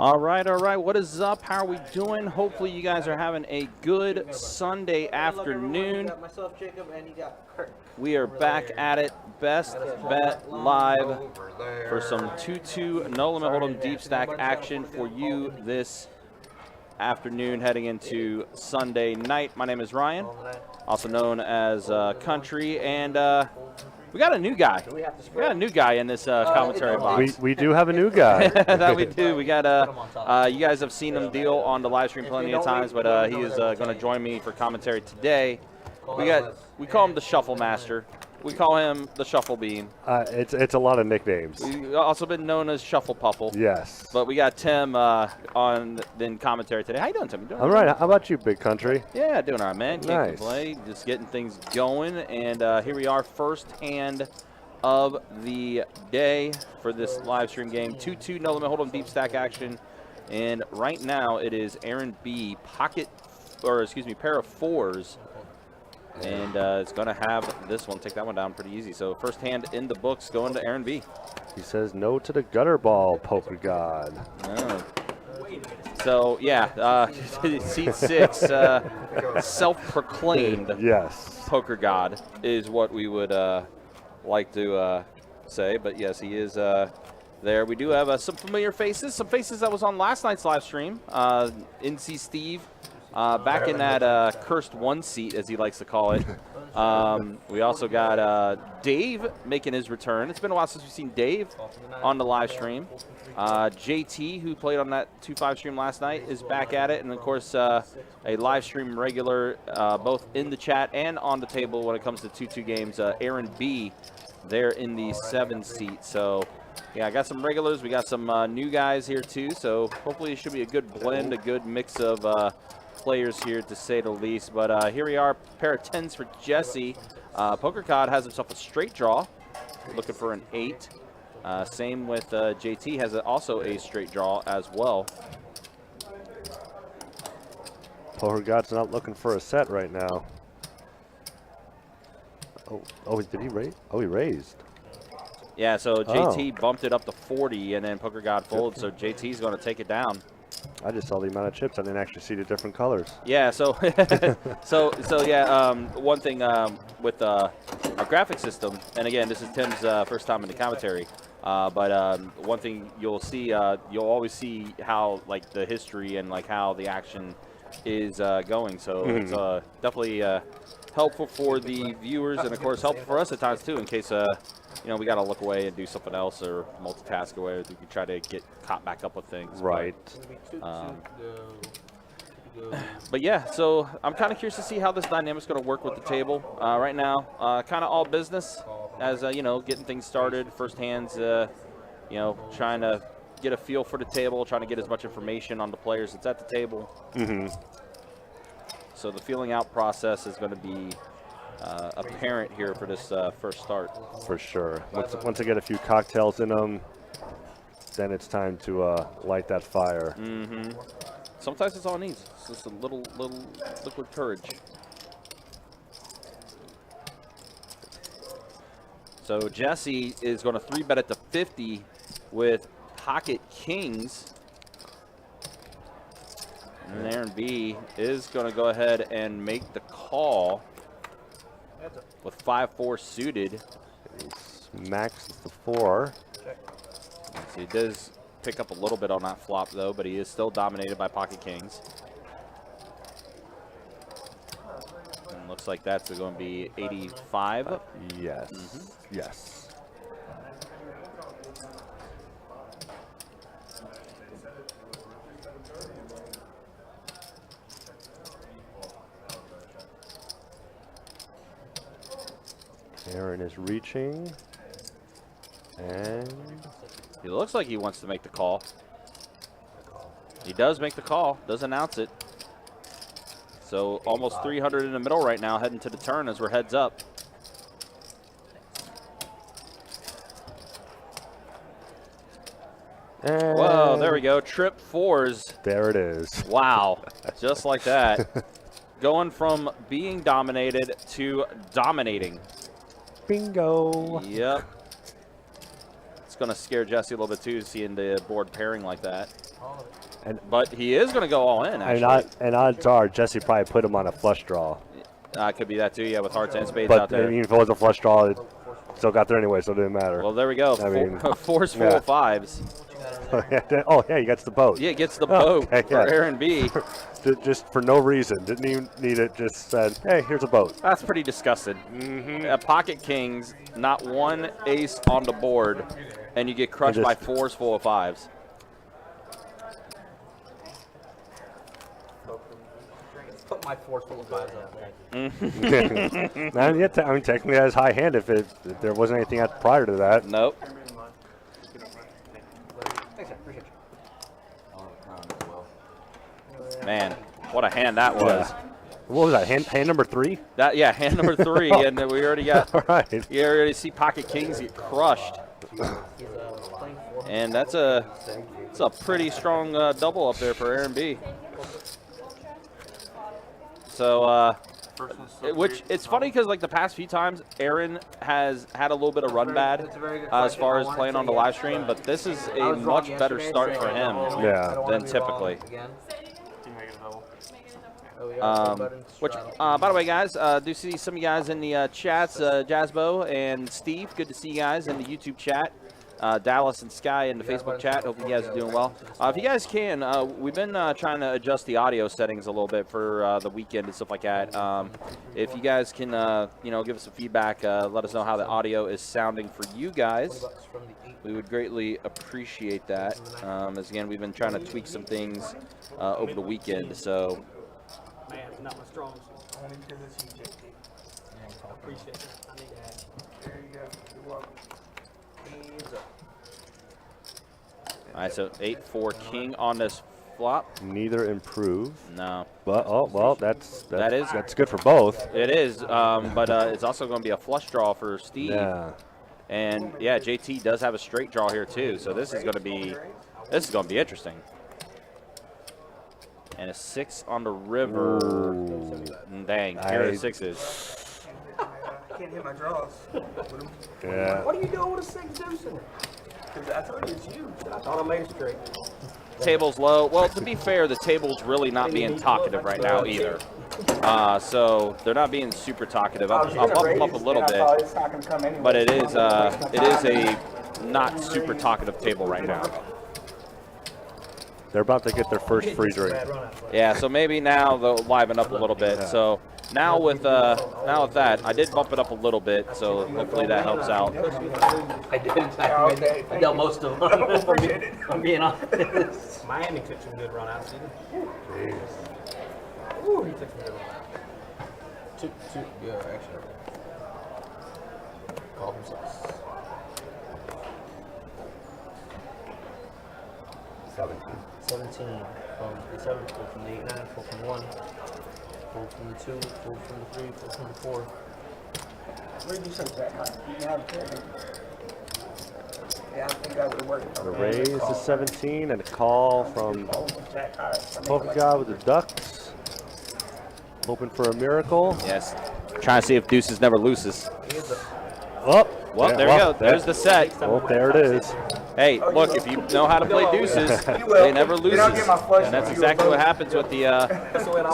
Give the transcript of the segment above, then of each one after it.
All right. What is up? How are we doing? Hopefully you guys are having a good Sunday afternoon. Myself, Jacob, and you got Kirk. We are back at it. Best Bet Live for some 2-2 no limit hold'em deep stack action for you this afternoon heading into Sunday night. My name is Ryan, also known as Country, and we got a new guy. We got a new guy in this commentary box. We do have a new guy. That we do. We got you guys have seen him deal on the live stream plenty of times, but he is going to join me for commentary today. We call him the Shuffle Master. We call him the Shuffle Bean. It's a lot of nicknames. We've also been known as Shuffle Puffle. Yes. But we got Tim on in commentary today. How you doing, Tim? You doing all right. How about you, Big Country? Yeah, doing all right, man. Can't Nice. complain. Just getting things going. And here we are, first hand of the day for this live stream game. 2-2 no limit hold'em deep stack action. And right now it is Aaron B. pair of fours. And it's going to have this one. Take that one down pretty easy. So first hand in the books going to Aaron B. He says no to the gutter ball, Poker God. Oh. So, yeah, seat 6, self-proclaimed Yes. Poker God is what we would like to say. But, yes, he is there. We do have some familiar faces, some faces that was on last night's live stream. NC Steve. Back in that cursed one seat, as he likes to call it. We also got Dave making his return. It's been a while since we've seen Dave on the live stream. JT, who played on that 2-5 stream last night, is back at it. And, of course, a live stream regular both in the chat and on the table when it comes to 2-2 games. Aaron B. there in the 7 seat. So, yeah, I got some regulars. We got some new guys here, too. So, hopefully it should be a good blend, a good mix of players here, to say the least. But here we are, pair of 10s for Jesse. Poker God has himself a straight draw, looking for an 8. Same with JT, has also a straight draw as well. Poker God's not looking for a set right now. Oh, did he raise? Oh, he raised. Yeah, so JT bumped it up to 40, and then Poker God folded, so JT's going to take it down. I just saw the amount of chips. I didn't actually see the different colors. Yeah, so one thing with our graphic system, and again, this is Tim's first time in the commentary, but one thing you'll see, you'll always see how like the history and like how the action is going. So it's definitely helpful for the viewers, and of course helpful for us at times too, in case we got to look away and do something else or multitask away. We can try to get caught back up with things. Right. But yeah, so I'm kind of curious to see how this dynamic's going to work with the table. Right now, kind of all business as, getting things started. First hands, trying to get a feel for the table, trying to get as much information on the players that's at the table. So the feeling out process is going to be apparent here for this first start. For sure. Once I get a few cocktails in them, then it's time to light that fire. Sometimes it's all it needs. It's just a little liquid courage. So Jesse is going to 3-bet at the 50 with pocket kings. And Aaron B is going to go ahead and make the call with 5-4 suited. He maxes the 4. So he does pick up a little bit on that flop, though, but he is still dominated by pocket kings. And looks like that's going to be 85. Yes. Yes. Aaron is reaching, and he looks like he wants to make the call. He does make the call, does announce it. So almost 300 in the middle right now, heading to the turn as we're heads up. And whoa, there we go. Trip 4s. There it is. Wow, just like that. Going from being dominated to dominating. Bingo. Yep. It's going to scare Jesse a little bit too, seeing the board pairing like that. But he is going to go all in, actually. And odds are Jesse probably put him on a flush draw. Could be that too, yeah, with hearts and spades But out there. even if it was a flush draw, it still got there anyway, so it didn't matter. Well, there we go. I mean, Force full of fives. Oh, yeah, he gets the boat. Yeah, gets the boat okay, for Aaron B. Just for no reason. Didn't even need it. Just said, hey, here's a boat. That's pretty disgusting. Pocket kings, not one ace on the board, and you get crushed by fours full of fives. Put my force full of fives up. And yet, I mean, technically, that is high hand if there wasn't anything prior to that. Nope. Thanks, sir. Appreciate you. Man, what a hand that was. Yeah. What was that? Hand number 3? Hand number 3, and we already got. All right. You already see pocket kings get crushed, and that's a pretty strong double up there for Aaron B. So, which it's funny because like the past few times, Aaron has had a little bit of run bad as far as playing on the live stream, but this is a much better start for him than typically. Which, by the way, guys, do see some of you guys in the chats, Jazzbo and Steve. Good to see you guys in the YouTube chat. Dallas and Sky in the Facebook chat. Hope you guys are doing well. If you guys can, we've been trying to adjust the audio settings a little bit for the weekend and stuff like that. If you guys can, give us some feedback, let us know how the audio is sounding for you guys. We would greatly appreciate that. As again, we've been trying to tweak some things over the weekend. So. Man, not my strong suit. Only because it's you, JT. I appreciate it. I need that. There you go. You're welcome. All right, so 8-4 king on this flop. Neither improve. No. But well, that's good for both. It is, but it's also going to be a flush draw for Steve. Yeah. And yeah, JT does have a straight draw here too, so this is going to be interesting. And a 6 on the river. Ooh. Dang, here are 6s. I can't hit my draws. Yeah. What are you doing with a 6 deucing? Because I told you it's you. I thought I made it straight. Table's low. Well, to be fair, the table's really not being talkative right now either. So they're not being super talkative. I'll bump them up a little bit, but it is a not super talkative table right now. They're about to get their first free drink. Yeah, so maybe now they'll liven up a little bit. So now with that, I did bump it up a little bit, so hopefully that helps out. I did. I dealt most of them. I'm being honest. Miami took some good run outs, didn't he? Ooh, he took some good run outs. Two, yeah, actually. Call himself. 17 from the 7, 4 from the 8, 9, 4 from the 1, 4 from the 2, 4 from the 3, 4 from the 4. Where did you say that? You have a pair. Yeah, I think that would work. The raise is 17 and a call from Poker Guy with the Ducks. Hoping for a miracle. Yes. Trying to see if deuces never loses. Oh, well, there we go. There's the set. Oh, there it is. Hey, look, if you know how to play deuces, they never loses. And that's exactly what happens with the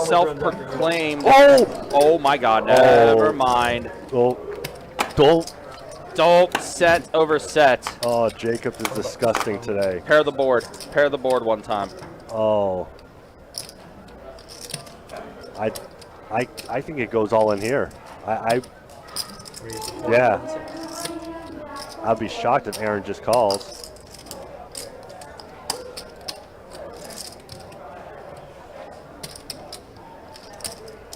self-proclaimed. Oh, my God. Never mind. Don't set over set. Oh, Jacob is disgusting today. Pair the board. Pair the board one time. Oh. I think it goes all in here. Yeah. I'd be shocked if Aaron just calls.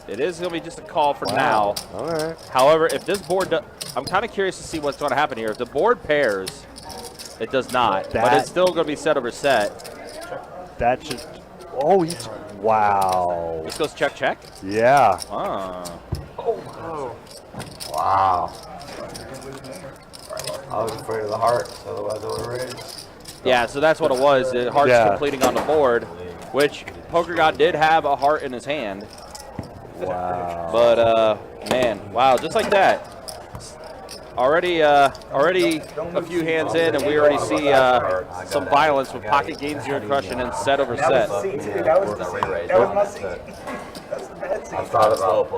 It is going to be just a call for now. All right. However, if this board I'm kind of curious to see what's going to happen here. If the board pairs, it does not. But it's still going to be set over set. That should... Oh, he's... Wow. This goes check, check? Yeah. Oh. Wow. I was afraid of the hearts, otherwise I would have raised. Yeah, so that's what it was. The heart's completing on the board, which Poker God did have a heart in his hand. Wow. But, man, wow, just like that. already a few hands in, and we already see some violence with pocket game 0 crushing and set over set. That was my seat. That's the bad seat. I've thought about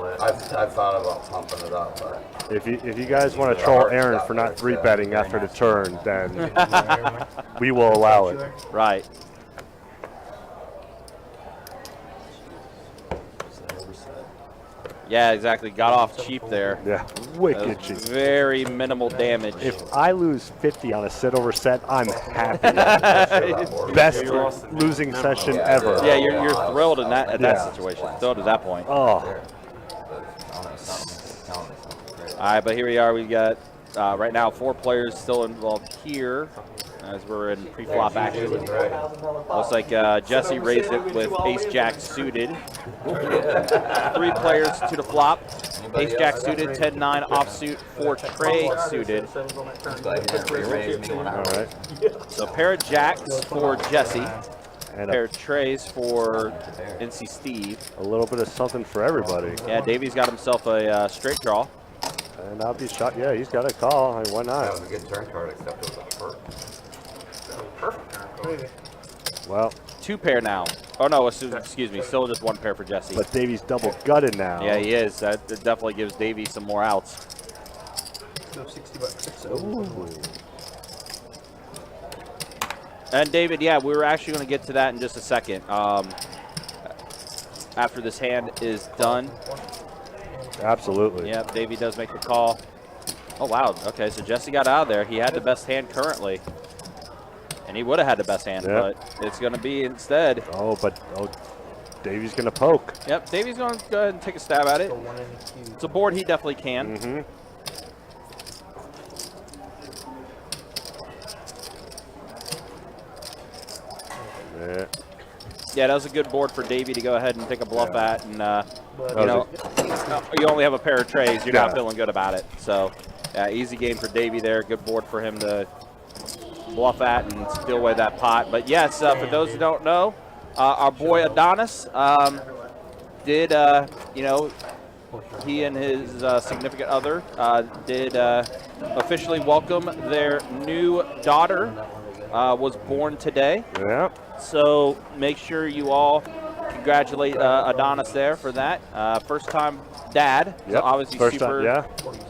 pumping it up, but If you guys want to troll Aaron for not 3-betting after the turn, then we will allow it. Right. Yeah, exactly. Got off cheap there. Yeah, That wicked was cheap. very minimal damage. If I lose 50 on a sit over set, I'm happy. Best losing session ever. Yeah, you're thrilled in that Yeah. situation. Thrilled at that point. Oh, All right, but here we are. We got right now 4 players still involved here as we're in pre-flop action. Looks like Jesse raised it with ace-jack suited. 3 players to the flop. Ace-jack suited, 10-9 offsuit, 4 tray suited. all right. So pair of jacks for Jesse, And pair of trays for NC Steve. a little bit of something for everybody. Yeah, Davey's got himself a straight draw. And I'll be shot. Yeah, he's got a call. I mean, why that not? was a good turn card, except it was a hurt. Well, 2 pair now. Oh no, excuse me, still just 1 pair for Jesse. but Davey's double gutted now. Yeah, he is. That definitely gives Davey some more outs. So 60 bucks. Ooh. And David, yeah, we were actually going to get to that in just a second. After this hand is done. Absolutely. Yep, Davey does make the call. Oh, wow. Okay, so Jesse got out of there. He had the best hand currently. And he would have had the best hand, Yep. but it's going to be instead. Oh, Davey's going to poke. Yep, Davey's going to go ahead and take a stab at it. So 1 in the queue. It's a board he definitely can. Mm-hmm. Yeah. Yeah, that was a good board for Davey to go ahead and take a bluff at. And, But you know, you only have a pair of trays. You're not Yeah. feeling good about it. So, yeah, easy game for Davey there. Good board for him to bluff at and steal away that pot. But, yes, for those who don't know, our boy Adonis did, you know, he and his significant other did officially welcome their new daughter. Was born today. Yeah. So make sure you all congratulate Adonis there for that. First time dad. So Yep. obviously First super. time.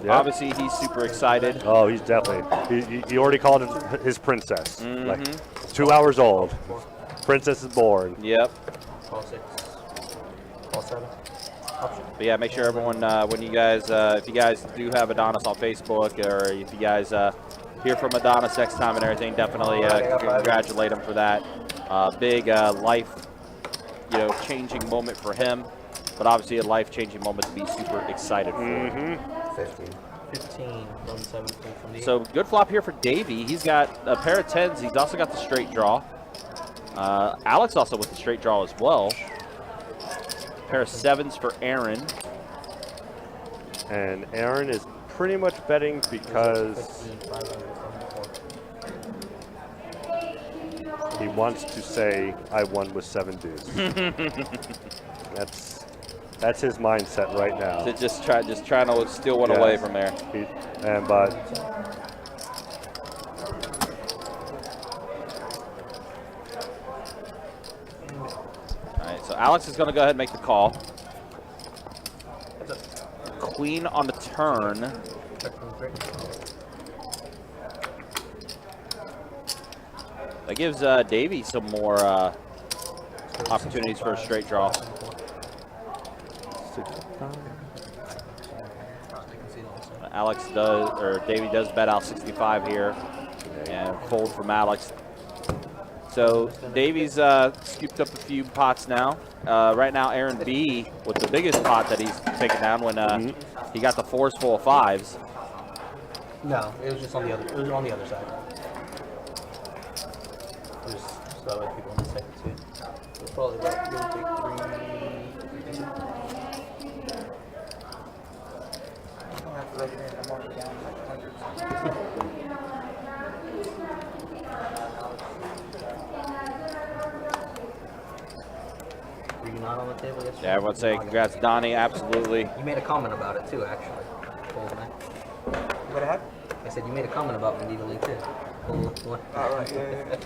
Yeah. Obviously he's super excited. Oh, he's definitely. He already called it his princess. Mm-hmm. Like 2 hours old. Princess is born. Yep. Call 6. Call 7. Option. But yeah, make sure everyone when you guys if you guys do have Adonis on Facebook or if you guys hear from Adonis next time and everything, definitely congratulate him for that. Big life, you know, changing moment for him, but obviously a life-changing moment to be super excited for. Mm-hmm. 15 from 17 from the So good flop here for Davey. He's got a pair of 10s. He's also got the straight draw. Alex also with the straight draw as well. Pair of 7s for Aaron. And Aaron is pretty much betting because 15, 500 from he wants to say I won with 7 deuce. That's his mindset right now. To just trying to steal one Yes. away from there. But All right, so Alex is going to go ahead and make the call. Queen on the turn. That gives Davey some more opportunities for a straight draw. Alex does, or Davey does bet out 65 here, and fold from Alex. So Davey's scooped up a few pots now. Right now, Aaron B with the biggest pot that he's taken down when he got the 4s full of 5s. No, it was just on the other. It was on the other side. Just so that way people on the second too. It was probably about give or take 3. Were you not on the table yesterday? Yeah, everyone's saying congrats, Donnie. Absolutely. You made a comment about it too, actually. Cool, man. What happened? I said you made a comment about me needing LinkedIn. What? Alright, yeah.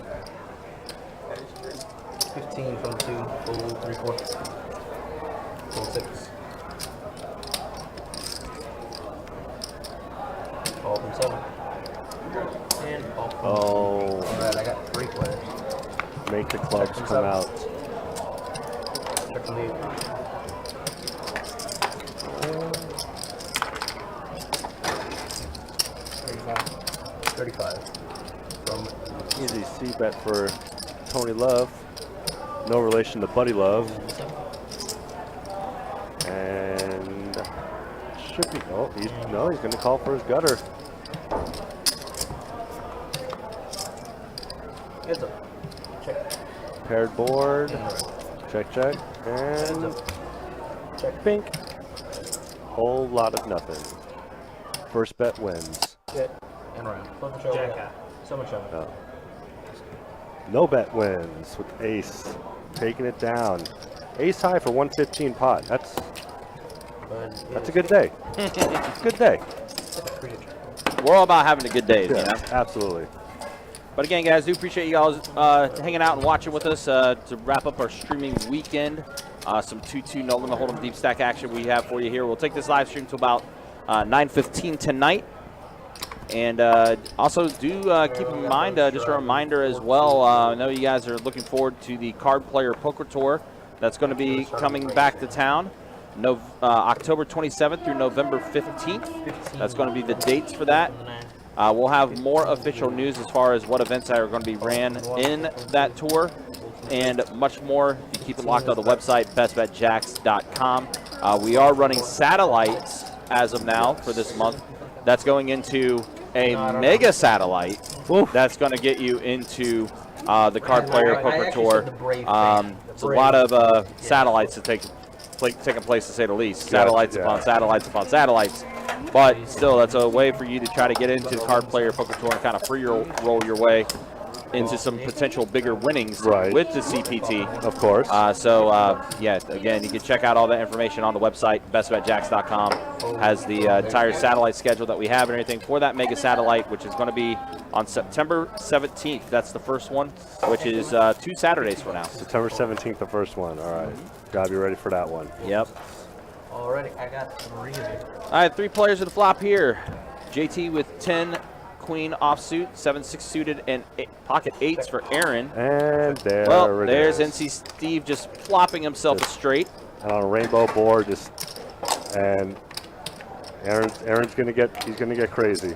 15 from 2, full 3/4. Full 6. All from 7. And all from Oh, Alright, I got 3 players. make the clubs come out. Check from 8. $35 from Easy C-bet for Tony Love. No relation to Buddy Love. And should be, oh, he's going to call for his gutter. Heads up. Check. Paired board. And right. Check, check. And Check. bink. Whole lot of nothing. First bet wins. Hit. And round. Flip the show. Jack high. So much of it. Oh. No bet wins with ace. Taking it down. Ace high for 115 pot. That's a good day. Good day. We're all about having a good day, you know? Absolutely. But again, guys, do appreciate you guys hanging out and watching with us to wrap up our streaming weekend. Some 2-2 no limit hold'em deep stack action we have for you here. We'll take this live stream to about 9:15 tonight. And also do keep in mind, just a reminder as well, I know you guys are looking forward to the Card Player Poker Tour that's going to be coming back to town. October 27th through November 15th. That's going to be the dates for that. We'll have more official news as far as what events are going to be ran in that tour and much more. You keep it locked on the website, bestbetjacks.com. We are running satellites as of now for this month. That's going into a mega satellite that's going to get you into the Card Player Poker Tour. It's a lot of satellites that taking place, to say the least. Satellites upon satellites upon satellites. But still, that's a way for you to try to get into the Card Player Poker Tour and kind of roll your way into some potential bigger winnings with the CPT. Of course. Yeah, again, you can check out all that information on the website. bestbetjacks.com has the entire satellite schedule that we have and everything for that mega satellite, which is going to be on September 17th. That's the first one, which is 2 Saturdays from now. September 17th, the first one. All right. Got to be ready for that one. Yep. Already, I got 3 of it. All right, 3 players at the flop here. JT with 10 queen offsuit, 7-6 suited, and pocket 8s for Aaron. And there's NC Steve just flopping himself a straight. And on a rainbow board, and Aaron's gonna get crazy,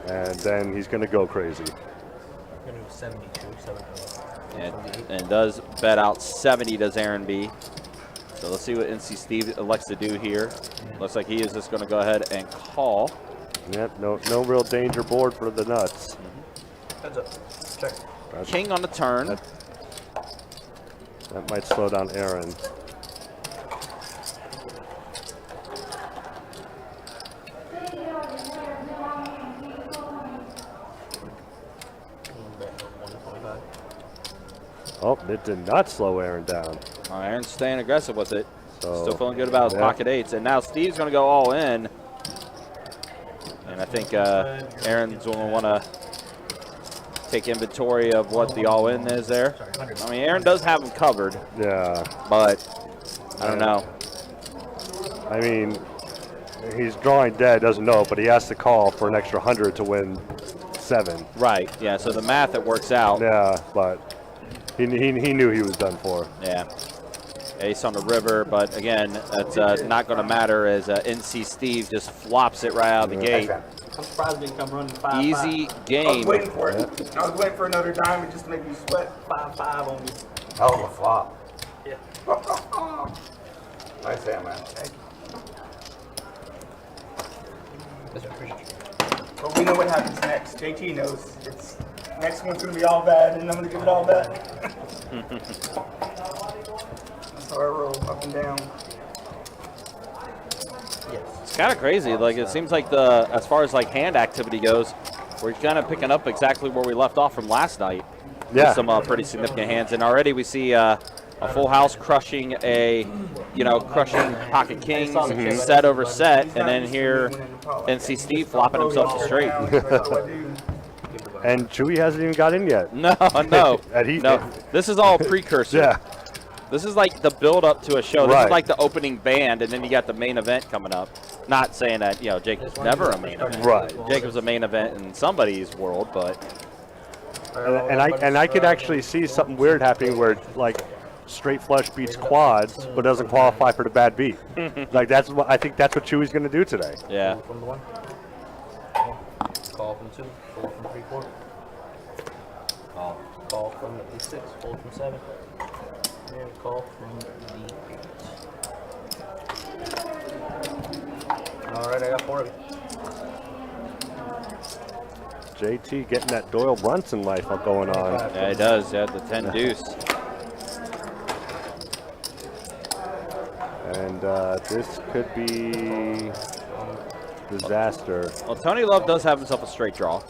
and then he's gonna go crazy. I'm gonna do 72, 700. And does bet out 70, does Aaron B. So let's see what NC Steve elects to do here. Looks like he is just going to go ahead and call. Yep, no real danger board for the nuts. Heads up. Check. King on the turn. That might slow down Aaron. Oh, it did not slow Aaron down. Aaron's staying aggressive with it. So, still feeling good about his pocket 8s. And now Steve's going to go all in. And I think Aaron's going to want to take inventory of what the all in is there. I mean, Aaron does have him covered. Yeah. But I don't know. I mean, he's drawing dead, doesn't know, but he has to call for an extra 100 to win 7. Right, yeah, so the math, it works out. Yeah, but he knew he was done for. Yeah. Ace on the river, but again, that's not going to matter as NC Steve just flops it right out of the gate. I'm surprised he didn't come running 5-5. Easy I game. was waiting for it. I was waiting for another diamond just to make me sweat. 5-5 on me. Hell of a flop. Yeah. Nice hand, man. But we know what happens next. JT knows. It's next one's gonna be all bad, and I'm gonna give it all back. That's how I roll, up and down. It's kind of crazy. Like, it seems like as far as like hand activity goes, we're kind of picking up exactly where we left off from last night. Yeah. With some pretty significant hands, and already we see a full house crushing crushing pocket kings set over set, and then here NC Steve flopping himself to straight. And Chewy hasn't even got in yet. No. No. This is all precursor. Yeah. This is like the build up to a show. This Right. is like the opening band, and then you got the main event coming up. Not saying that Jacob's never a main event. Right. Jacob's a main event in somebody's world, but And I could actually see something weird happening where like straight flush beats quads, but doesn't qualify for the bad beat. Like I think that's what Chewy's going to do today. yeah. From the 1. Call from 2. Fold from 3/4. Call from the 6. Fold from 7. And call from the 8. Alright, I got 4 of you. JT getting that Doyle Brunson life going on. Yeah, he does. Yeah, the 10 deuce. And this could be disaster. Well, Tony Love does have himself a straight draw.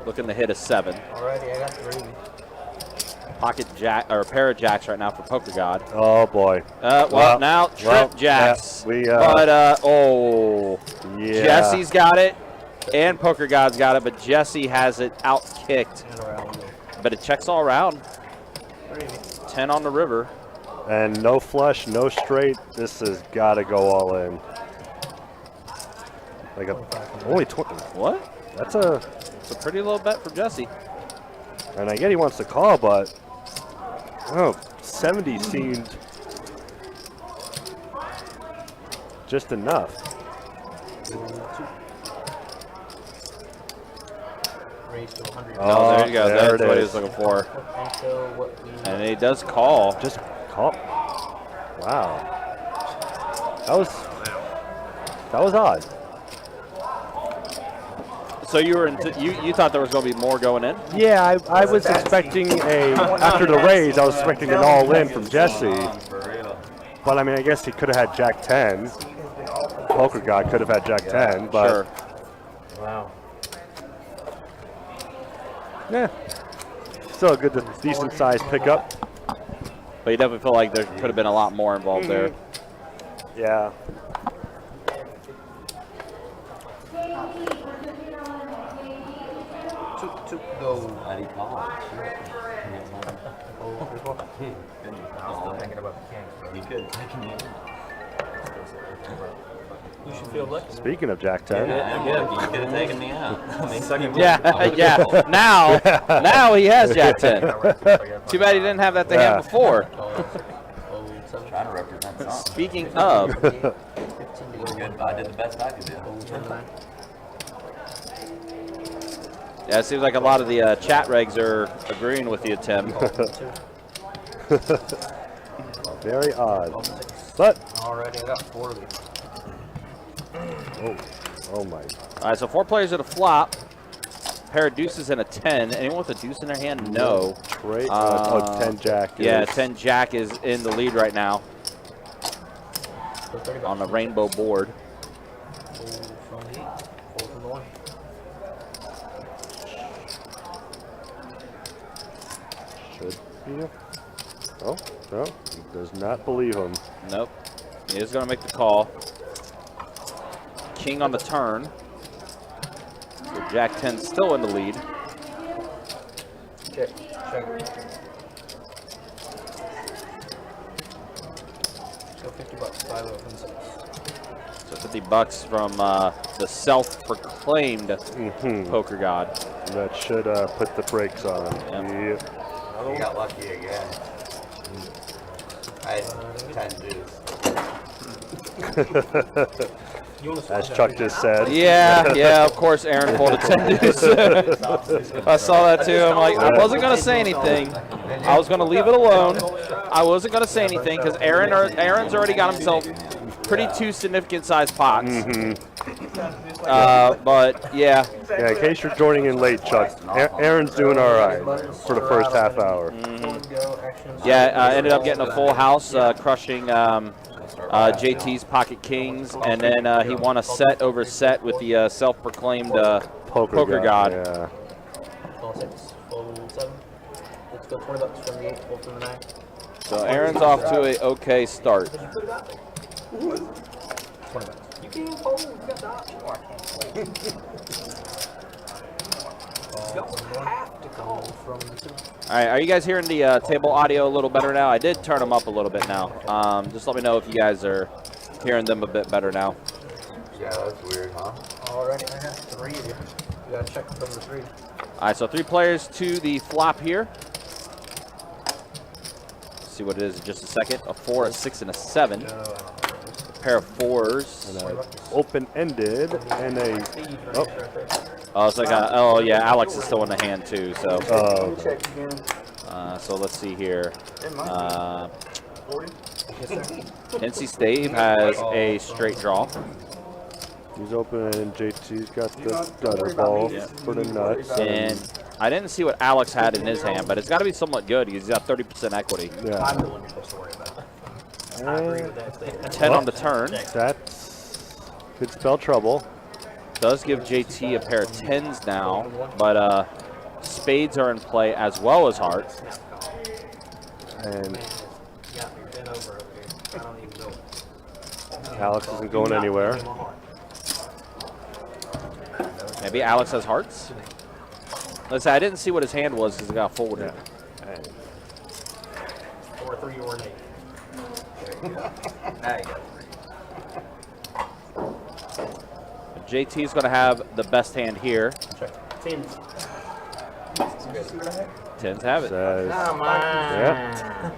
Looking to hit a 7. Alrighty, I got 3. Pocket jack or a pair of jacks right now for Poker God. Oh boy. Now trip jacks. Yeah, but yeah. Jesse's got it, and Poker God's got it, but Jesse has it out kicked. And around. But it checks all around. 10 on the river. And no flush, no straight. This has got to go all in. Like only 20. What? That's It's a pretty low bet for Jesse. and I get he wants to call, but 70 seemed just enough. Raise to 100. Oh, there you go. there That's it what he is. was looking for. And so what we And he does call. Just call. Wow. That was odd. So you were you thought there was going to be more going in? Yeah, I was expecting after the raise, I was expecting an all-in from Jesse. But I mean, I guess he could have had Jack 10. Poker God could have had Jack 10, but Sure. Wow. yeah, still a good, decent sized pickup. But you definitely feel like there could have been a lot more involved there. Yeah. To go. How do you call You could. You should feel lucky. Speaking of Jack 10, Yeah, you could have taken me out. I mean, Yeah. Now he has Jack 10. Too bad he didn't have that to Yeah. hand before. trying to represent something. Speaking of, It was good, but I did the best I could do. yeah, it seems like a lot of the chat regs are agreeing with you, Tim. very odd. But Alrighty, I got 4 of you. oh my, All right, so 4 players at a flop. Pair of deuces and a 10. Anyone with a deuce in their hand? No. 10 Jack. Yeah, is- 10 Jack is in the lead right now on the rainbow board. Fold from the 8. Fold from the 1. Should be. Oh no, he does not believe him. Nope. He is going to make the call. King on the turn. So Jack 10 still in the lead. Check. So $50, 5 of them. So $50 from the self-proclaimed Poker God. That should put the brakes on. Yep. Yep. You got lucky again. I had 10 dudes. As Chuck just said. Yeah, of course Aaron folded 10 deuce. I saw that too. I'm like, I wasn't going to say anything. I was going to leave it alone. I wasn't going to say anything because Aaron's already got himself pretty 2 significant sized pots. But yeah. Yeah, in case you're joining in late, Chuck, Aaron's doing all right for the first half hour. Yeah, ended up getting a full house, crushing JT's Pocket Kings, and then he won a set over set with the self-proclaimed Poker God. Yeah. Call 6. Fold 7. Let's go $20 from the 8. Fold from the 9. So Aaron's off to a okay start. $20. can fold. You got the option. Oh, I can't play. You don't have to call from the two. All right, are you guys hearing the table audio a little better now? I did turn them up a little bit now. Just let me know if you guys are hearing them a bit better now. Yeah, that's weird, huh? Already, I have 3 of you. You gotta check from the 3. All right, so 3 players to the flop here. Let's see what it is in just a second. A 4, a 6, and a 7. A pair of 4s. And open-ended and a. Oh, Oh, it's like a, oh yeah, Alex is still in the hand too. So, oh. Check again. so let's see here. It might 40. NC State has a straight draw. He's open. JT's got You the don't gutter worry about ball me. for the nuts. And I didn't see what Alex had in his hand, but it's got to be somewhat good. He's got 30% equity. I'm Yeah. the one you're supposed to worry about. I agree with that statement. 10 on the turn. That could spell trouble. Does give JT a pair of 10s now, but spades are in play as well as hearts. And Man, you got me bent over here. I don't even know. Alex isn't going anywhere. Give me my heart. Maybe Alex has hearts? Let's say I didn't see what his hand was because it got folded. And Or a 3 or an 8. Now you got JT's going to have the best hand here. 10. 10s have it. says, Come on.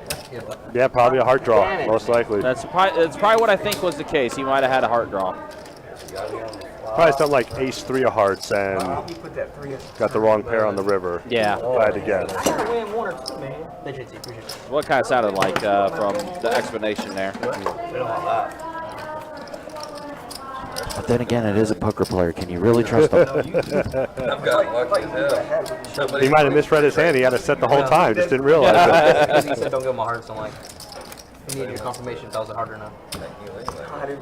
yeah, probably a heart draw, most likely. That's probably what I think was the case. He might have had a heart draw. Probably something like ace-3 of hearts and You put that 3 as got the wrong pair on the river. Yeah. If I had to guess. I gotta win 1 or 2, man. They should see. Appreciate it. What kind of sounded like from the explanation there. But then again, it is a poker player. Can you really trust him? I've got lucky as hell. He might have misread his hand. He had it set the whole time. Just didn't realize it. He said don't give my hearts. I'm like, I need your confirmation if that was a heart or not.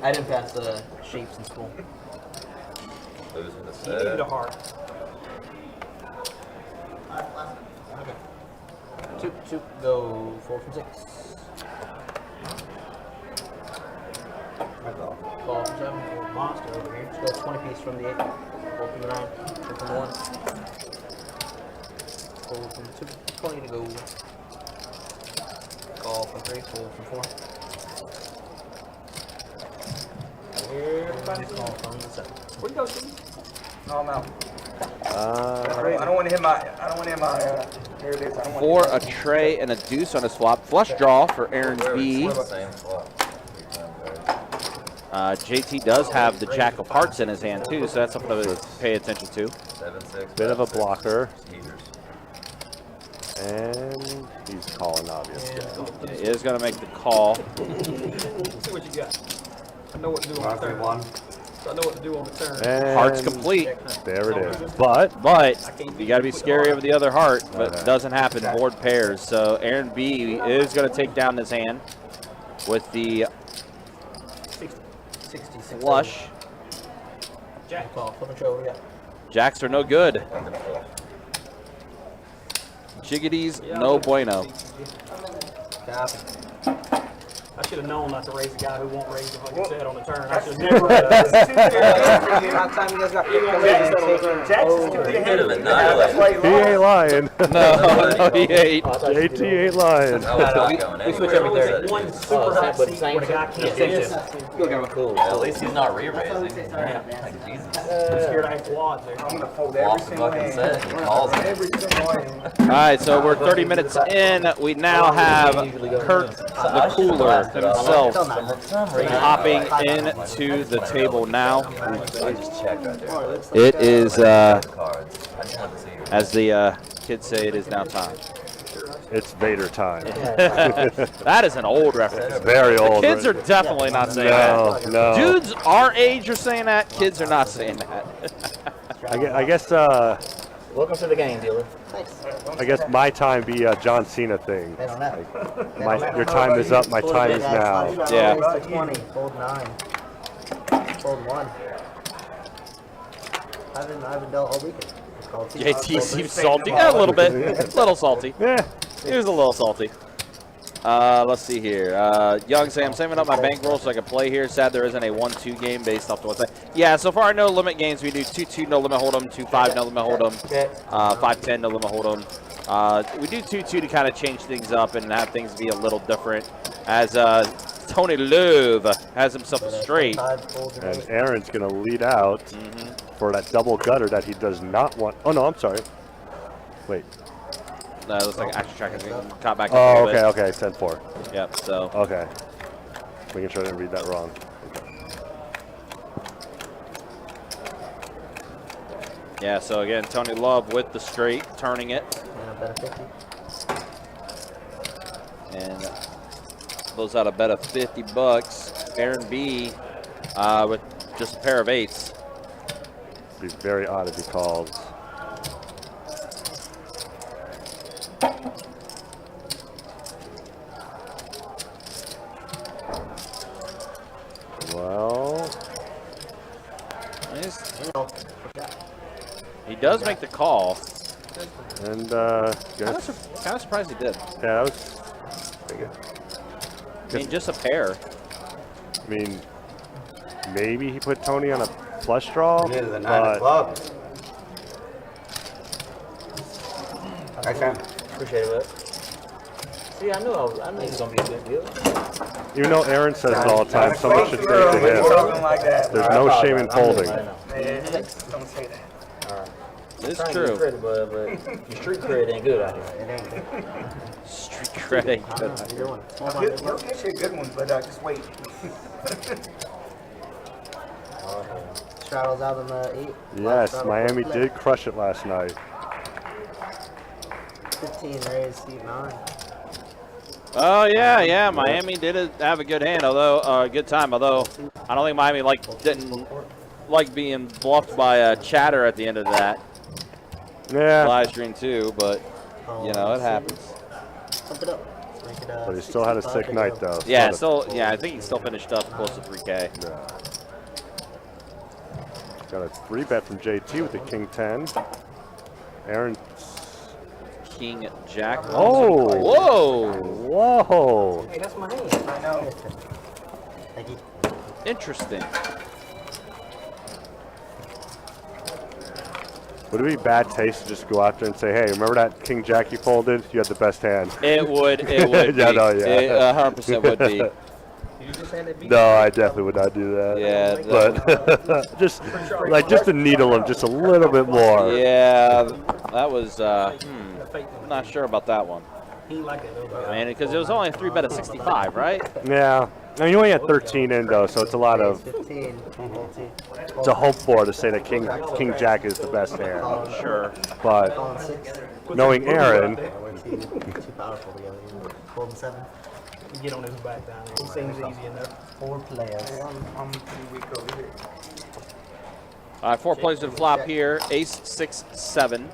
I didn't pass the shapes in school. Losing the You needed a set. heart. Okay. 2, go 4 from 6. Call from 7. Monster over here. Let's go 20 piece from the 8. 4 from the 9. 4 from the 1. 4 from the 2. 20 to go. Call from 3. 4 from 4. Everybody's call from the 7. Where'd you go, Steve? No, I'm out. I Uh, don't want to hit my. Here it is. I don't want For a tray and a deuce on his flop. Flush draw for Aaron's B. Same flop. JT does have the jack of hearts in his hand too, so that's something to pay attention to. 7-6. bit of a blocker. Teasers. And he's calling, obviously. He is going to make the call. Let's see what you got. I know what to do on the turn. I know what to do on the turn. And Heart's complete. there it is. But But you got to be scary over the other heart, but it doesn't happen. Board pairs. So Aaron B is going to take down his hand with the 66. flush. Jack call. Flip and show. What we got? Jacks are no good. Jiggities, no bueno. Copy. I should have known not to raise a guy who won't raise him like you said on the turn. I should have never. How time you guys got? Jackson's too big. Could have annihilated. he ain't lying. No, he ain't. JT ain't lying. That was not going We switch anywhere. every 30. One super hot but seat same where the guy shit. can't Same miss. shit. Still got my cool. At least he's not re-raising. Like, Jesus. I'm scared I have quads there. I'm gonna fold every Off the single fucking hand. set. He calls it. Every single hand. All right, so we're 30 minutes in. We now have Kurt the Cooler himself hopping into the table now. I just checked right there. It is, Cards. I just wanted to see you. as the kids say, it is now time. It's Vader time. That is an old reference. Very old. Kids are definitely not saying No, that. no. Dudes our age are saying that. Kids are not saying that. I guess Welcome to the game, dealer. I guess my time be a John Cena thing. They don't know. Your time is up. My time is now. Yeah. Fold 20, fold 9, fold 1. I haven't dealt all weekend. JT seems salty. Yeah, a little bit. A little salty. Yeah. He was a little salty. Let's see here. Young say, I'm saving up my bankroll so I can play here. Sad there isn't a 1-2 game based off the website. Yeah, so far no limit games. We do 2-2 no limit hold'em, 2-5 no limit hold'em, 5-10 no limit hold'em. We do 2-2 to kind of change things up and have things be a little different. As Tony Love has himself a straight. And Aaron's going to lead out for that double gutter that he does not want. Oh, no, I'm sorry. Wait. Looks like action track is caught back up Oh, a little okay, bit. 10-4. Yep, so. Okay. Making sure I didn't read that wrong. Yeah, so again, Tony Love with the straight, turning it. And those out a bet of $50. Aaron B with just a pair of 8s. It'd be very odd if he calls. Well, he does make the call. and Kind of surprised he did. yeah, that was. I mean, just a pair. I mean, maybe he put Tony on a flush draw, Neither the 9 of but clubs. I can. Appreciate it. See, I knew he was gonna be a good deal. even though Aaron says it all the time, someone should say it to him. Talking like that. There's no shame in folding. I know. Man, don't say that. It's Trying to get true. credit, but your street cred ain't good out here. Street credit. You'll get you a good one, but just wait. Straddles out on the 8. Yes, Miami did crush it last night. 15 raised, seat 9. Oh yeah. Miami did have a good hand, although good time. Although I don't think Miami didn't like being bluffed by Chatter at the end of that Yeah, live stream too. But you know it happens. Pump it up. but he still had a sick night though. Yeah, Still still I think he still finished up close to 3K. Yeah. Got a 3-bet from JT with the King 10. Aaron. King Jack. Oh! Whoa! Whoa! Hey, that's my hand. I know. Thank you. Interesting. Would it be bad taste to just go out there and say, hey, remember that King Jack you folded? You had the best hand. It would. It would. Yeah, be. no, yeah. It 100% would be. No, I definitely would not do that. Yeah, But just to needle him just a little bit more. Yeah, that was. I'm not sure about that one. He ain't like that though. I mean, because it was only a 3-bet of 65, right? Yeah. I mean, you only had 13 in though, so it's a lot of 15. to hope for to say that King Jack is the best hand. Sure. But Calling 6. knowing Aaron, Too powerful together. Holding 7. Get on his back down. He seems easy enough. 4 players. I'm pretty weak over here. All right, 4 plays to the flop here. Ace, 6, 7.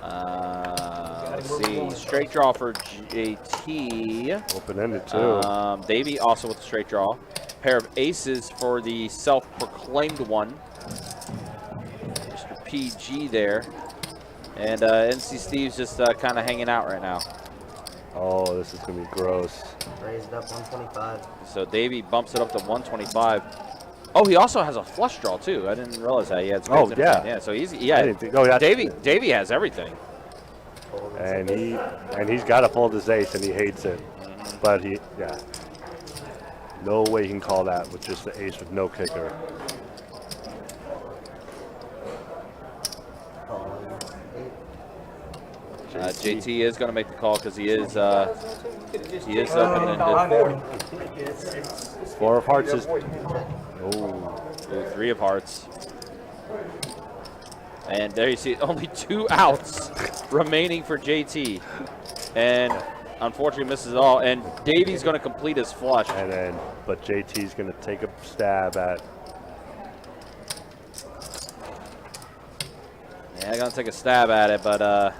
Let's see. Straight draw for JT. open-ended too. Davey also with a straight draw. Pair of aces for the self-proclaimed one. Mr. PG there. And NC Steve's just kind of hanging out right now. Oh, this is going to be gross. Raised up 125. So Davey bumps it up to 125. Oh, he also has a flush draw too. I didn't realize that he had spades in his yeah. hand. Yeah. So he's I yeah. didn't think- oh, that's- Davey has everything. And he's got to fold his ace, and he hates it. But no way he can call that with just the ace with no kicker. JT is going to make the call because he is open-ended. I know. 4 of hearts is. Ooh, 3 of hearts. And there you see only 2 outs remaining for JT. And unfortunately misses it all. And Davey's going to complete his flush. But JT's going to take a stab at. Yeah, going to take a stab at it, but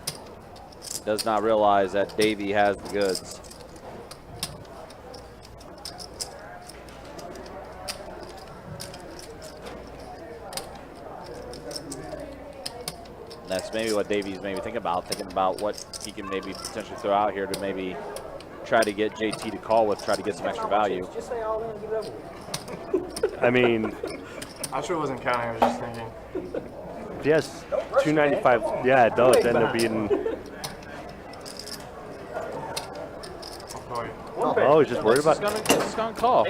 does not realize that Davey has the goods. That's maybe what Davey's maybe thinking about what he can maybe potentially throw out here to maybe try to get JT to call with, try to get some extra value. Just say all in and get it over with. I mean, I sure wasn't counting. I was just thinking. if he has 295, yeah, it does end up being. I'll call you. Oh, he's just worried about. This is gonna call.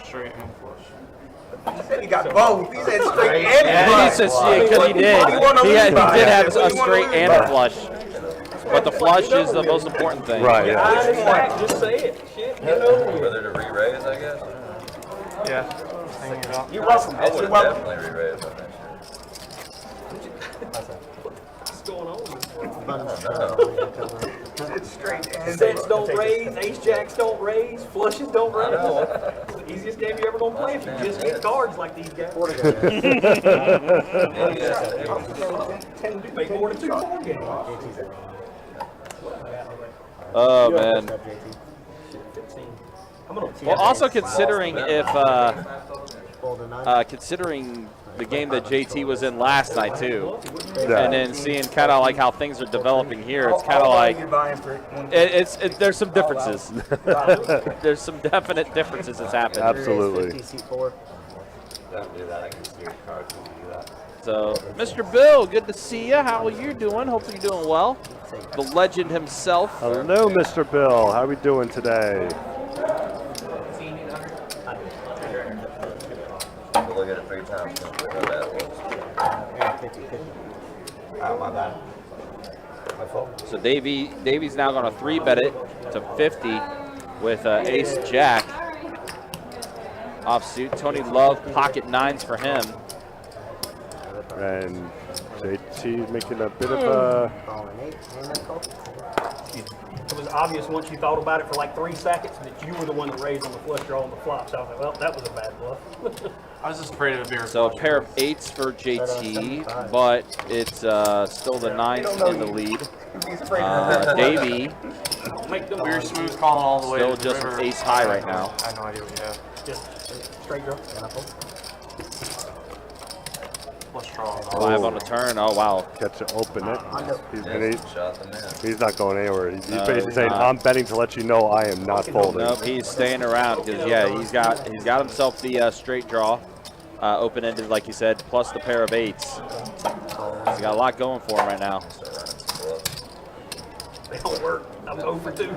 Straight and flush. He said he got both. He said straight and Yeah, flush. he says because he did. He did have a straight and a flush. But the flush is the most important thing. Right, yeah. Just say it. Shit, get it over with. Whether to re-raise, I guess. Yeah. Hanging it up. You're welcome. I You're would welcome. definitely re-raise on that What's going on? It's straight and Sets don't raise, ace jacks don't raise, flushes don't raise. It's the easiest game you're ever gonna play if you just get cards like these guys. Make more than 2 card games. Oh man. 15. I'm gonna Well, also considering if Fold a 9. considering the game that JT was in last night too, Yeah. and then seeing kind of like how things are developing here, it's kind of like You're buying for one. there's some differences. There's some definite differences that's happened. Absolutely. 50, seat 4. Don't do that. I can see your cards when you do that. So, Mr. Bill, good to see you. How are you doing? Hopefully you're doing well. The legend himself. Hello, Mr. Bill. How are we doing today? Look at it 3 times. How bad it was. 50, 50. My bad. My fault. So Davey's now going to 3-bet it to 50 with ace jack offsuit. Tony Love pocket 9s for him. And JT making a bit of a. Calling 8. And then call. It was obvious once you thought about it for like 3 seconds that you were the one that raised on the flush draw on the flop. So I was like, well, that was a bad bluff. I was just afraid of a bigger So a flush. pair of 8s for JT, but it's still the 9s in the lead. He's afraid of Davey Make them We were smooth calling all the way Still to the just river. ace high right now. I have no idea what you have. just straight draw. Flush draw. 5 on the turn. Oh wow. Catch it, open it. He's Shot the man. he's not going anywhere. He's No, basically he's saying, not. "I'm betting to let you know I am not folding." Nope, he's staying around because yeah, he's got himself the straight draw, open ended like you said, plus the pair of 8s. He's got a lot going for him right now. They don't work. I'm 0 for 2.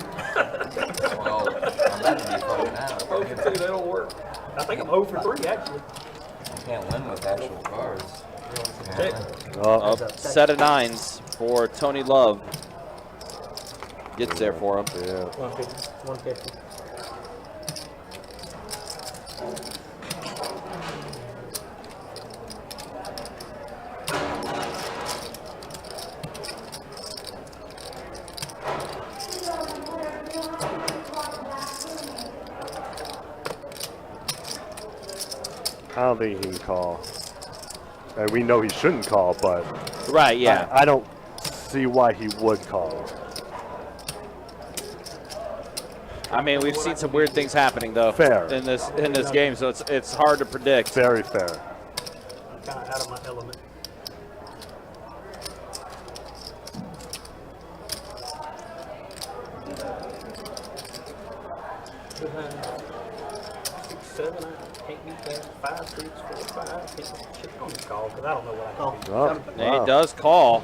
Well, I'm about to be fucking out. 0 for 2, they don't work. I think I'm 0 for 3 actually. You can't win with actual cards. Check. Oh, A set of 9s for Tony Love. Gets there for him. yeah. 150. 150. I don't think he can call. And we know he shouldn't call, but Right, yeah. I don't see why he would call. I mean, we've seen some weird things happening though Fair. in this game, so it's hard to predict. Very fair. I'm kind of out of my element. Six, 7, I can't beat that. 5, 6, 4, 5. Shit, don't even call because I don't know what I can do. Oh, And wow. he does call.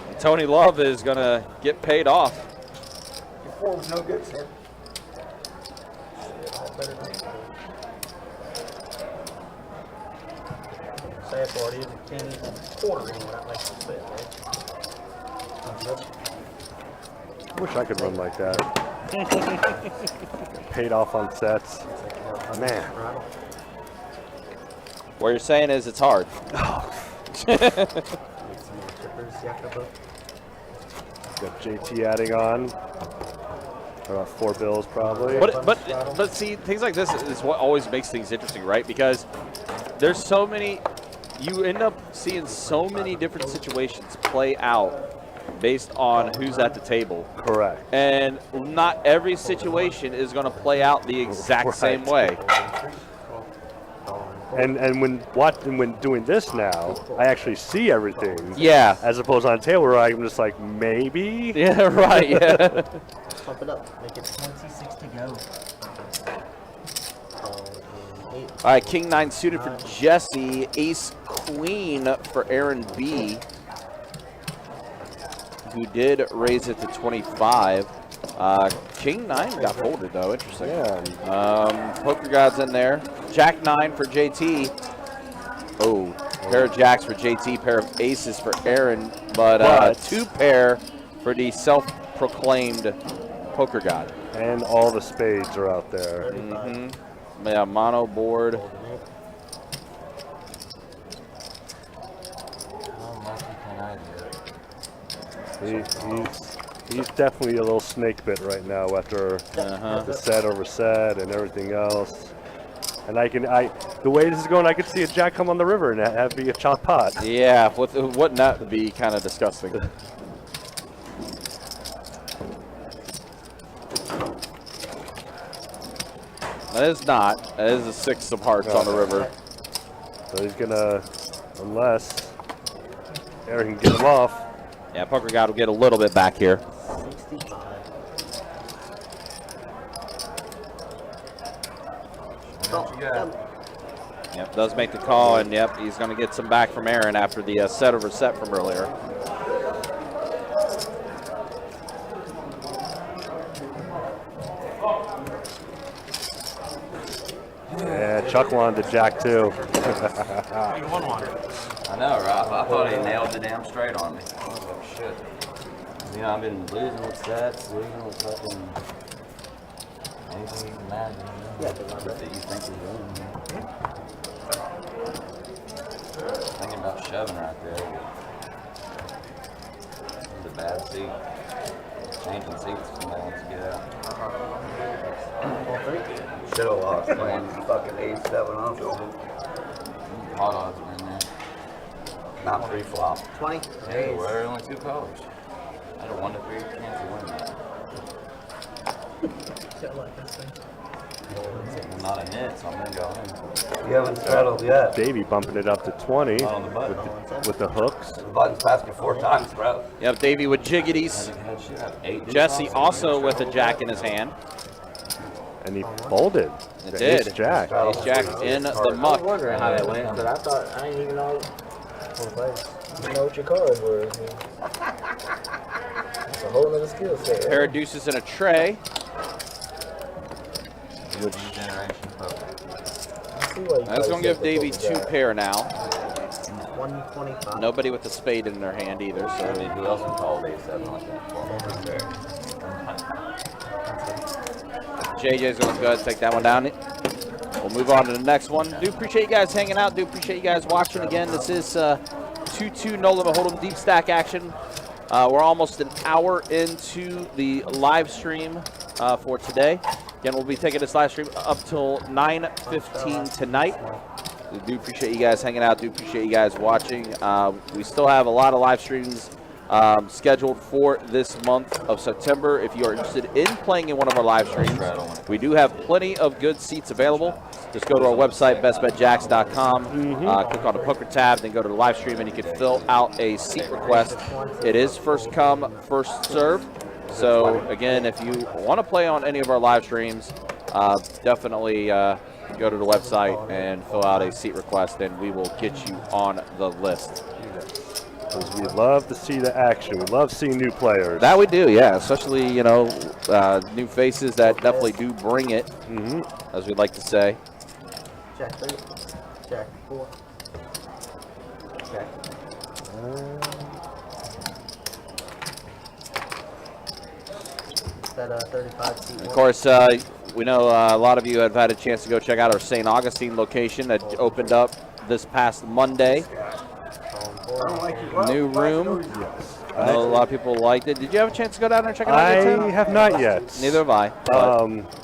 And Tony Love is gonna get paid off. Your 4 was no good, sir. Shit, all better than that. Sad part is it 10 quarter in without making a bet, right? Wish I could run like that. Paid off on sets. Man. What you're saying is it's hard. Got JT adding on. About 4 bills probably. But see, things like this is what always makes things interesting, right? Because there's so many, you end up seeing so many different situations play out based on who's at the table. Correct. And not every situation is going to play out the exact same way. And when doing this now, I actually see everything. Yeah. As opposed on table where I'm just like, maybe? Yeah, right, yeah. Pump it up. Make it 26 to go. All right, King 9 suited for Jesse. Ace Queen for Aaron B, who did raise it to 25. King 9 got folded, though. Interesting. Yeah. Poker God's in there. Jack 9 for JT. Oh, pair of jacks for JT, pair of aces for Aaron, but 2 pair for the self-proclaimed Poker God. And all the spades are out there. Yeah, mono board. He's definitely a little snake bit right now after the set over set and everything else. And the way this is going, I could see a jack come on the river and have be a chop pot. Yeah, wouldn't that be kind of disgusting? That is not. That is a 6 of hearts on the river. So he's gonna, unless Aaron can get him off. Yeah, Poker God will get a little bit back here. 65. Yep, does make the call, and yep, he's going to get some back from Aaron after the set over set from earlier. Yeah, Chuck wanted the jack too. You won one. I know, right? I thought he nailed the damn straight on me. I was like, shit. You know, I've been losing with sets, losing with fucking anything you can imagine. Yeah, That you think you're doing. Thinking about shoving right there. It's a bad seat. Changing seats from that one to get out. Should have lost playing fucking 8-7 on hot odds were in there. Not pre-flop. 20. Hey, we're only 2 colors. I had a 1-3 chance of winning that. Well, not a hit, so I'm gonna go in. You haven't settled yet. Davey bumping it up to 20 Not on the button. with the hooks. The button's passed me 4 times, bro. Yep, Davey with jiggities. Jesse also with a jack in his hand. And he folded. It The did. ace jack. Ace jack in the I was muck. wondering how that went, but I thought I didn't even know. I didn't know what your cards were. It's a whole other skill set. Pair of deuces in a tray. Which generation poker? That's going to give Davey 2 pair now. 125. Nobody with a spade in their hand either. I So mean, who else would call it 7 like that? JJ's going to go ahead and take that one down. We'll move on to the next one. Do appreciate you guys hanging out. Do appreciate you guys watching. Again, this is 2-2 No Limit Hold'em deep stack action. We're almost an hour into the live stream for today. Again, we'll be taking this live stream up till 9:15 tonight. We do appreciate you guys hanging out. Do appreciate you guys watching. We still have a lot of live streams scheduled for this month of September. If you are interested in playing in one of our live streams, we do have plenty of good seats available. Just go to our website, bestbetjacks.com, click on the poker tab, then go to the live stream, and you can fill out a seat request. It is first come, first serve. So again, if you want to play on any of our live streams, definitely go to the website and fill out a seat request, and we will get you on the list. Because we love to see the action. We love seeing new players. That we do, yeah. Especially, you know, new faces that definitely do bring it, as we like to say. Jack 3. Jack 4. Jack. That 35 seat. Of course, we know a lot of you have had a chance to go check out our St. Augustine location that opened up this past Monday. New room. Yes. I know a lot of people liked it. Did you have a chance to go down there and check it out? I yet, Tim? have not yet. Neither have I.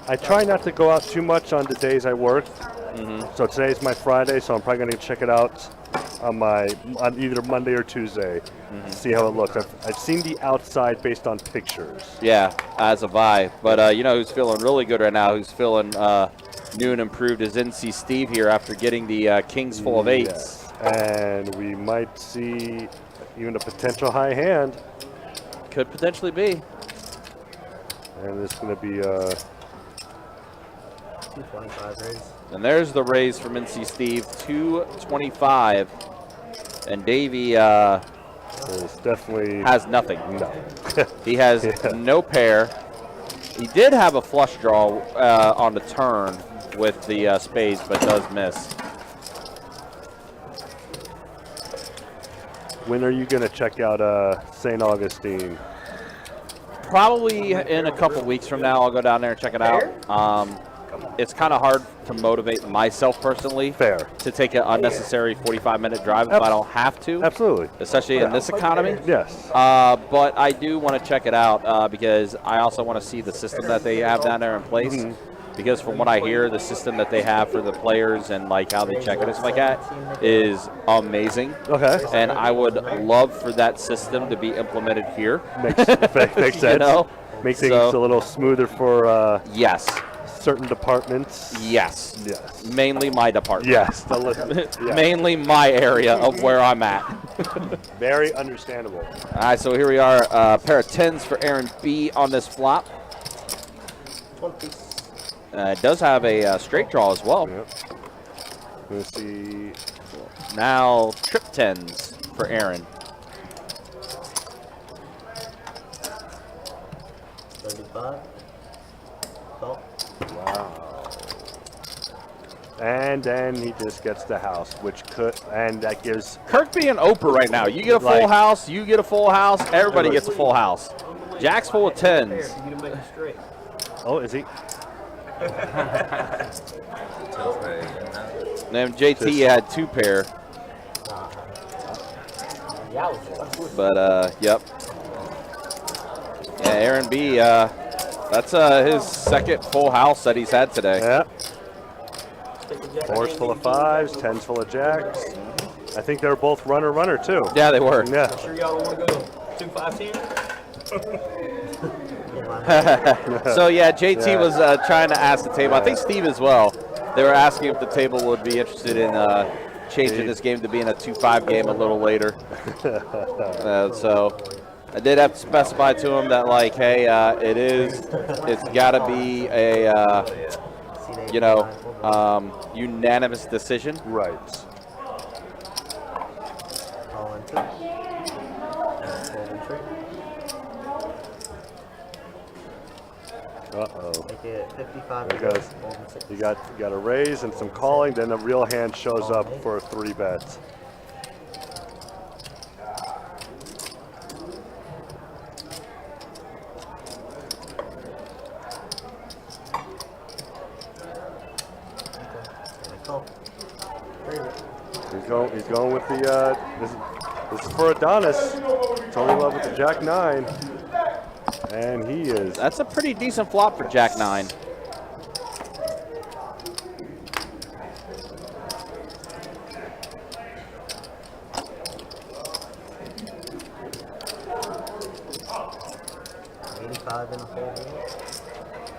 I try not to go out too much on the days I work. So today's my Friday, so I'm probably going to check it out on either Monday or Tuesday. See how it looks. I've seen the outside based on pictures. Yeah, as have I. But you know who's feeling really good right now? Who's feeling new and improved is NC Steve here after getting the kings full of 8s. Yes. And we might see even a potential high hand. Could potentially be. And it's going to be 225 raise. And there's the raise from NC Steve, 225. And Davey it's definitely has nothing. no. He has no pair. He did have a flush draw on the turn with the spades, but does miss. When are you going to check out St. Augustine? Probably in a couple weeks from now, I'll go down there and check it out. It's kind of hard to motivate myself personally Fair. to take an unnecessary 45-minute drive if I don't have to, Absolutely. especially in this economy. Yes. But I do want to check it out because I also want to see the system that they have down there in place. Because from what I hear, the system that they have for the players and like how they check it and stuff like that is amazing. Okay. And I would love for that system to be implemented here. Makes sense. You know? Make things So- a little smoother for Yes. certain departments. Yes. Yes. Mainly my department. Yes. Yeah. Mainly my area of where I'm at. Very understandable. All right, so here we are. A pair of 10s for Aaron B on this flop. 20. It does have a straight draw as well. Yep. Let's see. Now trip 10s for Aaron. 35. Call. Wow. And then he just gets the house, which could, and that gives. Kirk being Oprah right now. You get a full Like- house, you get a full house, everybody gets a full house. Jack's full of 10s. You can make it straight. Oh, is he? Then JT had 2 pair, but yep. Yeah, Aaron B. That's his second full house that he's had today. Yeah. 4s full of 5s, 10s full of jacks. I think they were both runner too. Yeah, they were. Yeah. Sure y'all don't want to go 2-5-10? So yeah, JT Yeah. was trying to ask the table. I think Steve as well. They were asking if the table would be interested in changing this game to being a 2-5 game a little later. So I did have to specify to him that like, hey, it's got to be a unanimous decision. Right. Call in 2. Fold in 3. Uh-oh. Make it 55. There it goes. Fold in 6. You got a raise and some calling, then a real hand shows up for 3 bets. Call. He's going with the this is for Adonis. Tony Love with the Jack 9. And he is That's a pretty decent flop for Jack 9. $85 in a fold.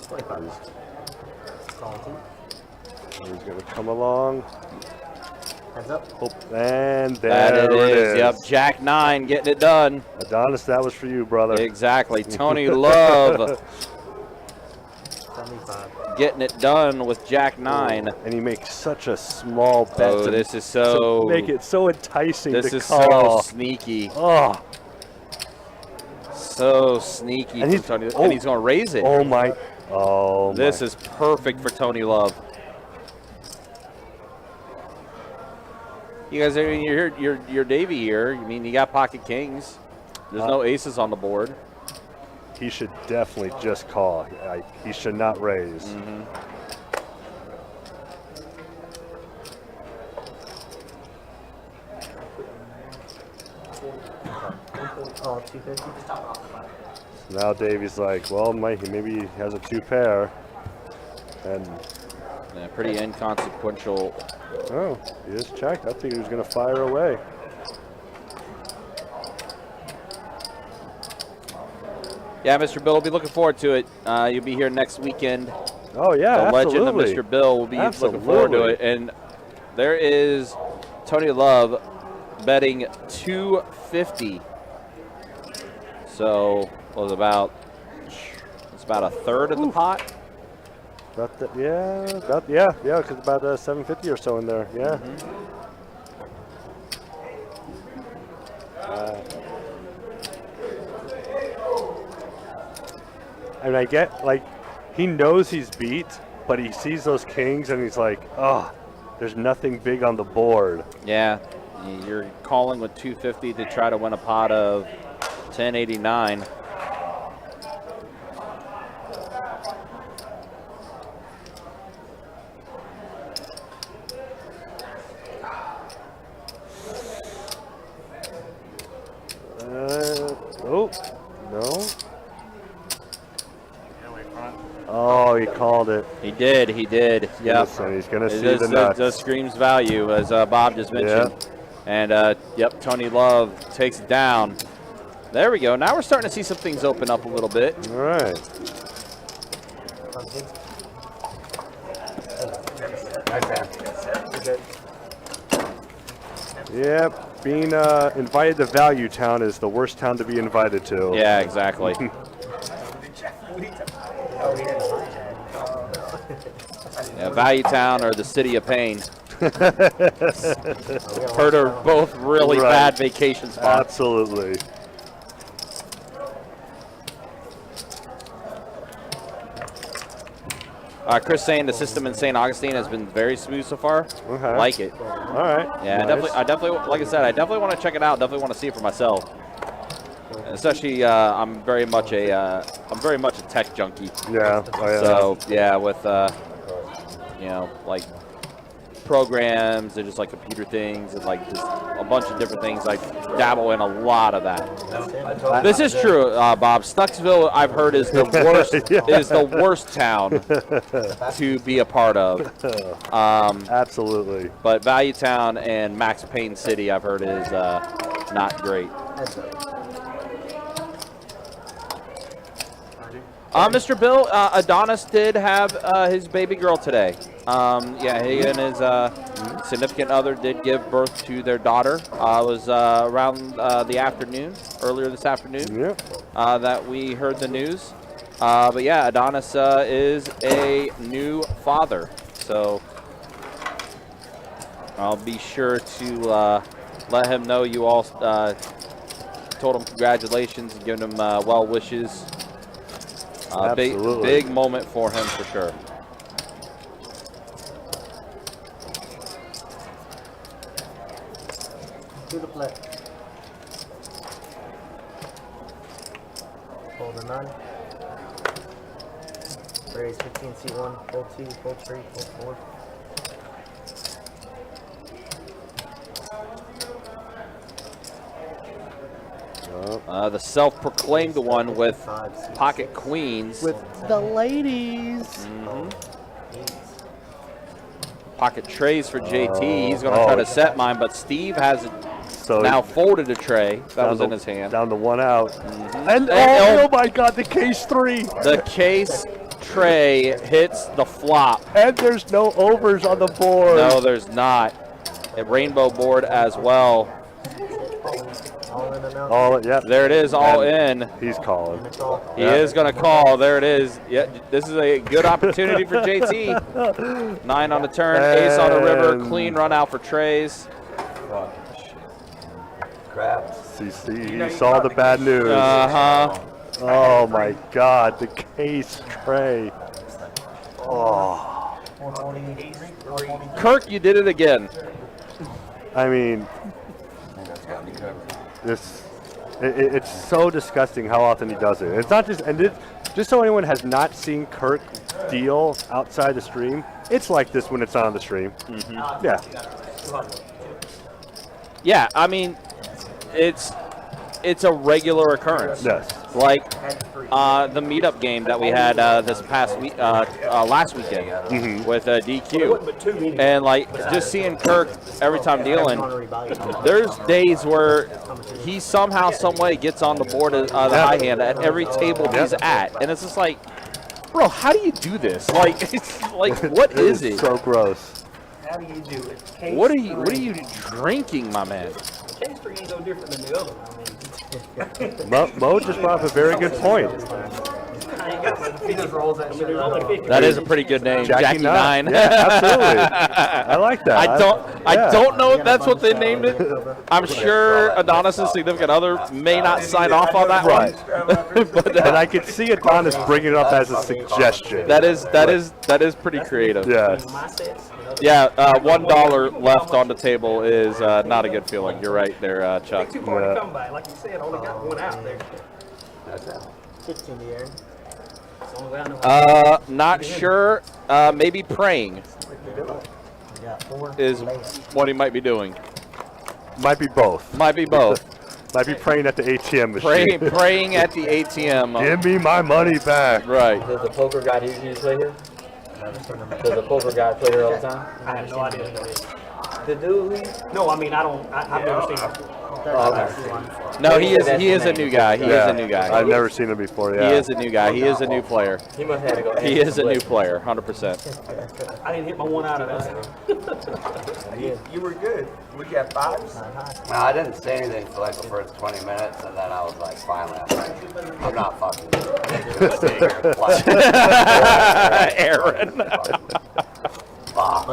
$25. Call in 2. he's gonna come along. Heads up. And That there it is. Yep, Jack 9 getting it done. Adonis, that was for you, brother. Exactly. Tony Love 75. getting it done with Jack 9. And he makes such a small bet. Oh, to- this is to so. make it so enticing This to is call. so sneaky. Oh, So sneaky. And from he's- Tony. oh. And he's going to raise it. oh my. Oh, This my. is perfect for Tony Love. You guys, I mean, you're Davey here. I mean, you got pocket kings. There's no aces on the board. He should definitely just call. He should not raise. Mm-hmm. Call 250. Now Davey's like, well, maybe he has a 2 pair. And, Yeah, pretty inconsequential. oh, he just checked. I think he was going to fire away. Yeah, Mr. Bill will be looking forward to it. You'll be here next weekend. Oh, yeah, The legend of absolutely. Mr. Bill will be looking forward to Absolutely. it. And there is Tony Love betting 250 So was about it's about a third of the pot. About the, yeah, because about 750 or so in there. Yeah. And I get, like, he knows he's beat, but he sees those kings and he's like, oh, there's nothing big on the board. Yeah, you're calling with 250 to try to win a pot of 1089. Oh, no. Oh, he called it. He did. Yep. Listen, he's going to see It the nuts. does screams value, as Bob just mentioned. And, yep, Tony Love takes it down. There we go. Now we're starting to see some things open up a little bit. All right. Yep, being invited to Value Town is the worst town to be invited to. Yeah, exactly. Yeah, Value Town or the City of Pain. Heard are both really Right. bad vacation spots. Absolutely. Chris saying the system in St. Augustine has been very smooth so far. Okay. Like it. All right. Yeah, Nice. I definitely, like I said, I definitely want to check it out. Definitely want to see it for myself. Especially, I'm very much a tech junkie. Yeah. Oh, yeah. So yeah, with you know, like programs and just like computer things and like just a bunch of different things. I dabble in a lot of that. This is true, Bob. Stucksville, I've heard, is the worst. Is the worst town to be a part of. Absolutely. But Value Town and Max Payne City, I've heard, is not great. Mr. Bill, Adonis did have his baby girl today. Yeah, he and his significant other did give birth to their daughter. It was around the afternoon, earlier this afternoon, that we heard the news. But yeah, Adonis is a new father. So I'll be sure to let him know you all told him congratulations and given him well wishes. Big moment for him for sure. To the play. Hold the 9. Raise 15, seat 1, full 2, full 3, full 4. The self-proclaimed one with pocket queens. With the ladies. Pocket trays for JT. He's going to try to set mine, but Steve has So now folded a tray that was down in his hand. Down to one out. And oh my God, the case 3. The case tray hits the flop. And there's no overs on the board. No, there's not. A rainbow board as well. All in and out. All, yep. There it is, all in. He's calling. He is going to call. There it is. Yeah, this is a good opportunity for JT. 9 on the turn, ace on the river, clean run out for trays. Crap. He saw the bad news. Oh my God, the case tray. Oh. Kirk, you did it again. I mean, it's so disgusting how often he does it. It's not just, just so anyone has not seen Kirk deal outside the stream, it's like this when it's on the stream. Yeah. Yeah, I mean, it's a regular occurrence. Yes. Like the meetup game that we had this past week, last weekend with DQ, and like just seeing Kirk every time dealing. There's days where he somehow, some way gets on the board the high hand at every table he's at, and it's just like, bro, how do you do this? Like, it's like, what is it? So gross. How do you do it? What are you drinking, my man? Case 3 ain't no different than the other one. I mean, Mo just brought up a very good point. I ain't got like 50 rolls. I mean, there's only 50. That is a pretty good name, Jackie 9. Yeah, absolutely. I like that. I don't know if that's what they named it. I'm sure Adonis' significant other may not sign off on that Right. one. But And I could see Adonis bringing it up as a suggestion. that is pretty creative. Yeah. My sets. Yeah, $1 left on the table is not a good feeling. You're right there, Chuck. Too far to come by. Like you said, only got one out there. 15 the air. It's the only way I know how to Not sure. Maybe praying Got 4. is what he might be doing. Might be both. Might be both. Might be praying at the ATM machine. Praying at the ATM. Give me my money back. Right. Does the poker guy usually play here? Does the poker guy play here all the time? I have no idea who that is. The dude? No, I mean, I've never seen him. No, he is a new guy. He is a new guy. I've never seen him before. Yeah. He is a new guy. He is a new player. He must have to go. He is a new player, 100%. I didn't hit my one out of that. You were good. We got 5s. No, I didn't say anything for like the first 20 minutes, and then I was like, finally, I'm not fucking gonna stay here and play. Aaron. I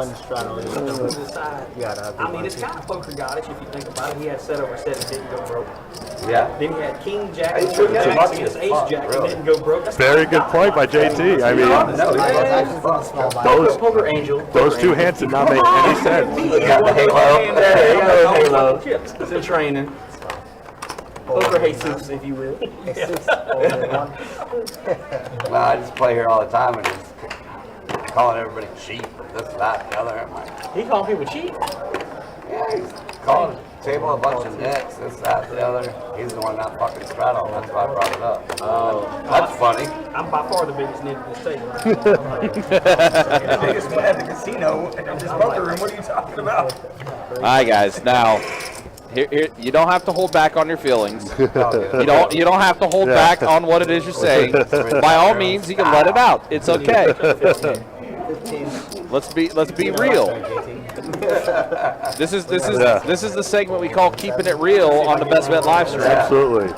mean, it's kind of poker goddish if you think about it. He had set over set and didn't go broke. Yeah. Then he had king jack, Hey, and sure, yeah, jack lucky against as ace fuck, jack, and really. didn't go broke. That's Very good point by JT. I mean, No, he wasn't. those Poker angel. those two hands did not make any sense. Got the halo. There you go, Halo. It's in training. Poker Jesus, if you will. No, I just play here all the time and just calling everybody cheap, this, that, and the other. I'm like, He calling people cheap. yeah, he's calling the table a bunch of nicks, this, that, the other. He's the one not fucking straddle. That's why I brought it up. Oh, that's funny. I'm by far the biggest nigga in this table. The biggest one at the casino and this poker room. What are you talking about? All right, guys. Now, here, you don't have to hold back on your feelings. You don't have to hold back on what it is you're saying. By all means, you can let it out. It's okay. Let's be real. This is the segment we call keeping it real on the Best Bet live stream. Absolutely.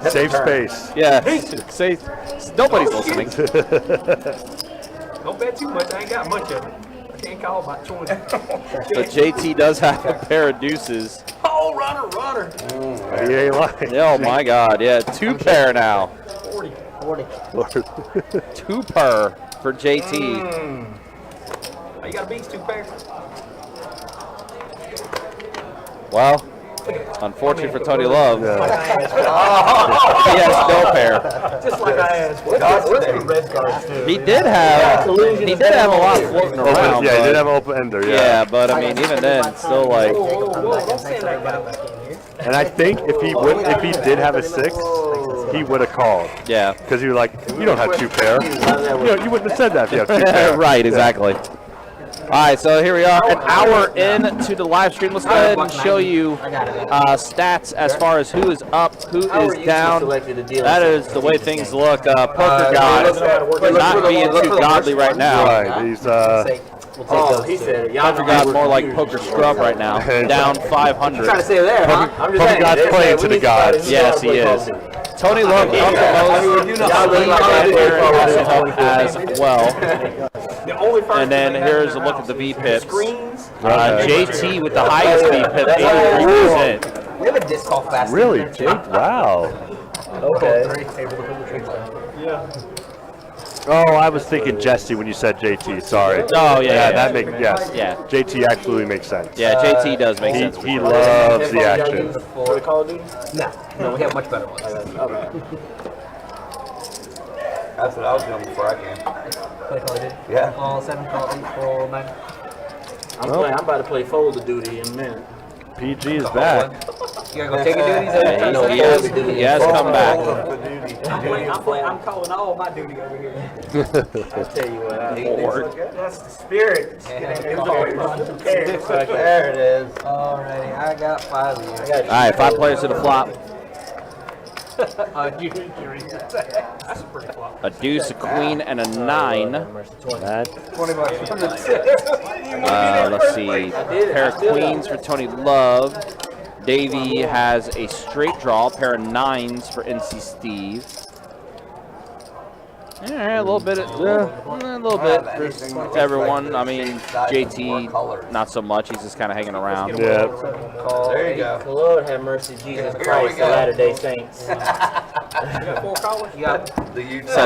Safe space. Yeah, say nobody's listening. Don't bet too much. I ain't got much of it. I can't call about 20. But JT does have a pair of deuces. Oh, runner. He ain't lying. Oh my God, yeah, 2 pair now. 40. 2 per for JT. Oh, you got a beats 2 pair. Well, unfortunate for Tony Love, Yeah. he has no pair. Just like I asked. He did have a lot floating around. Yeah, he did but- have an open ender. Yeah, but I mean, even then, it's still like, Whoa, don't say that back. And I think if he did have a 6, he would have called. yeah. Because you were like, you don't have 2 pair. You wouldn't have said that if you had 2 pair. Right, exactly. All right, so here we are, an hour into the live stream. Let's go ahead and show you stats as far as who is up, who is down. That is the way things look. Poker God not being too godly right now. Right, he's Oh, he said it. Poker God more like poker scrub right now, down 500. Trying to say there, huh? I'm just Poker saying. God's They're playing saying to we the need somebody gods. who Yes, knows how to he play is. poker. Tony Love up the most. Aaron also up as well. The only first And then thing here's a look at the V pips. screens. JT with the highest V pip, 83%. We have a disc golf fast. really, Jake? Wow. Okay. Oh, I was thinking Jesse when you said JT. Sorry. Oh, yeah. That makes yes. Yeah. JT absolutely makes sense. Yeah, JT does make sense. He loves the action. For the Call of Duty? No, we have much better ones. That's what I was doing before I came. Play Call of Duty. Yeah. Call 7, call 8, call 9. I'm about to play Folder Duty in a minute. PG is back. You gotta go take your duties every time. He has come back. I'm calling all my duty over here. I'll tell you what. That's the spirit. There it is. Alrighty, I got 5 of you. All right, 5 players to the flop. That's a pretty flop. A deuce, a queen, and a 9. That, 20 bucks. Let's see. Pair of queens for Tony Love. Davey has a straight draw, pair of 9s for NC Steve. Yeah, a little bit. A little bit. Everyone, I mean, JT, not so much. He's just kind of hanging around. Yeah. There you go. Lord have mercy, Jesus Christ, the Latter-day Saints. You got 4 callers? You got Said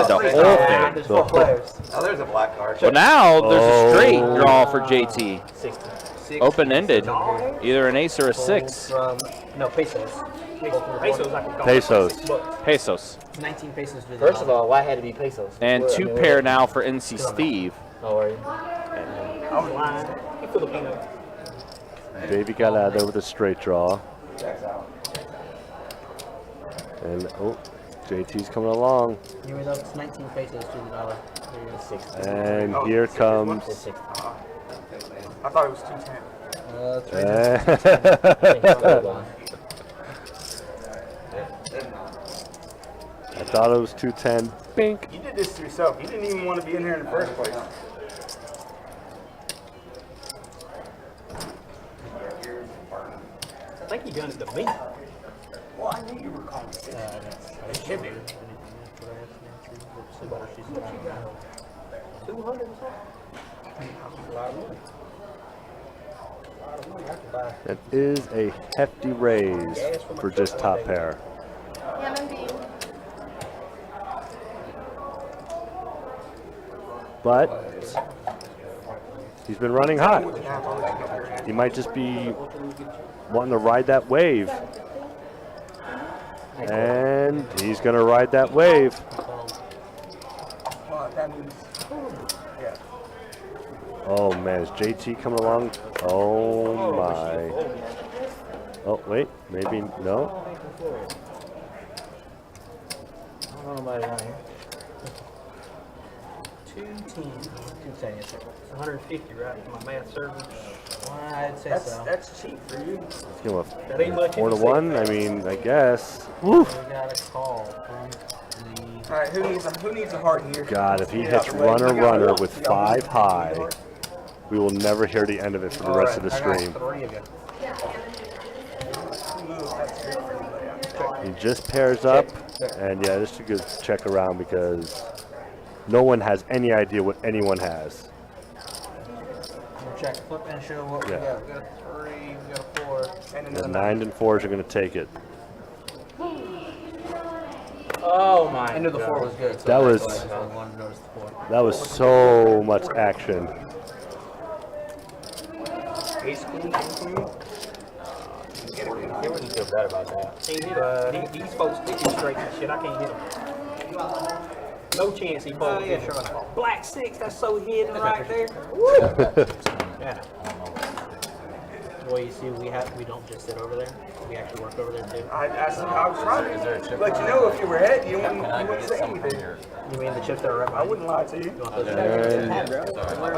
the whole thing. there's 4 players. Oh, there's a black card. But now there's a straight draw for JT. 60. Open-ended. Either an ace or a 6. From, no, pesos. Pesos, I can call Pesos. Pesos. 19 pesos. First of all, why had it be pesos? And Well, I 2 mean, pair what- now for NC Steve. How are you? I was lying. He Filipino. Davey got out of there with a straight draw. And, oh, JT's coming along. Here we go. It's 19 pesos to the dollar. Here is 60. And here comes... It's 60. I thought it was 210. I thought it was 210. Bink. You did this to yourself. You didn't even want to be in here in the first place. I think he done it to me. Well, I knew you were calling. It should be. 200 or something? That is a hefty raise for just top pair. But he's been running hot. He might just be wanting to ride that wave. And he's going to ride that wave. Well, that means, yeah. Oh man, is JT coming along? Oh my. Oh wait, maybe no. I don't know about it around here. 210. 210, yes, sir. It's 150, right? My math service. I'd say so. That's cheap for you. Let's give him That ain't much. a 4-1. I mean, I guess. We got a call from the... All right, who needs a heart here? God, if he Get hits out the way. runner You got runner one. with You got one. 5 high, we will never hear the end of it for the rest of the stream. 3 of you. He just pairs up, and yeah, just a good check around because no one has any idea what anyone has. We'll check flip and show what we Yeah. got. We got a 3, we got a 4. And The then 9s and 4s are going to take it. Oh my! I knew the 4 was good. So That was- that's why I wanted to notice the 4. That was so much action. ace queen, king queen. He wouldn't feel bad about that. Can't hit him. These folks picking straight and shit. I can't hit him. No chance he folds. yeah, sure. Black 6, that's so hidden right there. Yeah. Well, you see, we don't just sit over there. We actually work over there too. I was trying to let you know if you were ahead, you wouldn't say anything. You mean the chips that are right I behind you? wouldn't lie to you. And I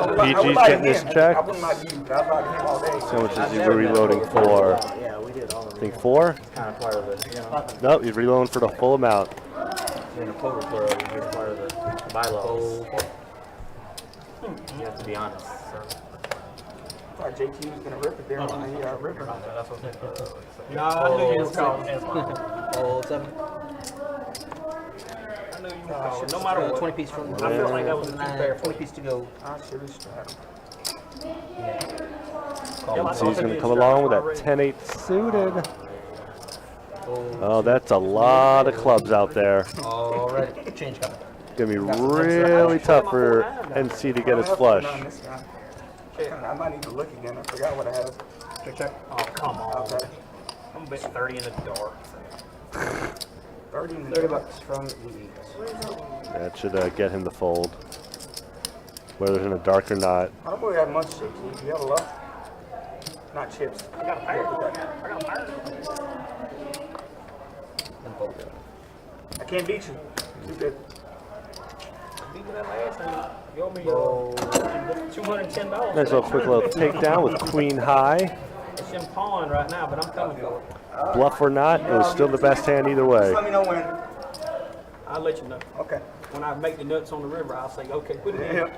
would PG's lie to getting his him. check. I wouldn't lie to you. I'd lie to him all day. How much is he reloading for? Yeah, we did all of I it. think 4? Kind of part of it, you know. Nope, he's reloading for the full amount. In the poker pro, you're part of the bylaws. You have to be honest. So. I thought JT was going to rip it there. He rip it. Nah, I knew you were calling. That's fine. Oh, 7. I knew you were calling. No matter what. 20 piece from I felt like that was a 2 pair. 20 piece to go. I should have strapped. So he's going to come along with that 10-8 suited. Oh, that's a lot of clubs out there. Already. Change coming. It's going to be really tough for NC to get his flush. I might need to look again. I forgot what I have. Check. Oh, come on. Okay. I'm betting 30 in the dark. 30 and 30 bucks from the That should get him the fold. Whether it's in the dark or not. I don't really have much chips. Do you have a lot? Not chips. I got a pair. I got a pair. I can't beat you. You good. Beat me that last time. You owe me $210. Nice little quick little takedown with queen high. It's in pawn right now, but I'm coming for it. Bluff or not, it was still the best hand either way. Just let me know when. I'll let you know. Okay. When I make the nuts on the river, I'll say, okay, put it in. Yeah.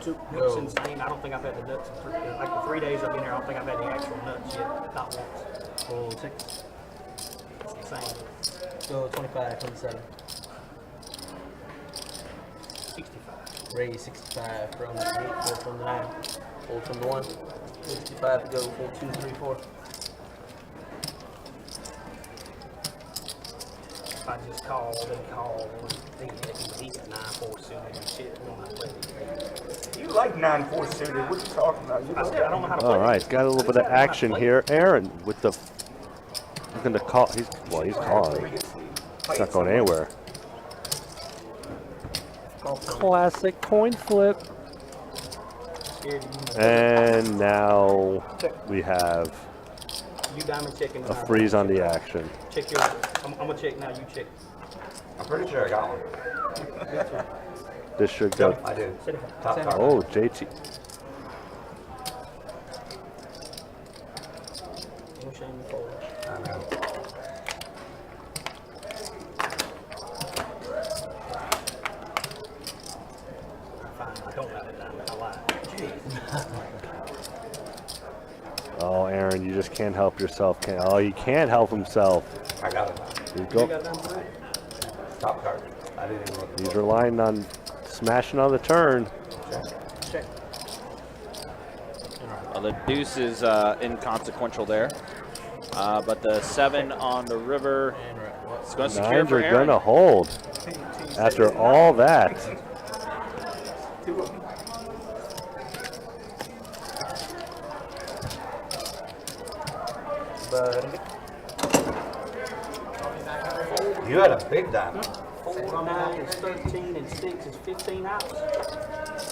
It's insane. I don't think I've had the nuts in like the 3 days I've been here. I don't think I've had the actual nuts yet. Not once. Full 6. It's insane. Go 25 from the 7. 65. Raise 65 from the 8, 4 from the 9. Fold from the 1. 65 to go. 4, 2, 3, 4. If I just call, they he's a 9-4 suited and shit. We don't know how to play these. You like 9-4 suited. What you talking about? You I like said I don't know how to play All right, these. got a little bit of action here. Aaron with the looking to call. He's calling. He's not going anywhere. Classic coin flip. And now we have You diamond checking. a freeze on the action. Check yours. I'm gonna check now. You check. I'm pretty sure I got one. This should go. I do. Sit Top card. Oh, JT. No shame in fold. I know. Fine. I don't have a diamond. I lied. Oh, Aaron, you just can't help yourself. Oh, he can't help himself. I got it. Here you You go. got a diamond for it? Top card. I didn't even look. He's relying on smashing on the turn. Check. Well, the deuce is inconsequential there. But the 7 on the river is going to secure Nines for are Aaron. gonna hold after all that. You had a big diamond. 4 on 9 is 13 and 6 is 15 outs.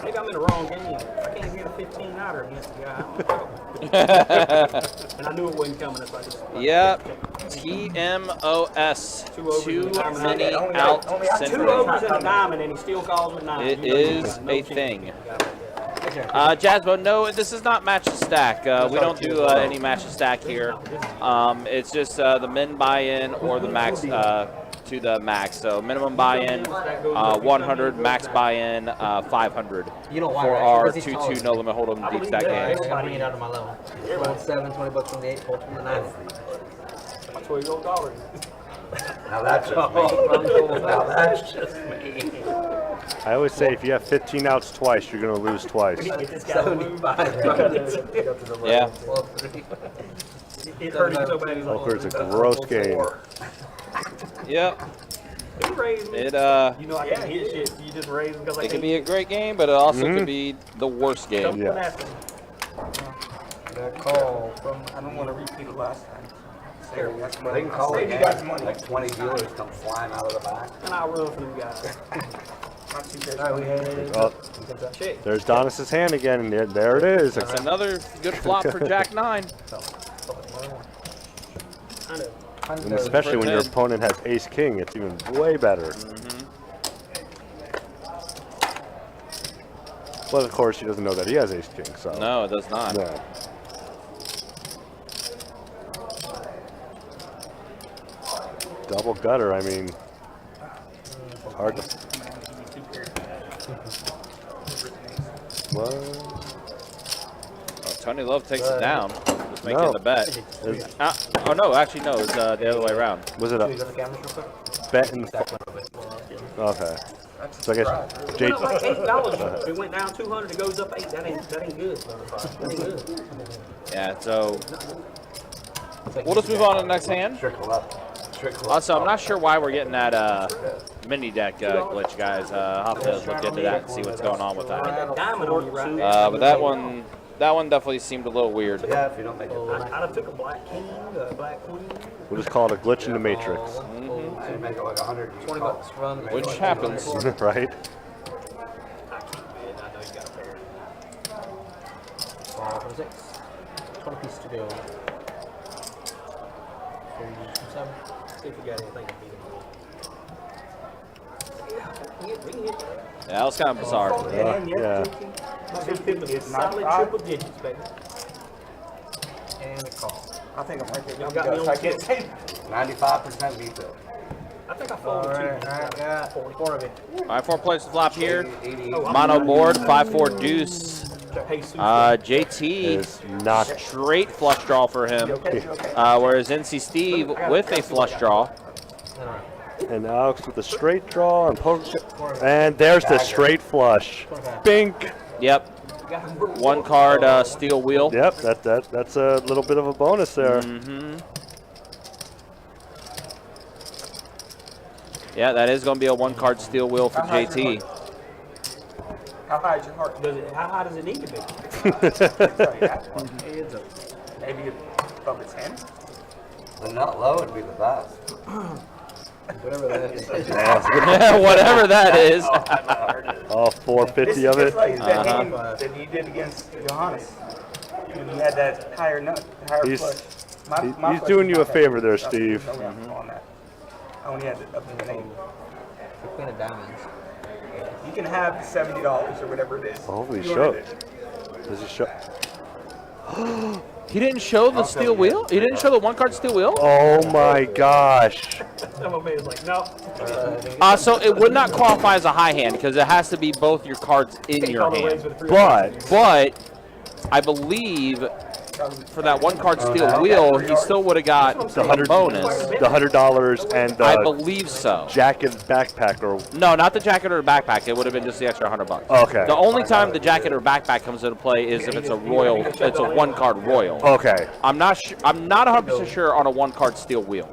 Maybe I'm in the wrong game. I can't get a 15 outer against the guy. I don't know. And I knew it wasn't coming if I just. Yep. TMOS. Too many out Two overs syndrome. and a diamond, and he still calls with 9. It You know you is got no a chance. thing. Jasbo, no, this is not match to stack. We don't do any match to stack here. It's just the min buy-in or the max to the max. So minimum buy-in 100, max buy-in 500 You know why, for right? our Because he's 2-2 no limit hold'em deep stack game. I bring it out of my level. Fold 7, 20 bucks from the 8, fold from the 9. That's where you go dollars. Now that's just me. Now that's just me. I always say if you have 15 outs twice, you're gonna lose twice. Get this guy to move. 75. Yeah. It hurt him so bad. He's like, Poker is a gross game. Yep. you raised me. It You know I can't hit shit. You just raised because I it can't can be a great game, but it also can be the worst game. Yeah. That call from, I don't want to repeat it last time. They can call Save it you guys money. like 20 dealers come flying out of the back. And I run for them guys. Not too bad. Alright, we had Oh, Check. there's Donis's hand again, and there it is. It's another good flop for Jack 9. I know. And especially when your opponent has ace king, it's even way better. But of course, he doesn't know that he has ace king, so. No, it does not. No. Double gutter, I mean, hard to. What? Oh, Tony Love takes it down. Just making No. the bet. Is- Oh no, actually no, it's the other way around. Was it you a go to the cameras real quick? bet in the? Okay. So I guess It J. went up like $8. It went down 200. It goes up 8. That ain't good. That ain't good. Yeah, so we'll just move on to the next hand. Trickle up. Trickle up. Also, I'm not sure why we're getting that mini deck glitch, guys. I'll have to look into that and see what's going on with that. That diamond on you right there. But that one definitely seemed a little weird. Yeah, if you don't make it. I'd have took a black king, a black queen. We'll just call it a glitch in the matrix, So you make it like 100. 20 bucks from the Which happens. right? I keep it. I know you got a pair. Ball from 6. 20 pieces to go. Fold from 7. See if you got anything to beat him. We can hit that. Yeah, that was kind of bizarre. Yeah. It's not Solid five. triple digits, baby. And a call. I think I'm right there. Y'all got me on I can't say. 95% veto. I think I folded two. Alright, I got 4 of it. All right, 4 points to flop here. 88. Mono board, 5-4 deuce. Jesus. JT, Is not. straight flush draw for him. Whereas NC Steve with a flush draw. And Alex with the straight draw and poker. And there's the straight flush. Bink. Yep. 1 card steel wheel. Yep, that's a little bit of a bonus there. Yeah, that is going to be a 1 card steel wheel for JT. How high is your heart? How high does it need to be? Maybe above its 10. The not low would be the best. Whatever that is. Whatever that is. All 450 of It's it. like that game that you did against Johannes. When you had that higher nut, higher He's- flush. he's doing you a favor there, Steve. On that. I only had it up to the name. The Queen of Diamonds. You can have $70 or whatever it is. Holy You wanted shit. it. Does he show? He didn't show the steel wheel? He didn't show the 1 card steel wheel? Oh my gosh. Some of me is like, no. So it would not qualify as a high hand because it has to be both your cards in your hand. But But I believe for that 1 card steel wheel, he still would have got the a bonus. the $100 and I the believe so. jacket backpack or No, not the jacket or backpack. It would have been just the extra $100. okay. The only time the jacket or backpack comes into play is if it's a royal. It's a 1 card royal. Okay. I'm not 100% sure on a 1 card steel wheel.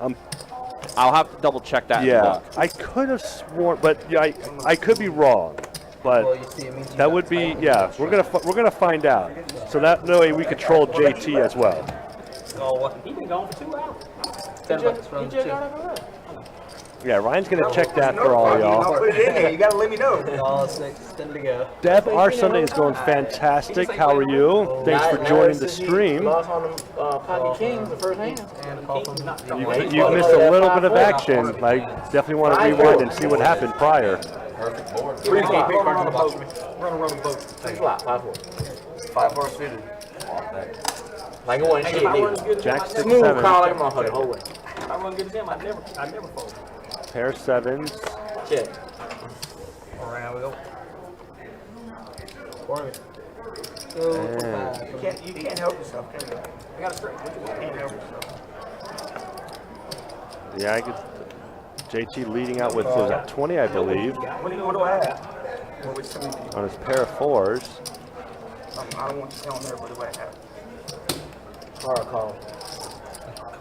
I'll have to double check that. and Yeah, look. I could have sworn, but yeah, I could be wrong. Well, But you see, it means you that got would be, five. yeah. We're gonna find out. So that way we control JT as well. Oh, what? He been gone for 2 hours. $10 from He the just two. got out of work. Yeah, Ryan's gonna check that for all y'all. I'll put it in there. You gotta let me know. All 6, 10 to go. Deb, our Sunday is going fantastic. How are you? Thanks for joining the stream. Lost on the Pocket Kings the first hand. And a call from You've missed a little bit of action. I definitely want to rewind and see what happened prior. Perfect board. Three flop. Run on the boat. Run on the boat. Three flop. 5-4. 5-4 suited. Like it wasn't Hey, shit, if I run as nigga. good as him, Jack I six, never- Smooth seven. call like a motherfucker the whole way. if I run good as him, I never fold. Pair sevens. Check. Around we go. 4 of it. You can't help yourself, can you? I got a straight. You can't help yourself. Yeah, I could. JT leading out with, what was that, 20, I believe, What do I have? Well, which three? on his pair of fours. I don't want you telling everybody what I have. Hard call.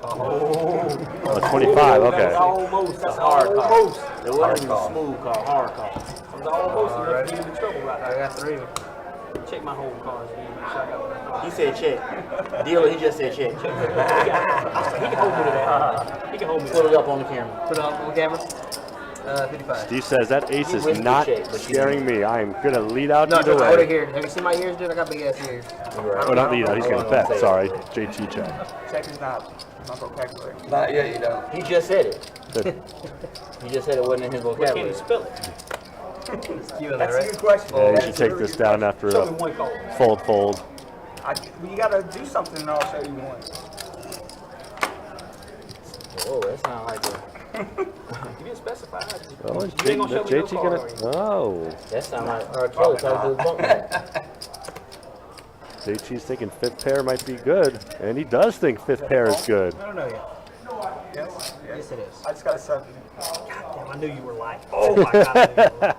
Oh, 25, okay. Almost. That's Hard call. almost. It wasn't even a smooth call. Hard call. That's almost enough to get into trouble right I got 3 of it. now. Check my whole cards. Man. Make sure I got what I He said check. Dealer, he just said check. He can hold me to that. He can hold me to Put it that. up on the camera. Put it on the camera. 55. Steve says that ace You is risk not the shake, but you- scaring me. I'm going to lead out No, either just put it way. here. Have you seen my ears, dude? I got big ass ears. Oh, not lead out. He's going to bet. Sorry. JT check. Check is not my vocabulary. Not yet, you don't. He just said it. He just said it wasn't in his Can vocabulary. you spell it? You in That's there, a right? good question. Yeah, you That's should a take really this good down question. after Show me a one card. fold. You gotta do something and I'll show you one. Oh, that sounds like a, You didn't specify. Oh, is You ain't gonna show me no JT card, going to. Oh. that sound like R. Kelly talking to his bunk man. JT's thinking fifth pair might be good. And he does think fifth pair is good. I don't know yet. Yes? Yes, it is. I just got a 7. Damn, I knew you were lying. Oh my god.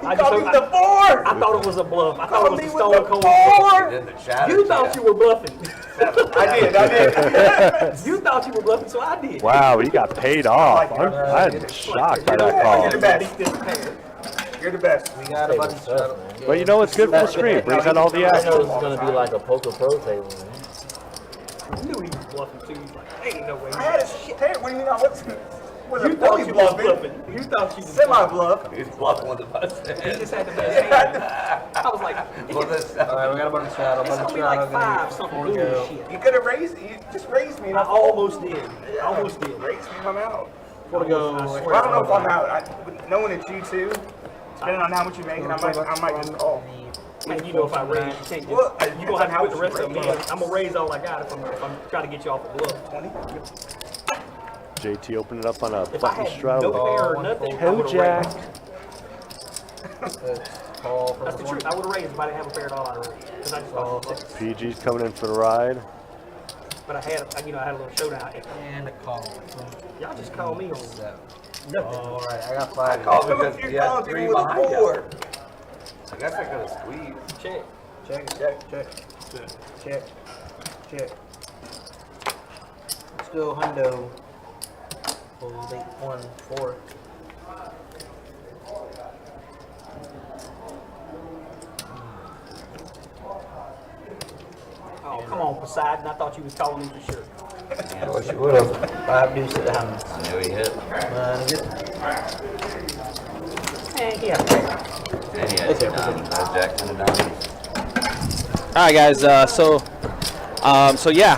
I Call me the 4! I thought it was a bluff. I thought it was me a with stone the cold. 4! You did the shadow. You thought you were bluffing. I did. You thought you were bluffing, so I did. Wow, he got paid off. I'm shocked by that You're call. the best. You're the best. We got a bunch of stuff. But you know what's good for the stream? Brings out all the I know action. this is gonna be like a poker pro table, man. I knew he was bluffing too. He's like, ain't no way. I had a shit pair. What do you mean? I was You a thought fully you was bluffing. bluffing. You thought you was Semi-bluff. He's bluffing with the bus. He just had the best hand. I was like, Well, this, Alright, we got a bunch of shadow. it's gonna be like 5 something bullshit. You could have raised it. You just raised me. And I almost did. I almost did. Raised me and I'm out. Four to go. Well, I don't know if I'm out. Knowing it's you two, depending on how much you make, and I might just call. And you know if I raise, you can't Well, just, you gonna have to put the rest of them in. raise. I'm gonna raise all I got if I'm trying to get you off the bluff. 20? JT opened it up on a If I button had straddle. no pair or nothing, I Toe would have jack. raised. Call from That's the truth. I would have raised if I didn't have a pair at all. I'd have raised. Because I just thought it was six. PG's coming in for the ride. But I had, I had a little showdown. And a call from Y'all just call me on 7. nothing. All right, I got 5. Call Come because if you're you had calling 3 people with a behind you. board. I guess I could have squeezed. Check. Check. Let's go hundo. Hold 8-1-4. Oh, come on, Poseidon. I thought you was calling me for sure. I wish you Would have 5 deuce at the house. I knew he hit. And yeah. And he had 2 diamonds. That's Jack 10 of diamonds. All right, guys. So yeah,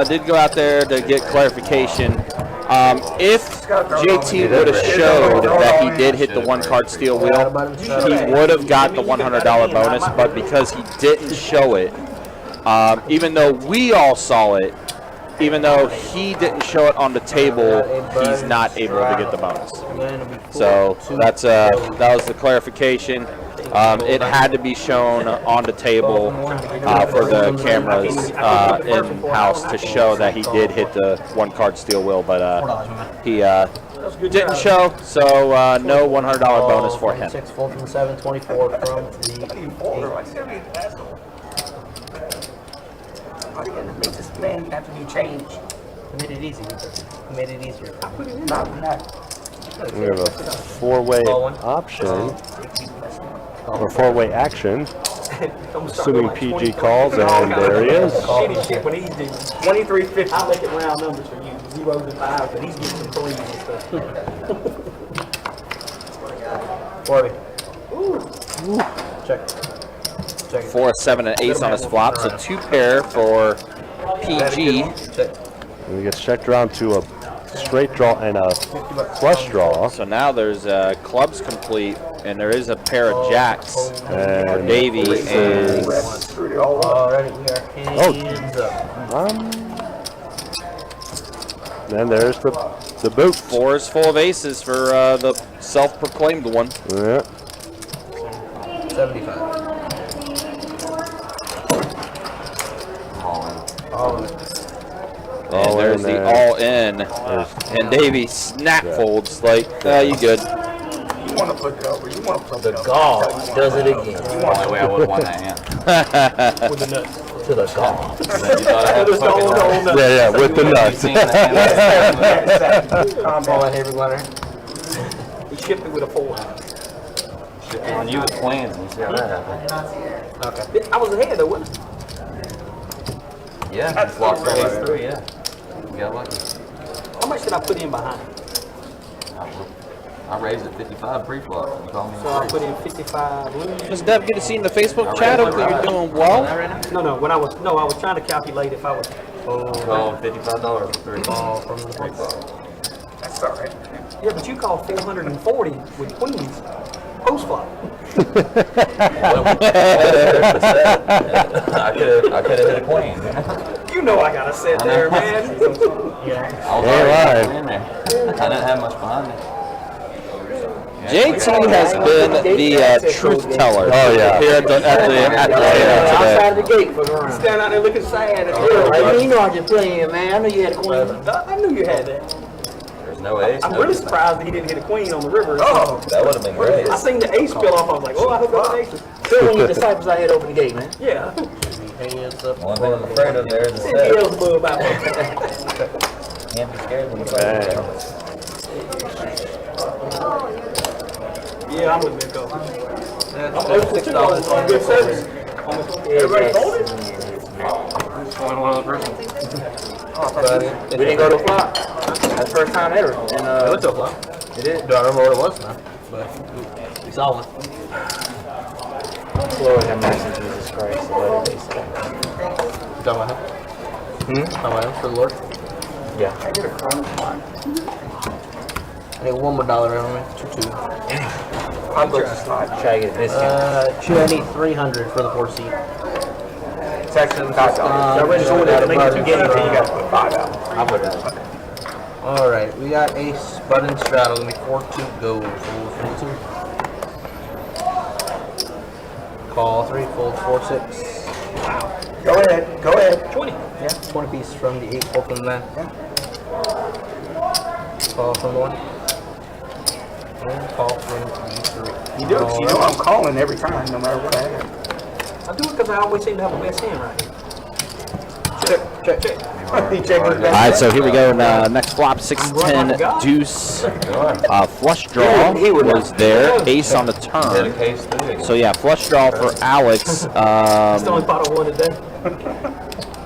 did go out there to get clarification. If JT would have showed that he did hit the 1-card steel wheel, he would have got the $100 bonus. But because he didn't show it, even though we all saw it, even though he didn't show it on the table, he's not able to get the bonus. So that's that was the clarification. It had to be shown on the table for the cameras in house to show that he did hit the 1-card steel wheel, but he didn't show, so no $100 bonus for him. 6 full from 7, 24 from the Folder. I said, "Be an asshole." Why do you gotta make this man have to do change? Made it easy. Made it easier. Not that. We have a 4-way option, or 4-way action. Assuming PG calls, and there he is. Shitty shit when he's doing 23.50. I'll make it round numbers for you. 0s and 5s, but he's getting some threes and stuff. 40. Check. Check. 4, 7, and ace on his flop, so 2 pair for PG. Check. And he gets checked around to a straight draw and a flush draw. So now there's clubs complete, and there is a pair of jacks for And Davey. And Screwed it all up. Alright, we are hands up. then there's the boot. 4 is full of aces for the self-proclaimed one. Yeah. 75. All in. And there's the all-in, and Davey snap folds like, you good. You want to flip it over. You want to flip The it over. gall does it again. The only way I would have won that hand. With the nuts. To the gall. You thought I had a fucking nuts. Yeah, with the nuts. Ball and heavy runner. He shipped it with a 4. Shit on you with queens, and you see how that happened. Okay. I was ahead though, wasn't I? Yeah, you flopped the ace 3, yeah. You got lucky. How much did I put in behind? I raised at 55 pre-flop. You called me. So I put in 55 lose. Ms. Dev, good to see you in the Facebook chat. Hopefully you're doing well. No, when I was trying to calculate if I was. Oh, $55 for 3 Ball from the That's all right. Yeah, but you called 440 with queens post flop. I could have hit a queen. You know I got a set there, man. I was already in there. I didn't have much behind me. JT has been the truth teller. Oh, yeah. Here at the Outside today. the gate for the round. Stand out there looking sad. You know I just put in, man. I knew you had a queen. I knew you had that. There's no ace. I'm really surprised that he didn't hit a queen on the river. Oh, That would have been great. I seen the ace spill off. I was like, oh, I hope that's an ace. Still when you disciples out here to open the gate, man. Yeah. hands up. Only thing I'm afraid of there is a set. Beelzebub out there. Can't be scared when you Bang. Yeah, I'm with Nico. I'm over $6 on good service. Everybody folded? We didn't go to a flop. That's the first time ever. And, What's up, Flo? It is. I don't remember what it was now, but we saw one. Lord have mercy, Jesus Christ. What did they say? You talking about him? Talking about him for the Lord? Yeah. I need one more dollar on me. 2-2. Try to get a discount. I need 300 for the 4 seat. Texas got I registered that. make it 2 games, and you got to put 5 out. I'll put that. Alright, we got ace, button, straddle. Let me 4-2 go. Fold from the 2. Call 3, fold 4-6. Go ahead. Go ahead. 20. Yeah, 20 pieces from the 8, fold from the 9. Yeah. Call from the 1. And call from the 3. You know I'm calling every time, no matter what I have. I do it because I always seem to have the best hand right here. Check. He checking his All best. right, so here we go. Next flop, 6-10 deuce. Flush draw was there. Ace on the turn. So yeah, flush draw for Alex. That's the only pot I won today.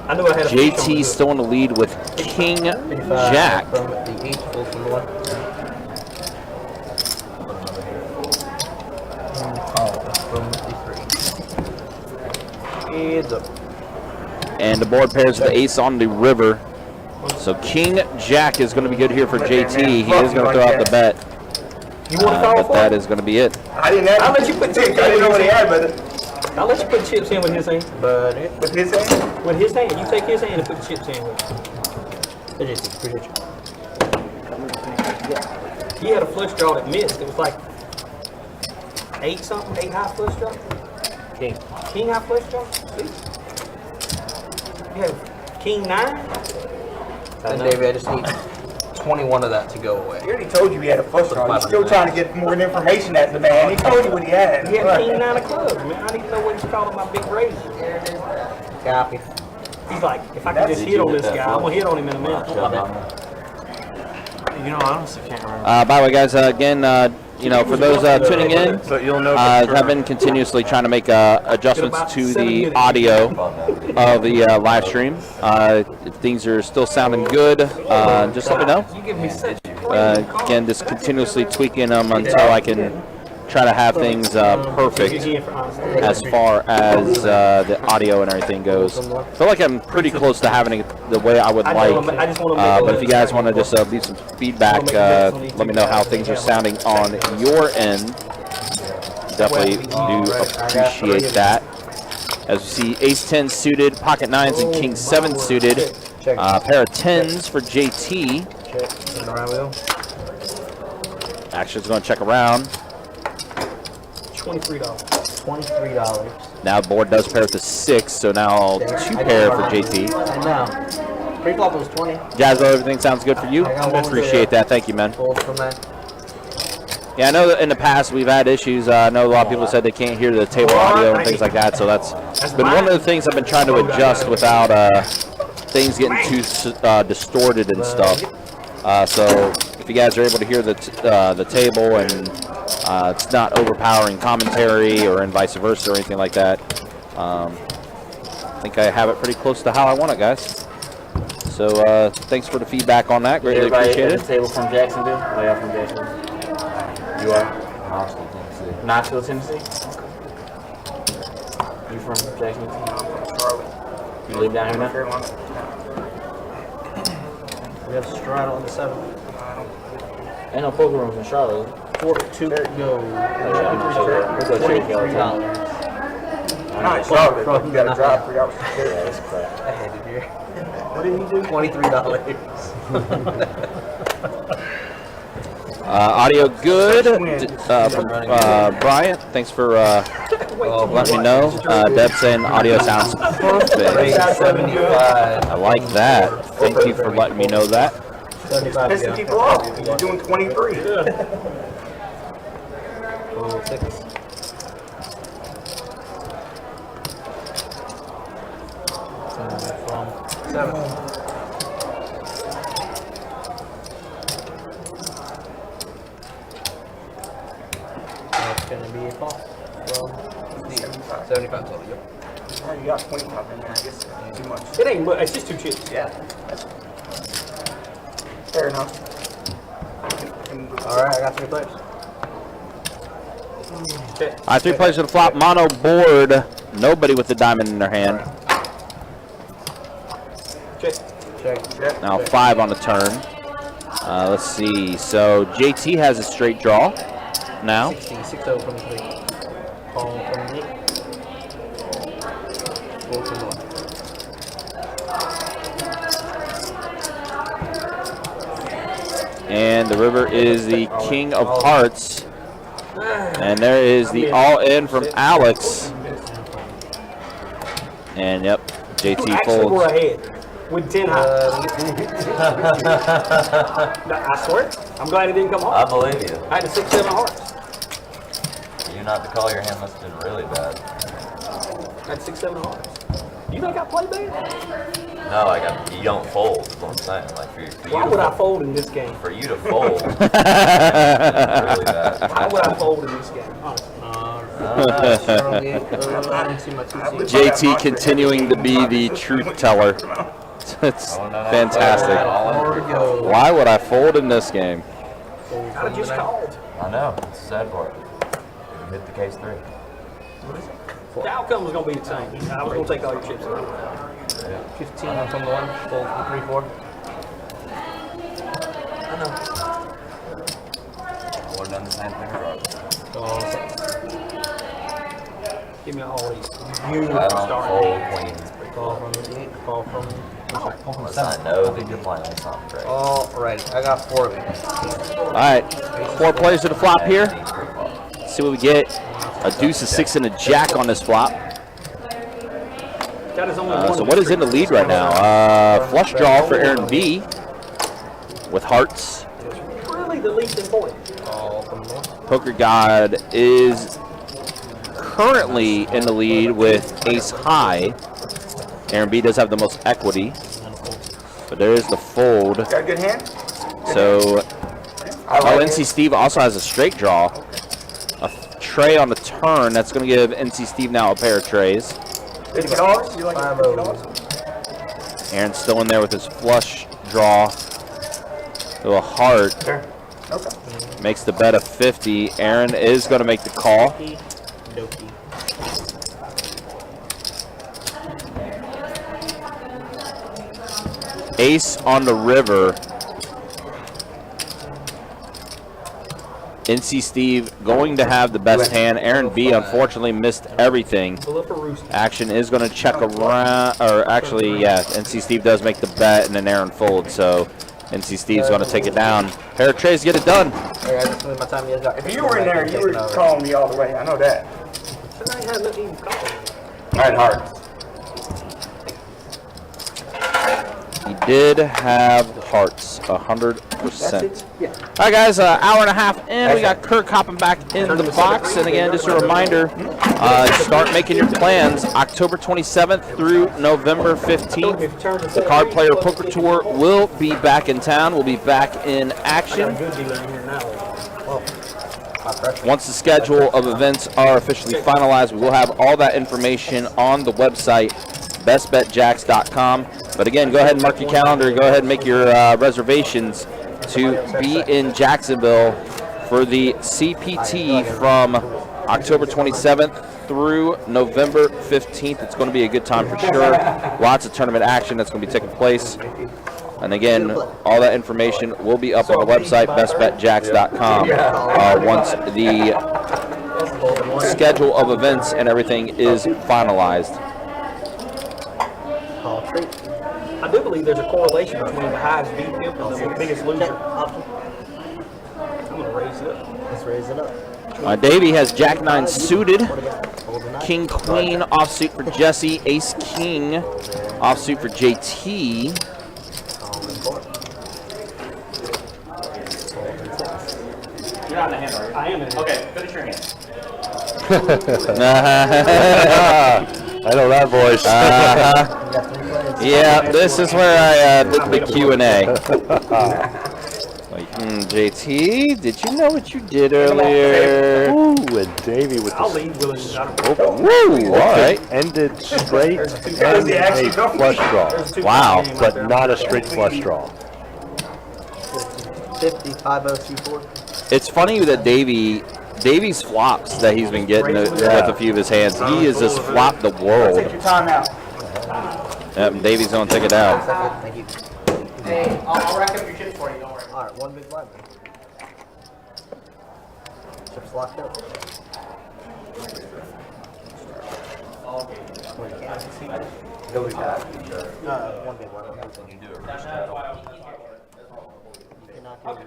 I knew I had a fish on JT the still in the lead with King 55 Jack. from the 8, fold from the 1. And call from the 3. Heads up. And the board pairs with the ace on the river. So King Jack is going to be good here for JT. He is going to throw out the bet. You want to call But for that it? is going to be it. I didn't have I'll let you put I didn't know what he had, but I'll let you put chips in with his hand. But with his hand. With his hand. You take his hand and put the chips in with it. appreciate you. He had a flush draw that missed. It was like 8 something, 8 high flush draw. King. King high flush draw? See? You have King 9? And David, I just need 21 of that to go away. He already told you he had a flush draw. He's still trying to get more information out of the man. He told you what he had. He had King 9 of clubs, man. I need to know what he's calling my big razor. Copy. He's like, if I can just hit on this guy, I'm gonna hit on him in a minute. You know, I honestly can't remember. By the way, guys, again, you know, for those tuning in, So you'll know. I've been continuously trying to make adjustments to the audio of the live stream. If things are still sounding good, just let me know. You give me such Again, just continuously tweaking them until I can try to have things perfect as far as the audio and everything goes. I feel like I'm pretty close to having it the way I would like. But if you guys want to just leave some feedback, let me know how things are sounding on your end. Definitely do appreciate that. As we see, ace 10 suited, pocket 9s, and king 7 suited. Pair of 10s for JT. Check. Turn around wheel. Action's going to check around. $23. $23. Now board does pair with the 6, so now 2 pair for JT. And now, pre-flop was 20. Jazzo, everything sounds good for you? Appreciate that. Thank you, man. Fold from that. Yeah, I know that in the past we've had issues. I know a lot of people said they can't hear the table audio and things like that, so that's been one of the things I've been trying to adjust without things getting too distorted and stuff. So if you guys are able to hear the table and it's not overpowering commentary or and vice versa or anything like that, I think I have it pretty close to how I want it, guys. So thanks for the feedback on that. Greatly appreciate it. Table from Jacksonville. Oh, yeah, from Jacksonville. You are? Knoxville, Tennessee. You from Jacksonville? You live down here now? We have straddle on the 7. Ain't no poker rooms in Charlotte. 4-2 go. We go check y'all time. Not Charlotte, but you got to drive 3 hours. Yeah, that's crap. I had it here. What did he do? $23. Audio good from Bryant. Thanks for letting me know. Deb saying audio sounds perfect. 75. I like that. Thank you for letting me know that. 75 Pissing to go. people off. You're doing 23. Oh, 6. From 7. That's gonna be a call. Well, 75 total, yep. Oh, you got 25 in there. I guess too much. It ain't much. It's just 2 chips. Yeah. Fair enough. Alright, I got 3 players. Okay. All right, 3 players to the flop. Mono board. Nobody with the diamond in their hand. Check. Check. Now 5 on the turn. Let's see. So JT has a straight draw now. 60, 6-0 from 3. Call from 8. 4 from 1. And the river is the king of hearts. And there is the all-in from Alex. And yep, JT Actually, we're folds. ahead with 10 high. I swear. I'm glad it didn't come I hard. believe you. I had a 6-7 hearts. You not to call your hand must have been really bad. I had 6-7 hearts. You think I play bad? No, like you don't fold. Is what I'm saying. Like for you Why to would I fold, fold in this game? for you to fold, really bad. Why would I fold in this game? Honestly. JT continuing to be the truth teller. It's fantastic. Why would I fold in this game? I just called. I know. It's a sad part. You hit the case 3. The outcome was going to be the same. I was going to take all your chips. 15 from the 1, full from 3, 4. I know. I would have done the same thing regardless. Give me all these. I don't fold queens. Call from the 8, call from Unless I know that you're playing something great. All right, I got 4 of them. All right, 4 players to the flop here. See what we get. A deuce, a 6, and a jack on this flop. That is only one So what is in the lead right now? Flush draw for Aaron B. with hearts. Really the least important. Poker God is currently in the lead with ace high. Aaron B does have the most equity, but there is the fold. Got a good hand? So, NC Steve also has a straight draw. A tray on the turn. That's going to give NC Steve now a pair of trays. $50? You like $50? Aaron's still in there with his flush draw. To a heart. Sure. Okay. Makes the bet of 50. Aaron is going to make the call. Ace on the river. NC Steve going to have the best hand. Aaron B unfortunately missed everything. Action is going to check around, or actually, yeah, NC Steve does make the bet and then Aaron folds, so NC Steve's going to take it down. Pair of trays get it done. If you were in there, you were calling me all the way. I know that. All right, hearts. He did have hearts, 100%. All right, guys, hour and a half in. We got Kirk hopping back in the box. And again, just a reminder, start making your plans. October 27th through November 15th. The Card Player Poker Tour will be back in town. We'll be back in action. Once the schedule of events are officially finalized, we will have all that information on the website, bestbetjacks.com. But again, go ahead and mark your calendar. Go ahead and make your reservations to be in Jacksonville for the CPT from October 27th through November 15th. It's going to be a good time for sure. Lots of tournament action that's going to be taking place. And again, all that information will be up on the website, bestbetjacks.com, once the schedule of events and everything is finalized. I do believe there's a correlation between the highest beat pimp and the biggest loser. I'm going to raise it up. Let's raise it up. Davey has Jack 9 suited. King Queen offsuit for Jesse. Ace King offsuit for JT. You're not in the hand, right? I am in the hand. Okay, finish your hand. I know that voice. Yeah, this is where I did the Q&A. Like, JT, did you know what you did earlier? Ooh, and Davey with I'll the lead Willie. Woo, all right. ended straight and a flush draw. Wow. But not a straight flush draw. 50, 5024. It's funny that Davey's flops that he's been getting with a few of his hands, he has just flopped the Take world. your time out. Yep, Davey's going to take it out. Thank you. Hey, I'll rack up your chips for you, don't worry. All right, one big blind. Chips locked up. One big blind. Can you do a restart? You're not Alright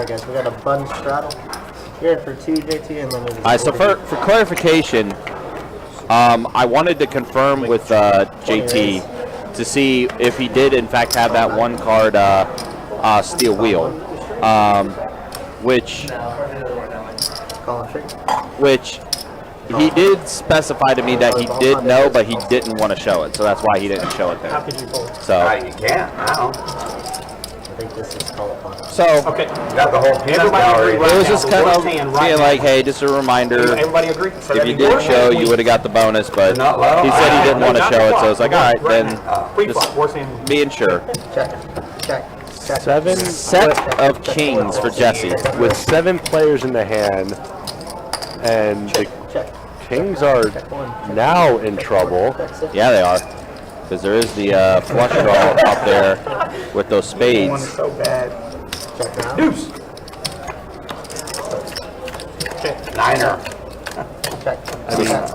guys, we got a button straddle. Here for 2 JT and then there's All right, so for clarification, I wanted to confirm with JT to see if he did in fact have that one card steel wheel, which he did specify to me that he did know, but he didn't want to show it, so that's why he didn't show it there. How could you fold? So You can't. I don't. I think this is call upon. so Okay. You got the whole peanut Everybody gallery. agree it was now, just the kind worst of hand being right now. like, hey, just a reminder. Everybody agree? So If you did show, you would have got the bonus, but Not low. he said he didn't want to show it, so I was like, all right, then Pre-flop, worst hand. being sure. Check. Check. 7 Set of kings for Jesse. with 7 players in the hand, and the Check. kings are now in trouble. Yeah, they are. Because there is the flush draw up there with those One is spades. so bad. Check now. Deuce. Niner. Check.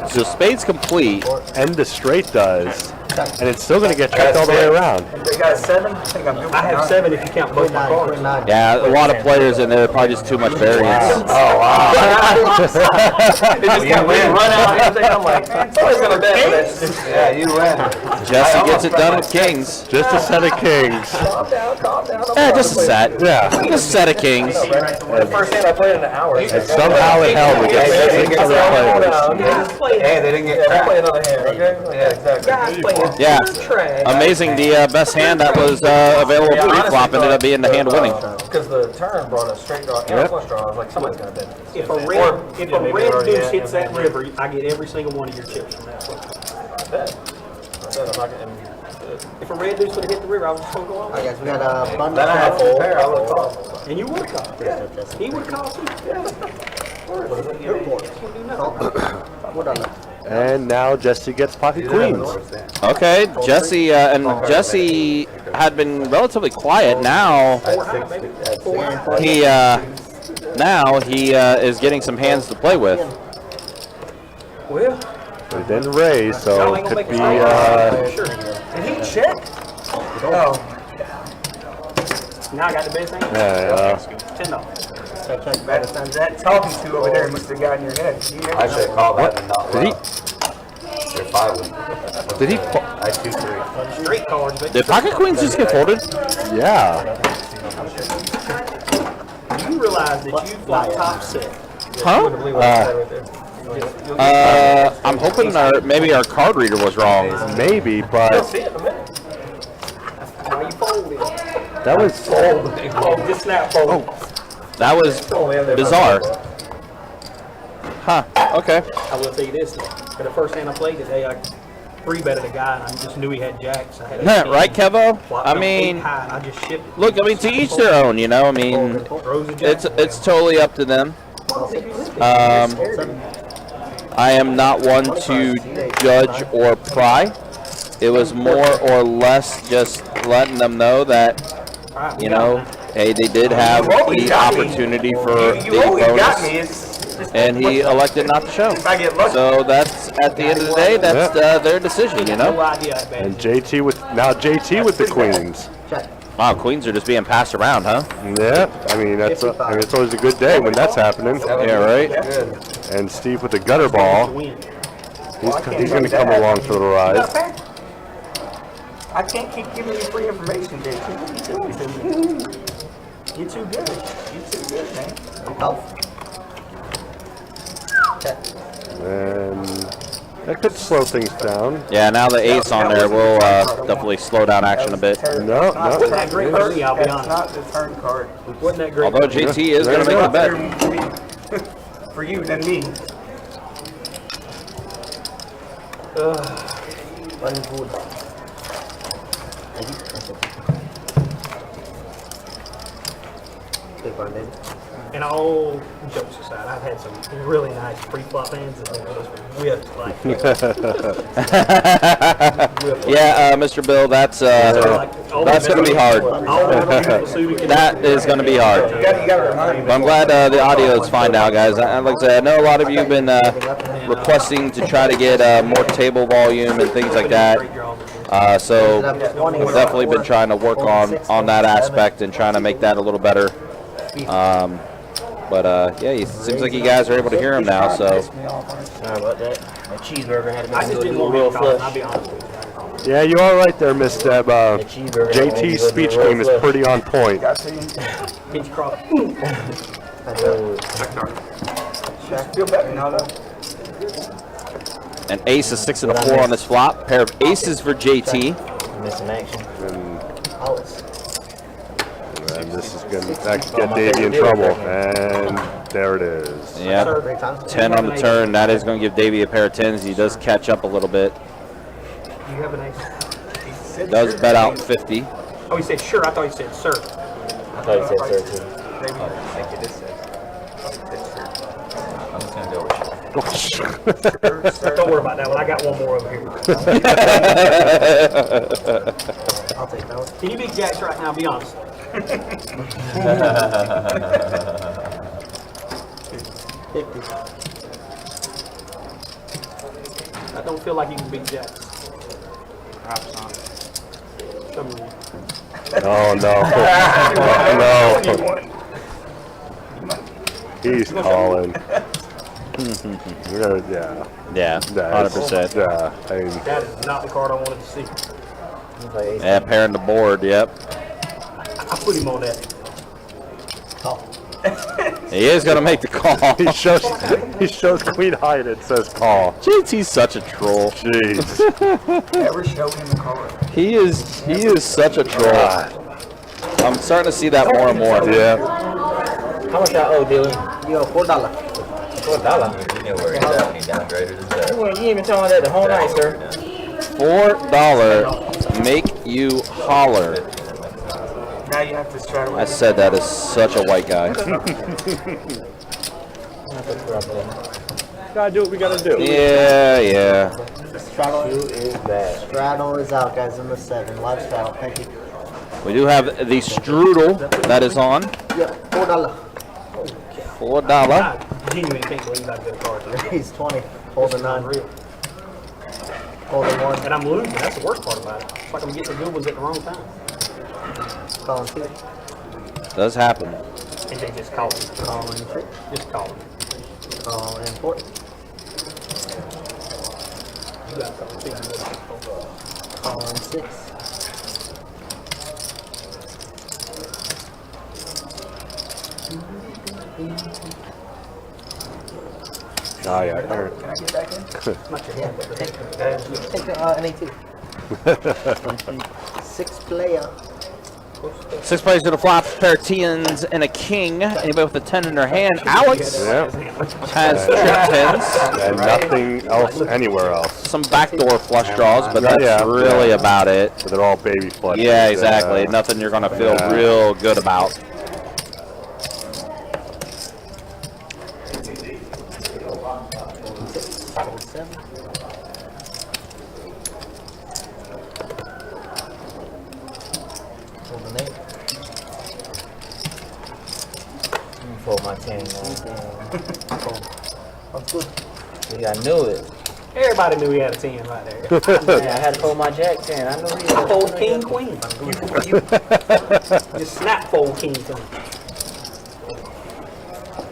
So spades complete. And the straight does, and it's still going to get checked all the way around. They got a 7. I think I'm good with I have 7 if you count both my cards. 9. Yeah, a lot of players in there, probably just too much variance. Oh, wow. You win. Run out and everything. I'm like, man, somebody's gonna bet for this. Yeah, you win. Jesse gets it done with kings. Just a set of kings. Yeah, just a set. Yeah. Just a set of kings. The first hand I played in an hour. And somehow in hell we get 6 other players. Hey, they didn't get Play cracked. another hand, okay? Yeah, exactly. Guys playing Yeah. trash. Amazing. The best hand that was available pre-flop ended up being the hand winning. Because the turn brought a straight draw and a flush draw. I was like, somebody's gonna bet this. If a Or- red deuce hits that river, I get every single one of your chips from that flush. If a red deuce would have hit the river, I was just gonna go on. Alright guys, we got a button Then I had to straddle. compare. I would have called. And you would have called. He would have called too. We're done now. And now Jesse gets pocket queens. Okay, Jesse and Jesse had been relatively quiet. Now he is getting some hands to play with. Well, He didn't raise, so it could be sure. Did he check? Oh, Now I got the best hand. $10. Check, check. by the time that talking to over there must have got in your head. You never I should have called that and not Did he? left. You're 5 with Did he? I 2-3. Straight cards, but Did pocket queens just get folded? Yeah. you realize that you flop top set. Huh? I'm hoping maybe our card reader was wrong. Maybe, but See it in a minute. Why you folding? that was Oh, just snap fold. That was bizarre. Huh. Okay. I will tell you this though. For the first hand I played today, I 3-betted a guy and I just knew he had jacks. I had a Right, Kevo? flop I number 8 mean, high, and I just shipped it. look, I mean, to each their own, you know. I mean, Throws a jack. it's totally up to them. I am not one to judge or pry. It was more or less just letting them know that, you know, hey, they did have the opportunity for You the always got bonus, me. It's just and he elected not to show. if I get lucky. So that's, at the end of the day, that's their decision, you No know? idea how bad and JT with the queens. Wow, queens are just being passed around, huh? Yeah, I mean it's always a good day when that's happening. Yeah, right? Good. And Steve with the gutter ball, win. he's going to come along for the ride. I can't keep giving you free information, JT. What are you doing to me? You're too good. You're too good, man. And that could slow things down. Yeah, now the ace on there will definitely slow down action a bit. No. Wasn't that great for me, I'll be That's honest. not the turn card. Wasn't that great? Although JT is going to make the bet. For you than me. Button good. Big one, baby. And all jokes aside, I've had some really nice pre-flop hands that they just whipped like. Yeah, Mr. Bill, that's going to be hard. That is going to be hard. You gotta remind me. But I'm glad the audio is fine now, guys. Like I said, I know a lot of you have been requesting to try to get more table volume and things like that. So we've definitely been trying to work on that aspect and trying to make that a little better. But yeah, it seems like you guys are able to hear him now. So Sorry about that. My cheeseburger had to I just be didn't a want real to call it, flush. I'll be honest with you. Yeah, you are right there, Miss Deb. cheeseburger had to be JT's speech real game is flush. pretty on point. Pinch cross. Feel better now, though. an ace, a 6, and a 4 on this flop. Pair of aces for JT. Missing action. And this is going to get Davey in trouble. And there it is. Yeah, 10 on the turn. That is going to give Davey a pair of 10s. He does catch up a little bit. Do you have an ace? Does bet out 50. Oh, he said sure. I thought he said sir. I thought you said sir too. I'm just gonna go with you. Don't worry about that one. I got one more over here. I'll take that one. Can you beat jacks right now? Be honest. 50. I don't feel like you can beat jacks. Come on. Oh, no. Oh, no. He's calling. We're gonna, yeah. Yeah, 100%. Yeah. I mean, That is not the card I wanted to see. Yeah, pairing the board. Yep. I put him on that. He is going to make the call. he shows Queen High and it says call. JT's such a troll. Jeez. Never show him the color. He is such a troll. I'm starting to see that more and more. Yeah. How much I owe, Dylan? Yo, $4. $4. You know where he's at when he downgraded his bet. You ain't even telling that the whole night, sir. $4 make you holler. Now you have to straddle. I said that is such a white guy. Gotta do what we gotta do. Yeah. Straddle is bad. Straddle is out, guys, in the 7. Live straddle. Thank you. We do have the strudel that is on. Yeah, $4. $4. I genuinely can't believe I did a card here. He's 20. Hold a 9. Unreal. Hold a 1. And I'm losing. That's the worst part about it. It's like I'm getting the good ones at the wrong time. Calling 2. Does happen. And they just call me. Calling 3. Just call me. Calling 4. You got to call me. Calling 6. Oh, yeah. Not your hand, but the Take NA2. 6 player. 6 plays to the flop, pair of 10s and a king. Anybody with a 10 in their hand? Alex Yeah. has trip 10s. And nothing else anywhere else. Some backdoor flush draws, but that's Yeah. really about it. But they're all baby flushes. Yeah, exactly. Nothing you're going to feel real good about. Hold 7. Hold an 8. Fold my 10, man. That's good. Yeah, I knew it. Everybody knew he had a 10 right there. Yeah, I had to fold my jack 10. I knew he had Fold king, queen. You just snap fold king to him.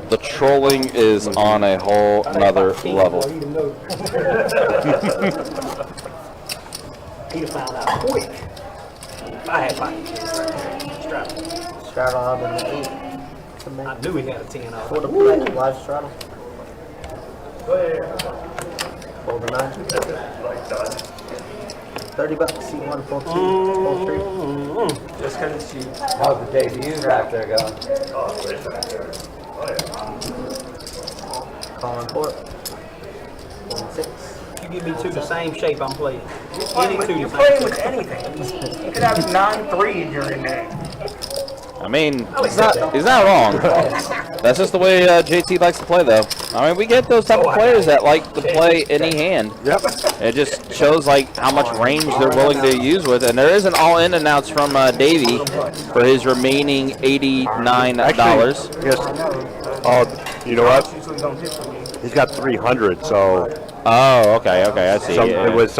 The trolling is on a whole nother level. He'd have found out quick. If I had my straddle. Straddle out in the 8. To I make. knew he had a 10 out. For the play. Live straddle. Hold a 9. $30. C1, fold 2, fold 3. Just because it's you. How's the debut back there going? Calling 4. Hold 6. You give me two the same shape I'm playing. Playing with- You're playing with anything. You could have 9-3 during there. I mean, he's not wrong. That's just the way JT likes to play, though. I mean, we get those type of players that like to play any hand. Yep. It just shows like how much range they're willing to use with. And there is an all-in announced from Davey for his remaining $89. Yes. Oh, you know what? Usually don't hit for me. He's got 300, so Oh, okay, I see. someone was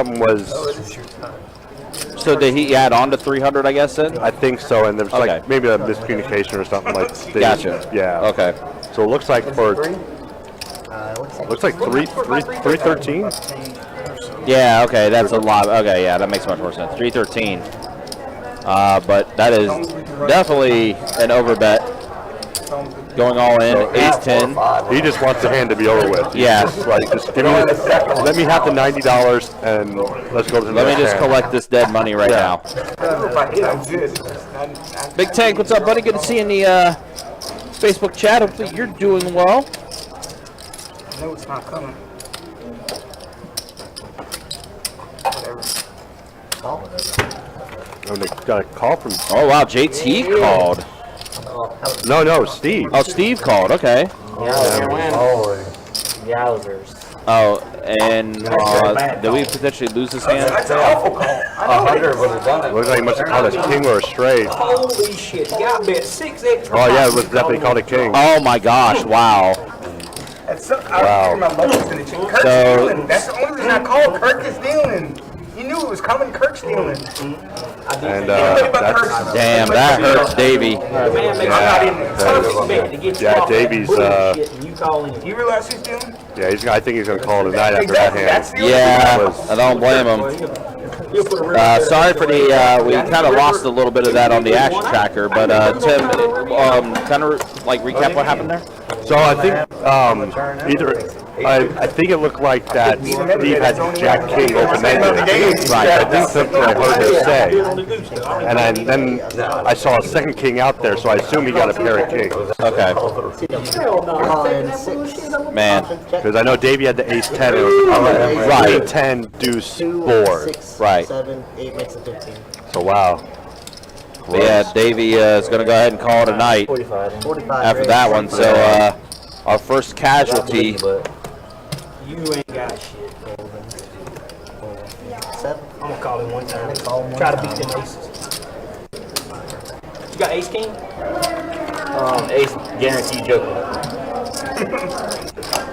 So did he add on to 300? I guess then. I think so, and there's Okay. like maybe a miscommunication or something like that. Gotcha. Yeah. Okay. So it looks like for Looks like 313. Yeah. Okay. That's a lot. Okay. Yeah. That makes much more sense. 313. But that is definitely an overbet. Going all in, ace 10. He just wants the hand to be over with. Yeah. Just like, just give me let me have the $90 and let's go to the Let me next just hand. collect this dead money right now. Big Tank, what's up, buddy? Good to see you in the Facebook chat. Hopefully you're doing well. No, it's not coming. Oh, they got a call from. Oh wow, JT called. No, Steve. Oh, Steve called. Okay. Yowzers. Oh, and did we potentially lose this hand? That's an awful call. 100 would have done it. Looks like he must have called a king or a straight. Holy shit! The guy bet 6 extra. Oh yeah, it was definitely called a king. Oh my gosh! Wow. That's I was thinking my lowest in the chain. Kirk's stealing. That's the only reason I called. Kirk is stealing. You knew it was coming. Kirk's stealing. And that's Damn, that hurts Davey. yeah, Davey's. You realize he's stealing? Yeah, I think he's gonna call it a night after that Exactly. hand. That's the only Yeah, I don't blame him. Sorry for the, we kind of lost a little bit of that on the action tracker, but Tim, kind of like recap what happened there? So I think I think it looked like that Steve had Jack King open-ended. Right, I think that's what I heard him say. And then I saw a second king out there, so I assume he got a pair of kings. Okay. Man. Because I know Davey had the ace-10. It was Right. 10 deuce board. Right. 7, 8 makes it 15. So wow. But yeah, Davey is going to go ahead and call it a night 45. after that one. So our first casualty. You ain't got shit. 7. I'm gonna call him one time. Call him one Try to time. beat them aces. You got ace king? Ace guaranteed joker.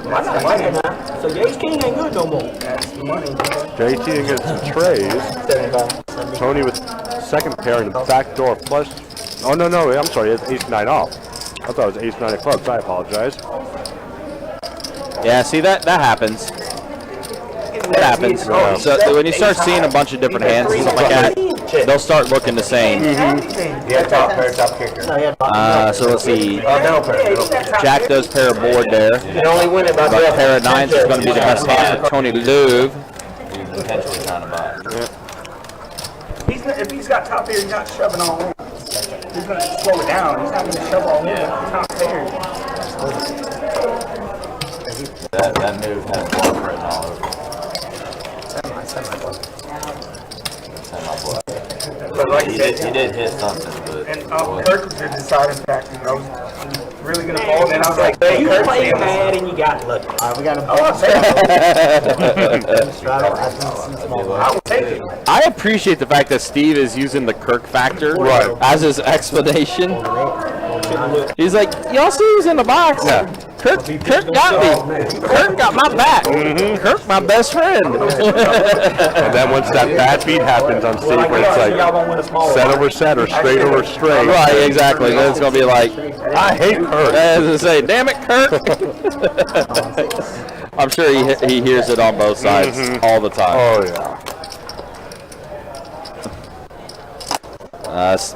That's not money now. So your ace king ain't good no more. JT against some trays. 75. Tony with second pair and the backdoor flush. Oh, no, I'm sorry. It's ace-9 off. I thought it was ace-9 of clubs. I apologize. Yeah, see, that happens. It happens. Yeah. So when you start seeing a bunch of different hands and stuff like that, they'll start looking the same. Yeah, top pair, top kicker. No, he had So let's see. Middle pair. Jack does pair of board there. You can only win it by But pair of nines is going to be the best hand for Tony Louvre. He's potentially trying to buy. If he's got top pair, he's not shoving all in. He's going to slow it down. He's not going to shove all in. Top pair. That move has block written all over it. But like He you did, said, he did hit something, but and Kirk was the deciding factor. I was really going to fold, and I was like, hey, You Kirk's played stealing. mad and you got lucky. we got a Oh, I'll take it. straddle. I think it's small. I will take it. I appreciate the fact that Steve is using the Kirk factor as his explanation. He's like, y'all see who's in the box? Yeah. Kirk got me. Kirk got my back. Kirk, my best friend. And then once that bad beat happens on Steve, where it's like set over set or straight over straight. Right, exactly. Then it's going to be like, I hate Kirk. as I say, damn it, Kirk. I'm sure he hears it on both sides all the time. Oh, yeah.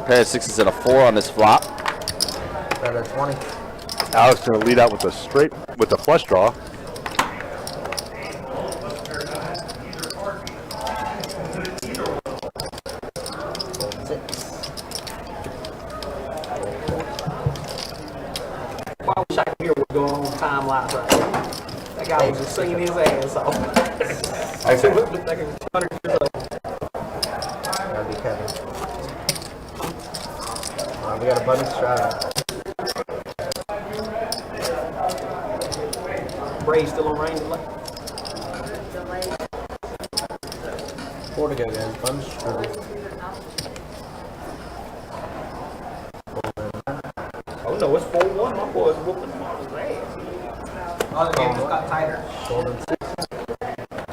Pair of sixes and a 4 on this flop. Got a 20. Alex going to lead out with the straight, with the flush draw. I wish I could hear what's going on time lapse right now. That guy was just singing his ass off. I said, Looked like a 100 years old. That'd be Kevin. We got a button straddle. Bray still on range. Like, 4 to go, guys. Button straddle. oh no, it's 4-1. My boy's whooping his ass. Oh, the game just got tighter. Fold in 6.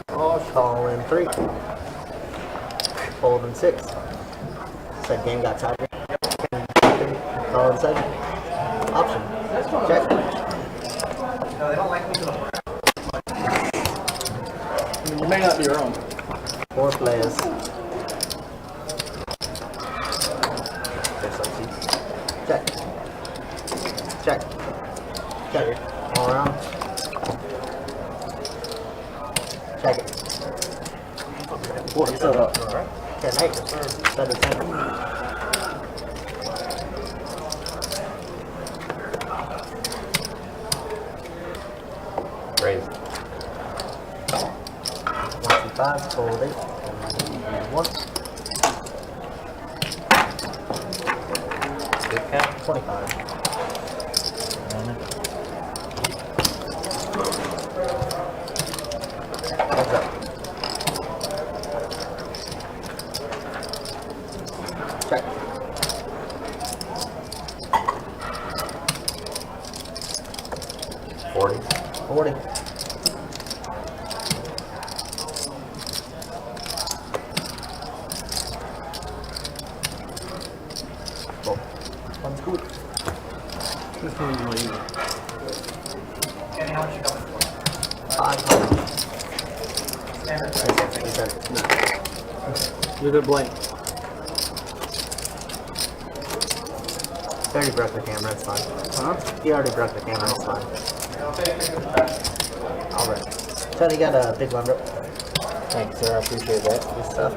Oh, call in 3. Fold in 6. Said game got tied. Call it second. Option. Check. No, they don't like me to the You may not be wrong. 4 players. Check. Check. Check. All around. Check it. What's up? Alright. 10-8. Set it 10. Raise. 1, 2, 5. Fold 8. 1. Good count. 25. Heads up. Check. $40. 40. Cool. One's good. And how much you coming for? 5. Leave it blank. 30 broke the camera, it's fine. Huh? He already broke the camera, it's fine. Alright. So you got a big one, bro. Thanks, sir. I appreciate that. Good stuff.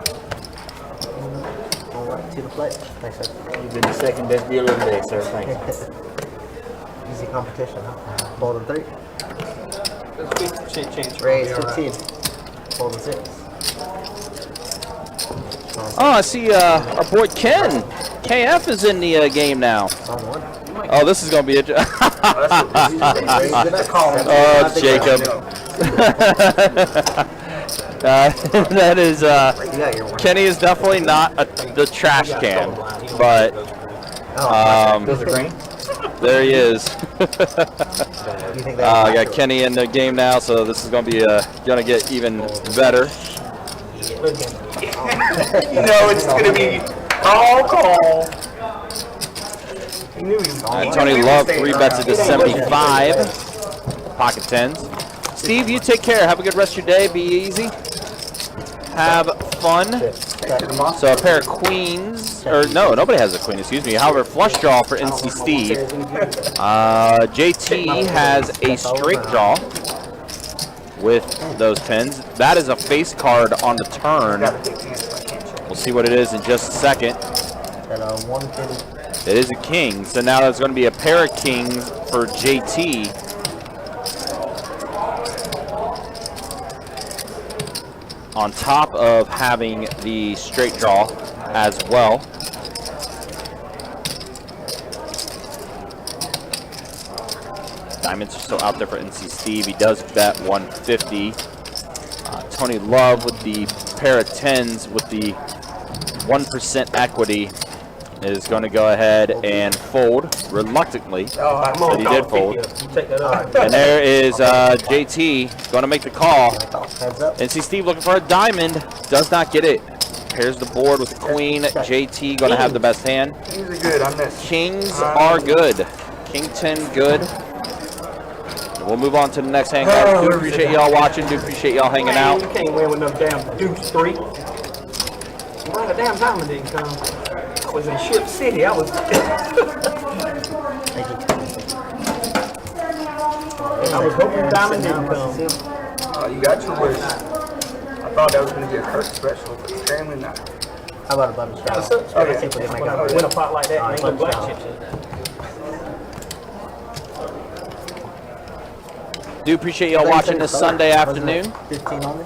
Alright, to the plate. Thanks, sir. You've been the second best dealer today, sir. Thanks. Easy competition, huh? Folding 3. There's a 50% chance. Raise 15. Folding 6. Oh, I see our boy Ken. KF is in the game now. On 1. Oh, this is going to be a... Raise it up. Oh, Jacob. That is... You got your 1. Kenny is definitely not the trash can, but Those are green. there he is. You think they I got Kenny in the game now, so this is going to be going to get even better. You know it's gonna be call. He knew he was Tony Love 3 bets it to 75. Pocket 10s. Steve, you take care. Have a good rest of your day. Be easy. Have fun. So a pair of queens, or no, nobody has a queen, excuse me. However, flush draw for NC Steve. JT has a straight draw with those pins. That is a face card on the turn. We'll see what it is in just a second. It is a king, so now there's going to be a pair of kings for JT. On top of having the straight draw as well. Diamonds are still out there for NC Steve. He does bet 150. Tony Love with the pair of 10s with the 1% equity is going to go ahead and fold reluctantly. But he did fold. And there is JT going to make the call. NC Steve looking for a diamond. Does not get it. Pairs the board with the queen. JT going to have the best hand. Kings are good on this. Kings are good. King 10 good. We'll move on to the next hand, guys. Do appreciate y'all watching. Do appreciate y'all hanging out. You can't win with no damn deuce 3. Well, the damn diamond didn't come. I was in Ship City. I was. I was hoping diamond didn't come. Oh, you got your wish. I thought that was going to be a Kirk special, but apparently not. How about a button straw? Okay. See if we can make When I up. win a pot like that, ain't no black chips. Do appreciate y'all watching this Sunday afternoon. 15 only?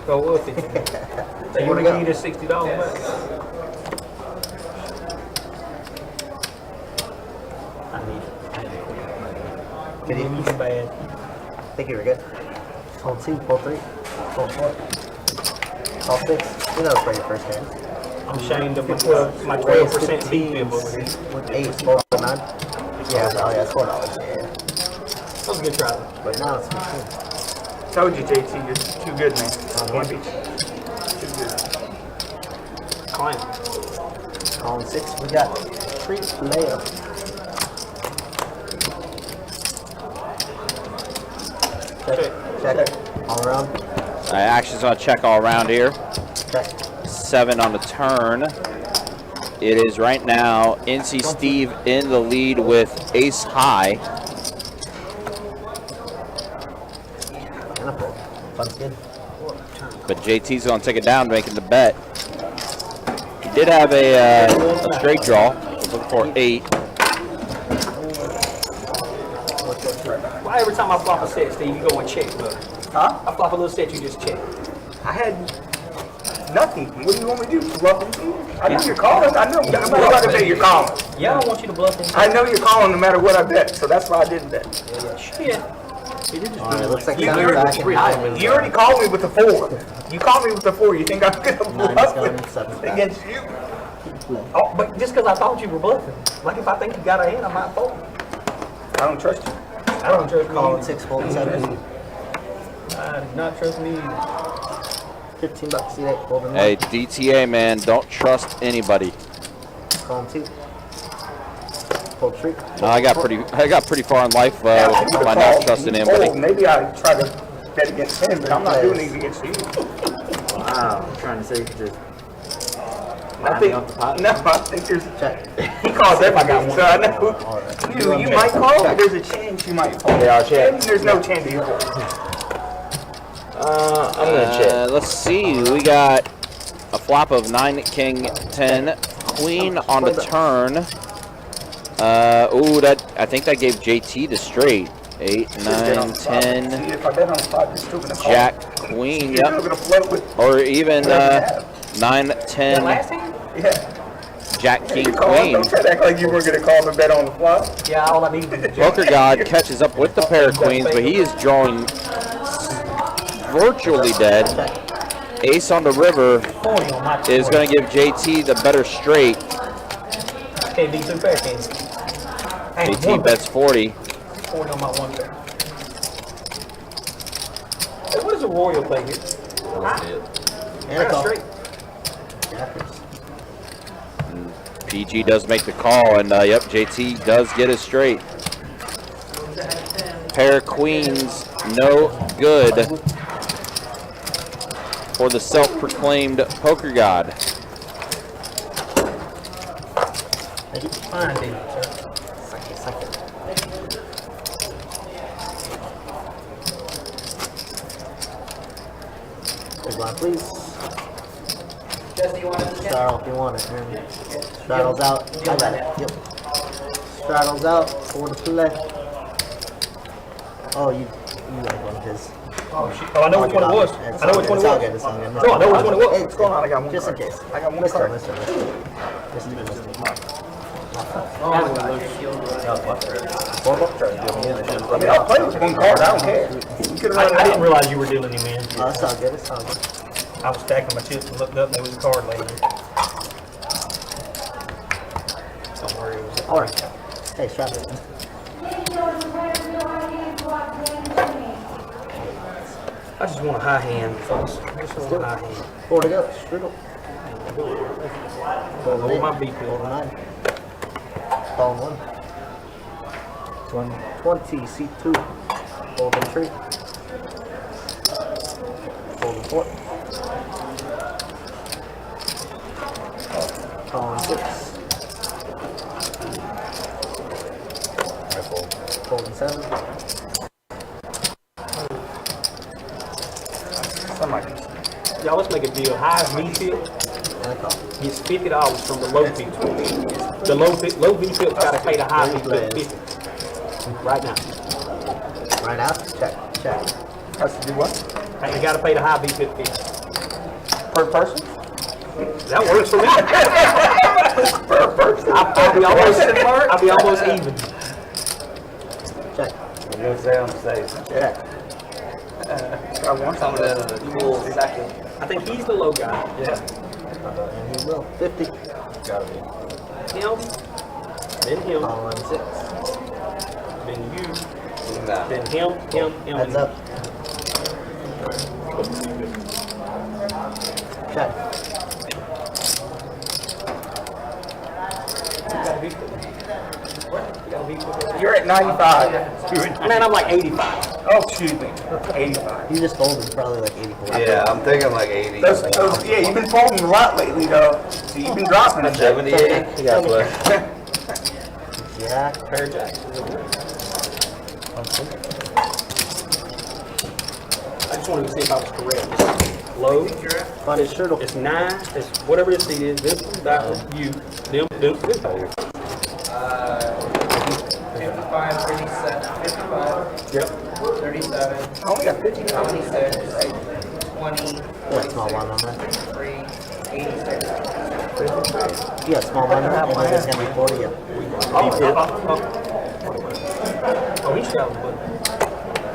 So what if it? So you need this $60 back? I need it. Good evening. Bad. I think you were good. Hold 2, pull 3, pull 4. Call 6. You know it's for your first hand. I'm ashamed of my 12% beat bib over here. With 8, pull 9. Yeah, oh yeah, it's $4. Yeah. That was a good try. But now it's 15. Told you, JT, you're too good, man. Can't beat you. Too good. clown. On 6, we got Treat Layer. Check. All around. Action's on check all around here. Check. 7 on the turn. It is right now NC Steve in the lead with ace high. Fun's good. But JT's going to take it down, making the bet. He did have a straight draw. Look for 8. Why every time I flop a set, Steve, you go and check, bro? Huh? I flop a little set, you just check. I had nothing. What do you want me to do? Bluff him? I know you're calling. I know. No matter what I bet, you're calling. Yeah, I don't want you to bluff him. I know you're calling no matter what I bet, so that's why I didn't bet. Yeah. Alright, looks like You, Sam's back in high. you already called me with the 4. You called me with the 4. You think I'm gonna 9 is bluff going, it 7 back. against you? Oh, but just because I thought you were bluffing. Like if I think you got a hand, I might fold. I don't trust you. I don't trust me. Calling 6, folding 7. I do not trust me either. $15, see that? Folding 1. Hey, DTA, man, don't trust anybody. Calling 2. Fold 3. No, I got pretty far in life by not trusting anybody. Maybe I try to bet against him, but I'm not doing these against you. Wow, I'm trying to say just. I think, no, I think there's. Check. He calls everything, so I know. Alright. You might call, but there's a chance you might call. Yeah, I'll check. And there's no chance you call. I'm gonna check. Let's see. We got a flop of 9, king, 10, queen on the turn. I think that gave JT the straight. 8, 9, 10, See, if I bet on 5, you're still gonna call. jack, queen, You're still yep. gonna float with. Or even 9, That 10, last hand? Yeah. jack, king, You call. queen. Don't try to act like you weren't gonna call the bet on the flop. Yeah, all I need is a Poker God catches up with the pair of queens, but he is drawing virtually dead. Ace on the river 40 on my is going to give JT the better straight. Can't be too fair, can you? Hey, JT bets 40. 40 on my one pair. Hey, what is a royal play here? And a call. Straight. Jackers. PG does make the call, and yep, JT does get it straight. Pair of queens, no good for the self-proclaimed poker god. Thank you. Fine, David, sir. Second. Big blind, please. Jesse, you want to Straddle if you want it, man. Straddle's out. I got it. Yep. Straddle's out. 4 to play. Oh, you like one of his. Oh, shit. Oh, I know which one it was. I know which one it was. It's all good. No, I know which one it was. What's going on? I got one Just in card. case. I got one Missed card. it. I mean, I'll play with one card. I don't care. You could have I didn't realize you were dealing him, man. Oh, it's all good. It's all good. I was stacking my chips and looked up and there was a card laying there. Don't worry, it was All right. Hey, strap it. I just want a high hand, folks. I just want a high hand. 4 to go. Strudel. Lower my beat Fold bill. 9. Calling 1. 20. C2. Folding 3. Folding 4. Calling 6. Folding 7. Y'all, let's make a deal. High V field And a call. gets $50 from the low field. The low V field gotta pay the high V field 50. Right now. Right now? Check. Has to do what? Hey, they gotta pay the high V field 50. Per person? That works for me. Per person. I'll be almost even. Check. I'm gonna say I'm safe. Check. I want some of that. I think he's the low guy. And he will. 50. Him, then him, Calling 6. then you, then him. Heads up. Check. gotta be quick. You gotta be quick. You're at 95. Man, I'm like 85. Oh, excuse me. 85. You just folded probably like 84. Yeah, I'm thinking like 80. Yeah, you've been folding a lot lately, though. So you've been dropping a bit. 78. You got play. Yeah. Pair of jacks. I just wanted to see if I was correct. Low. But it sure It's 9. It's whatever this seat is. This one, that one, you. Them, this one. 55, 37, 55, Yep. 37, I only got 50 pounds. 26, 20, Yeah, small one on that. 23, 86. Yeah, small one on that one. It's gonna be 40. Yeah. Oh, he's got one.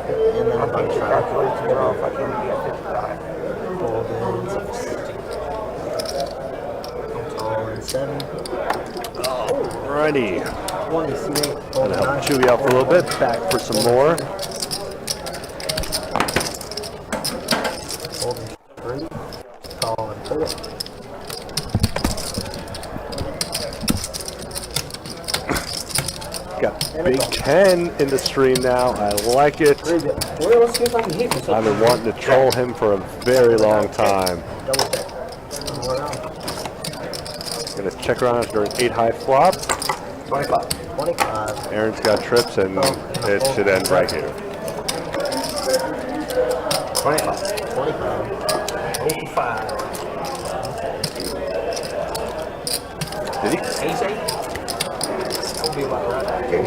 And then a bunch of Calculations are off. I can't be at 55. folded. 7. Alrighty. 20. C8. Gonna Folded help 9. Chewy out for a little bit. Back for some more. Folded 3. Calling 4. Got Big 10 in the stream now. I like it. Very good. Well, let's see if I can hit this. I've been wanting to troll him for a very long time. Double check. One more round. Gonna check around after an 8 high flop. 25. 25. Aaron's got trips and it should end right here. 25. 25. 85. Did he? Ace 8? That would be about right. Okay.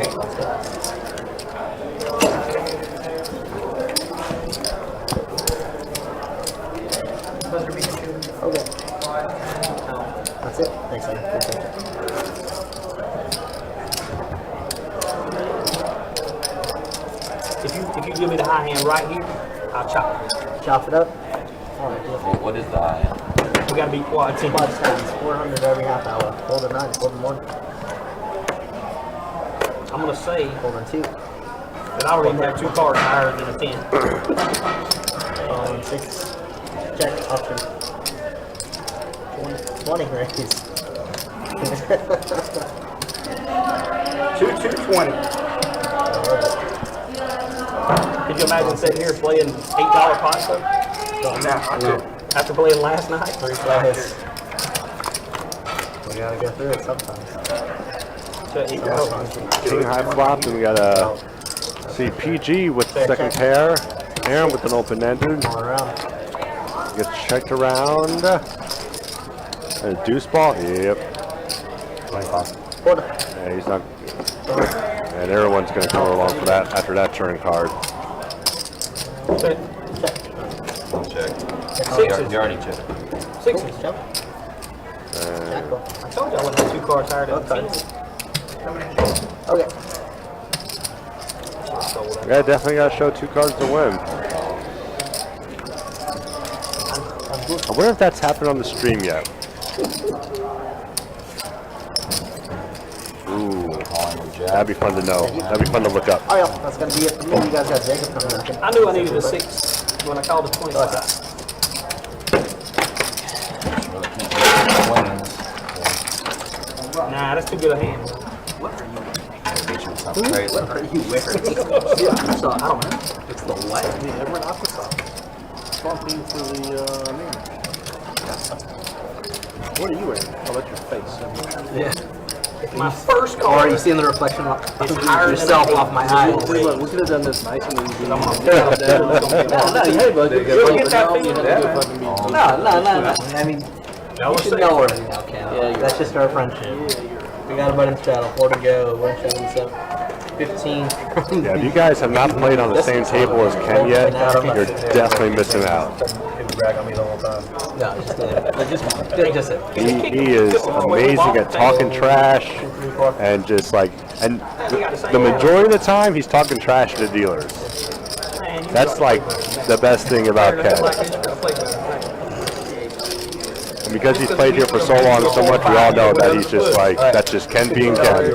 That's it. Thanks, man. Appreciate it. If you give me the high hand right here, I'll chop it. Chop it up. All right, deal. What is the high end? We gotta be quad team. Quad stands, 400 every half hour. Folded 9, folded 1, I'm gonna say folded 2, that I already have 2 cards higher than a 10. 6. Check, option. 20 raise. 220. Could you imagine sitting here playing $8 pots though? After playing last night? 3 plays. We gotta go through it sometimes. King high flop, and we got a CPG with second pair. Aaron with an open ended. All around. Gets checked around. And a deuce ball. Yep. 25. Quarter. Yeah, he's not. And everyone's gonna come along for that after that turn card. Okay. Check. You already checked. 6s. Jump. Jackal. I told you I wouldn't have 2 cards higher than a 10. Okay. Yeah, definitely gotta show 2 cards to win. I wonder if that's happened on the stream yet. Ooh, that'd be fun to know. That'd be fun to look up. Oh, yeah, that's gonna be it for me. You guys got Jacob coming in. I knew I needed a 6 when I called it 25. Nah, that's too good a hand. What are you wearing? So, I don't know. It's the what? Everyone opposite. Bumping for the name. What are you wearing? Oh, that's your face. Yeah. My first Or card. are you seeing the reflection of yourself off my eyes? We could have done this nice and easy. No, hey, bud. You'll get that feeling. No. I mean, No, you should know already now, Cam. That's just our friendship. We got a buddy's channel. 4 to go. 177. 15. Yeah, if you guys have not played on the same table as Ken yet, you're definitely missing out. No, just it. He is amazing at talking trash and just like, and the majority of the time he's talking trash to dealers. That's like the best thing about Ken. And because he's played here for so long and so much, we all know that he's just like, that's just Ken being Ken.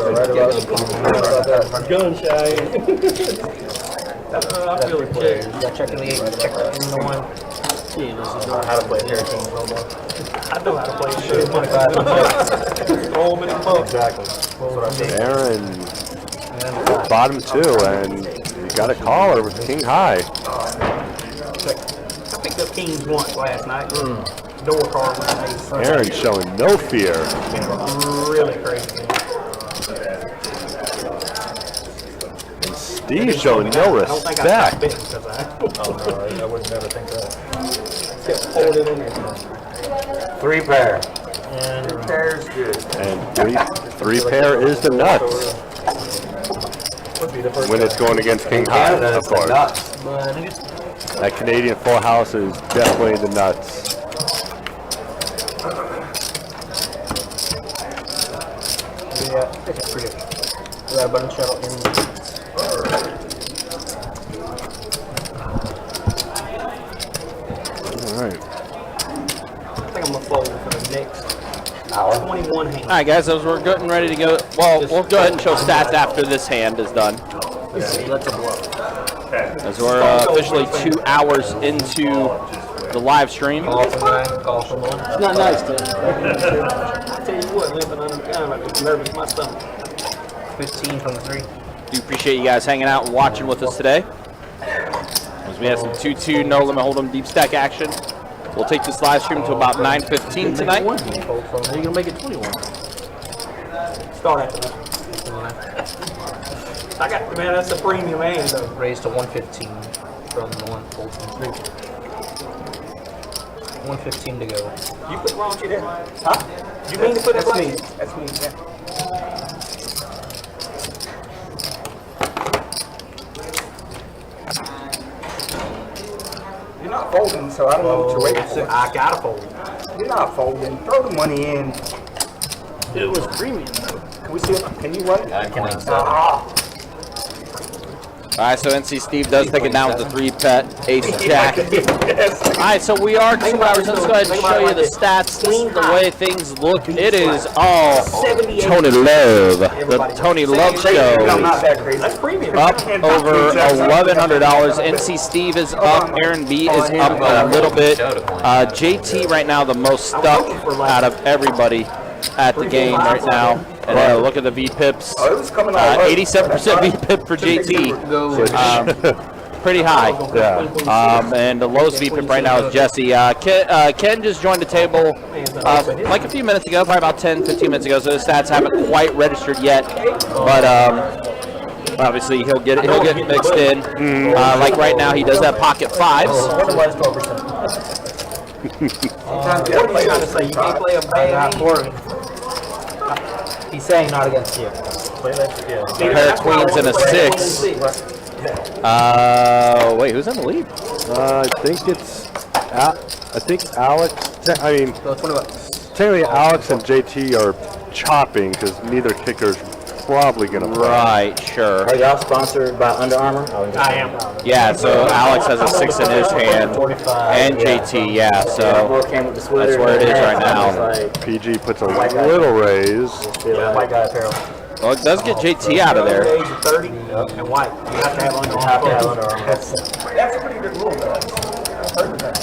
Gun shy. I'm feeling You got check in the 8, check in the 1. Yeah, this is How to play pair of kings no more. I know how to play shit. Throw them in the mug. Exactly. That's what I said. Aaron, bottom 2, and you got a caller with king high. I picked up kings once last night. Door card with an ace. Aaron showing no fear. Really crazy. And Steve showing no I don't think I stopped respect. betting because I Oh, no, I would never think that. kept holding in there. 3 pair. And 3 pairs good. And three pair is the nuts. Would be the first When it's going against king high, Canada, of it's the course. nuts. but That Canadian full house is definitely the nuts. yeah, it's pretty good. Grab a bunch of Alright. I think I'm gonna fold for the next Hour. 21 hand. All right, guys, as we're getting ready to go, well, we'll go ahead and show stats after this hand is done. That's a bluff. As we're officially 2 hours into the live stream. Call from 9, call from 1. It's not nice to. I tell you what, living under the gun, I'm nervous in my stomach. 15 from the 3. Do appreciate you guys hanging out and watching with us today. As we have some 2-2 no limit hold'em deep stack action. We'll take this live stream to about 9:15 tonight. How you gonna make it 21? Start after that. I got, man, that's a premium hand though. Raised to 115 from the 1, fold from 3. 115 to go. You put wrong shit in. Huh? You mean to put that That's me. blank? That's me, yeah. You're not folding, so I don't know what you're waiting for. I gotta fold. You're not folding. Throw the money in. It was premium though. Can we see it? Can you run it? I can All right, so NC Steve does take it down with the 3-pet ace jack. All right, so we are 2 hours in. Let's go ahead and show you the stats. This is the way things look. It is all Tony Love, the Tony Love I'm show. not that crazy. That's premium. Up over $1,100. NC Steve is up. Aaron B is up a little bit. JT right now the most stuck out of everybody at the game right now. And look at the VPIPs. Oh, it was coming out. 87% VPIP for JT. Pretty high. Yeah. And the lowest VPIP right now is Jesse. Ken just joined the table like a few minutes ago, probably about 10-15 minutes ago, so his stats haven't quite registered yet. But obviously he'll get it. He'll get mixed in. Like right now, he does have pocket fives. What are you trying to say? You can't play a bad hand? He's saying not against you. A pair of queens and a 6. Wait, who's in the lead? I think Alex. I mean, Go 20 bucks. technically Alex and JT are chopping because neither kicker's probably gonna play. Right, sure. Are y'all sponsored by Under Armour? I am. Yeah, so Alex has a 6 in his hand, and JT, yeah, so Both came with the sweater. that's where it is right now. Like, PG puts a little raise. white guy apparel. Well, it does get JT out of there. Age of 30 and white. You have to have Under Armour. Have to have Under Armour. That's a pretty good rule, though. I've heard of that.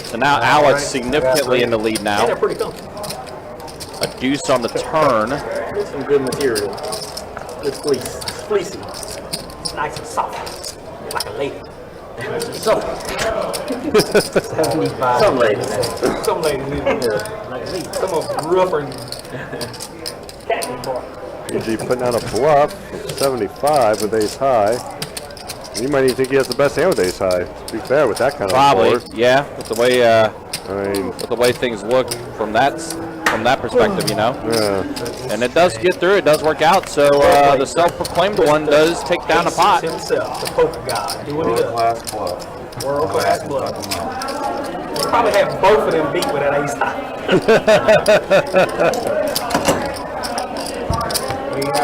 So now Alex significantly in the lead And they're now. pretty comfy. A deuce on the turn. Some good material. Good fleece. Fleecy. It's nice and soft. Like a lady. Some ladies. Some ladies need like me. Some of them rougher than cat boy. PG putting out a bluff of 75 with ace high. You might even think he has the best hand with ace high. To be fair, with that kind of Probably, board. yeah, with the way I mean, with the way things look from that perspective, you know. yeah. And it does get through. It does work out. So the self-proclaimed one does take down a pot. Himself, the poker god, doing it up. Class club. World class blood. You probably have both of them beat with that ace high.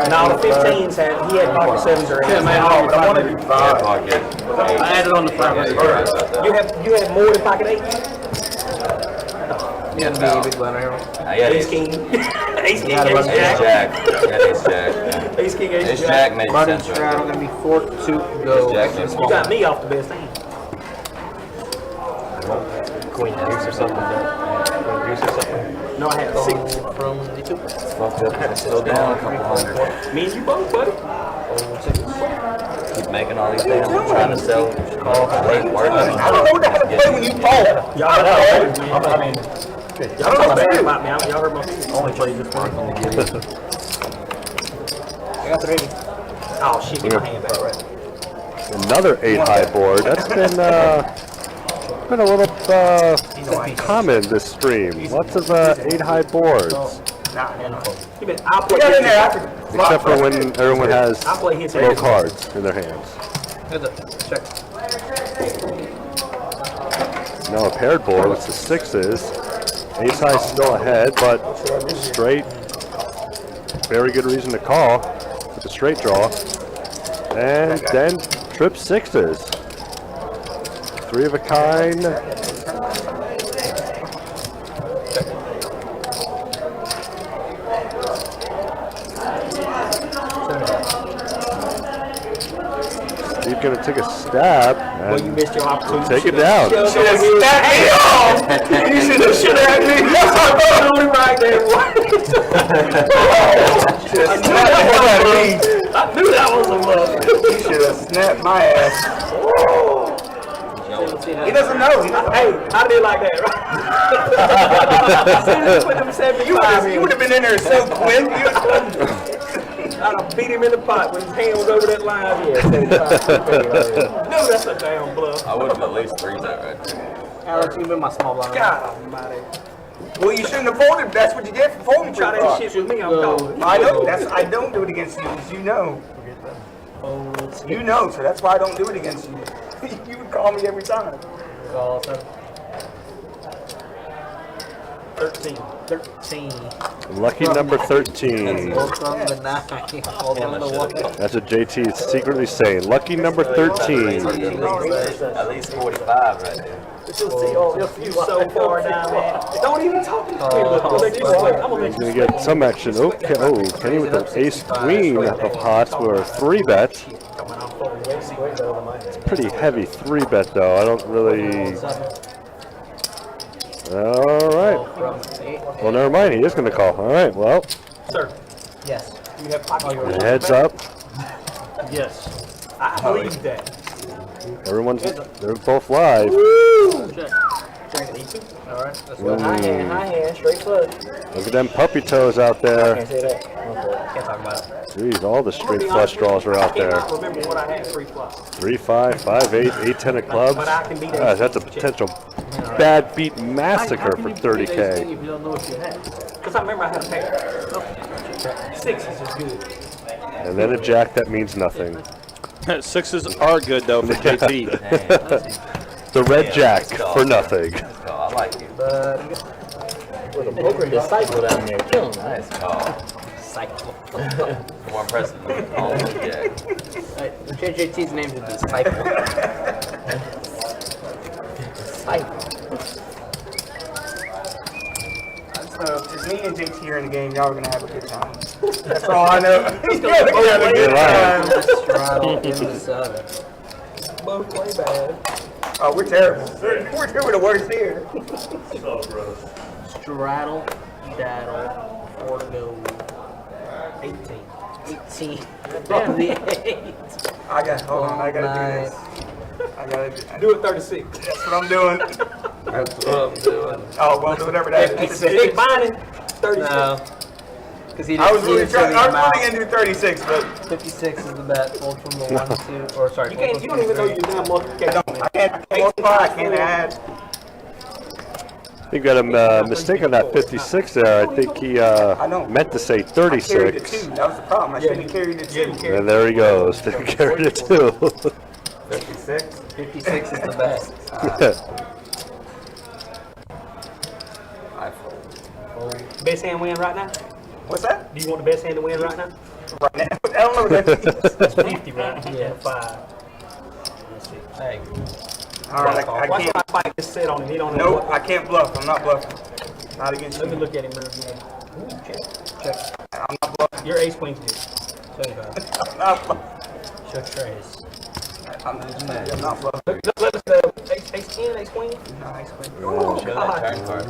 No, the 15s had, he had pocket 7s or 8s. I want to do 5. Pocket. I added on the front. You had more than pocket 8? Yeah, be a big blind arrow. Ace king. Ace king, ace Ace jack. Jack. Yeah, Ace Jack. Ace king, Ace ace Jack jack. made Martin sense right straddle there. gonna be 4 to go. Ace Jack makes You got me off the best hand. Queen deuce or something. Queen deuce or something. No, I had 6 from the 2. Fucked up. I'm still down a couple hundred. Me and you both, buddy. Keep making all these damn, trying to sell call late work. I don't know how to play when you fall. Y'all know. I mean, y'all don't know bad about me. Y'all heard my Only play this work on the game. I got 3. oh shit, get my hand back right. Another 8 high board. That's been a little common this stream. Lots of 8 high boards. I'll play Get in there after. Except for when everyone has I'll play his low cards in their hands. Check. Now a paired board, which the 6 is. Ace high still ahead, but straight. Very good reason to call with a straight draw. And then trip 6s. 3 of a kind. Steve's gonna take a stab Well, you and missed your opportunity. take it down. You should have snapped me off. You should have snapped me off. Totally right there. I knew that was a bluff. You should have snapped my ass. He doesn't know. Hey, I did like that, right? You would have been in there so quick. I'd have beat him in the pot when his hand was over that line. Yeah, 75. No, that's a damn bluff. I would have at least 3 that right there. Alex, you been my small blind. God almighty. Well, you shouldn't have folded. That's what you get for folding. Try that shit with me, I'm calling. I know. I don't do it against you, as you know. You know, so that's why I don't do it against you. You would call me every time. 13. Lucky number 13. Hold from the 9. Hold from the 1. That's what JT is secretly saying. Lucky number 13. At least 45 right there. You so far down there. Don't even talk to me. I'm gonna make you sweat. I'm gonna make He's you gonna get some action. Okay. Oh, Kenny with the ace queen of hearts for a 3-bet. It's pretty heavy 3-bet though. I don't really. All right. Well, never mind. He is gonna call. All right. Well, sir. Yes. You have pocket. heads up. Yes. I believe that. They're both live. Alright, let's go. High hand, straight foot. Look at them puppy toes out there. Can't say that. Can't talk about it. Jeez, all the straight flush draws are out there. I can't remember what I had 3 flops. 3, 5, 5, 8, 8, 10 of clubs. But I can beat That's a potential bad beat massacre for 30K. If you don't know what you had. Because I remember I had a pair. 6s is good. And then a jack that means nothing. 6s are good though for JT. The red jack for nothing. I like you. With a poker disciple down there, killing him. Nice call. Disciple. More impressive than all of Jack. JJT's name is Disciple. Disciple. So if it's me and JT here in the game, y'all are gonna have a good time. That's all I know. Y'all gonna have a good time. Straddle in the 7. Both play bad. Oh, we're terrible. We're the worst here. Straddle, daddle, 4 to go. 18. Damn, the 8. Hold on, I gotta do this. I gotta Do it 36. That's what I'm doing. That's what I'm doing. Oh, well, do whatever that is. Big Bonnie, 36. No. Because he I was really didn't gonna do 36, but 56 is the bet. Fold from the 1 to 2. Or sorry, You don't even know you damn multiplication. I can't multiply. I can't add. You got a mistake on that 56 there. I think he meant to say I carried the 36. 2. That was the problem. I shouldn't have carried the 2. And there he goes. They carried it too. 56. 56 is the bet. I fold. Best hand win right now? What's that? Do you want the best hand to win right now? Right now. I don't know what that means. That's 50 right now. Yeah. 5. Let's see. Hey. All right, I Watch can't. my fight just sit on him. He don't know Nope, I can't bluff. I'm not bluffing. Not against Let me you. look at him real good. Check. I'm not bluffing. Your ace queen's good. 75. I'm not bluffing. Show trace. I'm not flush. Let us know. Ace 10, ace queen. No, ace queen. Oh, Show that God. turn card.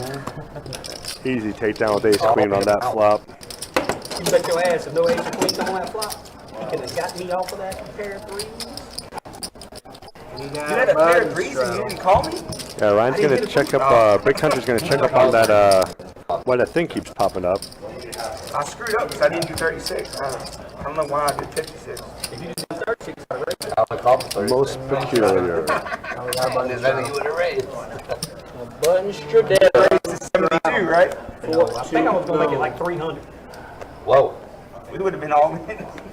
Easy takedown with ace queen on that flop. You bet your ass if no ace queen on that flop. He could have got me off of that pair of threes. You You had a pair of threes and you didn't call me? Yeah, Ryan's gonna check up. Brick Hunter's gonna check up on that. Why that thing keeps popping up. I screwed up because I didn't do 36. I don't know why I did 56. If you just done 36, I raised it. I would call for 30. Most peculiar. There's nothing you would have raised. Button Stradell. This is 72, right? I think I was going to make it like 300. Whoa. We would have been all in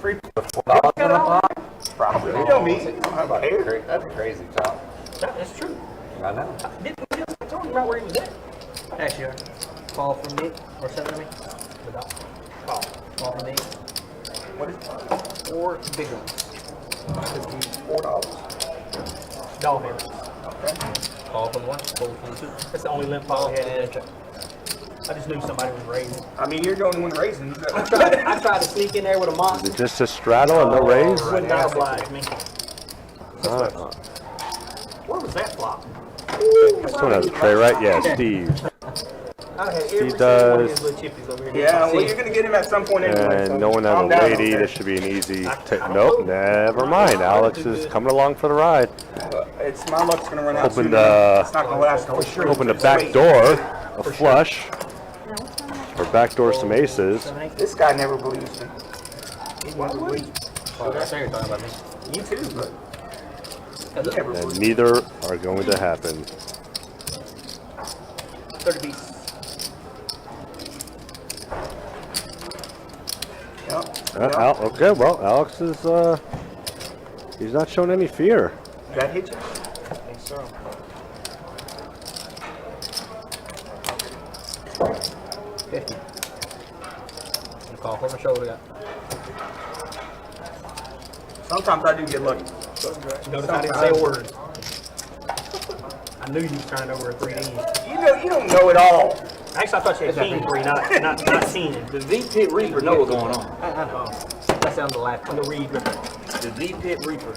free. $4 in a pot? Probably. You know me. I don't have a hair. That's crazy, Tom. That's true. I know. Didn't we just told him about where he was at? Actually, call from me or send to me. Without call. Call from me. What is it? 4 big ones. $4. Dog hair. Okay. Call from 1, call from 2. That's the only limp ball I had in there. I just knew somebody was raising. I mean, you're the only one raising. I tried to sneak in there with a Is monster. it just a straddle and no raise? Would not oblige me. Where was that flop? Someone has a tray, right? Yeah, Steve. I had every He single one of does. his little chippies over here. Yeah, well, you're going to get him at some point anyway. so And no one has calm a down, lady. okay? This should be an easy take. Nope, never mind. Alex is coming along for the ride. It's my luck's going to run out Hoping soon. to- It's not going to last for sure. Open the back door, a flush, or backdoor some aces. This guy never believes me. Oh, that's how you're talking about me. You too, but he never And believes. neither are going to happen. 30 piece. Yep. Okay, well, Alex is, he's not showing any fear. That hit you? I think so. Call from the shoulder. Sometimes I do get lucky. Notice I didn't say a word. I knew you was trying over a 3D. You don't know it all. Actually, I thought you had king 3, not 10. The V-Pit Reaper know what's going on. I know. That's on the last On the read. The V-Pit Reaper.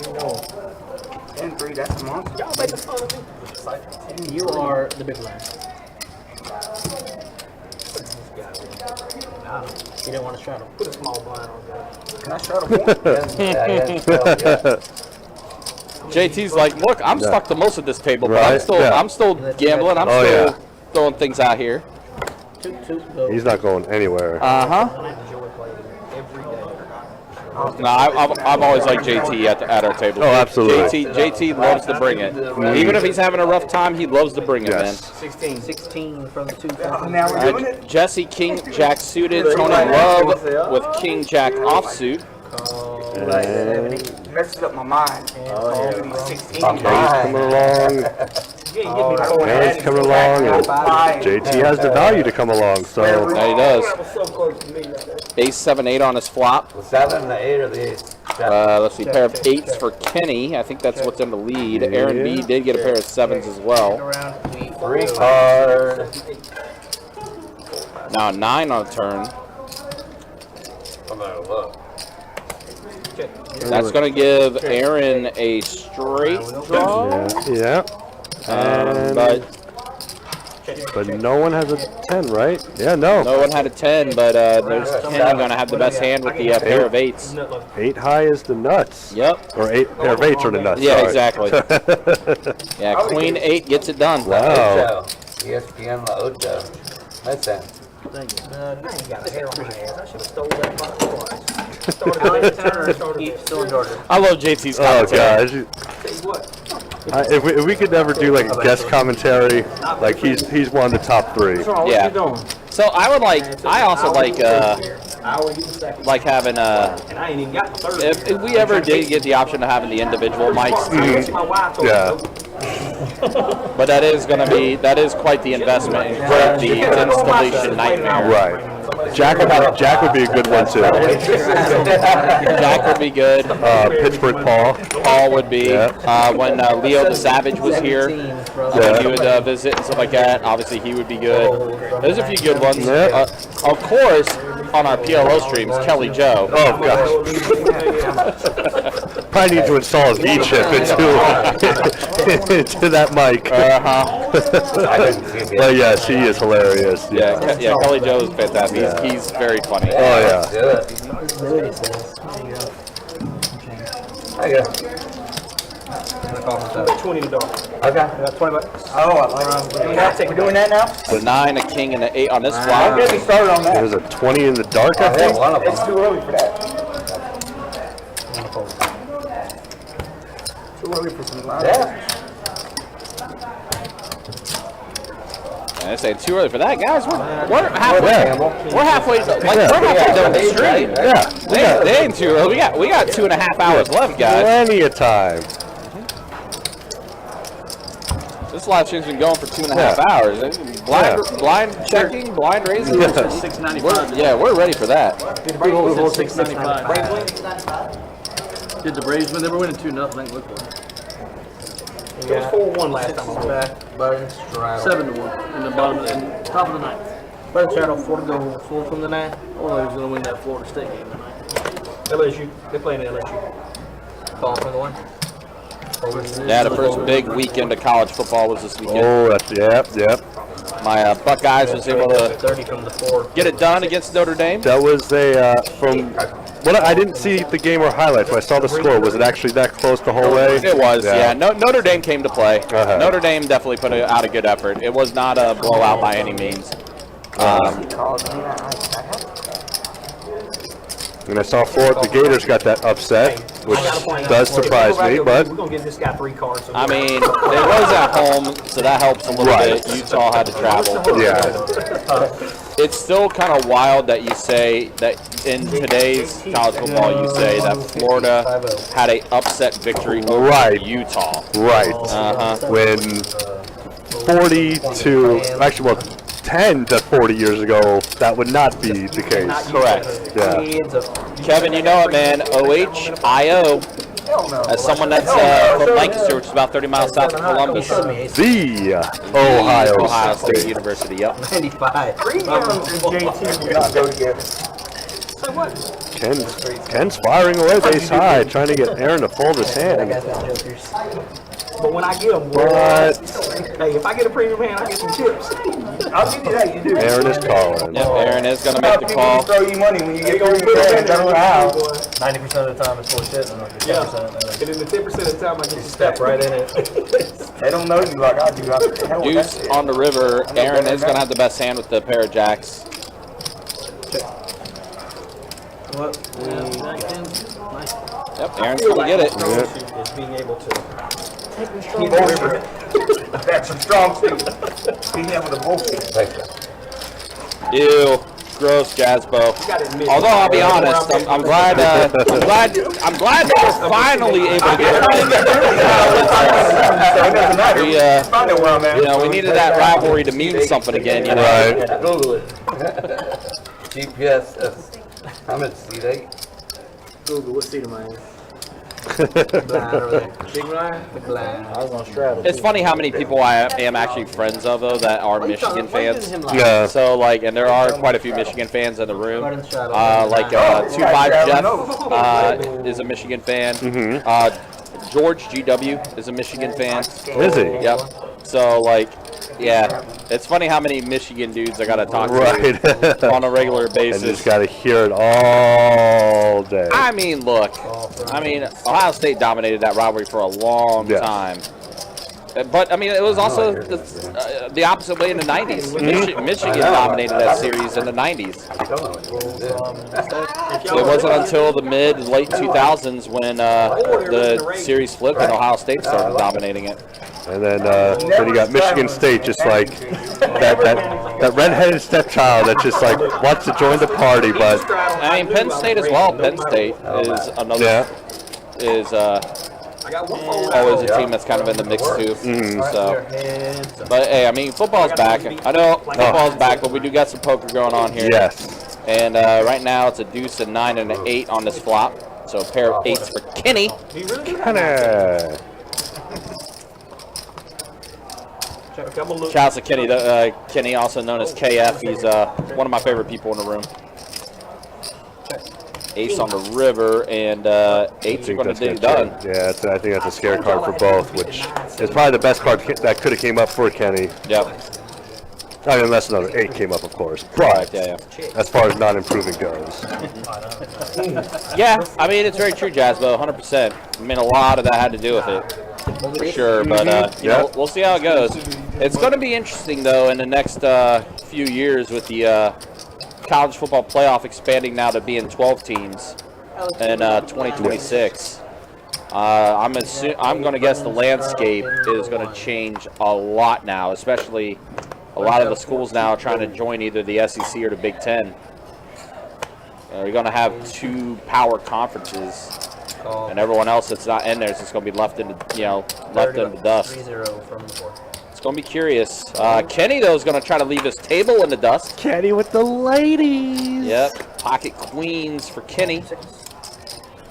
You know. 10-3, that's a monster. Y'all making fun of me? You are the big man. You didn't want to straddle. Put a small blind on that. Can I straddle more? Yeah. JT's like, look, I'm stuck to most of this table, but Right, yeah. I'm still gambling. I'm Oh, still yeah. throwing things out here. He's not going anywhere. Uh-huh. I enjoy playing every day. No, I've always liked JT at our table. Oh, absolutely. JT loves to bring it. Even if he's having a rough time, he loves to bring it, man. Yes. 16 from the 2. Now we're doing it. Jesse, King Jack suited. Tony Love with King Jack offsuit. And Messes up my mind. Oh, Dude, he's 16. Kenny's coming along. You ain't getting me I don't before have Kenny's coming along. And Fine. JT has the value to come along, so Yeah, he does. That was so close to me. Ace 7-8 on his flop. The 7, the 8, or the 8? Let's see, pair of 8s for Kenny. I think that's what's in the lead. Aaron B did get a pair of 7s as well. Around we 3 card. Now 9 on the turn. I'm gonna look. That's going to give Aaron a straight draw. yeah. And but no one has a 10, right? Yeah, no. No one had a 10, but there's Kenny going to have the best hand with the pair of 8s. 8 high is the nuts. Yep. Or 8 pair of 8s are the nuts. Yeah, sorry. exactly. Yeah, Queen 8 gets it done. Wow. ESPN La Ocho. Listen. I ain't got a hair on my ass. I should have stole that box twice. Started late turn, started still in Georgia. I love JT's Oh commentary. gosh. Tell you what. If we could ever do like a guest commentary, like he's one of the top 3. Yeah. So I would I also like I always get the second. like having And I ain't even got the third. if we ever did get the option of having the individual mics, My wife told me Yeah. no. but that is quite the investment and quite the installation nightmare. Right. Jack would be a good one too. Jack would be good. Pittsburgh Paul. Paul would be. Yeah. When Leo the Savage was here, when he would visit and stuff like that, obviously he would be good. There's a few good ones. Yeah. Of course, on our PLO streams, Kelly Joe. Oh gosh. Probably need to install a V chip into that mic. But yes, he is hilarious. Yeah, Kelly Joe is fantastic. He's very funny. Oh yeah. There you go. 20 to dark. Okay. 20 bucks. We're doing that now? The 9, a king, and an 8 on this I'll flop. get me started on that. There's a 20 in the dark, I Yeah, think. one of them. It's too early for that. Too early for some live. Yeah. I say too early for that, guys. We're halfway. We're halfway. We're halfway done the stream. Yeah. They ain't too early. We got 2.5 hours left, guys. Plenty of time. This live stream's been going for 2.5 hours. Blind checking, blind raising. $6.95. We're ready for that. $6.95. Did the Braves win? They were winning 2-0. Look like. It was 4-1 last time I was back. 7-1 in the bottom and top of the ninth. But Shadow 4 to go, 4 from the 9. Oh, they was gonna win that Florida State game tonight. LSU. They're playing LSU. Call from the 1. Yeah, the first big weekend of college football was this weekend. Oh, that's, yep. My Buckeyes was able to 30 from the 4. get it done against Notre Dame. That was from. Well, I didn't see the game or highlights, but I saw the score. Was it actually that close the whole way? It was, yeah. Notre Dame came to play. Uh-huh. Notre Dame definitely put out a good effort. It was not a blowout by any means. And I saw the Gators got that upset, which does surprise me, but We're going to give this guy 3 cards. So I mean, it was at home, so that helps a little bit. Utah had to travel. yeah. It's still kind of wild that you say that in today's college football, you say that Florida had a upset victory over Utah. Right. Uh-huh. When 10 to 40 years ago, that would not be the case. Correct. Yeah. Kevin, you know it, man. OHIO. As someone that's from Lancaster, which is about 30 miles south of Columbus. The Ohio State University, yep. 95. Ken's firing away base high, trying to get Aaron to fold his hand. But when I get them, hey, if I get a premium hand, I get some chips. I'll give you that. You do. Aaron is calling. Yep, Aaron is going to make the call. Throw you money when you get your premium hand. I don't know how. 90% of the time it's full shit, and 10%. And then the 10% of the time I get to step right in it. They don't know you like I do. Deuce on the river. Aaron is going to have the best hand with the pair of jacks. Yep, Aaron's going to get it. Is being able to That's some strong suit. Being able to bullshit. Ew, gross, Jasbo. Although I'll be honest, I'm glad that we're finally able to get it. We needed that rivalry to mean something again, you know. Right. Google it. GPS. I'm at seat 8. Google what seat am I in? Big line? Blind. I was on straddle. It's funny how many people I am actually friends of, though, that are Michigan fans. Yeah. So, like, and there are quite a few Michigan fans in the room. Like, 25 Jeff is a Michigan fan. George GW is a Michigan fan. Is he? Yep. So, like, yeah, it's funny how many Michigan dudes I gotta talk to on a regular basis. And just gotta hear it all day. I mean, look, Ohio State dominated that rivalry for a long time. But, I mean, it was also the opposite way in the 90s. Michigan dominated that series in the 90s. So it wasn't until the late 2000s when the series flipped and Ohio State started dominating it. And then you got Michigan State, just like that redheaded stepchild that just like wants to join the party, but I mean, Penn State as well. Penn State is another always a team that's kind of in the mix too. So, but hey, I mean, football's back. I know football's back, but we do got some poker going on here. yes. And right now it's a deuce, a 9, and an 8 on this flop. So a pair of 8s for Kenny. Kinda. Shouts to Kenny. Kenny, also known as KF. He's one of my favorite people in the room. Ace on the river, and eights are going to dig done. Yeah, I think that's a scare card for both, which is probably the best card that could have came up for Kenny. Yep. I mean, unless another 8 came up, of course. Correct, But as far as non-improving goes. Yeah, I mean, it's very true, Jasbo, 100%. I mean, a lot of that had to do with it, for sure. But, you know, we'll see how it goes. It's going to be interesting, though, in the next few years with the college football playoff expanding now to being 12 teams in 2026. I'm going to guess the landscape is going to change a lot now, especially a lot of the schools now are trying to join either the SEC or the Big Ten. You're going to have 2 power conferences, and everyone else that's not in there is just going to be left in the, left in the dust. 3-0 from It's going to be curious. Kenny, though, is going to try to leave his table in the dust. Kenny with the ladies. Yep, pocket queens for Kenny.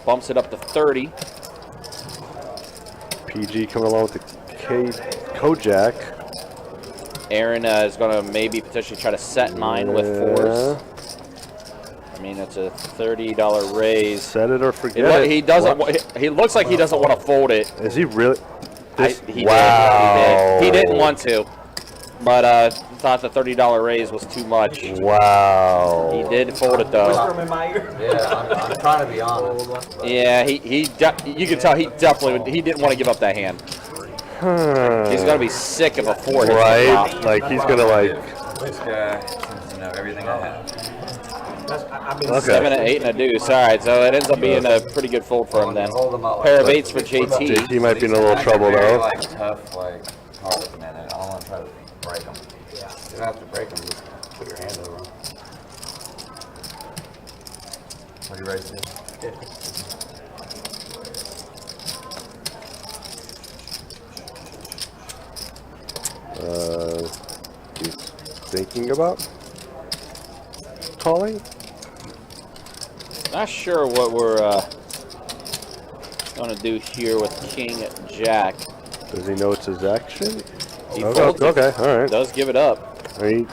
Bumps it up to 30. PG coming along with the Kojak. Aaron is going to maybe potentially try to set mine with 4s. I mean, it's a $30 raise. Set it or forget it. He doesn't. He looks like he doesn't want to fold it. Is he really? Wow. He didn't want to, but thought the $30 raise was too much. Wow. He did fold it though. Whisper 'em in my ear. Yeah, I'm trying to be honest. Yeah, you can tell he didn't want to give up that hand. He's gonna be sick of a 4 hit. Right? Like he's gonna like. This guy seems to know everything I have. I've been 7 and 8 and a deuce. All right, so it ends up being a pretty good fold for him then. Pair of 8s for JT. JT might be in a little trouble though. Like tough, like cards, man. I don't want to try to break them. You don't have to break them, just put your hand over them. What are you ready to? He's thinking about calling. Not sure what we're going to do here with King Jack. Does he know it's his action? He Okay, folds it. okay, all right. Does give it up. I mean,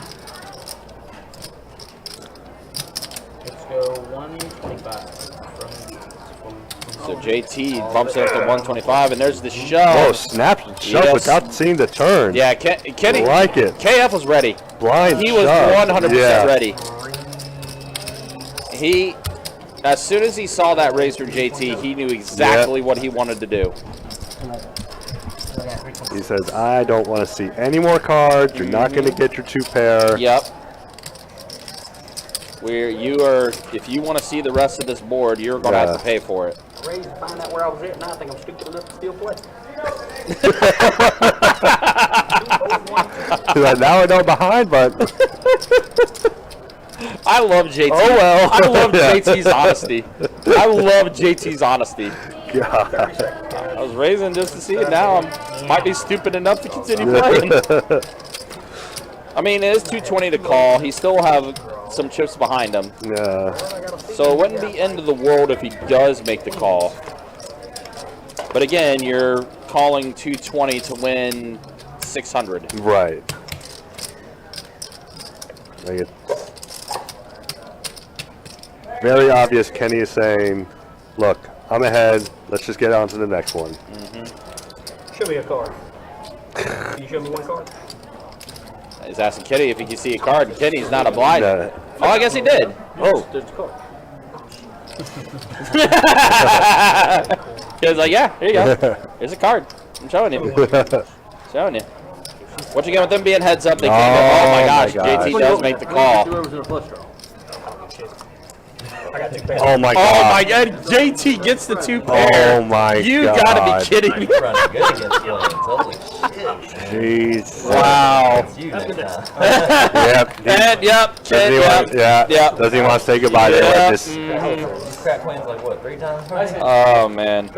Let's go 125 from So JT bumps it up to 125, and there's the shove. oh, snap shove Yes. without seeing the turn. Yeah, Kenny. Like it. KF was ready. Blind He was shove. 100% Yeah. ready. As soon as he saw that raise for JT, he knew exactly what he wanted to do. He says, I don't want to see any more cards. You're not going to get your 2 pair. Yep. If you want to see the rest of this board, you're going to have to pay for it. Raised to find out where I was at, and I think I'm stupid enough to still play. He's like, now I know behind, but I love JT. Oh, well. I love Yeah. JT's honesty. I love JT's honesty. God. I was raising just to see it. Now I might be stupid enough to continue playing. I mean, it is 220 to call. He still will have some chips behind him. Yeah. So it wouldn't be end of the world if he does make the call. But again, you're calling 220 to win 600. Right. Like it's very obvious Kenny is saying, look, I'm ahead. Let's just get on to the next one. Show me a card. Can you show me one card? He's asking Kenny if he can see a card, and Kenny's not obliged. No. Oh, I guess he did. Oh. There's the card. He's like, yeah, here you go. Here's a card. I'm showing you. Showing you. What you get with them being heads up? They came in. Oh my gosh, JT does make the call. Whoever's in a flush draw. I got 2 pairs. Oh my Oh God. my God, JT gets the 2 pair. Oh my You God. gotta be kidding me. Running good against Williams. Holy shit. Jeez. Wow. It's you next time. Yep. And yep, Does he yep. want, yeah. Yep. Does he want to say goodbye to Yep. this? You crack queens like what, 3 times? Oh man.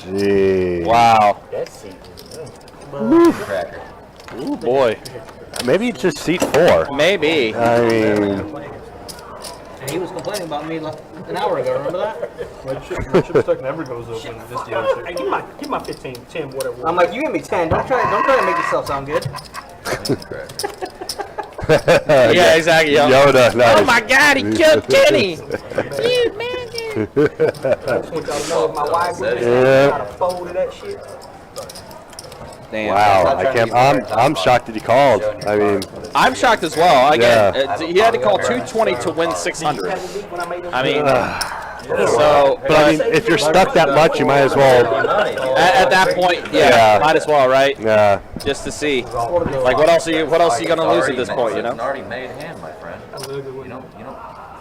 Jeez. Wow. Cracker. Ooh boy. Maybe it's just seat 4. Maybe. I mean, And he was complaining about me like an hour ago, remember that? my chip stack never goes up when this dealership. Hey, give my 15, 10, whatever. I'm like, you give me 10. Don't try to make yourself sound good. Yeah, exactly. Yoda. Nice. Oh my God, he killed Kenny. I just want y'all to know if my wife would Yeah. how to fold of that shit. Damn. Wow, I can't. I'm shocked that he called. I mean, I'm shocked as well. Again, Yeah. he had to call 220 to win 600. Had me beat when I made them. I mean, so, but I mean, if you're stuck that much, you might as well. at that point, Yeah. might as well, right? Yeah. Just to see, like, what else are you gonna lose at this point, you It's an know? already made hand, my friend. You don't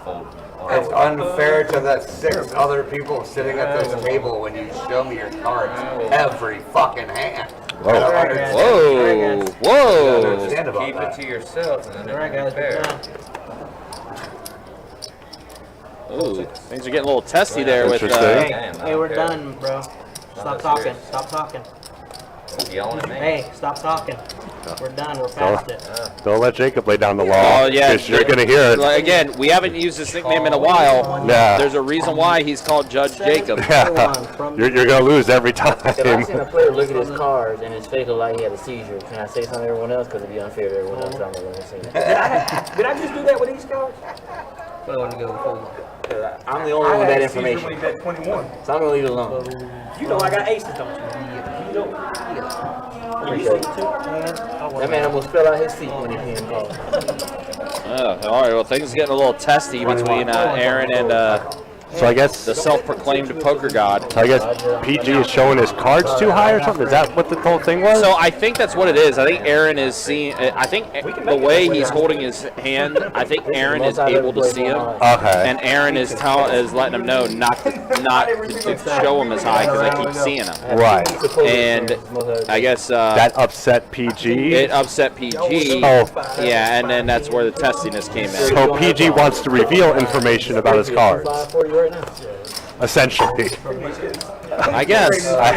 fold. It's unfair to the 6 other people sitting at this table when you show me your cards every fucking hand. I don't understand. Whoa, whoa. Understand about Keep that. it to yourself and then All right, it's guys, we're fair. done. Ooh, things are getting a little testy there with. Interesting. Hey, Damn, I hey, we're don't care. done, bro. Stop that's talking. serious. Stop talking. Yelling at me. Hey, stop talking. We're done. We're past it. Don't let Jacob lay down the law. Oh yeah, Because you're gonna hear it. Like, again, we haven't used this nickname in a while. Yeah. There's a reason why he's called Judge Jacob. You're gonna lose every time. If I seen a player look at his cards and his face look like he had a seizure, can I say something to everyone else? Because it'd be unfair to everyone else. I'm not going to say that. Did I just do that with these cards? I want to go full. I'm the only one with that information, When he's at 21. so I'm going to leave it alone. You know I got aces, don't you? You know. Appreciate it. That man almost fell out his seat when he came called. All right, well, things are getting a little testy between Aaron and So I guess the self-proclaimed poker god. I guess PG is showing his cards too high or something. Is that what the whole thing was? So I think that's what it is. I think Aaron is seeing. I think the way he's holding his hand, I think Aaron is able to see him, Okay. and Aaron is letting him know not to show him as high because I keep seeing him. Right. And I guess That upset PG. it upset PG. Oh. Yeah, and then that's where the testiness came in. So PG wants to reveal information about his cards, essentially. I guess. I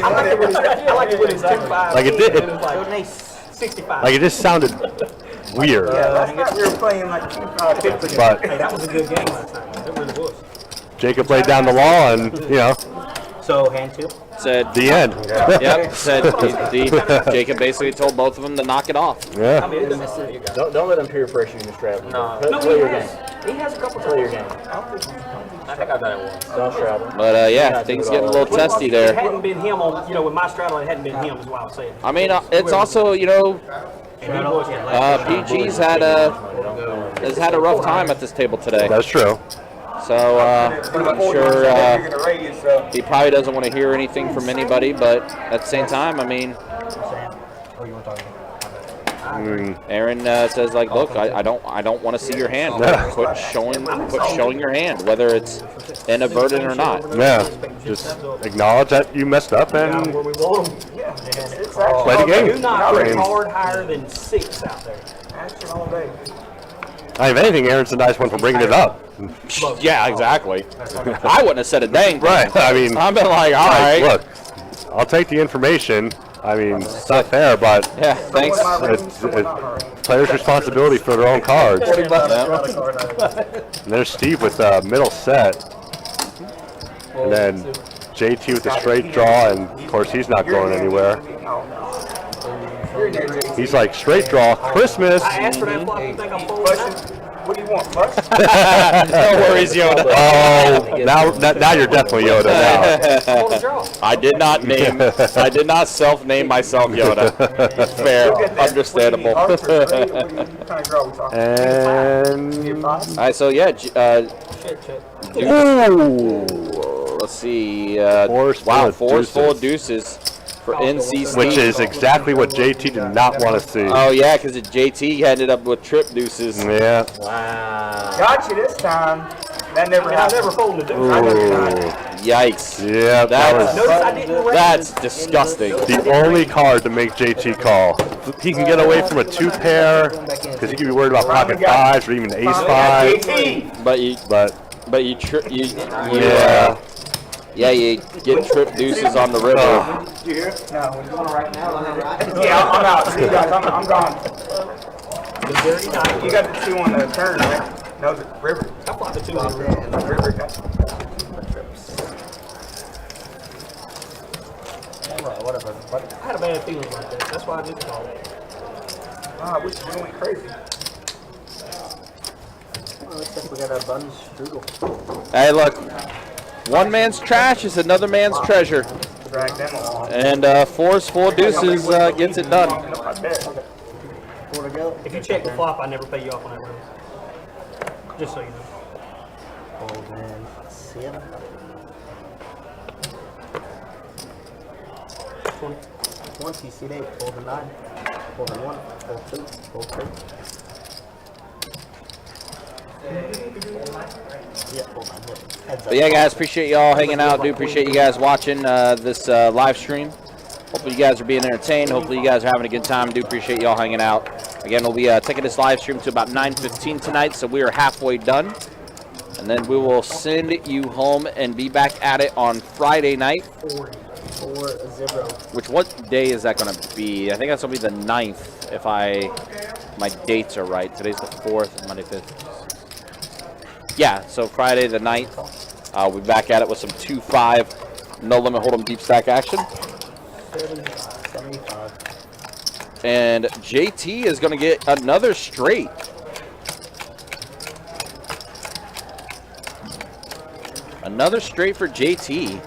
like it when it's 10-5. Like it did. Like 65. Like it just sounded weird. Yeah, last night we were playing like 50. But Hey, that was a good game last night. It really was. Jacob laid down the law, and So, hand two. Said the end. Yep. Said Jacob basically told both of them to knock it off. Yeah. Don't let him peer pressure you, Mr. Travel. No, Play he your has. game. He has a couple Play your times. game. I think I've done it once. Don't travel. But yeah, things getting a little testy It there. hadn't been him on, with my straddle, it hadn't been him, is what I'm saying. I mean, it's also And he was PG's has had a rough time at this table today. That's true. So I'm sure he probably doesn't want to hear anything from anybody, but at the same time, I mean, Aaron says like, look, I don't want to see your hand. Quit showing your hand, whether it's inadvertent or not. Yeah. Just acknowledge that you messed up and where we want him. play the game. Do not I mean, record higher than 6 out there. Action all day. if anything, Aaron's a nice one for bringing it up. Yeah, exactly. I wouldn't have said a dang thing. Right. I mean, I've been like, all right. look, I'll take the information. I mean, it's not fair, but Yeah, thanks. it's players' responsibility for their own cards. And there's Steve with middle set. And then JT with the straight draw, and of course he's not going anywhere. He's like, straight draw, Christmas. I asked for that flop, you think I'm folding out? What do you want, flush? No worries, Yoda. Oh, now you're definitely Yoda now. Hold a draw. I did not self-name myself Yoda. Fair, understandable. What kind of draw we talking? And All right, so yeah, ooh, let's see. Four's full Wow, of four's full of deuces. deuces for NC State. Which is exactly what JT did not want to see. Oh yeah, because JT ended up with trip deuces. Yeah. Wow. Got you this time. That never I happened. never folded a deuce. Ooh. Yikes. Yeah, That's Notice I didn't raise. that's disgusting. the only card to make JT call. He can get away from a 2-pair because he can be worried about pocket 5s or even ace 5. JT. But you Yeah. you get trip deuces on the river. Did you hear? No. We're going right now. Yeah, I'm out. See you guys. I'm gone. You got the 2 on the turn, right? No, the river. I flopped the 2 on the river. The river got Whatever. I had a bad feeling like that. That's why I did call it. I wish you went crazy. looks like we got a bunch strudel. Hey, look. One man's trash is another man's treasure. Drag them along. And Force Full Deuces gets it done. I bet. 4 to go. If you check the flop, I never pay you off on that round. Just so you know. Fold man. See him. 20, seat 8, fold a 9, fold a 1, fold 2, fold 3. Yeah, fold 9, yep. Heads up. But yeah, guys, appreciate y'all hanging out. Do appreciate you guys watching this live stream. Hopefully you guys are being entertained. Hopefully you guys are having a good time. Do appreciate y'all hanging out. Again, we'll be taking this live stream to about 9:15 tonight, so we are halfway done. And then we will send you home and be back at it on Friday night. 4-0. Which, what day is that going to be? I think that's going to be the 9th, if my dates are right. Today's the 4th, Monday 5th. Yeah, so Friday the 9th. We'll be back at it with some 2-5 no limit hold'em deep stack action. 75. And JT is going to get another straight. Another straight for JT.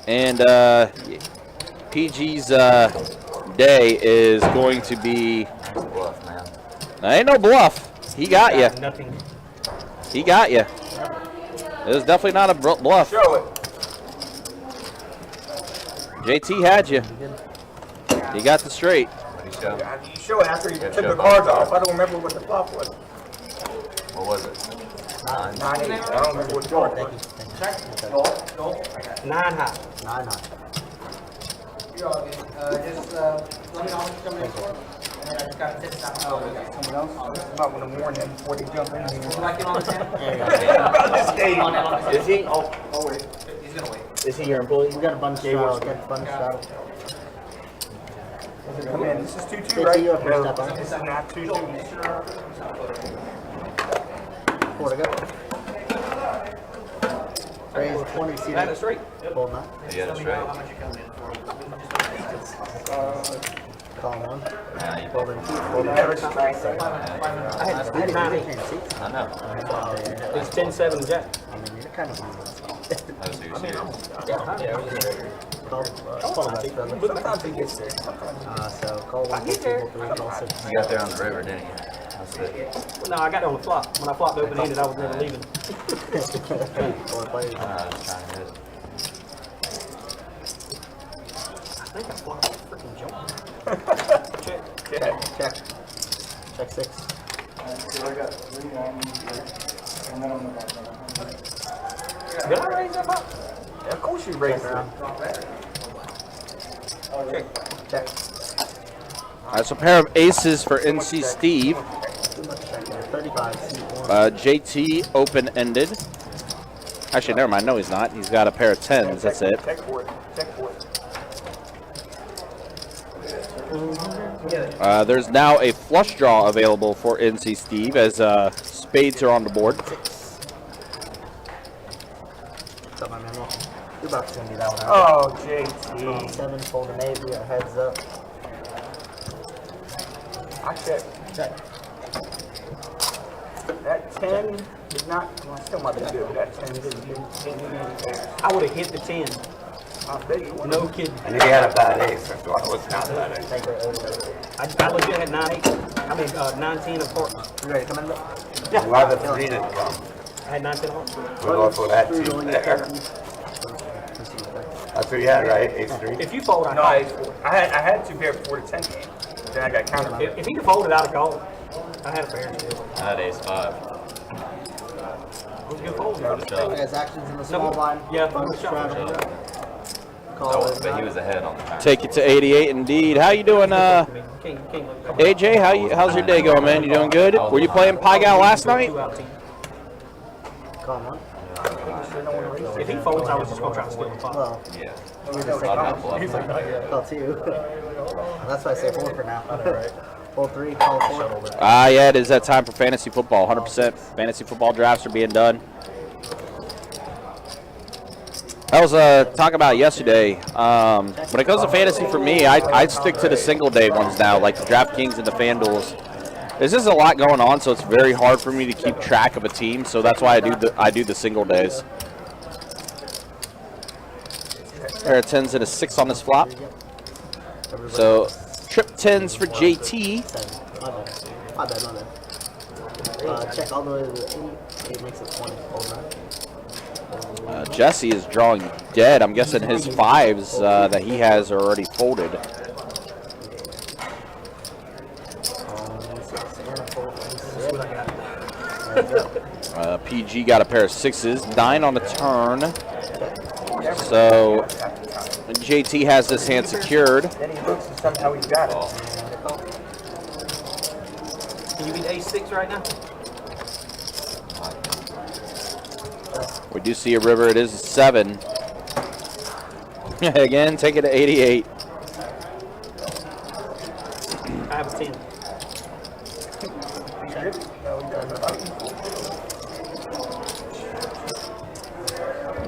And PG's day is going to be... Bluff, man. That ain't no bluff. He got you. Nothing. He got you. It was definitely not a bluff. Show it. JT had you. He got the straight. What did he show? You show it after you took show the both. cards off. I don't remember what the flop was. What was it? 9-8. I don't remember what yours was. 9 high. 9 high. You're all good. Just let me know when you're coming in for. And then I just got to tip down. Oh, we got Someone else? About in the morning before they jump in here. Would like it on the 10? About this day. On it, on the 10. Is he? Oh, wait. He's going to wait. Is he your employee? We got a bunch straddle. Got a bunch straddle. Come in. This is 2-2, JT, right? you up first step on. This is not 2-2. 4 to go. Raise 20, seat 8. Straight. Fold 9. Yeah, that's right. Call 1. Yeah, you Fold in 2. Fold 9. Never strike. I had 9-8. I know. It's 10-7 and jack. I mean, you're kind of I was serious. call. Call back, brother. Sometimes he gets there. So call 1, call 2, call 3, call 6. You got there on the river, didn't you? That's it. No, I got it on the flop. When I flopped open-ended, I was never leaving. 4 players. I was trying to hit. I think I flopped freaking jump. Check. Check. Check 6. Did I raise that up? Yeah, of course you raised it. Check. That's a pair of aces for NC Steve. Too much checking. 35, seat 1. JT open-ended. Actually, never mind. No, he's not. He's got a pair of 10s. That's it. Check for it. Check for it. There's now a flush draw available for NC Steve as spades are on the board. Got my memo. You're about to be that one out. Oh, JT. 7, fold an 8. We got heads up. I check. Check. That 10 did not, well, I still might be good, but that 10 didn't. I would have hit the 10. I bet you would. No kidding. And he had a bad ace, that's why it was not a bad ace. Take it. I legit had 9-8. I mean, 9-10 of hearts. You ready to come in? Why the 3 didn't come? I had 9-10 of hearts. We also had 2 there. That's what you had, right? Ace 3? If you fold, I No, call. I had 2 pair before the 10 game. Then I got counted on it. If he'd have folded, I'd have called. I had a pair still. I had ace 5. It was a good fold. Good job. Guys, actions in the small blind. Yeah, Bunch good shot. straddle. Call it. But he was ahead on the time. Take it to 88 indeed. How you doing, AJ? How's your day going, man? You doing good? Were you playing Pie Gal last night? Call 1. If he folds, I was just going to try to steal the pot. Well, Yeah. you're just I'm saying not bluffing. call 2. That's why I say 4 for now. Call 3, call 4. Yeah, it is that time for fantasy football. 100% fantasy football drafts are being done. I was talking about yesterday. When it comes to fantasy for me, I stick to the single day ones now, like the DraftKings and the FanDuels. There's just a lot going on, so it's very hard for me to keep track of a team. So that's why I do the single days. Pair of 10s and a 6 on this flop. So trip 10s for JT. My bad. Check all the way to the 8. 8 makes it 20. Jesse is drawing dead. I'm guessing his 5s that he has are already folded. PG got a pair of 6s. 9 on the turn. So JT has this hand secured. Then he looks and somehow he's got it. Can you beat ace-6 right now? We do see a river. It is a 7. Again, take it to 88. I have a 10.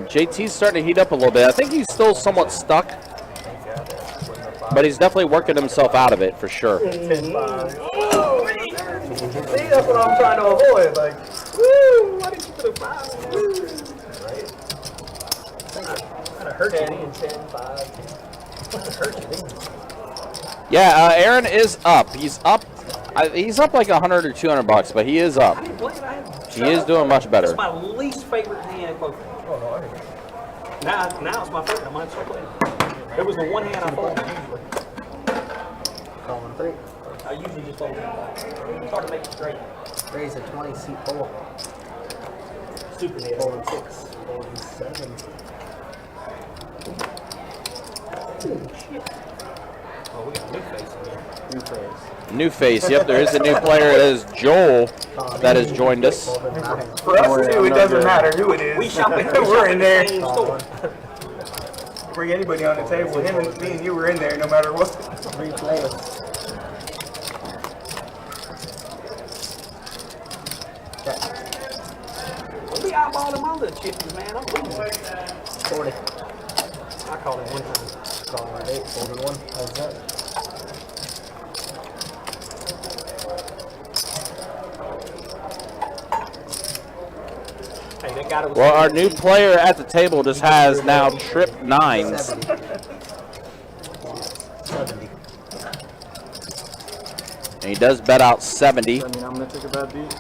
JT's starting to heat up a little bit. I think he's still somewhat stuck, but he's definitely working himself out of it for sure. 10-5. See, that's what I'm trying to avoid. Like, woo! Why did you put a 5? Right? That hurt you. 10-5. Yeah, Aaron is up. He's up. He's up like 100 or 200 bucks, but he is up. He is doing much better. It's my least favorite hand at poker. Now it's my favorite. I might start playing. There was the one hand I folded usually. Calling 3. I usually just fold it. It's hard to make it straight. Raise a 20, seat 4. Super dead. Folding 6. Folding 7. Oh, we got a new face in here. New face. New face. Yep, there is a new player. It is Joel that has joined us. Folding 9. For us two, it doesn't matter who it is. We shop at We're in there. the same store. Bring anybody on the table. Me and you were in there no matter what. 3 players. We eyeball them other chippies, man. I'm losing. 40. I called him one time. Calling 8. Folding 1. How's that? Hey, that guy that was Well, our new player at the table just has now trip 9s. 70. And he does bet out 70. I mean, I'm gonna take a bad beat.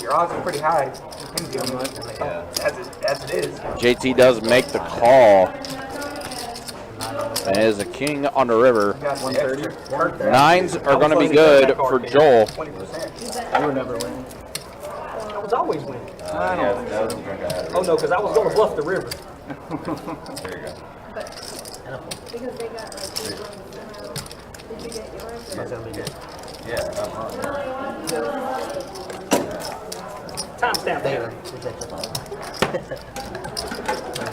Your odds are pretty high. As it is. JT does make the call. And it is a king on the river. 130. 9s are going to be good for Joel. 20%. You would never win. I was always winning. Yeah, Oh no, because I was going to bluff the river. there you go. Because they got like 2 rooms in a row. Did you get yours? That's gonna be good. Yeah, Timestamp There. there.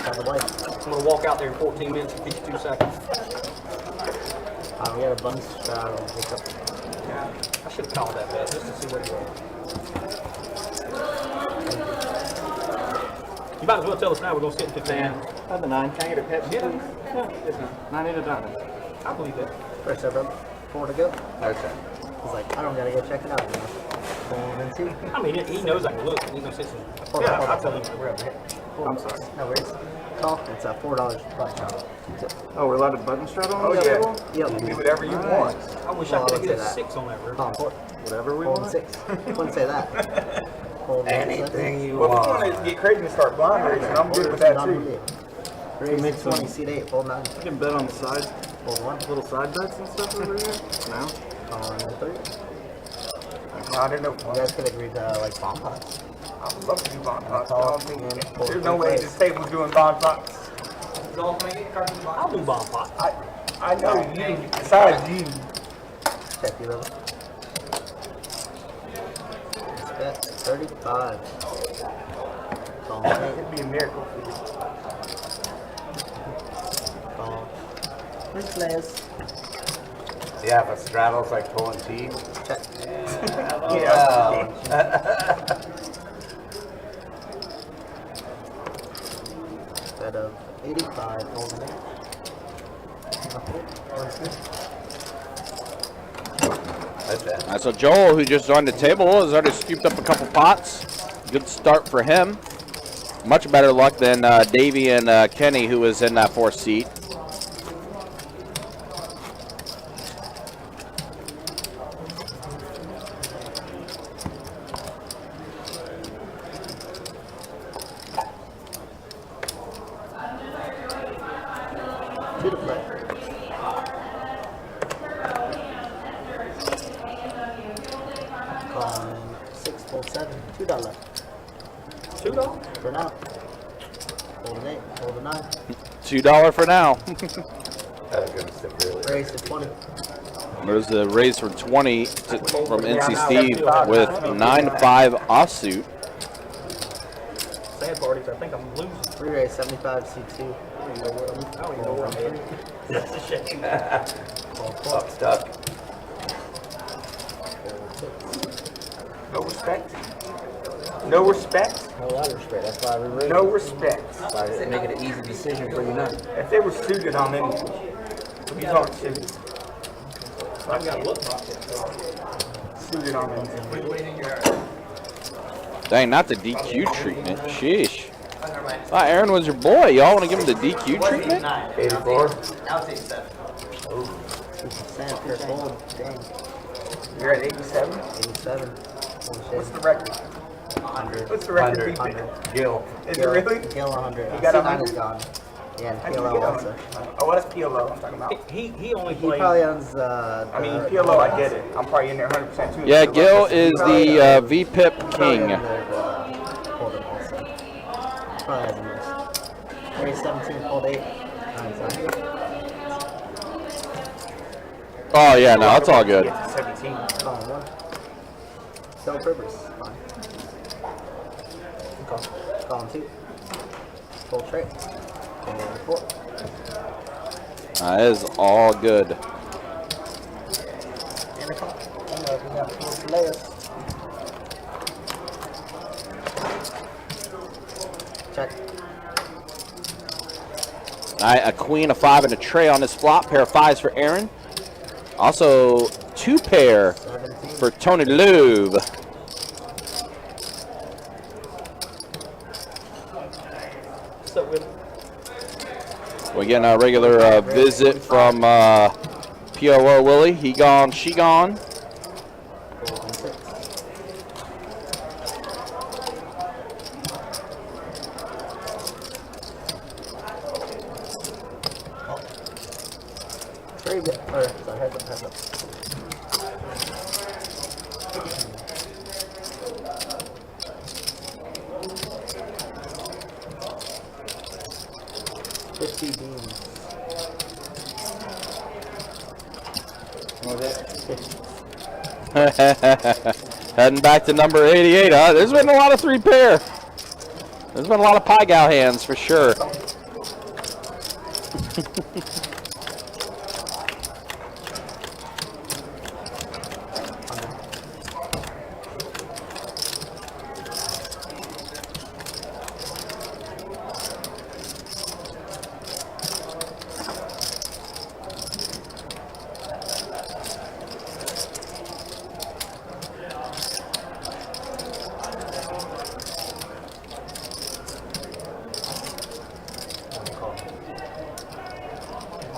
Out the way. I'm going to walk out there in 14 minutes and 52 seconds. We got a bunch straddle. Pick up. I should have called that bet just to see where you are. You might as well tell us now we're going to skip to 10. Have the 9. Can I get a Pepsi? Yeah. Yeah, it's 9 8 of diamonds. I believe that. First ever. 4 to go. Okay. He's like, I don't gotta go check it out anymore. Folding 2. I mean, he knows I can look. He knows it's Hold yeah, on, I'll tell him we're up here. I'm sorry. No worries. Call. It's $4 butt shot. Oh, we're allowed to button straddle on Oh, the yeah. table? Yep. Do whatever you want. I wish Well, I could I would get a say that. 6 on that river. Call 4. Whatever we Folding want. 6. Wouldn't say that. Folding Anything you Well, if you want. want to get crazy and start blind racing, I'm good with that too. Raise 20, seat 8, fold 9. You can bet on the side, Fold 1. little side bets and stuff over here. No? Calling 3. No, I didn't know. You guys could agree to like bomb pots. I would love to do bond pots. Call but I don't and think- fold There's no 3 way plays. this table's doing bond pots. I'll do bomb pot. I know you. Besides you. Check you level. Bet 35. Call 8. It'd be a miracle. Call 3 players. Yeah, if a straddle's like pulling teeth. Check. Yeah. Bet of 85. Fold 8. Okay. So Joel, who just joined the table, has already scooped up a couple pots. Good start for him. Much better luck than Davey and Kenny, who was in that 4th seat. Calling 6, fold 7, $2. $2? For now. Hold an 8, hold a 9. $2 for now. That's gonna sit really. Raise to 20. There's the raise for 20 from NC Steve with 9-5 offsuit. Sad part is I think I'm losing. Free raise 75 C2. I don't even know where I'm headed. That's a shame. Fuck stuck. No respect. No respect. A lot of respect. That's why we raised. No respect. That's why they make it an easy decision for you now. If they were suited on them, we talk suited. I've got to look like it. Suited on them. Dang, not the DQ treatment. Sheesh. Thought Aaron was your boy. Y'all want to give him the DQ treatment? 84. Now it's 87. Sand per fold. Dang. You're at 87? 87. What's the record? 100. What's the record? 100. Gil. Is it really? Gil 100. You got C9 100? is gone. Yeah, How did you PLO get also. 100? Oh, that's PLO I'm talking about. He only He played. probably owns I mean, PLO, I get it. I'm probably in there 100% too. Yeah, Gil is the VPIP king. Hold it also. Probably has the most. Raise 17, hold 8. Oh, yeah, no, it's all good. 17. Calling 1. Still Rivers. Fine. Calling 2. Full trade. And 4. That is all good. And a call. I know we got 4 players. Check. All right, a queen, a 5, and a tray on this flop. Pair of 5s for Aaron. Also, 2 pair 17. for Tony Lube. What's up with We're getting a regular visit from PLO Willie. He gone, she gone. Very good. Or, sorry, heads up, heads up. Beans. Heading back to number 88, huh? There's been a lot of 3 pair. There's been a lot of pie gal hands for sure.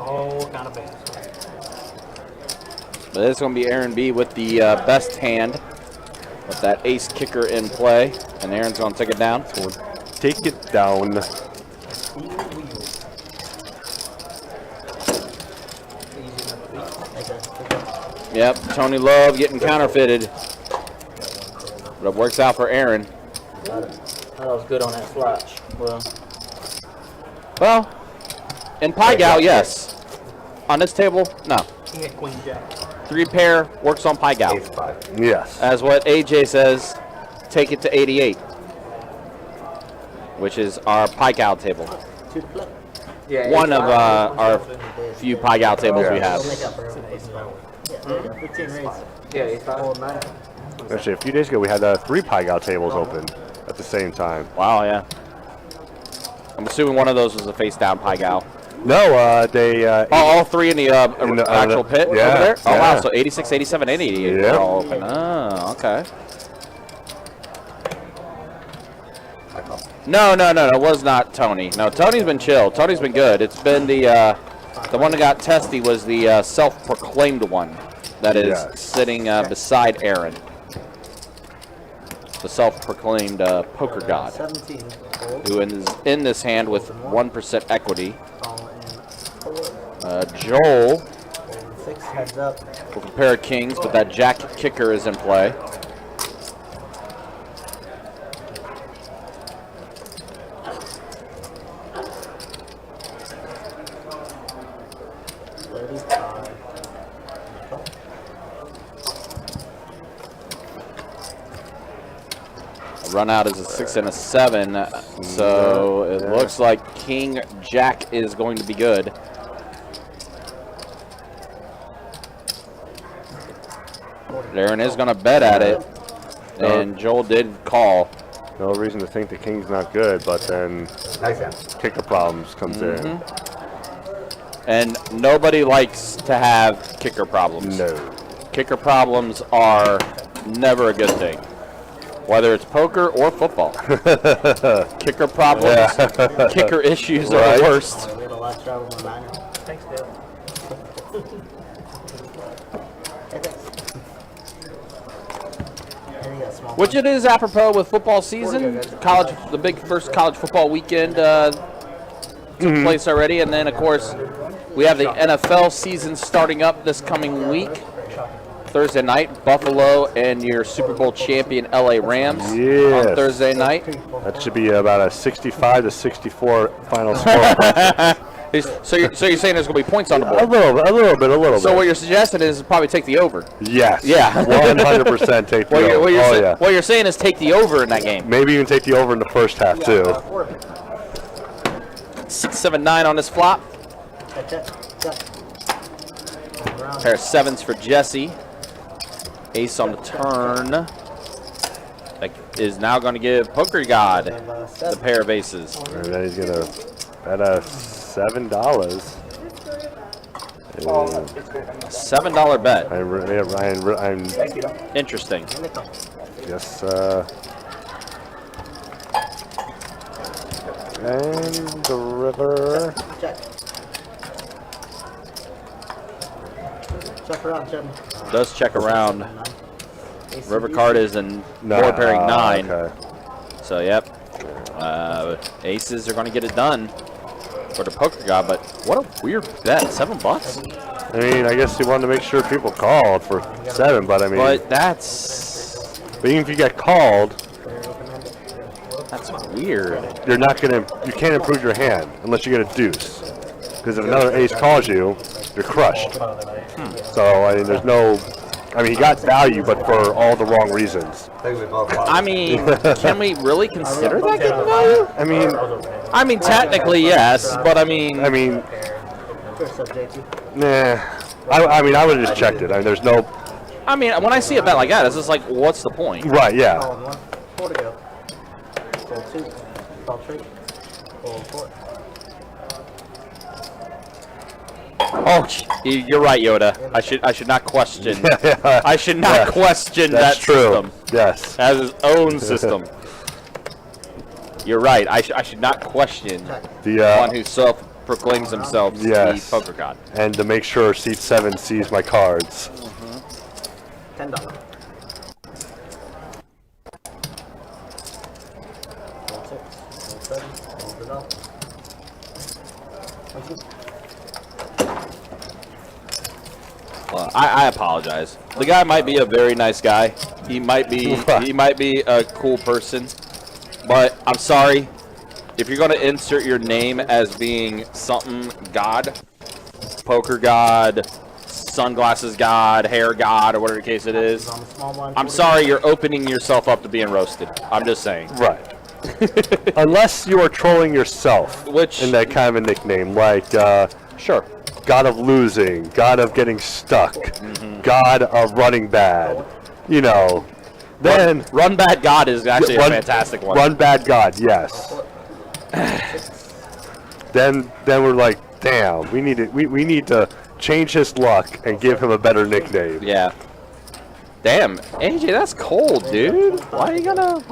all kind of bad. But it's going to be Aaron B with the best hand with that ace kicker in play. And Aaron's going to take it down. Take it down. Yep, Tony Love getting counterfeited. But it works out for Aaron. That was good on that flop. Well, in Pie Gal, yes. On this table, no. He had Queen Jack. 3 pair works on Pie Gal. Yes. As what AJ says, take it to 88, which is our Pie Gal table. Yeah, One of our few Pie Gal tables we have. Actually, a few days ago we had 3 Pie Gal tables open at the same time. Wow, yeah. I'm assuming one of those was a face down Pie Gal. No, they. All three in the actual pit over yeah, there? Oh, yeah. wow. So 86, 87, and 88 Yeah. are all open. Oh, okay. No, it was not Tony. No, Tony's been chill. Tony's been good. It's been the one that got testy was the self-proclaimed one that is sitting beside Aaron. The self-proclaimed poker god, 17. who is in this hand with 1% equity. Call in 4. Joel 6 heads up. with a pair of kings, but that jack kicker is in play. Run out is a 6 and a 7, so it looks like King Jack is going to be good. Aaron is going to bet at it, and Joel did call. No reason to think the king's not good, but then kicker problems comes in. And nobody likes to have kicker problems. No. Kicker problems are never a good thing, whether it's poker or football. Kicker problems, kicker issues are the worst. We had a lot of trouble with mine. Thanks, Dale. Which it is apropos with football season. The big first college football weekend took place already, and then of course we have the NFL season starting up this coming week. Thursday night, Buffalo and your Super Bowl champion LA Rams on Thursday night. That should be about a 65 to 64 final score. So you're saying there's going to be points on the board? A little bit. So what you're suggesting is probably take the over. Yes. Yeah. 100% take the over. What you're saying is take the over in that game. Maybe even take the over in the first half too. 6, 7, 9 on this flop. Pair of 7s for Jesse. Ace on the turn. That is now going to give Poker God the pair of aces. And then he's going to bet $7. $7 bet. I'm interesting. Yes. And the river. Check around, Jim. Does check around. River card is in board pairing 9. Okay. So, yep. Aces are going to get it done for the Poker God, but what a weird bet. $7? I mean, I guess he wanted to make sure people called for 7, but I mean. But that's. But even if you get called. That's weird. You're not going to. You can't improve your hand unless you get a deuce. Because if another ace calls you, you're crushed. So, I mean, there's no. I mean, he got value, but for all the wrong reasons. I mean, can we really consider that getting value? I mean, technically yes, but I mean. Nah. I mean, I would have just checked it. I mean, there's no. I mean, when I see a bet like that, it's just like, what's the point? Right. Yeah. 4 to go. 2. 3. 4. Oh, you're right, Yoda. I should not question. I should not question that system. Yes. As his own system. You're right. I should not question the one who self-proclaims himself the Poker God. And to make sure seat 7 sees my cards. $10. I apologize. The guy might be a very nice guy. He might be a cool person. But I'm sorry. If you're going to insert your name as being something God, Poker God, sunglasses God, hair God, or whatever the case it is, I'm sorry you're opening yourself up to being roasted. I'm just saying. Right. Unless you are trolling yourself in that kind of a nickname, like sure, God of losing, God of getting stuck, God of running bad, you know. Then Run Bad God is actually a fantastic one. Run Bad God, yes. then we're like, Damn, we need to change his luck and give him a better nickname. Yeah. Damn, AJ, that's cold, dude. Why are you gonna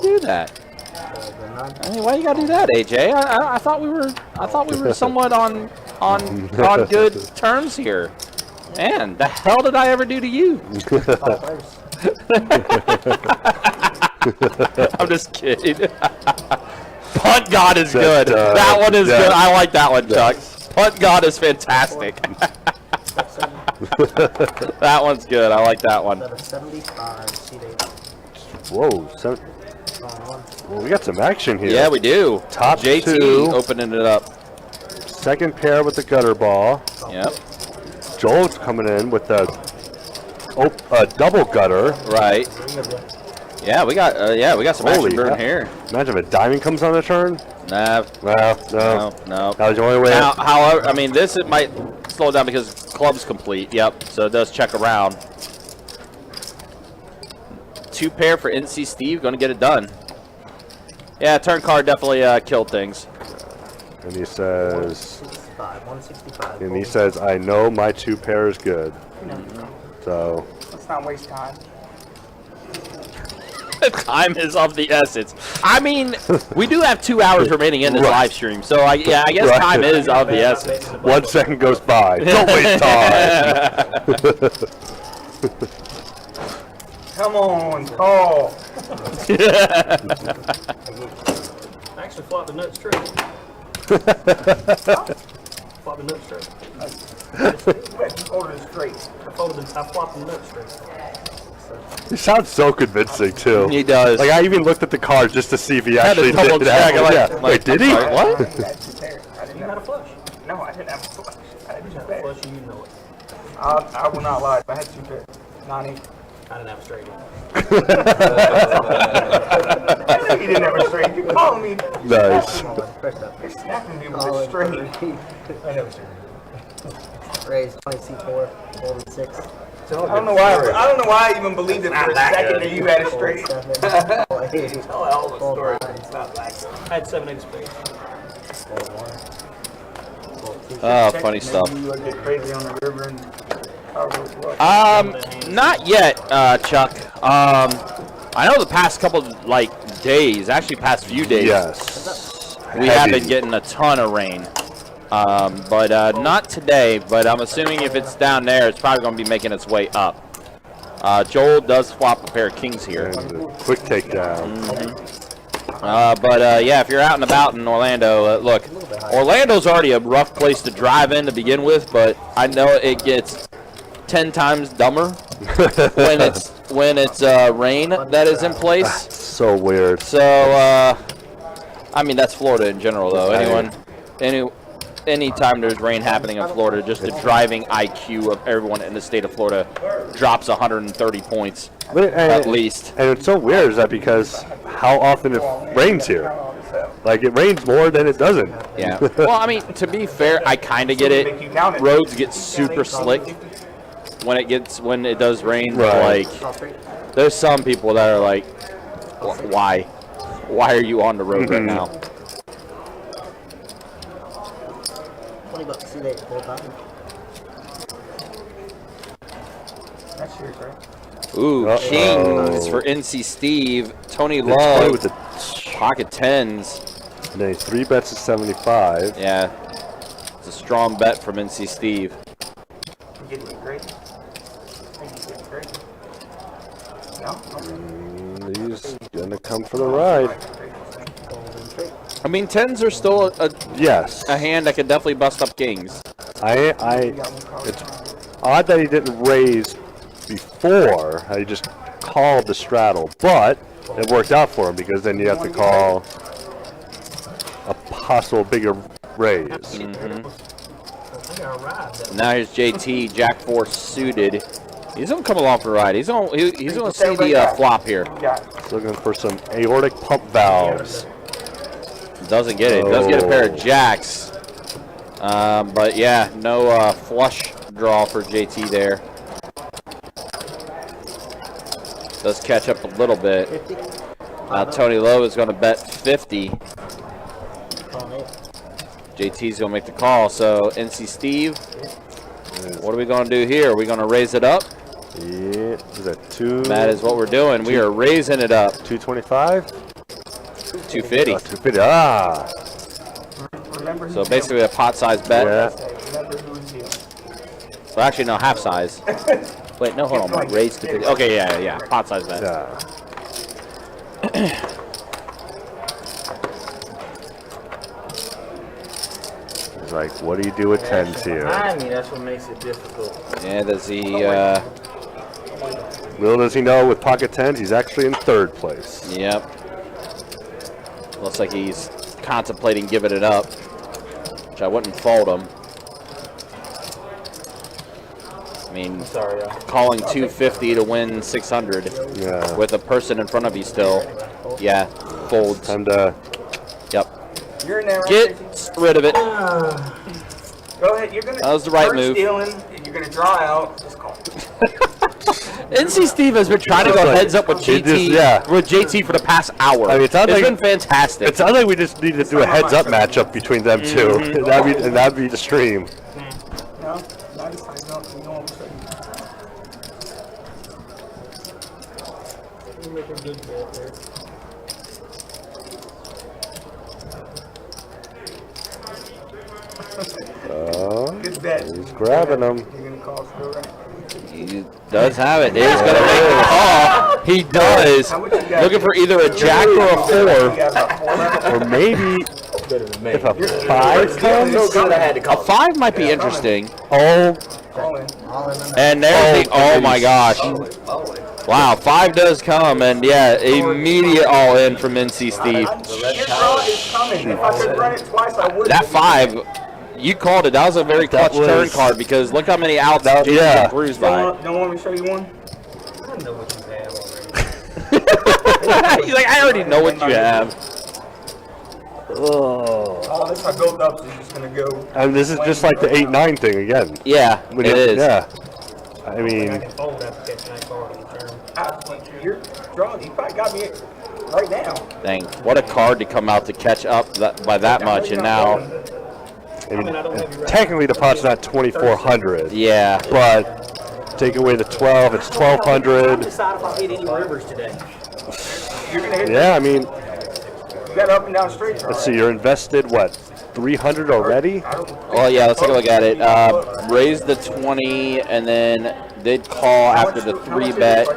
do that? I mean, why you gotta do that, AJ? I thought we were somewhat on good terms here. Man, the hell did I ever do to you? I'm just kidding. Punt God is good. That one is good. I like that one, Chuck. Punt God is fantastic. That one's good. I like that one. 75. Whoa, well, we got some action here. Yeah, we do. Top JT two. opening it up. Second pair with the gutter ball. Yep. Joel's coming in with the double gutter. Right. Yeah, we got some Holy action burn hell. here. Imagine if a diamond comes on the turn. Nah. Well, no. That was the only way. Now, however, I mean, this it might slow down because club's complete. Yep. So it does check around. 2 pair for NC Steve. Going to get it done. Yeah, turn card definitely killed things. And he says. 165. And he says, I know my 2 pair is good. So. Let's not waste time. Time is of the essence. I mean, we do have 2 hours remaining in this live stream, so I guess Right. time is of the essence. 1 second goes by. Don't waste time. Come on, call. I actually flopped the nut straight. Flopped the nut straight. Hold it straight. I flopped the nut straight. He sounds so convincing too. He does. Like I even looked at the card just to see if he Had to actually double did check, that. like- Yeah. like, Wait, did he? I'm sorry, what? I got 2 pairs. I didn't You had a flush. No, I didn't have a flush. I had 2 You had a pairs. flush and you know it. I will not lie. I had 2 pairs. 90. I didn't have a straight. He didn't have a straight. You calling me? Nice. You're snapping me with a straight. I never straight. Raise 24, 46. I don't know why. I don't know why I even believed it for a second that you had a straight. Tell a hell of a story. It's not that good. I had 7 8 spades. Oh, funny stuff. Maybe you would get crazy on the river and Not yet, Chuck. I know the past couple days, actually past few days, Yes. we have been getting a ton of rain. But not today, but I'm assuming if it's down there, it's probably going to be making its way up. Joel does flop a pair of kings here. And a quick takedown. But yeah, if you're out and about in Orlando, look, Orlando's already a rough place to drive in to begin with, but I know it gets 10 times dumber when it's rain that is in place. So weird. So I mean that's Florida in general though. Anytime there's rain happening in Florida, just the driving IQ of everyone in the state of Florida drops 130 points at least. And it's so weird is that because how often it rains here? Like it rains more than it doesn't. Yeah. Well, I mean, to be fair, I kind of get it. Roads get super slick when it does rain. Right. Like, there's some people that are like, why? Why are you on the road right now? $20 see that full time. That's yours, right? Ooh, kings for NC Steve. Tony Love with the pocket tens. And then 3 bets to 75. Yeah, it's a strong bet from NC Steve. You getting it great? I think you getting great. No? He's gonna come for the ride. I mean, tens are still a hand that could definitely bust up kings. It's odd that he didn't raise before. He just called the straddle, but it worked out for him because then you have to call a possible bigger raise. Now here's JT, Jack 4 suited. He's gonna come along for a ride. He's gonna see the flop here. He's looking for some aortic pump valves. Doesn't get it. Does get a pair of jacks. But yeah, no flush draw for JT there. Does catch up a little bit. Now Tony Lowe is going to bet 50. JT's gonna make the call. So NC Steve, what are we gonna do here? Are we gonna raise it up? Yeah, is that 2? That is what we're doing. We are raising it up. 225? 250. 250. Ah. So basically a pot size bet. Yeah. So actually no, half size. Wait, no, hold on. Raise to 50. Okay, yeah. Pot size bet. Yeah. It's like, what do you do with 10s here? Behind me, that's what makes it difficult. Yeah, does he? Little does he know, with pocket 10s, he's actually in 3rd place. Yep. Looks like he's contemplating giving it up, which I wouldn't fault him. I mean, Sorry, y'all. calling 250 to win 600 Yeah. with a person in front of you still. Yeah, folds. Time to. Yep. You're in there, right? Get rid of it. Go ahead. You're gonna. That was the right first move. Stealing, you're gonna draw out. Just call. NC Steve has been trying to go heads up with JT, with JT for the past hour. I mean, it sounds like been fantastic. It sounds like we just need to do a heads up matchup between them two. That'd be the stream. No, not this time. No, you know what Good bet. He's grabbing them. You're gonna call through, right? He does have it. He's going to make the call. He does. Looking for either a jack or a 4. Or maybe if a 5 comes. A 5 might be interesting. Oh. And there's the, oh my gosh. Wow, 5 does come, and yeah, immediate all in from NC Steve. Your draw is coming. If I could run it twice, I would. That 5, you called it. That was a very clutch turn card because look how many outs JT got bruised by. Don't want me to show you one? I know what you have already. He's like, I already know what you have. All this I built up is just gonna go. And this is just like the 8-9 thing again. Yeah, it is. Yeah. I mean, I can fold after catching that card on the turn. You're drawing. You probably got me right now. Dang, what a card to come out to catch up by that much, and now. I mean, technically the pot's not 2,400. Yeah. But take away the 12, it's 1,200. Decide if I hit any rivers today. You're gonna hit. Yeah, I mean, You got up and down straight. let's see, you're invested, what, 300 already? Well, yeah, let's take a look at it. Raised the 20 and then did call after the 3 bet.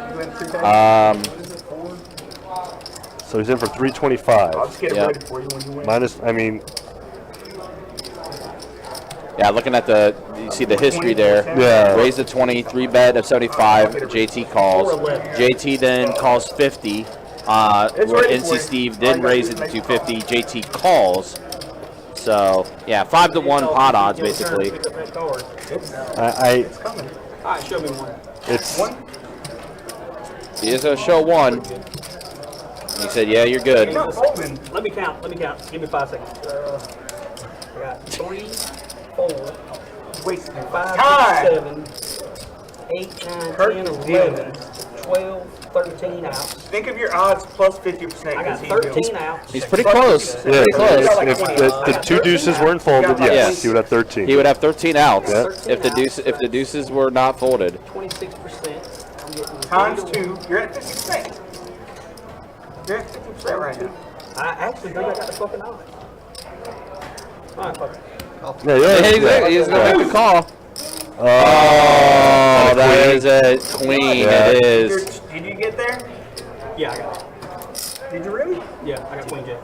So he's in for 325. I'll just get it Yep. ready for you when you win. Minus, I mean, Yeah, looking at you see the history there. Yeah. Raised the 20, 3 bet of 75, JT calls. JT then calls 50. Where NC Steve didn't raise it to 250, JT calls. So, yeah, 5-1 pot odds, basically. Pick up that card. It's coming. All right, show me one. it's, He is going to show 1. He said, yeah, you're good. You're not folding. Let me count. Give me 5 seconds. I got 3, 4, Wasting 5, time. 6, 7, 8, 9, Kirk 10, is 11, 12, 13 outs. Think of your odds plus 50%. I got 'cause he's doing- 13 outs. He's pretty close. yeah, Pretty close. if the 2 deuces weren't folded, yes, Yes. he would have 13. He would have 13 outs Yeah. if the deuces were not folded. 26%. I'm getting Times 2, you're at 50%. You're at 50% right now. I actually think I got the fucking odds. All right, fuck it. Yeah, He's going to make the call. Oh, that is a queen. Yeah. It is. Did you get there? Yeah, I got it. Did you really? Yeah, I got queen jack.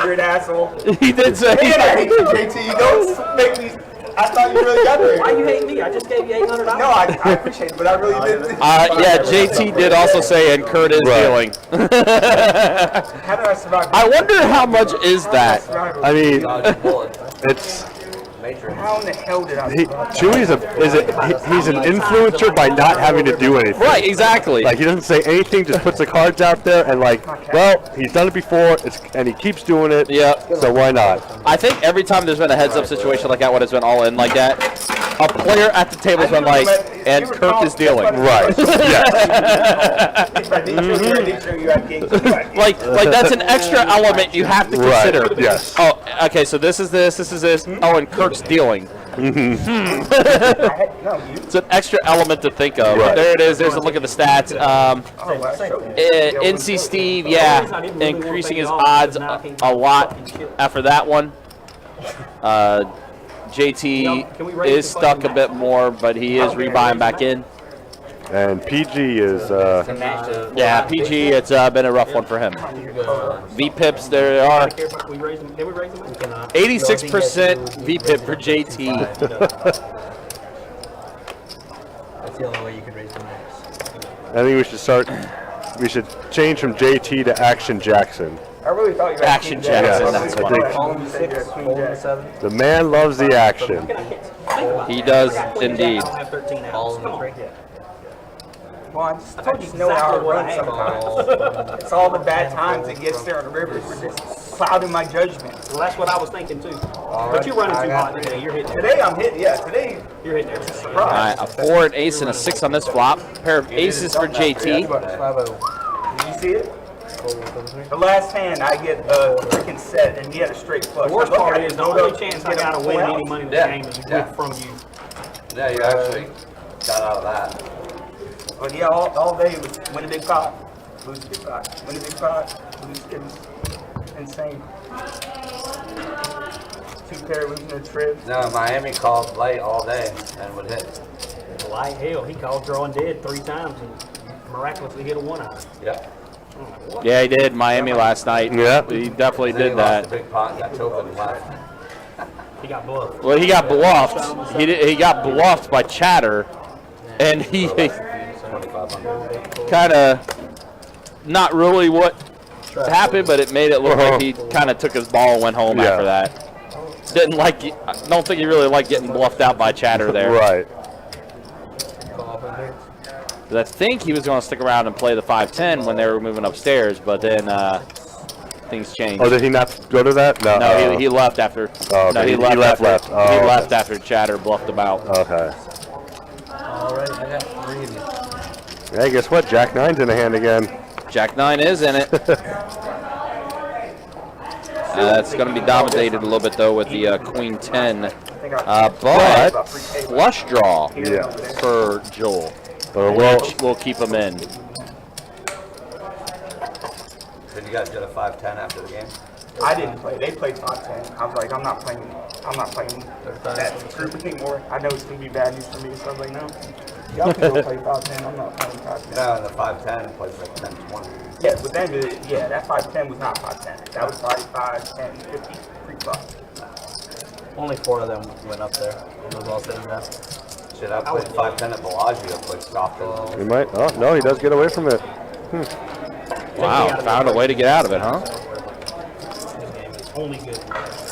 You're an asshole. He did say. Man, I hate you, JT. Don't make me. I thought you really got there. Why you hate me? I just gave you $800. No, I appreciate it, but I really didn't. Yeah, JT did also say, and Kurt is dealing. How did I survive? I wonder how much is that? I mean, it's, How in the hell did I survive? Chewy's he's an influencer by not having to do anything. Right, exactly. Like, he doesn't say anything, just puts the cards out there, and like, well, he's done it before, and he keeps doing it. Yeah. So why not? I think every time there's been a heads-up situation like that, when it's been all in like that, a player at the table's been like, and Kirk is dealing. Right. Yeah. If I didn't show you, I'd get you. Like that's an extra element you have to Right, consider. yes. Oh, okay. So this is this. This is this. Oh, and Kirk's dealing. No, you. It's an extra element to think of. Right. There it is. There's a look at the stats. Oh, I showed you. NC Steve, yeah, increasing his odds a lot after that one. JT is stuck a bit more, but he is rebuying back in. And PG is Yeah, PG, it's been a rough one for him. VPIPs, there they are. We raised them. Did we raise them? 86% VPIP for JT. That's the only way you can raise the max. I think we should change from JT to Action Jackson. I really thought you had Action King Jack. Jackson, Yes, that's I funny. think Call him 6, hold him 7. the man loves the action. He does indeed. I don't have 13 Call outs. him 3. Well, I just told you to know how it runs sometimes. It's all the bad times it gets there on the rivers. We're just clouding my judgment. Well, that's what I was thinking too. But you're running too hot today. You're hitting. Today I'm hitting, yeah, today You're hitting every All surprise. right, a 4, an ace, and a 6 on this flop. Pair of aces for JT. 5-0. Did you see it? The last hand I get a freaking set and he had a straight flush. The worst I look part at it, is the load only up, chance get I got a to win full any house. money in the Yeah, game is a yeah. gift from you. Yeah, you actually got out of that. But yeah, all day was win a big pot, lose a big pot, win a big pot, lose. It was insane. 2 pair losing their trips. No, Miami called late all day and would hit. Light hell, he called drawing dead 3 times and miraculously hit a 1-eye. Yep. Yeah, he did. Miami last night. Yeah. He definitely Then he did lost that. a big pot and got tilted and left. He got bluffed. Well, he got bluffed. He got bluffed by Chatter, and he 2,500. kind of not really what happened, but it made it look like he kind of took his ball and went home Yeah. after that. Didn't like. I don't think he really liked getting bluffed out by Chatter there. Right. 'Cause I think he was going to stick around and play the 5-10 when they were moving upstairs, but then things changed. Oh, did he not go to that? No. No, he left after. Oh, no, okay. he left. left. After, Oh, he okay. left after Chatter bluffed him out. Okay. Alright, I got 3 of you. Hey, guess what? Jack 9's in the hand again. Jack 9 is in it. That's going to be dominated a little bit though with the Queen 10, but flush draw Yeah. for Joel. We'll keep him in. Did you guys get a 5-10 after the game? I didn't play. They played 5-10. I was like, I'm not playing that group anymore. I know it's gonna be bad news for me, so I was like, no. Y'all can go play 5-10. I'm not playing 5-10. No, and the 5-10 plays like 10-20. Yeah, but then yeah, that 5-10 was not 5-10. That was probably 5-10, 50 pre-flop. Only 4 of them went up there. It was all said and done. Shit, I played 5-10 at Bellagio, played softer. He might. Oh, no, he does get away from it. Wow, found a way to get out of it, huh? This game is only good.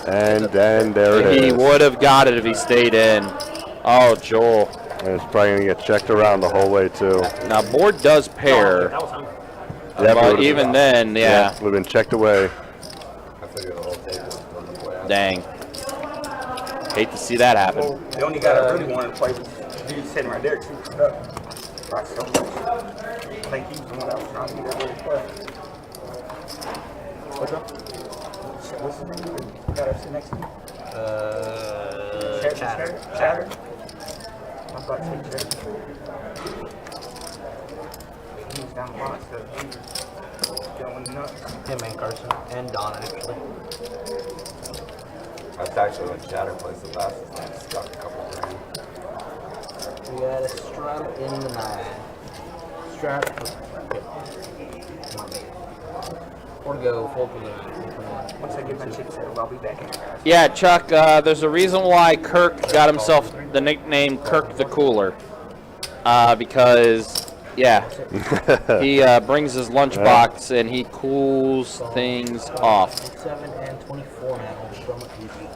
And then there it He is. would have got it if he stayed in. Oh, Joel. And it's probably going to get checked around the whole way, too. Now, board does pair, That was hungry. Yeah, but even then, yeah, would have been checked away. I figured the whole table was going to play out. dang. Hate to see that happen. Well, the only guy that really wanted to play was the dude sitting right there, too. Not so much. I think he was the one that was trying to get that little play. What's up? What's his name? The guy that's next to me? Chatter? I thought he said Chatter. He was down the line, so he was going nuts. Him and Carson. And Don, actually. That's actually when Chatter plays the best. It's like stuck a couple grand. We got a strap in the 9. Strap. Or to go, 4 for the 9. Once I get my chips settled, I'll be back in. Yeah, Chuck, there's a reason why Kirk got himself the nickname Kirk the Cooler. Because, yeah, he brings his lunchbox and he cools things off. 7 and 24 now from UG.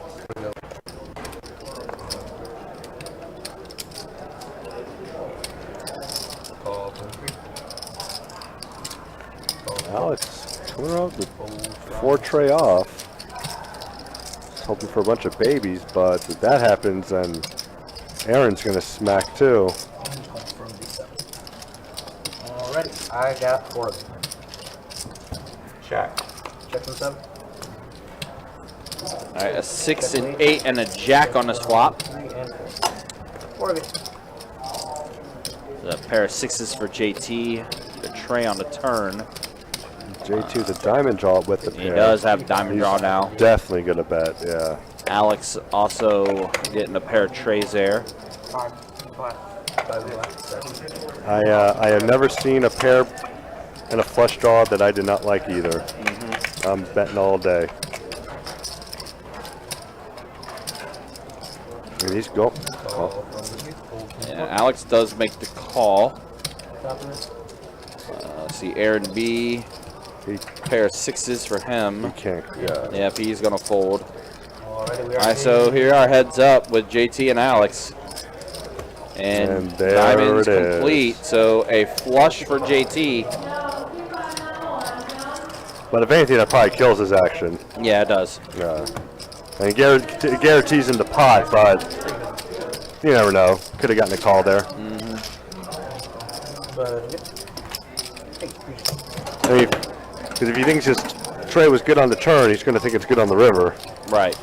Alex coming out the 4 tray off. Just hoping for a bunch of babies, but if that happens, then Aaron's gonna smack too. From the 7. Alrighty, I got 4 of them. Check. Check from 7. All right, a 6 and 8 and a jack on the swap. 3 and 4. 4 of it. A pair of 6s for JT. The tray on the turn. JT with a diamond draw with the pair. He does have diamond draw now. Definitely gonna bet, yeah. Alex also getting a pair of trays there. 5 black. 5 black. 7. I have never seen a pair and a flush draw that I did not like either. I'm betting all day. And he's go. Oh. Yeah, Alex does make the call. Top of it. See Aaron B. Pair of 6s for him. He can't, yeah. Yep, he's gonna fold. Alrighty, we All are right, so here are heads up with JT and Alex. And there diamonds it is. complete. So a flush for JT. But if anything, that probably kills his action. Yeah, it does. Yeah. And it guarantees him the pot, but you never know. Could have gotten a call there. But, I mean, because if he thinks his tray was good on the turn, he's going to think it's good on the river. Right.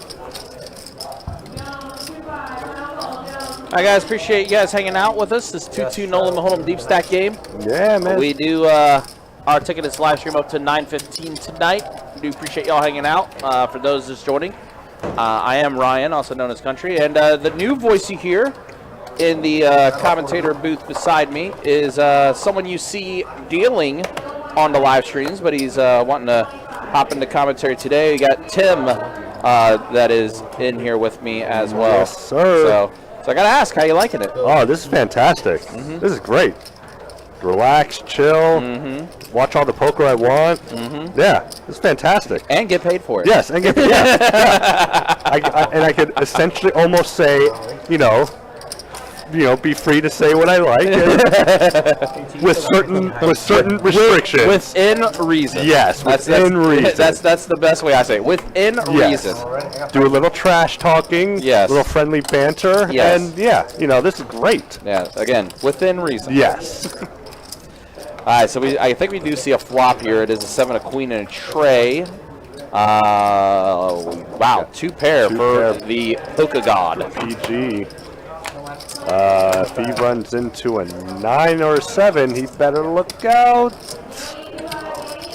All right, guys, appreciate you guys hanging out with us. This 2-2 No Limit Hold'em Deep Stack game. Yeah, man. We do our ticket is live stream up to 9:15 tonight. We do appreciate y'all hanging out. For those just joining, I am Ryan, also known as Country, and the new voice you hear in the commentator booth beside me is someone you see dealing on the live streams, but he's wanting to hop into commentary today. We got Tim that is in here with me as well. Yes, sir. So I gotta ask, how you liking it? Oh, this is fantastic. This is great. Relax, chill, watch all the poker I want. Yeah, this is fantastic. And get paid for it. Yes, and get yeah. And I could essentially almost say, you know, be free to say what I like with certain restrictions. Within reason. Yes, within reason. That's the best way I say it. Within reason. Do a little trash talking. Yes. A little friendly banter. Yes. And yeah, this is great. Yeah. Again, within reason. Yes. All right. So I think we do see a flop here. It is a 7, a queen, and a tray. Wow, two pair for the Polka God. PG. If he runs into a 9 or a 7, he better look out.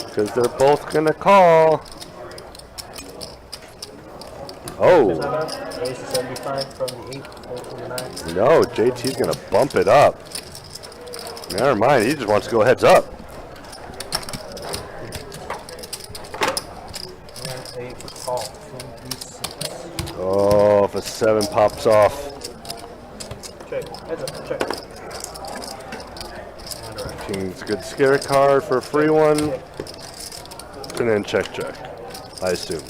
Because they're both going to call. Oh. Ace 75 from the 8, from the 9. No, JT's going to bump it up. Never mind, he just wants to go heads up. Oh, if a 7 pops off. Check. Heads up. Check. King's a good scare card for a free one. And then check, I assume.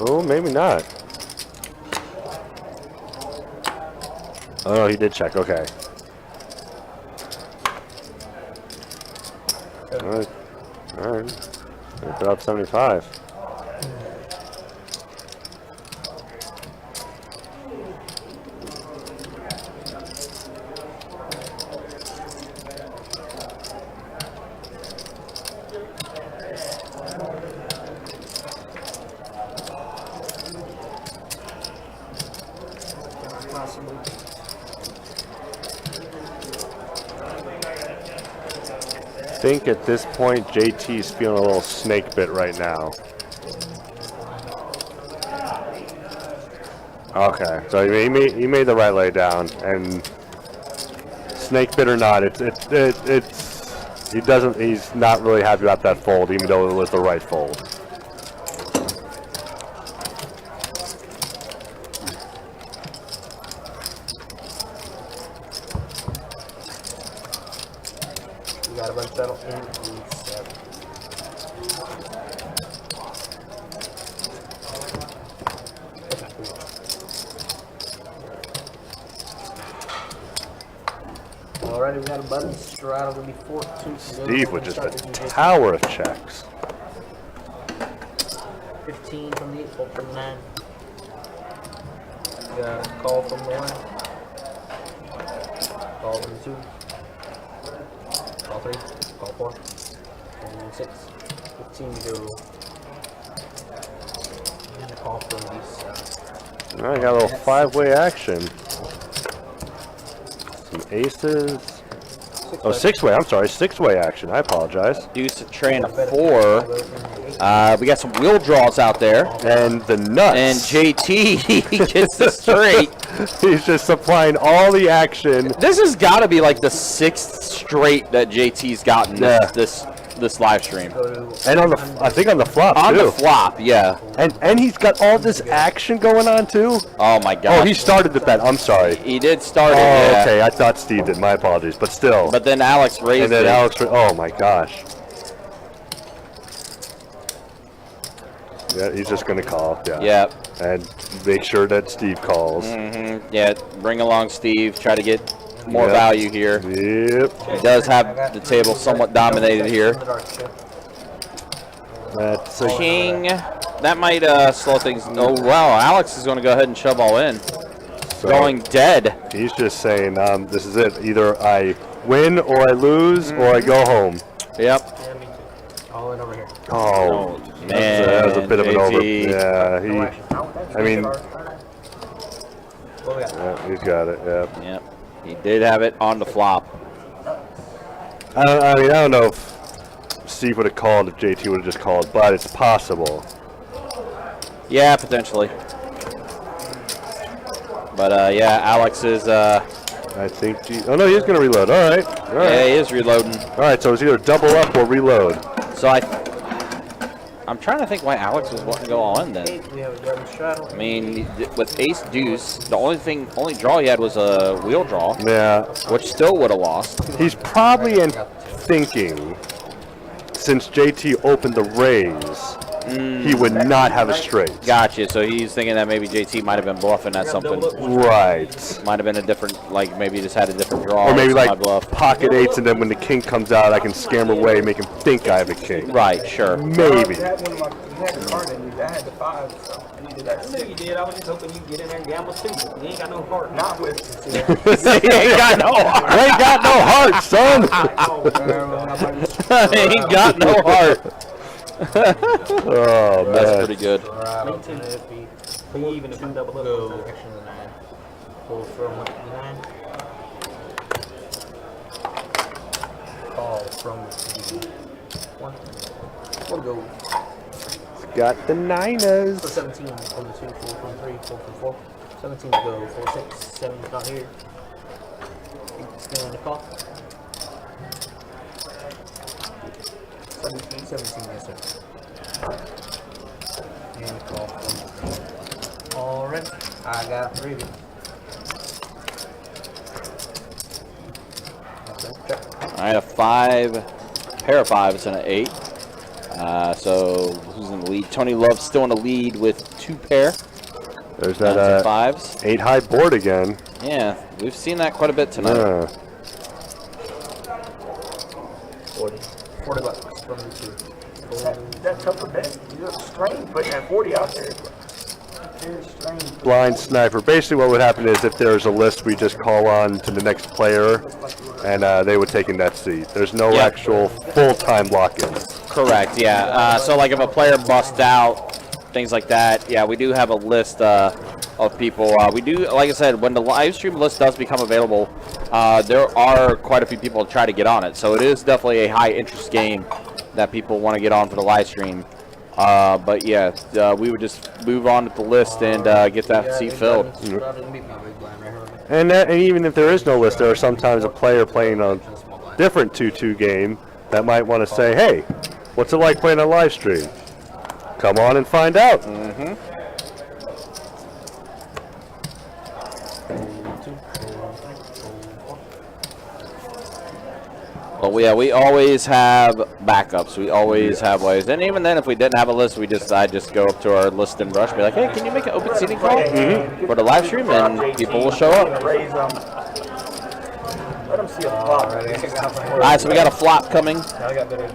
Oh, maybe not. Oh, he did check. Okay. All right. All right. Put up 75. I think at this point JT's feeling a little snake bit right now. Okay, so he made the right lay down, and snake bit or not, he's not really happy about that fold, even though it was the right fold. Got a bunch settle in the 7. Alrighty, we got a button straddle, gonna be 14. Steve with just a tower of checks. 15 from the 8, fold from the 9. Call from the 1. Call from the 2. Call 3. Call 4. And 6. 15 to go. And call from the 7. All right, got a little 5-way action. Some aces. Oh, 6-way. I'm sorry, 6-way action. I apologize. Deuce, a tray, and a 4. We got some wheel draws out there. And the nuts. And JT gets the straight. He's just supplying all the action. This has got to be like the 6th straight that JT's gotten this live stream. And on the, I think on the flop On too. the flop, yeah. And he's got all this action going on too. Oh my god. Oh, he started the bet. I'm sorry. He did start it. Oh, Yeah. okay. I thought Steve did. My apologies, but still. But then Alex raised And then it. Alex. Oh my gosh. Yeah, he's just gonna call. Yeah. Yeah. And make sure that Steve calls. Yeah, bring along Steve. Try to get more Yep. value here. Yep. He does have the table somewhat dominated here. That's King. That might slow things. Oh, wow. Alex is going to go ahead and shove all in. so Going dead. He's just saying, this is it. Either I win or I lose or I go home. Yep. Yeah, me too. All in over here. Oh, Man, that was a bit of an over. JT. Yeah, No action. I mean, What we got? yeah, he's got it. Yeah. Yep. He did have it on the flop. I mean, I don't know if Steve would have called if JT would have just called, but it's possible. Yeah, potentially. But yeah, Alex is. I think. Oh no, he's gonna reload. All right. All right. Yeah, he is reloading. All right. So it's either double up or reload. So I'm trying to think why Alex was wanting to go all in then. 8, we have a double straddle. I mean, with Ace Deuce, the only draw he had was a wheel draw, Yeah. which still would have lost. He's probably thinking, since JT opened the raise, he would not have a straight. Gotcha. So he's thinking that maybe JT might have been bluffing at something. Right. Might have been a different, like maybe just had a different draw. Or maybe my like bluff. pocket eights, and then when the king comes out, I can scam away, make him think I have a king. Right. Sure. Maybe. You had the card in you. I had the 5, so I needed that I knew 6. you did. I was just hoping you get in there and gamble too. You ain't got no heart. Not with. he ain't got no heart. I ain't got no heart, son. he ain't got no heart. Oh man. That's pretty good. Right, too. it'd be Even if you double up. go action of the 9. Pull from the 9. Call from the 1. We'll go Got the for Niners. 17 from the 2, 4 from 3, 4 from 4. 17 to go, 4, 6, 7 is not here. Still on the call. 17, yes sir. And call from. Alright, I got 3 of you. I had a 5, pair of 5s and an 8. So who's in the lead? Tony Love's still in the lead with 2 pair. There's Nines that and 5s. 8 high board again. Yeah, we've seen that quite a bit tonight. Yeah. 40 bucks from the 2. That's tough a bet. You look strange putting that 40 out there. Very strange. Blind sniper. Basically, what would happen is if there's a list, we just call on to the next player, and they would take in that seat. There's no Yeah. actual full-time lock-in. Correct, yeah. So like if a player busts out, things like that, yeah, we do have a list of people. We do, like I said, when the live stream list does become available, there are quite a few people try to get on it. So it is definitely a high interest game that people want to get on for the live stream. But yeah, we would just move on with the list and get that seat filled. And even if there is no list, there are sometimes a player playing a different 2-2 game that might want to say, hey, what's it like playing a live stream? Come on and find out. But yeah, we always have backups. We always have ways. And even then, if we didn't have a list, I'd just go up to our list and rush, be like, hey, can you make an open seating call for the live stream? And people will show up. Raise them. Let them to see a flop. All right, so we got a flop coming. Now I got better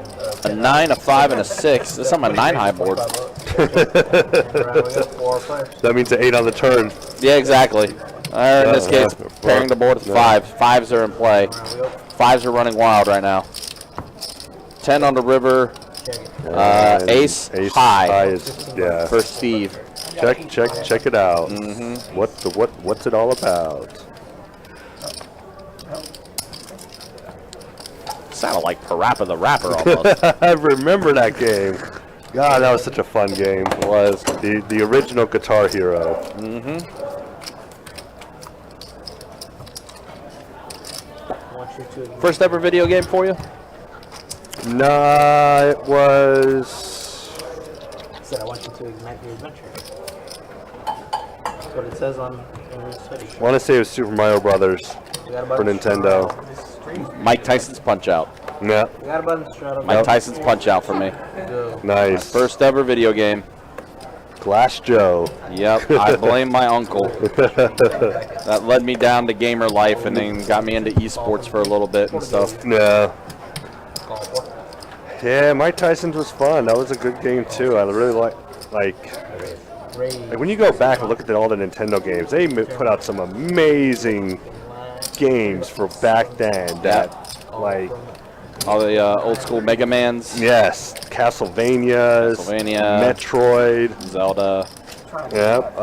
than A 9, a 5, and a 6. This is on my 9 high board. we got 4 players. That means an 8 on the turn. Yeah, exactly. In this case, pairing the board with 5. 5s are in play. 5s are running wild right now. 10 on the river. And Ace high is, yeah. for Steve. Check it out. What's it all about? Sounded like Parappa the Rapper almost. I remember that game. God, that was such a fun game. It was the original Guitar Hero. First ever video game for you? Nah, it was. Said I want you to ignite the adventure. That's what it says on the study. I want to say it was Super Mario Brothers for Nintendo. Mike Tyson's Punch Out. Yeah, We got a button straddle. Mike Tyson's Punch Out for me. Go. nice. First ever video game. Glass Joe. Yep, I blame my uncle. That led me down to gamer life and then got me into esports for a little bit and stuff. Yeah. Yeah, Mike Tyson's was fun. That was a good game too. I really like when you go back and look at all the Nintendo games, they put out some amazing games for back then. That like all the old school Mega Mans. Yes, Castlevanias, Metroid, Zelda. Yep.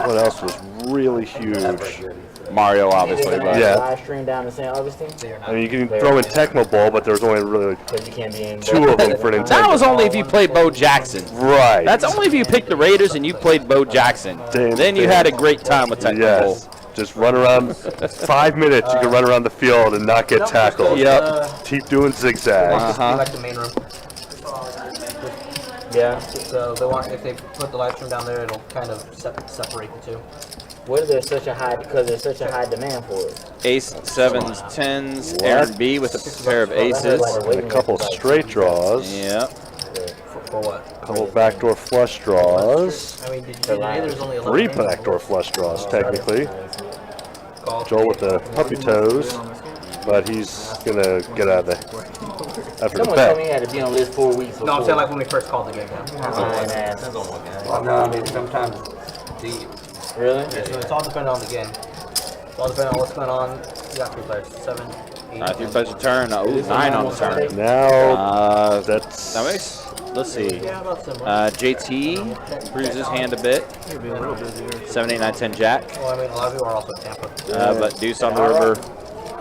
What else was really huge? Mario, obviously. But Yeah. Live stream down to St. Augustine. I mean, you can throw in Tecmo Bowl, but there's only really Because you can't be in 2 of them for Nintendo. That was only if you played Bo Jackson. Right. That's only if you picked the Raiders and you played Bo Jackson. Then you had a great time with Tecmo Bowl. Yes. Just run around. 5 minutes, you can run around the field and not get tackled. Yep. Keep doing zigzags. Like the main room. Yeah. So they want, if they put the live stream down there, it'll kind of separate the two. What is there such a high? Because there's such a high demand for it. Ace, 7s, 10s. Aaron B with a pair of aces. And a couple straight draws. Yep. For what? A couple backdoor flush draws. I mean, did you say there's only 11 3 games? backdoor flush draws, technically. Joel with the puppy toes, but he's gonna get out of the after the Someone told me bet. he had to be on list 4 weeks before. No, I'm saying like when we first called the game. Lying ass. Well, no, I mean, sometimes deep. Really? Yeah, so it's all dependent on the game. It's all dependent on what's going on. You got 3 players. 7, 8. 3 plays a turn. Ooh, 9 on the turn. Now that's That makes. Let's see. Yeah, about similar. JT proves his hand a bit. 7, 8, 9, 10 Jack. Well, I mean, a lot of people are also Tampa. But Deuce on the river.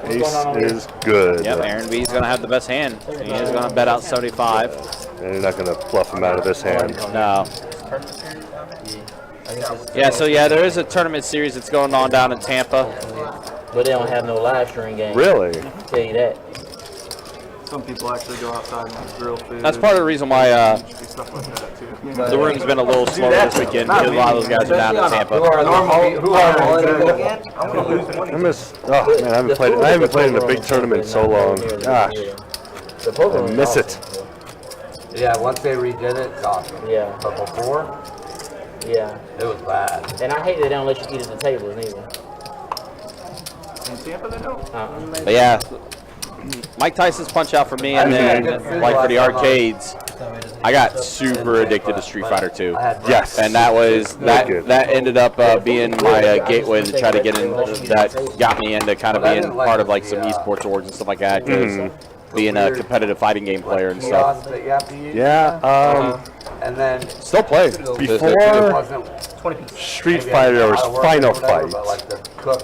ace is good. Yep, Aaron B's going to have the best hand. He is going to bet out 75. And you're not gonna bluff him out of this hand. No. Yeah, so yeah, there is a tournament series that's going on down in Tampa. But they don't have no live stream game. Really? Tell you that. Some people actually go outside and grill food. That's part of the reason why Stuff like that too. the room's been a little slower this weekend because a lot of those guys are down in Tampa. Who are I'm gonna lose money. I miss. Oh man, I haven't played in a big tournament in so long. Gosh, The poker I room is miss awesome. it. Yeah, once they redid it, it's awesome. Yeah. But before, Yeah. it was bad. And I hate they don't let you eat at the tables neither. In Tampa, they don't. But yeah, Mike Tyson's Punch Out for me, and then like for the arcades, I got super addicted to Street Fighter 2. Yes. And that was that good. that ended up being my gateway to try to get in. That got me into kind of being part of like some esports orgs and stuff like that. 'Cause being a competitive fighting game player and stuff. Kiosks that you have to use. Yeah. And then Still play. it Before wasn't Street Fighter, there was Final Fight.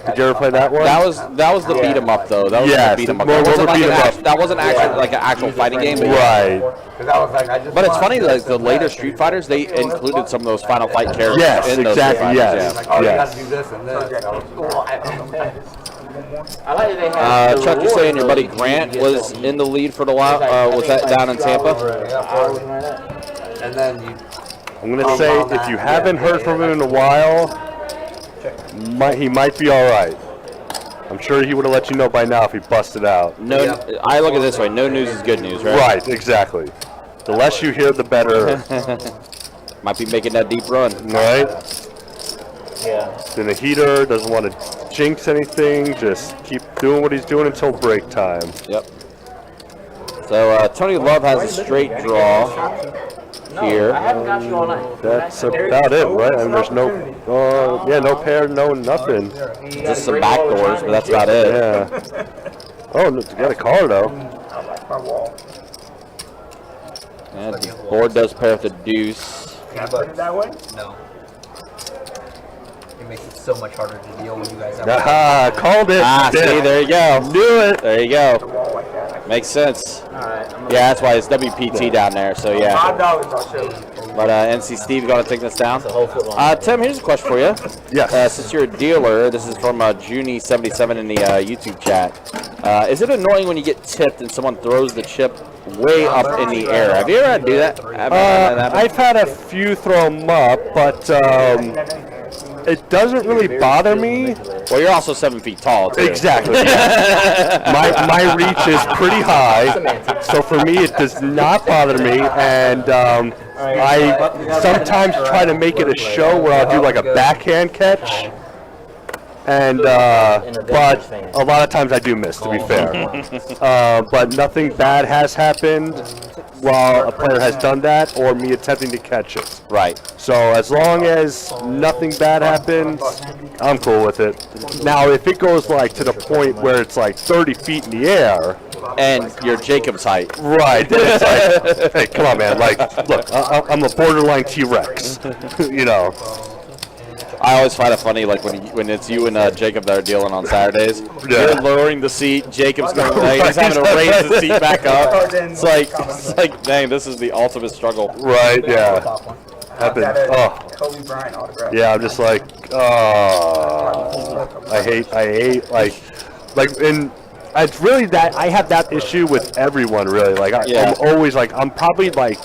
Did you ever play that one? That was the beat 'em up though. That was Yes, the beat 'em up. the That wasn't, like beat 'em an up. that wasn't actually like an actual fighting game. But yeah. Right. But it's funny, like the later Street Fighters, they included some of those Final Fight characters Yes, in those Street exactly. Fighters. Yes. Oh, you Yes. gotta do this and this. I like that they have the Chuck, you're saying your buddy rewards Grant you get was some- in the lead for the while. Was that down in Tampa? And then you. I'm gonna say if you haven't heard from him in a while, he might be all right. I'm sure he would have let you know by now if he busted out. No, I look at it this way: no news is good news, right? Right, exactly. The less you hear, the better. Might be making that deep run. Right? Yeah. Then the heater doesn't want to jinx anything. Just keep doing what he's doing until break time. Yep. So Tony Love has a straight draw here. I haven't got you all night. That's about it, right? I mean, there's no, no pair, no nothing. Just some back doors, but that's about it. Yeah. Oh, no, you got a caller though. My wall. And the board does pair with a deuce. Can I put it that way? No. It makes it so much harder to deal when you guys have. Aha, called it. Ah, see, there you go. Knew it. There you go. Makes sense. Yeah, that's why it's WPT down there. So yeah. $5, I'll show you. But NC Steve's going to take this down. Tim, here's a question for you. Yes. Since you're a dealer, this is from Junie77 in the YouTube chat. Is it annoying when you get tipped and someone throws the chip way up in the air? Have you ever had to do that? I've had a few throw them up, but it doesn't really bother me. Well, you're also 7 feet tall, too. Exactly. my reach is pretty high, so for me it does not bother me. And I sometimes try to make it a show where I'll do like a backhand catch. And but a lot of times I do miss, to be fair. But nothing bad has happened while a player has done that, or me attempting to catch it. Right. So as long as nothing bad happens, I'm cool with it. Now, if it goes like to the point where it's like 30 feet in the air, and you're Jacob's height. Right. It's like, hey, come on, man. Like, look, I'm a borderline T-Rex. You know. I always find it funny, like when it's you and Jacob that are dealing on Saturdays. Yeah. You're lowering the seat. Jacob's going. He's having to raise the seat back up. It's like, dang, this is the ultimate struggle. Right. Yeah. Happened. Oh. Kobe Bryant autograph. Yeah. I'm just like, oh. I hate like, and it's really that I have that issue with everyone really. Like, I'm always like, I'm probably like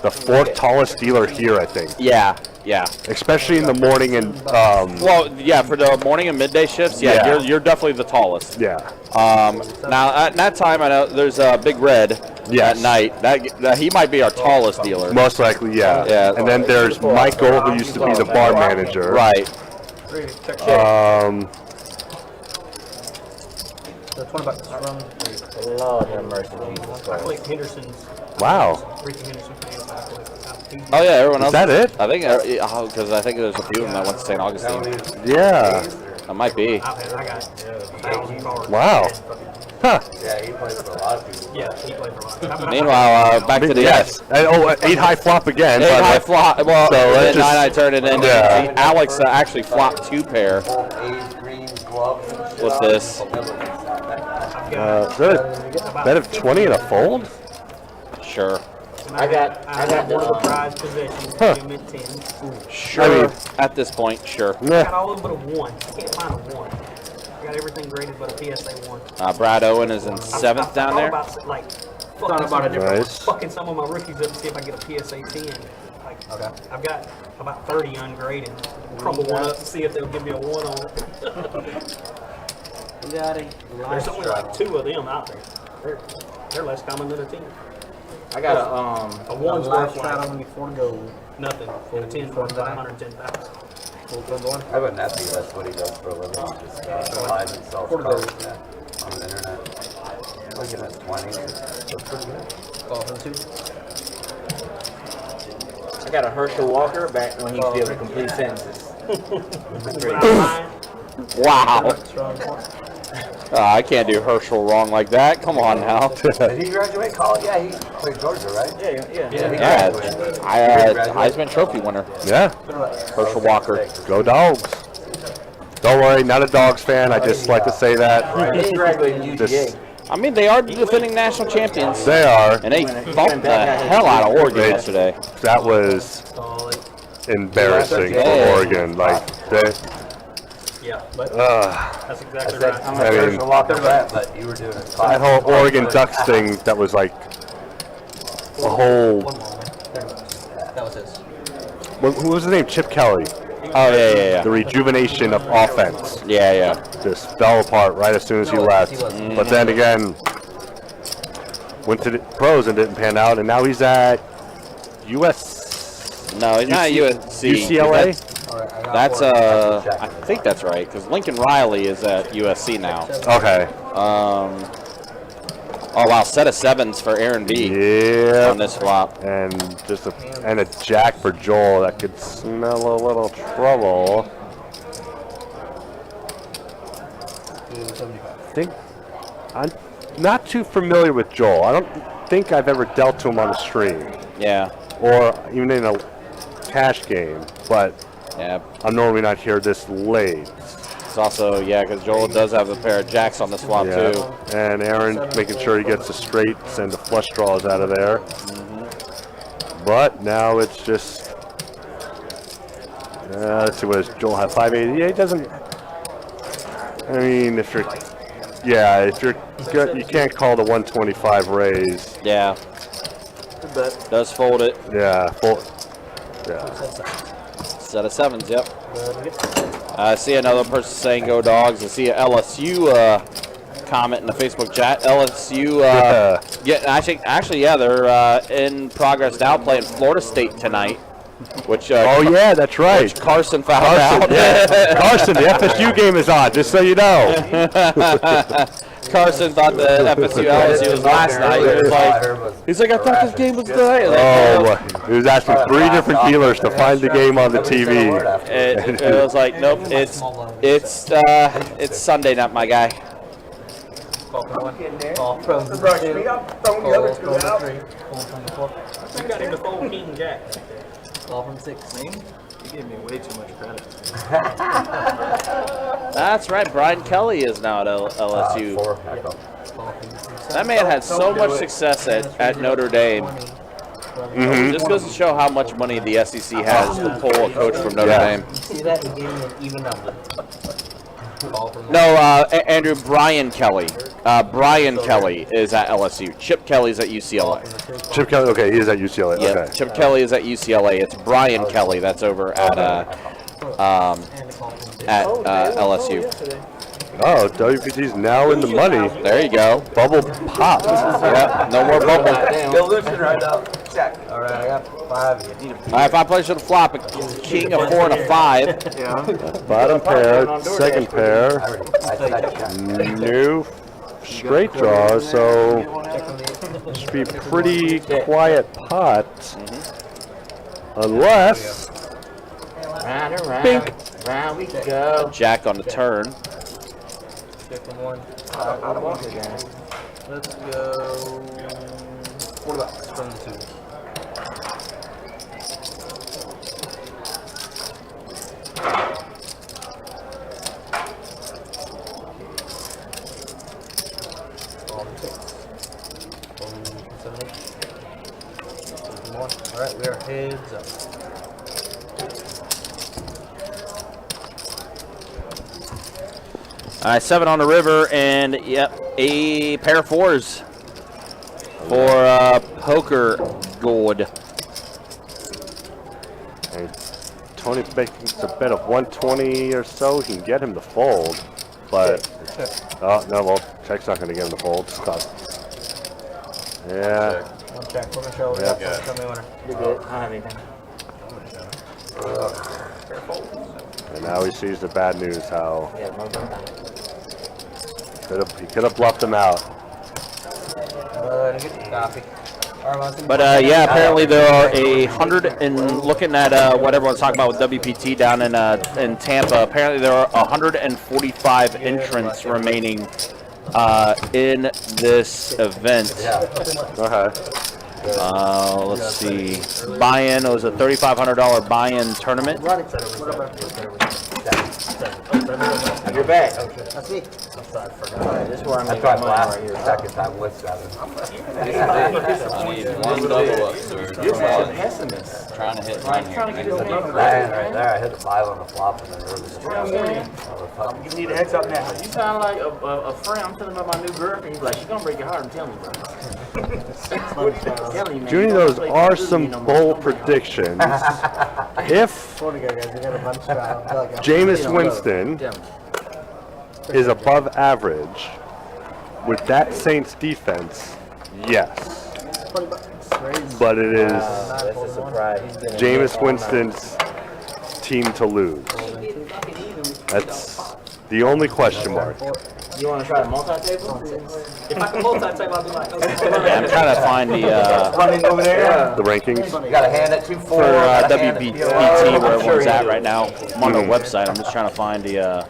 the fourth tallest dealer here, I think. Yeah. Yeah. Especially in the morning and well, yeah, for the morning and midday shifts, you're definitely the tallest. Yeah. Now at that time, I know there's Big Red at night. That he might be our tallest dealer. Most likely, yeah. Yeah. And then there's Michael, who used to be the bar manager. Right. Lord have mercy, Jesus I clicked Henderson's. Wow. Ricky Henderson fans. Oh yeah, everyone else. Is that it? I think because I think there's a few of them that went to St. Augustine. Yeah. That might be. I got 1,000 cards. Wow. Huh. Yeah, he plays for a lot of people. Yeah, he played for a lot. Meanwhile, back to the yes. 8 high flop again. 8 high flop. Well, so then 9 just, I turned it in. Yeah. Alex actually flopped 2 pair. What's this? Bet of 20 and a fold? Sure. I got one of the prize possessions. Him at 10. Sure. I mean, at this point, sure. I got all of them but a 1. I can't find a 1. I got everything graded but a PSA 1. Brad Owen is in 7th down there. About, like, fucking some of my rookies up to see if I get a PSA 10. Like, I've got about 30 ungraded. Crumble one up to see if they'll give me a 1 on it. There's only like 2 of them out there. They're less common than a 10. I got a 1's worth like before gold. Nothing. And a 10's worth about 110,000. I wouldn't have to. That's what he does for a living. Just live and sells cards on the internet. Looking at 20. That's pretty good. I got a Herschel Walker back when he used to be able to complete sentences. Wow. I can't do Herschel wrong like that. Come on now. Did he graduate college? Yeah, he played Georgia, right? Yeah. Heisman Trophy winner. Yeah. Herschel Walker. Go Dogs. Don't worry, not a Dogs fan. I just like to say that. He graduated in UGA. I mean, they are the defending national champions. They are. And they bumped the hell out of Oregon yesterday. That was embarrassing for Oregon. Like, they... Yeah, but that's exactly right. I'm not sure Walker but you were doing it. That whole Oregon Ducks thing, that was like a whole... That was his. Who was his name? Chip Kelly. Oh, yeah. The rejuvenation of offense. Yeah. Just fell apart right as soon as he left. But then again, went to the pros and didn't pan out, and now he's at No, he's not at USC. UCLA? That's I think that's right because Lincoln Riley is at USC now. Okay. Oh wow, set of 7s for Aaron B. Yeah. On this flop. And just a jack for Joel. That could smell a little trouble. I think I'm not too familiar with Joel. I don't think I've ever dealt to him on a stream. Yeah. Or even in a cash game, but yeah, I'm normally not here this late. It's also, yeah, because Joel does have a pair of jacks on this flop too. And Aaron making sure he gets the straights and the flush draws out of there. But now it's just, let's see, what does Joel have? 580? Yeah, he doesn't, I mean, if you're good, you can't call the 125 raise. Yeah. Does fold it. Yeah, yeah. Set of 7s, yep. I see another person saying go Dogs. I see a LSU comment in the Facebook chat. LSU, actually, yeah, they're in progress now playing Florida State tonight. Which oh yeah, that's right. Which Carson found out. Yeah. Carson, the FSU game is on, just so you know. Carson thought the FSU LSU was last night. He's like, I thought this game was tonight. Oh, he was asking 3 different dealers to find the game on the TV. It was like, nope, it's Sunday night, my guy. You got him to fold king jack. Call from 6. You gave me way too much credit. That's right. Brian Kelly is now at LSU. That man had so much success at Notre Dame. Just goes to show how much money the SEC has to pull a coach from Notre Dame. See that? He gave me an even number. No, Andrew, Brian Kelly. Brian Kelly is at LSU. Chip Kelly's at UCLA. Chip Kelly, okay, he is at UCLA. Yeah, okay. Chip Kelly is at UCLA. It's Brian Kelly that's over at LSU. Oh, WPT's now in the money. There you go. Bubble pop. Yeah, no more bubble. Still losing right now. Check. All right, I got 5. All right, 5 players to the flop. A king, a 4, and a 5. Bottom pair, second pair. New straight draw, so should be pretty quiet pot. Unless Round and round. Bink. Round we go. Jack on the turn. Let's go. What about from the 2? All right, we are heads up. All right, 7 on the river, and yep, a pair of 4s for poker gold. and Tony making a bet of 120 or so, he can get him to fold. But oh no, well, check's not going to get him to fold. Stop. Yeah. One check, put my shoulder. Yeah. Tell me when You're good. I don't have anything. And now he sees the bad news. How Yeah, no done. he could have bluffed him out. get the copy. But yeah, apparently there are 100, and looking at what everyone's talking about with WPT down in Tampa, apparently there are 145 entrants remaining in this event. Okay. Let's see. Buy-in, it was a $3,500 buy-in tournament. You're back. That's me. This is where I'm I making tried money last right here. second time with 7. I need one double up, sir. You're such a pessimist. Trying to hit mine here. Right there, I hit 5 on the flop and then really You need a heads up now. You sound like a friend. I'm telling about my new girlfriend. He's like, she's gonna break your heart and tell me, bro. Telling you, man, Junie, you those don't play are good, some you know, bold predictions. If Jameis Winston Tell me. is above average with that Saints defense, yes. But it is That's a surprise. He's been in Jameis here all night. Winston's team to lose? That's the only question mark. You want to try the multi-table? If I can multi-table, I'll be like, okay. I'm trying to find the Running over there. The rankings. You got a hand at 2-4. for WPT where everyone's at right now. I'm on the website. I'm just trying to find the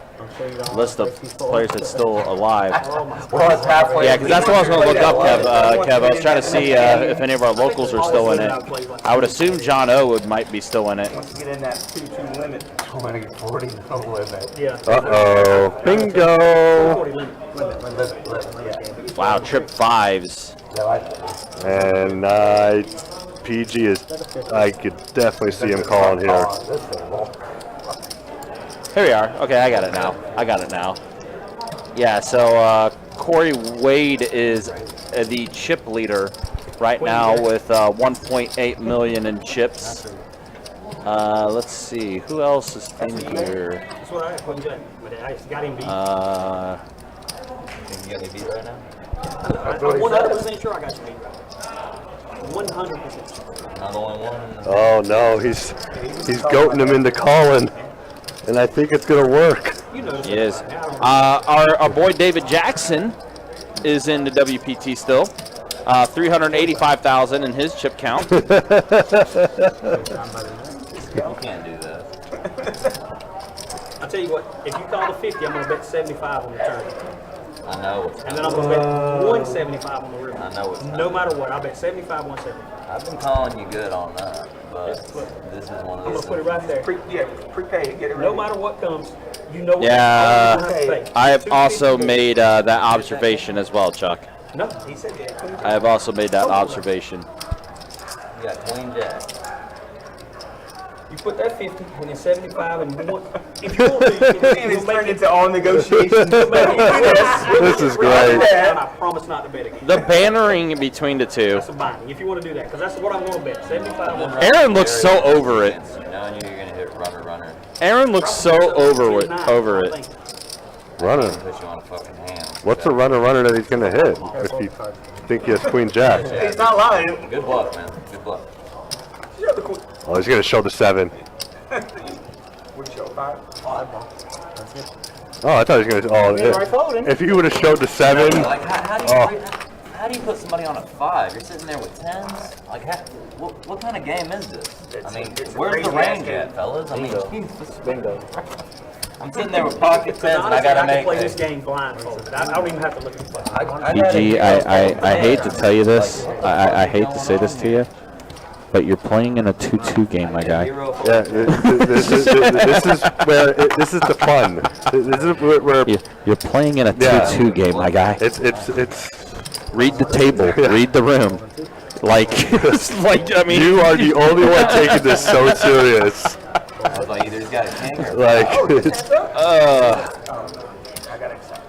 list of players that's still alive. Well, it's halfway. Yeah, because that's what I was going to look up, Kev. I was trying to see if any of our locals are still in it. I would assume John O might be still in it. Once you get in that 2-2 limit. 20-40 no limit. Yeah. Uh-oh. Bingo. 40 limit. Wow, trip fives. And PG is, I could definitely see him calling here. Here we are. Okay, I got it now. Yeah, so Corey Wade is the chip leader right now with 1.8 million in chips. Let's see, who else is in here? That's what I got. But I got him beat. Can you get me beat right now? I'm 100% sure I got you beat. 100% sure. Not the only one. Oh no, he's goating him into calling, and I think it's gonna work. You know this. He is. Our boy David Jackson is in the WPT still. 385,000 in his chip count. You can't do that. I'll tell you what, if you call the 50, I'm going to bet 75 on the turn. I know. And then I'm going to bet 175 on the river. I know it's No matter what, I'll bet 75, 175. I've been calling you good on that, but this is one of I'm those. going to put it right there. Prepay it, get it ready. No matter what comes, you know what Yeah, you're going to have to pay. I have also made that observation as well, Chuck. No, he said that. I have also made that observation. You got Queen Jack. You put that 50 and then 75 and you want, if you want to, It's turned into all negotiations. This is great. And I promise not to bet again. The bannering between the two. That's a binding, if you want to do that, because that's what I'm going to bet, 75 on Aaron looks so over it. Knowing you're gonna hit runner. Aaron looks so over it. Runner. Put you on a fucking hand. What's the runner that he's gonna hit? If you think he has Queen Jack. He's not lying. Good bluff, man. Good bluff. Oh, he's gonna show the 7. Would you show 5? Oh, I thought he was gonna. Oh, if he would have showed the 7. Like, how do you put somebody on a 5? You're sitting there with 10s. Like, what kind of game is this? I mean, where's the range at, fellas? I mean, Bingo. I'm sitting there with pocket 10s, and I gotta I can make. play this game blindfolded. I don't even have to look at the play. PG, I hate to tell you this. I hate to say this to you, but you're playing in a 2-2 game, my guy. Yeah, this is where this is the fun. This is where You're playing in a 2-2 game, my guy. it's Read the table. Read the room. Like, I mean, you are the only one taking this so serious. I was like, either he's got a king or. Like, it's, I got excited.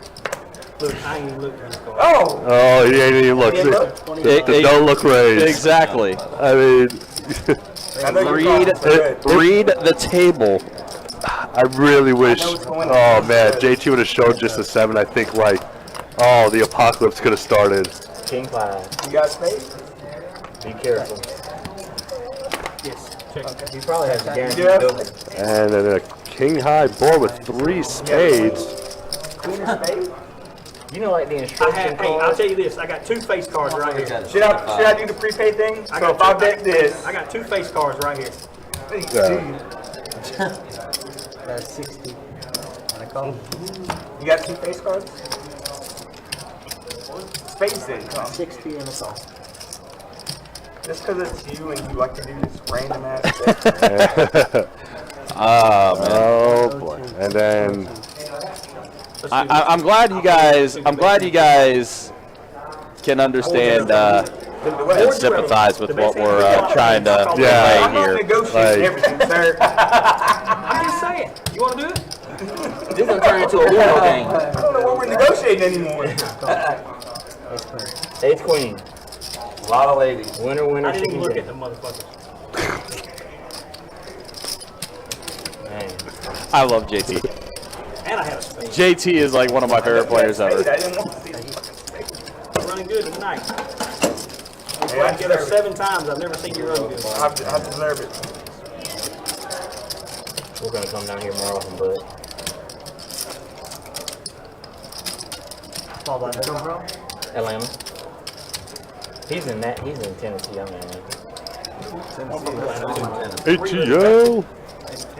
Look, I ain't even looked at this card. oh, he ain't even look. The don't look raised. Exactly. I mean, Read the table. I really wish. Oh man, JT would have showed just a 7. I think the apocalypse could have started. King 5. You got space? Be careful. Yes, check. You probably have to guarantee Yeah. double. And then a king high board with 3 spades. Queen of spades? You know, like the instruction Hey, I'll cards. tell you this. I got 2 face cards right here. Should I do the prepay thing? So if I bet this, I got 2 face cards right here. That's 60. And I call you got 2 face cards? Spades didn't come. 60 and a call. Just because it's you and you like to do this random ass shit. Oh boy. And then I'm glad you guys. Can understand and sympathize with what we're trying to I'm relay not here. negotiating everything, sir. I'm just saying. You want to do it? This is going to turn into a Uno game. I don't know what we're negotiating anymore. Ace Queen. A lot of ladies. Winner, I didn't even chicken look dinner. at the motherfuckers. Man. I love JT. And I had a spade. JT is like one of my favorite players I ever. didn't want to see the fucking spades. Running good tonight. Hey, I I get her deserve 7 times. I've never seen you run good. it. I deserve it. We're gonna come down here more often, but Small blind come from? Atlanta. He's in Tennessee. I'm in Atlanta. ATO.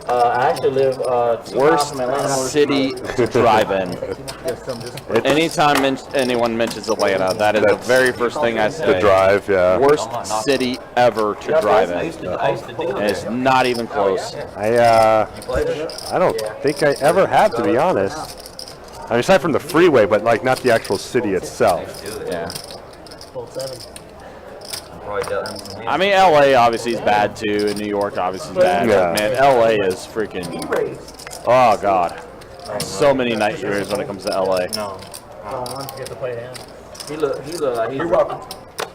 I actually live 2 miles Worst from Atlanta. city to drive in. Anytime anyone mentions Atlanta, that is the very first thing I say. The drive, yeah. Worst city ever to drive in. And it's not even close. I don't think I ever have, to be honest. I mean, aside from the freeway, but like not the actual city itself. Yeah. Full 7. I mean, LA obviously is bad too, and New York obviously is bad. Yeah. But man, LA is freaking. Oh God. So many nightmares when it comes to LA. No. You have to play down. He look like he's. You're welcome.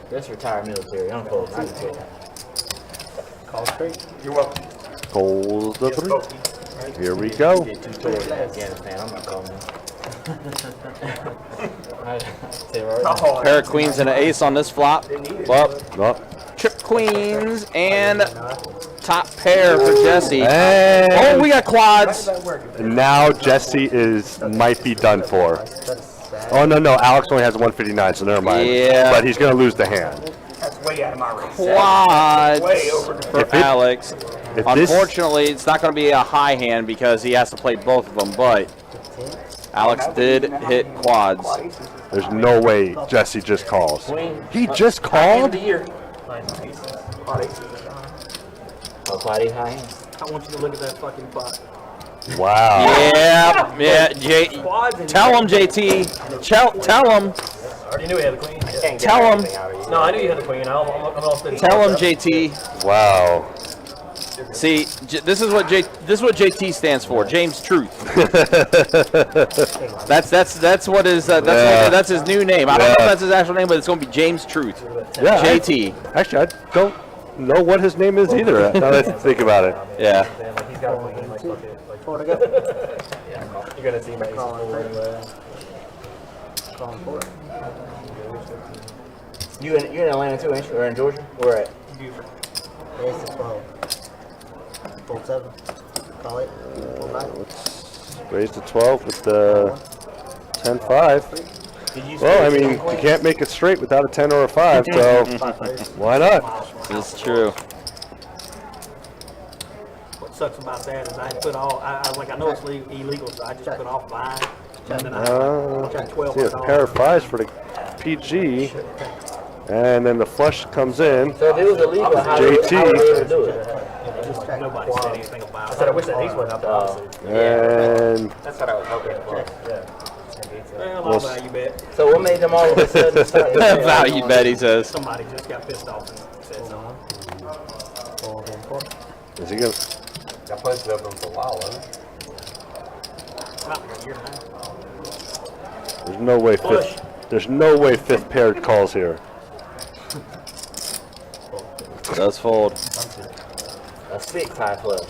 That's retired military. I'm cold. Call straight. You're welcome. Goals the 3. Here we go. Did 2 tours in Afghanistan. I'm not calling him. Oh, Pair of queens and an ace on this flop. Well, Oh. trip queens and top pair for Jesse. And Oh, we got quads. now Jesse might be done for. Oh no, Alex only has 159, so never mind. Yeah. But he's gonna lose the hand. that's way out of my range. Quads Way over the for Alex. If this, Unfortunately, it's not going to be a high hand because he has to play both of them, but Alex did hit quads. there's no way Jesse just calls. He just called? Oh, Clyde high hand. I want you to look at that fucking pot. Wow. Yeah, tell him, JT. Tell him. I already knew he had a queen. Tell him. No, I knew you had a queen. I'm all steady. Tell him, JT. Wow. See, this is what JT stands for. James Truth. That's what is that's his new name. I don't know if that's his actual name, but it's going to be James Truth. Yeah. JT. Actually, I don't know what his name is either. Now that I think about it. Yeah. He's got a queen. Four to go. You're gonna see my Calling 4. You in Atlanta too, ain't you? Or in Georgia? Where at? Ace to 12. Full 7. Call it. Full 9. Raise to 12 with the 10-5. Well, I mean, you can't make it straight without a 10 or a 5, so why not? This is true. What sucks about that is I put all, I know it's illegal, so I just put off mine. And then I got 12 See, a pair of 5s for the PG, and then the flush comes in. So if it was illegal, how would JT. they do it? Nobody said anything about it. I said I wish that these wasn't up there. And That's what I was hoping for. Well, I'll value bet. So what made them all of a sudden start? Value bet, he says. Somebody just got pissed off and said something. Full game 4. is he gonna? That place was open for a while, wasn't it? Not like a year and a half. There's no way fifth paired calls here. Does fold. A 6 high flush.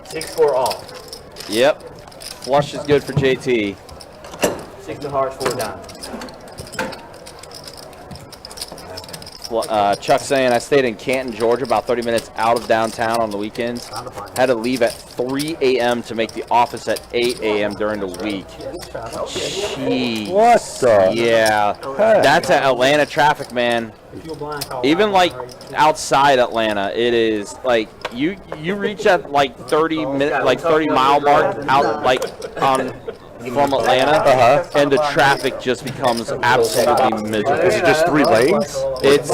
6-4 off. Yep. Flush is good for JT. 6 of hearts, 4 diamonds. Chuck saying, I stayed in Canton, Georgia, about 30 minutes out of downtown on the weekends. Had to leave at 3 a.m. to make the office at 8 a.m. during the week. Jeez. What the? Yeah. That's Atlanta traffic, man. Even like outside Atlanta, it is like you reach that like 30 mile mark out like on from Atlanta, and the traffic just becomes absolutely miserable. Is it just 3 lanes? It's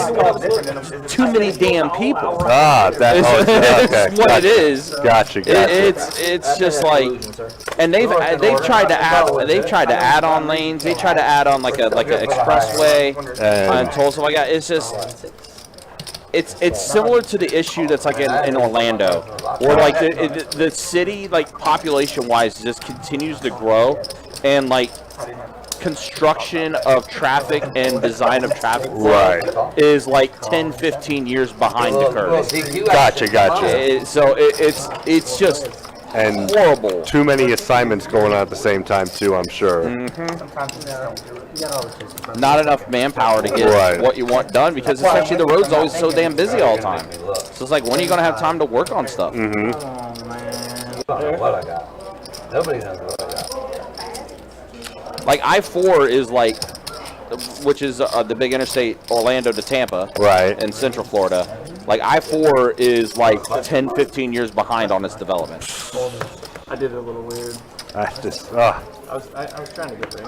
too many damn people. Ah, that's okay. what it is. Gotcha. It's just like, and they've tried to add on lanes. They tried to add on like an expressway and toll stuff like that. It's just. It's similar to the issue that's like in Orlando, where like the city like population wise just continues to grow, and like construction of traffic and design of traffic is like 10-15 years behind the curve. Gotcha. So it's just and horrible. Too many assignments going on at the same time too, I'm sure. Not enough manpower to get what you want done because essentially the road's always so damn busy all the time. So it's like, when are you gonna have time to work on stuff? Mm-hmm. Oh man. I don't know what I got. Nobody knows what I got. Like I-4 is like, which is the big interstate Orlando to Tampa, Right. in Central Florida. Like I-4 is like 10, 15 years behind on its development. I did it a little weird. I just I was trying to get there.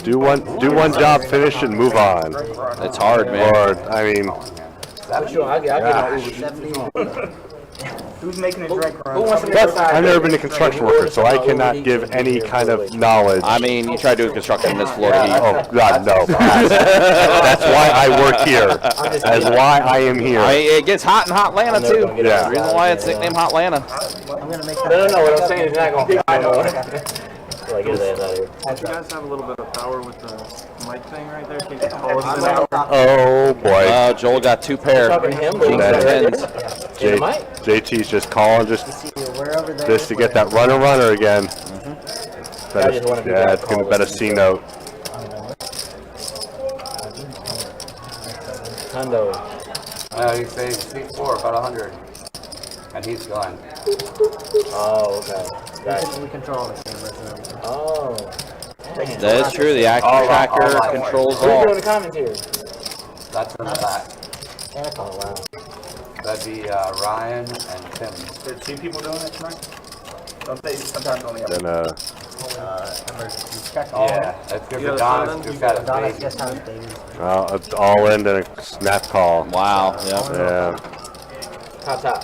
do one job, finish, and move on. It's hard, man. Or I mean, I'll get on Uber. Who's making a direct run? Who wants to that's, I've never been a construction worker, so I cannot give any kind of knowledge. I mean, you try doing construction in this Florida heat. Oh God, no! That's why I work here. That's why I am here. I mean, it gets hot in Hotlanta too. Yeah. That's the reason why it's nicknamed Hotlanta. I'm gonna make No. What I'm saying is not going to be. Like, get his ass out of here. Do you guys have a little bit of power with the mic thing right there? Can you hold it out? Oh boy! Joel got 2 pair. Talking to him, but he's That- in the mic. JT's just calling just to get that runner again. Yeah, it's gonna bet a C note. Hundo. He saved seat 4, about 100. And he's gone. Oh, okay. Because we control the cameras and everything. Oh. That is true. The action tracker controls Who's all. doing the commentary? That's in the back. Oh, wow. That'd be Ryan and Tim. There's 2 people doing it tonight? Don't they sometimes only have Then Emergency check all. Yeah, that's good You for got a Don. seven? Just got a Adonis baby. just had babies. it's all in and a snap call. Wow. Yep. Yeah. Top.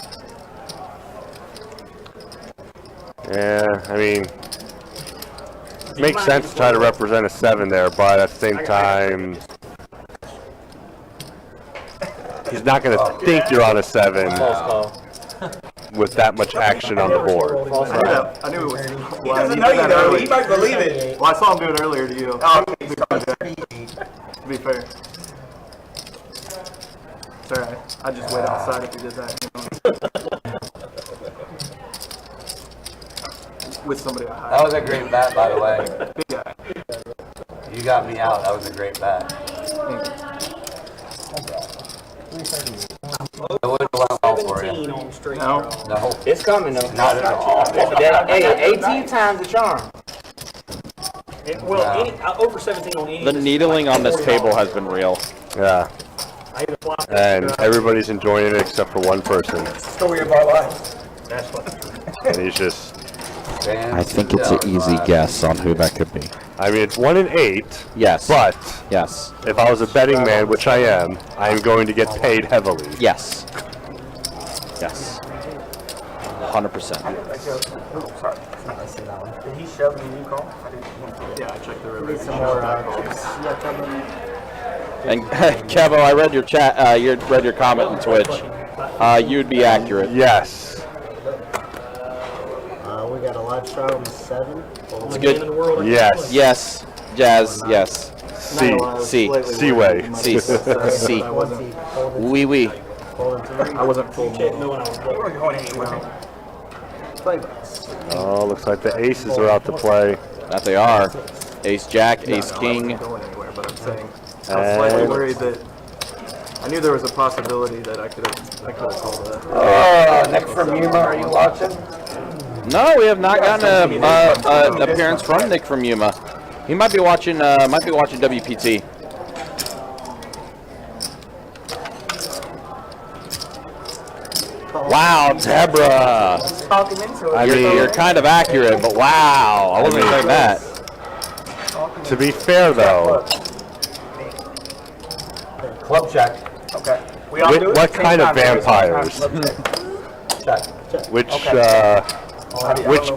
Yeah, I mean, it makes sense to try to represent a 7 there, but at the same time, he's not going to think you're on a 7 False call. with that much action on the board. I knew it was. He doesn't know you though. He might believe it. Well, I saw him do it earlier to you. Oh, To be fair. It's alright. I'd just wait outside if you did that. With somebody I That was a great bet, by the way. Big guy. You got me out. That was a great bet. It would have went well for you. 17 on the straight No. draw. No, It's coming, though. not at all. Hey, 18 times the charm. Well, over 17 on any. The needling on this table has been real. Yeah, I either flop it and or everybody's enjoying it except for one person, story of our life. and he's just, I think it's an easy guess on who that could be. I mean, it's 1 in 8, Yes. but Yes. if I was a betting man, which I am going to get paid heavily. Yes. Yes. 100%. Oh, sorry. Did he shove me a new call? I didn't. Yeah, I checked the river. Need some more chips. Yeah, coming. And Kevo, I read your chat. You read your comment on Twitch. You'd be accurate. Yes. We got a live start on the 7. It's good. in the world. Yes. Yes. Jazz. Yes. C. Seaway. C. C. Wee wee. I wasn't full. Knowing I was We're going anywhere. Oh, looks like the aces are out to play. That they are. Ace Jack. Ace King. Going anywhere, but I'm saying I was slightly worried that I knew there was a possibility that I could have called that. Nick from Yuma, are you watching? No, we have not gotten an appearance from Nick from Yuma. He might be watching. WPT. Wow, Deborah. Talking into it. I mean, You're kind of accurate, but wow, I wasn't expecting that. to be fair though, Club check. Okay. We all do it. what Same kind of time, same time. vampires? Check. Which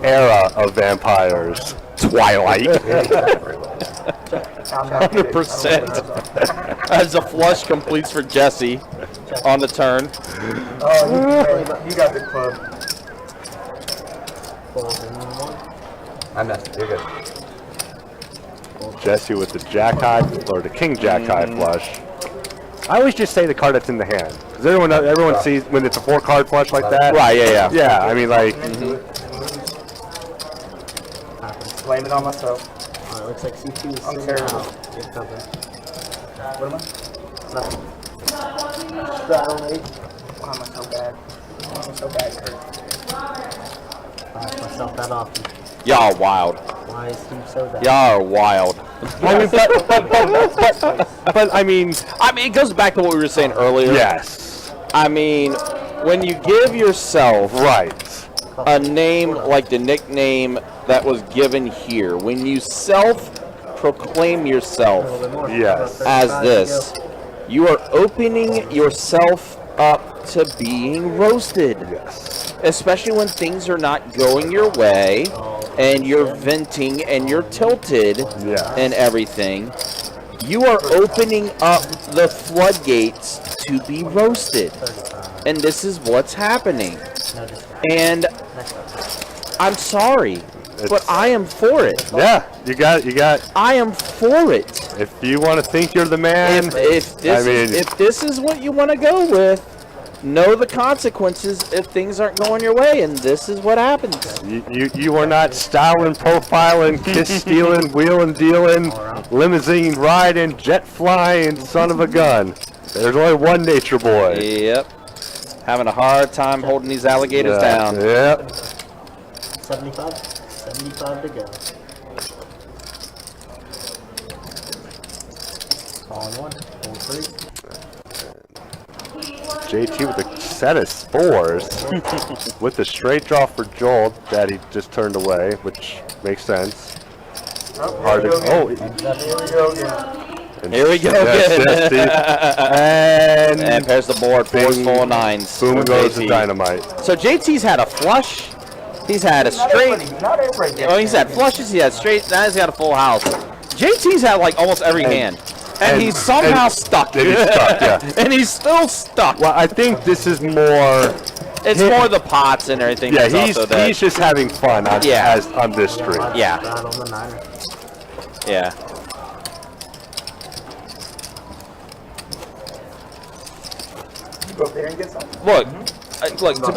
era of vampires? Twilight. 100%. As the flush completes for Jesse on the turn. Oh, you got the club. I missed. You're good. Jesse with the jack high or the king jack high flush. I always just say the card that's in the hand, because everyone sees when it's a 4-card flush like that. Right, yeah. Yeah, I mean like. Blame it on myself. Alright, looks like C2 is I'm sitting terrible. out. You're covered. What am I? Nothing. Straddle 8. Why am I so bad? so bad. It hurt. I ask myself that often. Y'all are wild. Why is he so bad? Y'all are wild. I mean, but I mean, it goes back to what we were saying earlier. yes, I mean, when you give yourself right. a name like the nickname that was given here, when you self-proclaim yourself Yes. as this, you are opening yourself up to being roasted. Yes. Especially when things are not going your way and you're venting and you're tilted Yeah. and everything. You are opening up the floodgates to be roasted. And this is what's happening. And I'm sorry, but I am for it. Yeah, you got. I am for it. If you want to think you're the man, If this is what you want to go with, know the consequences if things aren't going your way, and this is what happens. you are not styling, profiling, kiss stealing, wheeling dealing, limousine riding, jet flying, son of a gun. There's only one nature boy. Yep. Having a hard time holding these alligators down. Yep. 75 to go. Calling one, hold 3. JT with a set of fours with the straight draw for Joel that he just turned away, which makes sense. Hard to, Here we go yes, again. yes, Steve. And there's the board, 4s, 4 9s. Boom for goes JT. the dynamite. So JT's had a flush. He's had a straight. Oh, he's had flushes. He had straight. Now he's got a full house. JT's had like almost every hand. And he's somehow stuck. And he's stuck, yeah. And he's still stuck. Well, I think this is more. It's more the pots and everything. Yeah, that's also that. he's just having fun on, Yeah. on this stream. Yeah. Bad on the 9er. Yeah. Go up there and get some. Look, to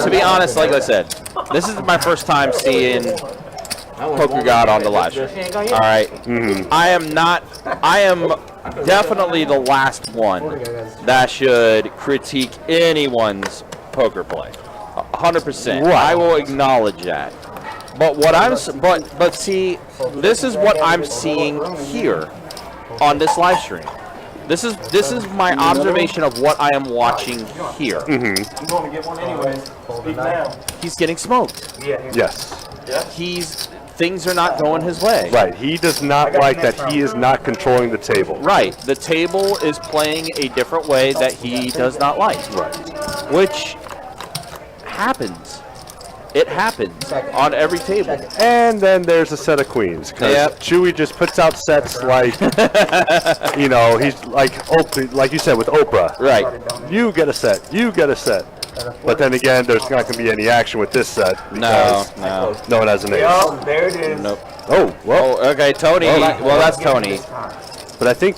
be honest, like I said, this is my first time seeing Poker God on the live stream. All right, I am definitely the last one that should critique anyone's poker play. 100%. I will acknowledge that. But but see, this is what I'm seeing here on this live stream. This is my observation of what I am watching here. I'm going to get one anyways. Speak now. He's getting smoked. Yes. Things are not going his way. Right. He does not like that he is not controlling the table. Right. The table is playing a different way that he does not like. Right. Which happens. It happens on every table. And then there's a set of queens. Because Chewy just puts out sets like, he's like Oprah, like you said with Oprah. Right. You get a set. You get a set. But then again, there's not going to be any action with this set. No. No one has an ace. Oh, there it is. Nope. Oh, well. Oh, okay, Tony. Well, that's Tony. But I think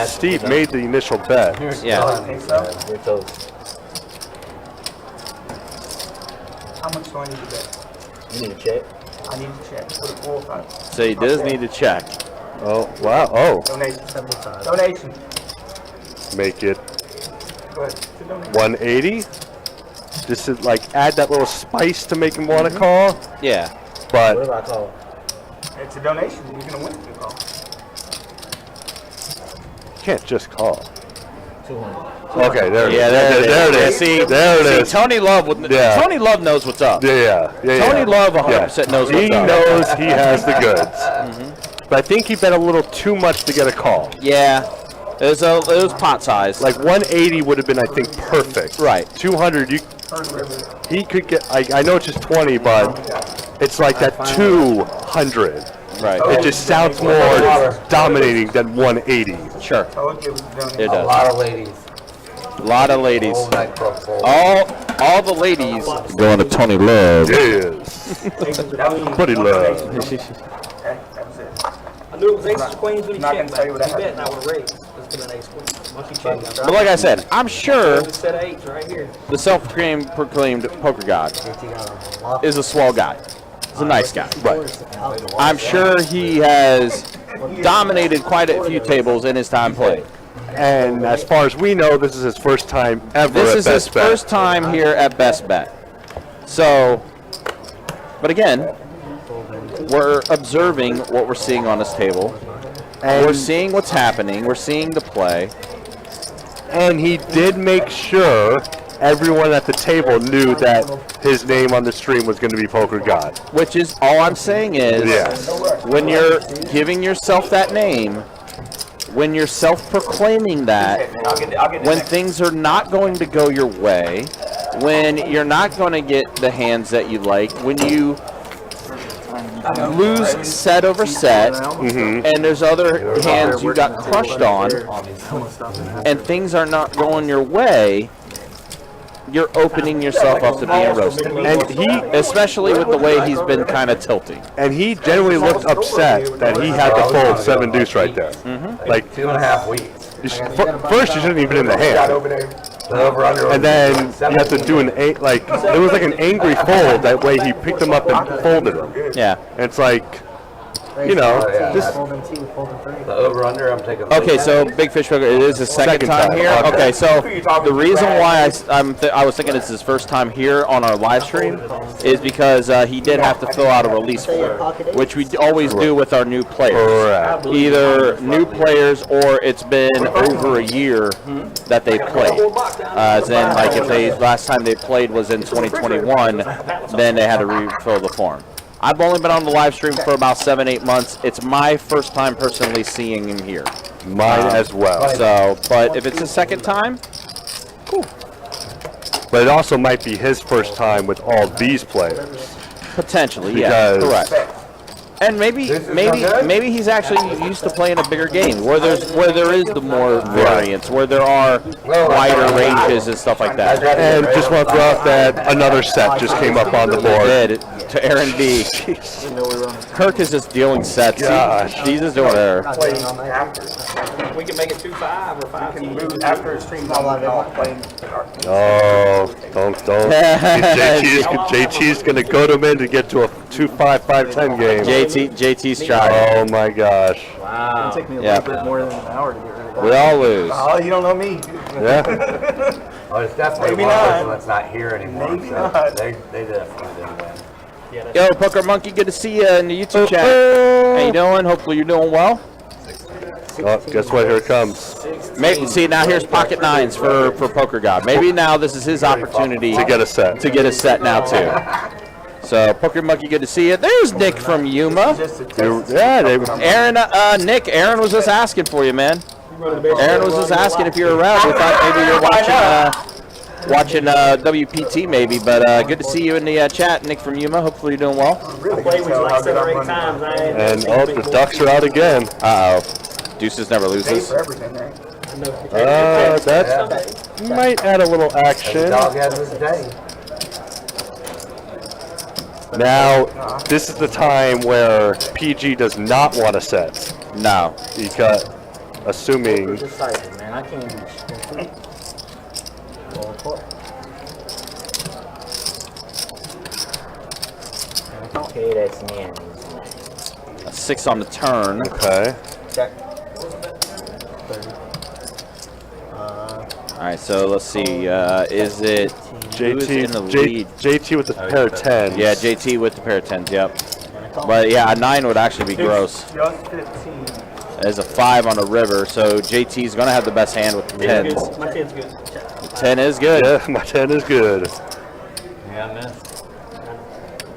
Steve made the initial bet. Yeah. I think so. How much do I need to bet? You need to check. I need to check. What a 4 or 5. So he does need to check. Oh, wow. Oh. Donation. 75. Donation. Make it Go ahead. It's a donation. 180. Just to like add that little spice to make him want to call. Yeah. But What do I call? It's a donation. You're going to win if you call. you can't just call. 200. Okay, there it is. Yeah, there it is. See, there it is. Tony Love Tony Love knows what's up. Yeah. Tony Love 100% knows what's He up. knows he has the goods. But I think he bet a little too much to get a call. Yeah. It was pot size. Like 180 would have been, I think, perfect. Right. 200, he could get. I know it's just 20, but it's like that 200. Right. It just sounds more dominating than 180. Sure. Told you it was a donation. It A does. lot of ladies. A lot of ladies. Whole night for full. All the ladies going to Tony Love. Yes. That was Buddy one love. donation. Okay, that was it. I knew it was aces to queens when he Not checked. gonna tell you what I He had. bet and I would raise. Let's put an ace queen. Once he checked, But like I said, I'm sure a set of 8s right here. the self-proclaimed poker god is a swell guy. He's a nice guy. Right. I'm sure he has dominated quite a few tables in his time playing. And as far as we know, this is his first time ever This at is Best his Bet. first time here at Best Bet. So, but again, we're observing what we're seeing on this table. And we're seeing what's happening. We're seeing the play. And he did make sure everyone at the table knew that his name on the stream was going to be Poker God. Which is, all I'm saying is, Yes. when you're giving yourself that name, when you're self-proclaiming that, when things are not going to go your way, when you're not going to get the hands that you like, when you lose set over set, and there's other hands you got crushed on, and things are not going your way, you're opening yourself up to being roasted. And he, especially with the way he's been kind of tilting. And he genuinely looked upset that he had to fold 7 deuce right there. Like 2.5 weeks. First, you shouldn't even in the hand. And then you have to do an it was like an angry fold. That way he picked him up and folded him. Yeah. And it's like, you know, just The over-under, I'm taking. Okay, so Big Fish Poker, it is his second time here. Okay, so the reason why I was thinking it's his first time here on our live stream is because he did have to fill out a release form, which we always do with our new players. Correct. Either new players or it's been over a year that they played. As in, like if they last time they played was in 2021, then they had to refill the form. I've only been on the live stream for about 7-8 months. It's my first time personally seeing him here. Mine as well. So, but if it's his second time, cool. But it also might be his first time with all these players. Potentially, yeah, Because- correct. And maybe he's actually used to playing a bigger game where there is the more variance, where there are wider ranges and stuff like that. And just want to throw out that another set just came up on the board. Did to Aaron B. Kirk is just dealing sets. He's just doing error. We can make it 2-5 or 5-10. After it streams on playing. Oh, don't. JT's going to go to him in to get to a 2-5, 5-10 game. JT's trying. Oh my gosh. Wow. It'll take me a little bit more than an hour to get ready. We all lose. Oh, you don't know me. Yeah. Oh, it's definitely Maybe one not. person that's not here anymore. Maybe so not. They definitely didn't win. Yo, Poker Monkey, good to see you in the YouTube chat. How you doing? Hopefully you're doing well. Oh, guess what? Here it comes. Maybe see now here's pocket nines for Poker God. Maybe now this is his opportunity To get a set. to get a set now too. So Poker Monkey, good to see you. There's Nick from Yuma. Aaron, Aaron was just asking for you, man. Aaron was just asking if you're around. We thought maybe you're watching WPT maybe, but good to see you in the chat, Nick from Yuma. Hopefully you're doing well. I played with you like 7 or 8 times. And the Ducks are out again. Deuces never loses. That might add a little action. Dog had his day. Now, this is the time where PG does not want to set. No. Because, assuming... Decisive, man. I can't do shit. Okay, that's man. A 6 on the turn. Okay. All right, so let's see. Is it who's in the lead? JT with the pair of 10s. Yeah, JT with the pair of 10s. Yep. But yeah, a 9 would actually be gross. Just 15. There's a 5 on the river, so JT's gonna have the best hand with the 10s. My 10's good. 10 is good. Yeah, my 10 is good. Yeah, I missed.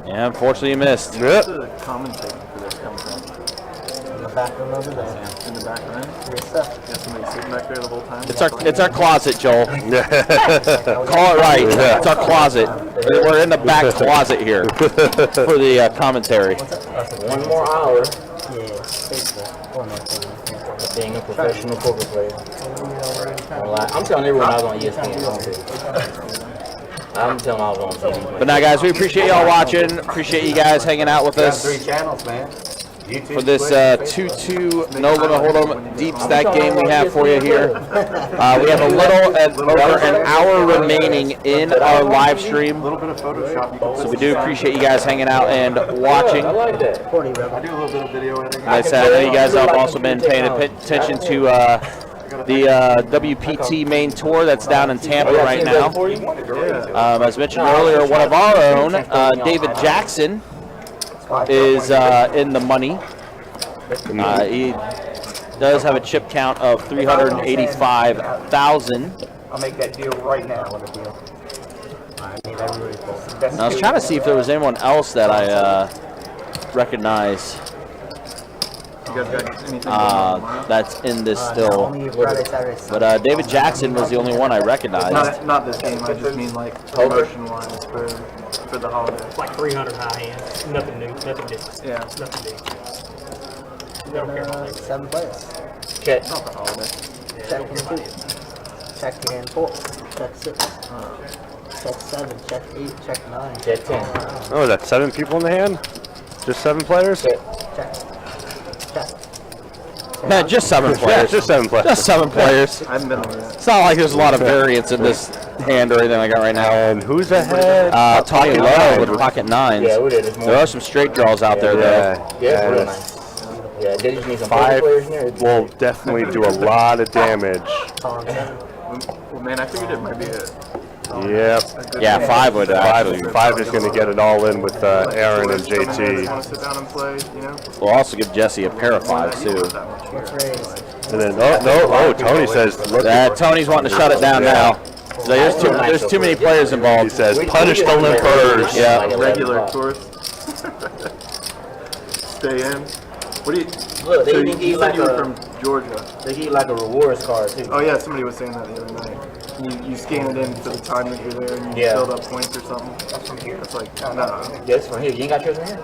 Yeah, unfortunately you missed. Yep. The commentating for this comes from In the back room over there. in the back room. Your stuff. You have somebody sitting back there the whole time. It's our closet, Joel. Call it right. It's our closet. We're in the back closet here for the commentary. One more hour Yeah, basically. One more thing. of being a professional poker player. I'm telling everyone I was on ESPN. I'm telling all I was on TV. But now, guys, we appreciate y'all watching. Appreciate you guys hanging out with Got us 3 channels, man. YouTube, for this Twitch, 2-2 no limit hold'em deep stack game we have for you here. We have a little over an hour remaining in our live stream, A little bit of Photoshop. You can so we do appreciate you guys hanging out and watching. I like that. 40 rebel. I do a little bit of video editing. Like I said, I know you guys have also been paying attention to the WPT main tour that's down in Tampa right now. As mentioned earlier, one of our own, David Jackson, is in the money. He does have a chip count of 385,000. I'll make that deal right now. I was trying to see if there was anyone else that I recognize that's in this still. But David Jackson was the only one I recognized. Not this game, I just mean like promotion-wise for the holiday. Like 300 high hands. Nothing new, nothing different. Yeah. Nothing new. They don't care about that. 7 players. Check. Not the holiday. Check 2. Check hand 4. Check 6. Check 7. Check 8. Check 9. Check 10. Oh, that's 7 people in the hand? Just 7 players? Check. Check. No, just 7 Yeah, players. just 7 players. Just 7 players. I haven't been on that. It's not like there's a lot of variance in this hand or anything I got right now. And who's ahead? Tony Pocket Lowe nine. with pocket 9s. Yeah, we did this There are some straight draws out there, though. Yeah, real nice. Yeah, they just need some 5 players in there. will definitely do a lot of damage. Well, man, I figured it might be a Yep. Yeah, 5 would actually. 5 is going to get it all in with Aaron and just JT. want to sit down and play, you know? We'll also give Jesse a pair of 5s, too. And then, Tony says, look, Tony's wanting to shut it down now. So there's too many players he involved. says, punish the limpers. Yeah. Regular course. Stay in. What do you... Look, they So even you give said like you were a, from Georgia. they give like a rewards card too. Oh yeah, somebody was saying that the other night. You scan it in for the time that you're there and you Yeah. build up points or something. That's from here. That's like, no. Yes, from here. You ain't got yours in here?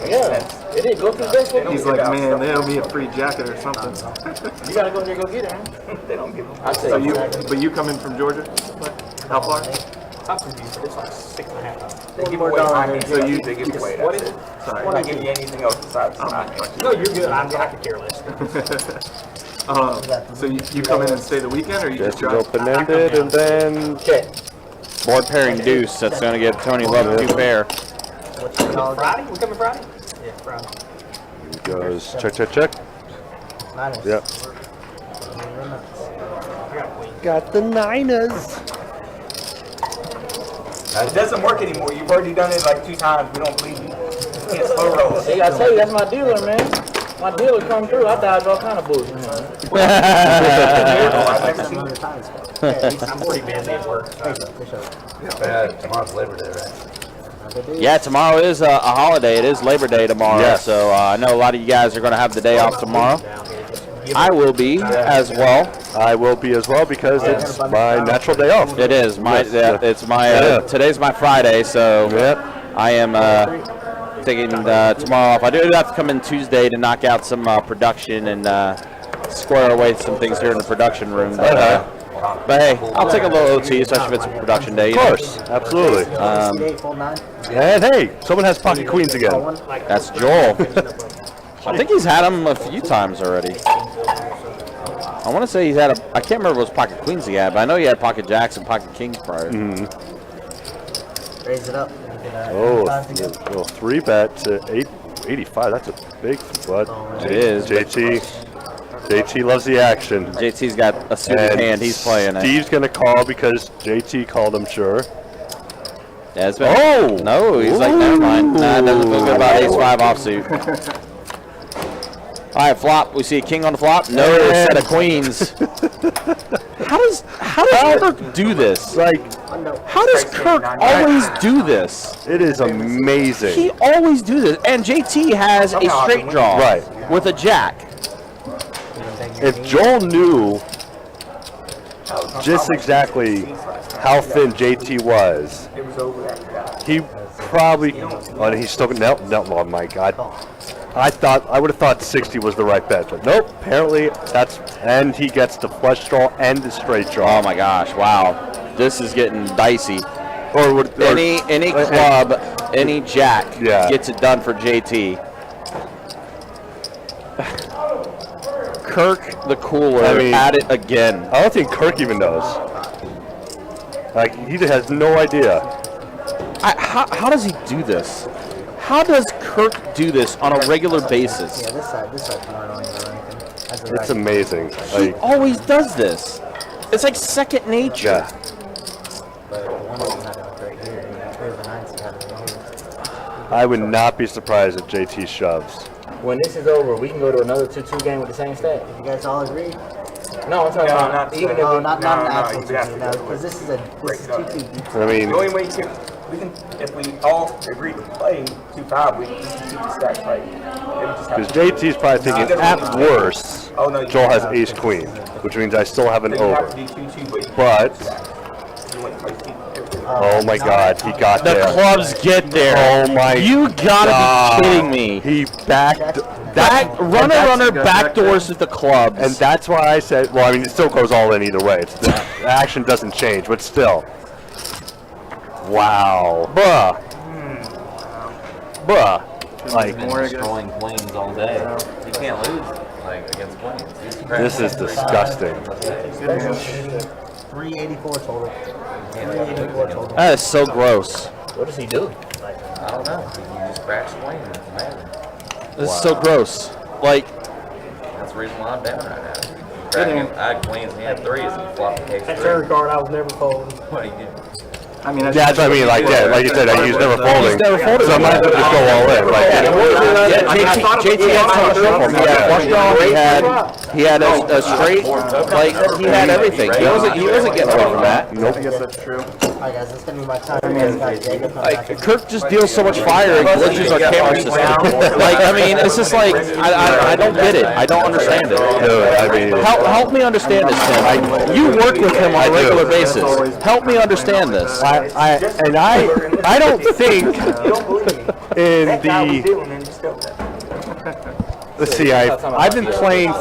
Yeah, it is. Go to the best one. He's like, man, they owe me a free jacket or something. You gotta go there and go get it, man. They don't give a I So tell you. but you come in from Georgia? How far? I'm confused. It's like 6.5 hours. They give away high hands. So you- they give away. What That's is it. it? Sorry. They don't give you anything else besides high hands. No, you're good. I could care less. So you come in and stay the weekend or you just Jesse's drive? open-ended, and then Check. Board pairing deuce. That's going to give Tony Love 2 pair. Friday? We coming Friday? Yeah, Friday. he goes, check. Niners. Yep. I got a queen. Got the Niners. It doesn't work anymore. You've already done it like 2 times. We don't believe you. You can't slow roll. Hey, I tell you, that's my dealer, man. My dealer come through. I dodge all kind of bullshit. I've never seen it. I'm pretty busy at work. Tomorrow's Labor Day, right? Yeah, tomorrow is a holiday. It is Labor Day tomorrow. Yes. So I know a lot of you guys are going to have the day off tomorrow. I will be as well. I will be as well because it's my natural day off. It is my. Yes. It's my. Yeah. Today's my Friday, so Yep. I am taking tomorrow off. I do have to come in Tuesday to knock out some production and square away some things here in the production room. But hey, I'll take a little OT, especially if it's a production day. Of course, absolutely. And hey, someone has pocket queens again. That's Joel. I think he's had them a few times already. I want to say he's had a. I can't remember what pocket queens he had, but I know he had pocket jacks and pocket kings prior. Raise it up. Oh, a little 3-bet to 885. That's a big butt. It is. JT loves the action. JT's got a suited hand. He's playing it. Steve's gonna call because JT called him. Sure. Yeah, it's been, no, he's like, never mind. Nah, it doesn't feel good about ace-5 offsuit. All right, flop. We see a king on the flop. No set of queens. How does Kirk do this? Like, how does Kirk always do this? it is amazing. He always do this. And JT has a straight draw Right. with a jack. If Joel knew just exactly how thin JT was, It was over after that. he probably. Oh, he's still. No, oh my God. I would have thought 60 was the right bet, but nope. Apparently that's, and he gets the flush draw and the straight draw. Oh my gosh! Wow, this is getting dicey. Or Any club, any jack Yeah. gets it done for JT. Kirk the cooler at it again. I don't think Kirk even knows. Like, he has no idea. How does he do this? How does Kirk do this on a regular basis? Yeah, this side tomorrow don't even do anything. I It's amazing. He always does this. It's like second nature. Yeah. But one of them had a great year. There's behind some kind of I would not be surprised if JT shoves. When this is over, we can go to another 2-2 game with the same stat. You guys all agree? No, I'm talking No, about not even if No, we, not an actual you have to 2-2, go no, for because it. this is 2-2. I mean, The only way we can, if we all agree to play 2-5, we can keep the stacks right. because JT's probably thinking at worst, Oh, no, you Joel has can't. ace queen, which means I still have an Then you have over. to do 2-2, but you But you wouldn't play 2-2. oh my God, he got The there. clubs get there. Oh my! You gotta God. be kidding me. He backed. Runner, backdoors with the clubs. And that's why I said, well, I mean, it still goes all in either way. The action doesn't change, but still. Wow. Bruh. Bruh. Like destroying queens all day. You can't lose like against queens. This is disgusting. 384 total. 384 total. That is so gross. what does he do? I don't know. You just crash queen. It's amazing. This is so gross. Like, That's the reason why I'm down right now. Cracking, I had queens and he had threes and he flopped the case That three. tarot card I was never folding. What do you do? I mean, Yeah, that's what I mean. Like, yeah, like you said, I use never folding. never folded. So I might as well just go all in. Like, JT had so much for me. He had flush draw. He had a straight. Like, he had everything. He wasn't getting away from that. I guess that's true. Alright guys, that's gonna be my time. You guys got Jacob come back in. Kirk just deals so much fire and glitches our camera system. Like, I mean, it's just like, I don't get it. I don't understand it. I mean, Help me understand this, Tim. You work with him on a regular basis. Help me understand this. I don't think in the. Let's see, I've been playing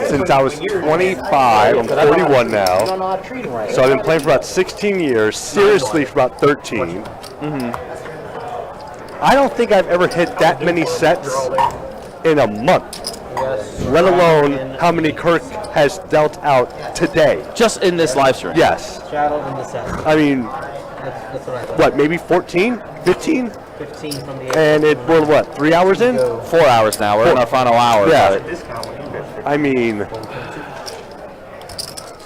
since I was 25. I'm 41 now. don't know how to treat him right. So I've been playing for about 16 years, seriously for about 13. I don't think I've ever hit that many sets in a month, let alone how many Kirk has dealt out today. Just in this live stream. Yes. Shadow in the set. I mean, That's what I thought. what, maybe 14, 15? 15 from the And we're what, 3 hours in? 4 hours now. We're in our final hour. Yeah. Discount when you bet I mean,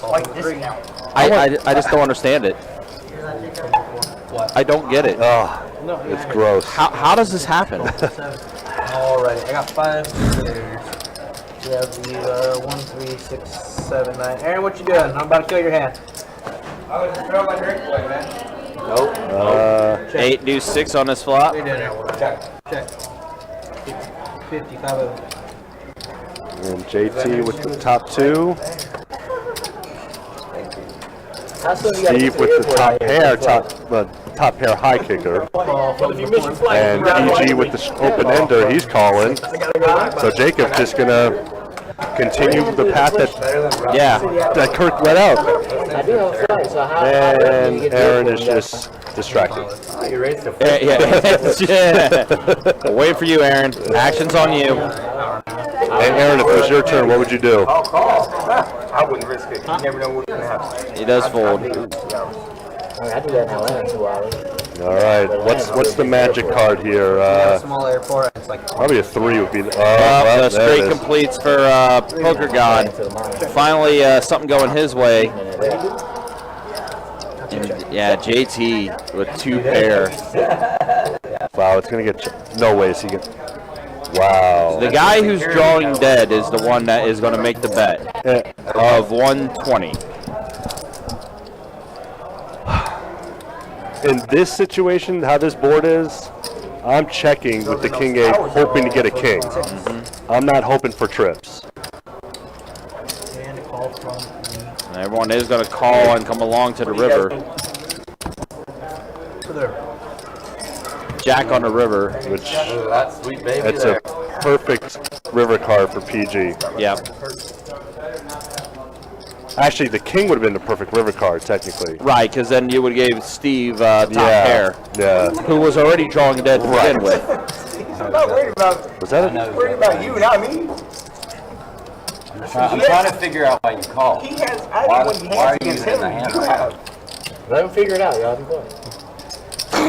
like discount. I just don't understand it. I don't get it. oh, it's gross. How does this happen? Alright, I got 5 players. We have the 1, 3, 6, 7, 9. Aaron, what you doing? I'm about to kill your hand. I was throwing my drink away, man. 8 deuce 6 on this flop. What are you doing, Aaron? Check. 55 of them. And JT with the top 2. How soon you gotta get Steve to with the airport top out here? pair, top pair high kicker. But if you miss your flight, And EG with the open ender, he's calling. So Jacob's just gonna continue the path that Kirk let out. I do have a flight, so how do you And get to Aaron the is airport? just distracted. Oh, you raised the Yeah. Wait for you, Aaron. Action's on you. And Aaron, if it was your turn, what would you do? I'll call. I wouldn't risk it. You never know what's going to happen. He does fold. I mean, I do that in Atlanta in 2 hours. All right, what's the magic card here? Small airport. It's like Probably a 3 would be. The Well, there straight it is. completes for Poker God. Finally, something going his way. And, yeah, JT with 2 pair. Wow, it's gonna get. No way is he gonna. Wow. The guy who's drawing dead is the one that is going to make the bet of 120. In this situation, how this board is, I'm checking with the king 8, hoping to get a king. I'm not hoping for trips. and a call from me. And everyone is going to call and come along to the river. To the Jack on the river. Which That sweet baby it's there. a perfect river card for PG. Yep. Actually, the king would have been the perfect river card, technically. Right, because then you would give Steve top pair, Yeah. who was already drawing dead to begin with. I'm not worried about, Was that worried about you, not me. I'm trying to figure out why you call. He has, I Why- know when he why are hands you against using him, the hand you right have. Let him figure it out, y'all. Be quiet.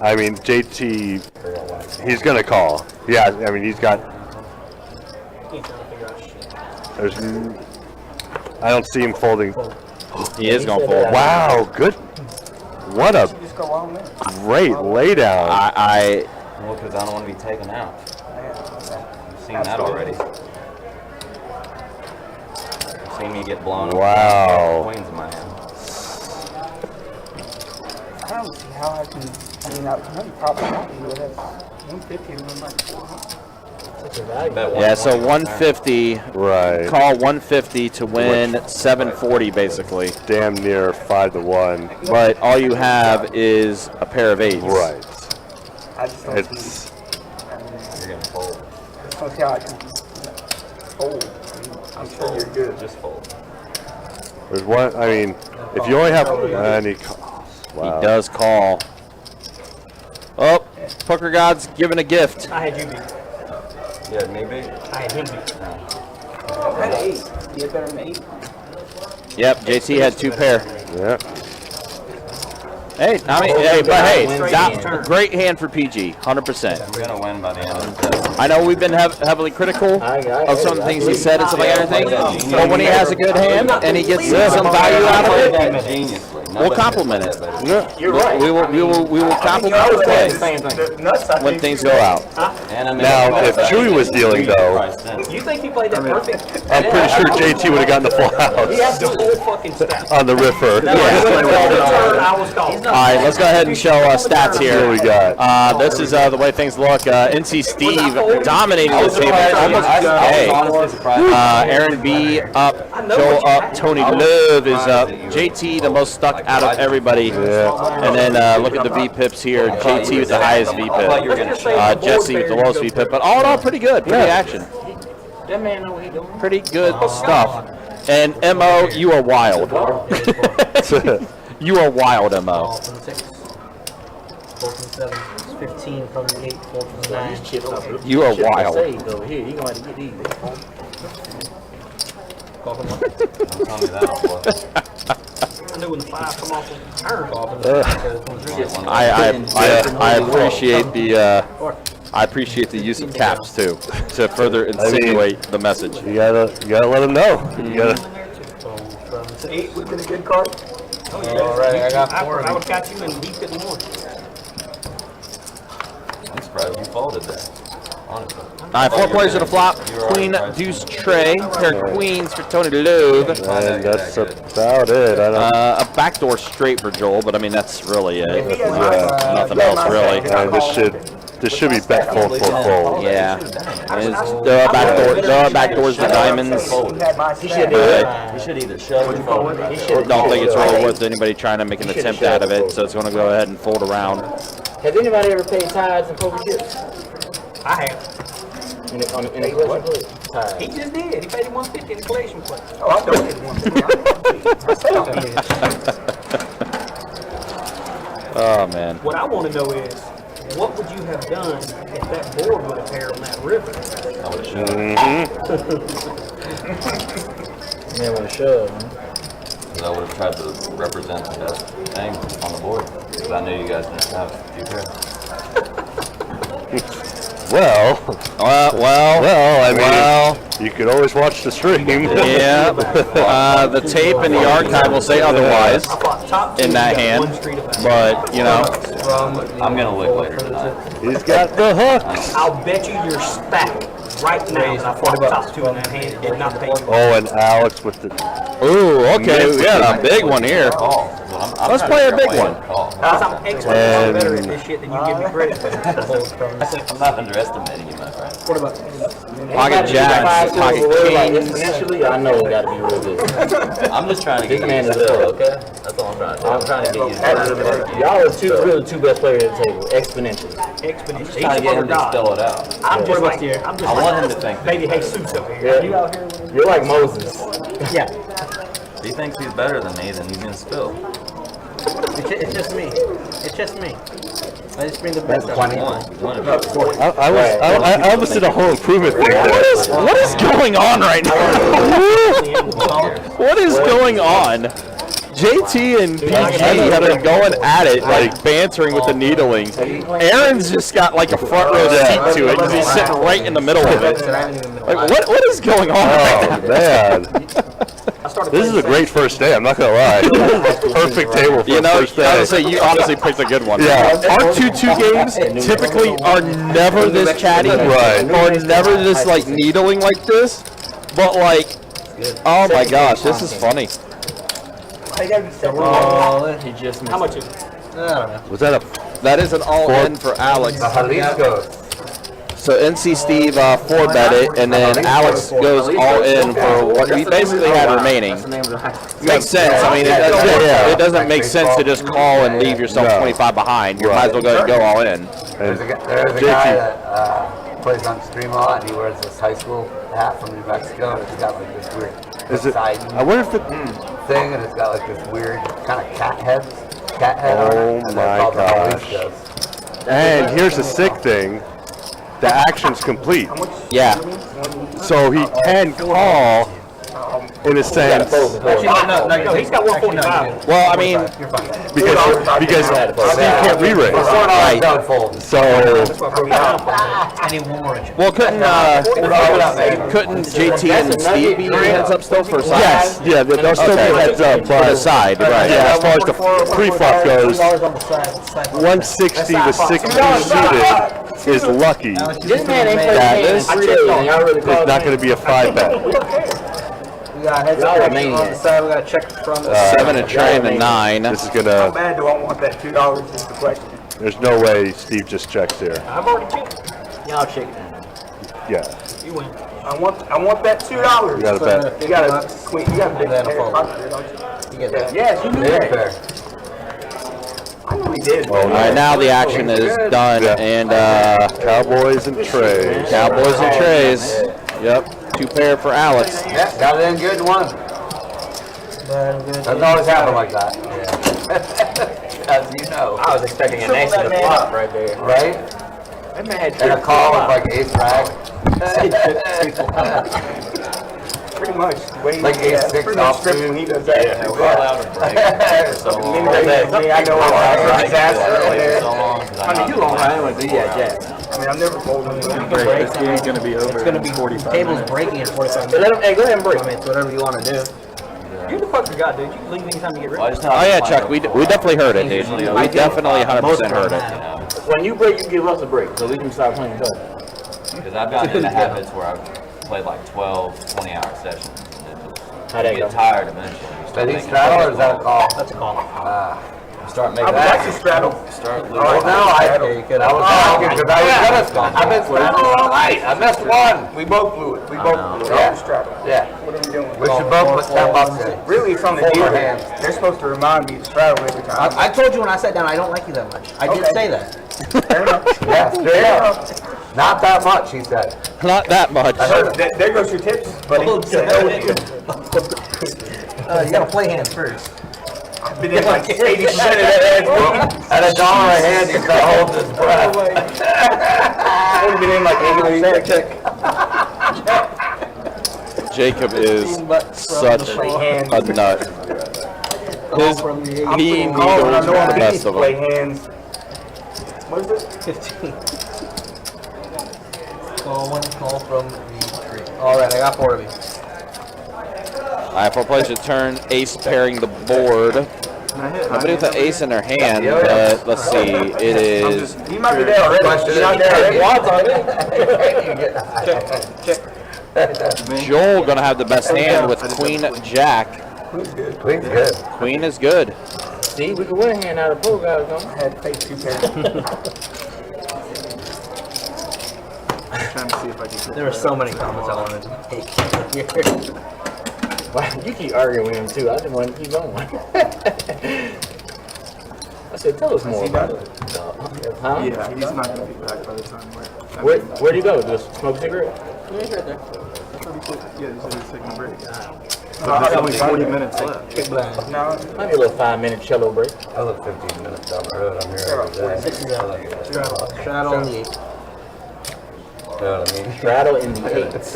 I mean, JT, he's gonna call. Yeah, I mean, he's got. He's trying to figure out shit. There's. I don't see him folding. He is going to fold. Wow, good. What a Just go on there. great laydown. Well, because I don't want to be taken out. You've seen that already. You've seen me get blown. Wow. Queens in my hand. I don't see how I can. I mean, I'm probably happy with it. 150 would have Yeah, so 150. Right. Call 150 to win 740, basically. Damn near 5-1. But all you have is a pair of eights. Right. I just don't It's. see. You're going to fold. I just don't see how I can fold. I'm sure you're good. Just fold. There's one. I mean, if you only have. And he calls. Wow. He does call. Oh, Poker God's giving a gift. I had you beat. You had me beat? I had him beat. I had 8. You had better than 8. Yep, JT had 2 pair. Yeah. Hey, I mean, hey, but hey, that, great hand for PG, 100%. I'm going to win by the end of the day. I know we've been heavily critical of some of the things he said and stuff like everything, but when he has a good hand and he gets some value out of it, we'll compliment it. You're right. We will compliment the play when things go out. Now, if Chewy was dealing, though, You think he played that perfect? I'm pretty sure JT would have gotten the full He house has the whole fucking stack. on the riffer. I was called. All right, let's go ahead and show stats here. Here we got. This is the way things look. NC Steve dominating the table. Almost Aaron B up, Joel up, Tony Love is up. JT the most stuck out of everybody. Yeah. And then look at the V-pips here. JT with the highest V-pip. Jesse with the lowest V-pip. But all in all, pretty good. Pretty action. That man know what he doing. Pretty good stuff. And MO, you are wild. You are wild, MO. 4 from 7, 15 from the 8, 4 from 9. You are wild. Saved over here. You gonna have to get these. Don't tell me that, boy. I knew when the 5 come off the I appreciate the use of caps too to further insinuate the message. You gotta let him know. You gotta. 8 would have been a good card. All right, I got 4 of I them. would got you and he couldn't win. I'm surprised you folded that. Honestly. All right, 4 players at a flop. Queen, deuce, tray. Pair of queens for Tony Lube. And that's about it. I don't. A backdoor straight for Joel, but I mean that's really it. Yeah. Nothing else really. This should be bet fold for fold. Yeah. There are backdoors for diamonds. He should either shove or fold. Don't think it's really worth anybody trying to make an attempt out of it, so it's going to go ahead and fold around. Has anybody ever paid tithes and poker chips? I have. In the collection plate? Tithes. He just did. He paid him 150 in the collection plate. Oh, I donated 150. Oh man. What I want to know is, what would you have done if that board would have paired on that river? I would have shoved. Man, with a shove. I would have tried to represent the best thing on the board. Because I knew you guys didn't have a few pairs. Well, I mean, well, you could always watch the stream. yeah. The tape and the archive will say otherwise in that hand, but you know. I'm going to look later tonight. He's got the hooks. I'll bet you you're stacked right now. I fought top 2 in that hand and did not pay you. Oh, and Alex with the. Ooh, okay, we got a big one here. Let's play a big one. Because I'm exponentially better at this shit than you give me credit for. I'm not underestimating you, my friend. What about Pocket jacks, pocket kings. Exponentially, I know it got to be real good. I'm just trying to get Big you man to is a spill, pro. okay? That's all I'm trying to do. I'm trying to get you to spill. Y'all are really the 2 best players at the table, exponentially. exponentially? Trying to get him to spill it out. I'm just like, I'm just I want him to think. baby Jesus over here. You out here? You're like Moses. Yeah. If he thinks he's better than me, then he's going to spill. It's just me. It's just me. I just bring the best out. One of you. I almost did a whole improvement thing. What is going on right now? What is going on? JT and PG have been going at it, like bantering with the needling. Aaron's just got like a front row seat to it because he's sitting right in the middle of it. Like, what is going on? Oh man, this is a great first day. I'm not gonna lie. Perfect table for first day. I was gonna say, you honestly picked a good one. Yeah. Our 2-2 games typically are never this chatty, Right. or never this like needling like this. But like, oh my gosh, this is funny. He just missed. How much is it? I don't know. Was that a? That is an all-in for Alex. The Jalisco. So NC Steve 4-bet it, and then Alex goes all in for what we basically had remaining. Makes sense. I mean, it doesn't make sense to just call and leave yourself 25 behind. You might as well go and go all in. There's a guy that plays on stream a lot, and he wears this high school hat from New Mexico, and it's got like this weird I wonder if the thing, and it's got like this weird kind of cat head on it. Oh And they're called the my gosh. Jaliscos. And here's the sick thing. The action's complete. Yeah. So he can call in a sense No, he's got 145. Well, I mean, because Steve can't re-raise. right. So I need one more inch. Well, couldn't JT and Steve be heads up still for size? yes, yeah, they'll still be heads up, For the but side, right? yeah, as far as the pre-flop goes, 160 with 60 suited is lucky. This man ain't played That the game in is- 3 days, and y'all really It's called not me. going to be a 5-bet. We got heads Y'all up are on the maniacs. side. We got to check from the 7 and tray and a 9. This is How gonna. bad do I want that $2 is the question. There's no way Steve just checks here. I've already checked. Y'all check it. Yeah, You win. I want that $2. you got to bet. You got a queen. You got a big And then a pair fold. pocket, don't you? You get that. Yes, you knew Big that. pair. I knew he did. All right, now the action is done, Yeah. and Cowboys and trays. Cowboys and trays. Yep, 2 pair for Alex. Yeah, got it in good and won. Doesn't always happen like that. As you know. I was expecting an ace in the flop right there. Right? That man had And a call with like ace rag. Pretty much. Like ace six pretty much offsuit. when he does that. Yeah, we're allowed to break. I know it's a disaster right there. I mean, you long time anyway, but yeah, Jack. I mean, I've never folded him. This game's gonna be over. It's going to be 45 tables minutes. breaking in 45 Hey, minutes. go ahead and break. I mean, it's whatever you want to do. You the fuck forgot, dude. You leave anytime you get rid of it. Oh yeah, Chuck, we definitely heard it, dude. We definitely 100% heard it. When you break, you give us a break, so we can start playing golf. Because I've gotten into habits where I've played like 12, 20-hour sessions. How'd that You go? get tired eventually. You Is start that he making straddle or is that a call? That's a call. You start I making would like to straddle. start losing. Right now, I was asking because I was gonna stop. I've been straddling all night. I missed one. We both blew it. We both blew it. Yeah. Straddle. Yeah. What are we doing? We should both put 10 bucks in. Really, it's on the Fold our dealer. hands. They're supposed to remind me to straddle every time. I told you when I sat down I don't like you that much. I did Okay. say that. Fair enough. Yeah, straight up. Not that much, he said. Not that much. There goes your tips, buddy. You got to play hands first. I've been in like 80% of that ass. At $1 a hand, he's gonna hold his breath. I've been in like 80%. Jacob is such a nut. He needles the best of play them. hands. What is it? 15. One call from the tree. All right, I got 4 of you. Alright, for players to turn, ace pairing the board. Nobody with an ace in their hand, but let's see, it is You might be there already. You're not there already. Joel gonna have the best hand with Queen Jack. Queen's good. Queen's good. Queen is good. See, we can win a hand out of pool, guys. I had to pay 2 pairs. Trying to see if I can. There were so many comments I wanted to make. Wow, you keep arguing with him too. I didn't want to keep going. I said, tell us more about it. Huh? Yeah, he's not gonna be back by the time we're. Where'd he go? Just smoke a cigarette? Yeah, he's right there. That's what he said. Yeah, he said he's taking a break. But there's only 40 minutes left. No, Maybe a little 5-minute cello break. I live 15 minutes down the road. I'm here every day. Straddle on the 8. You know what I mean? Straddle in the 8s.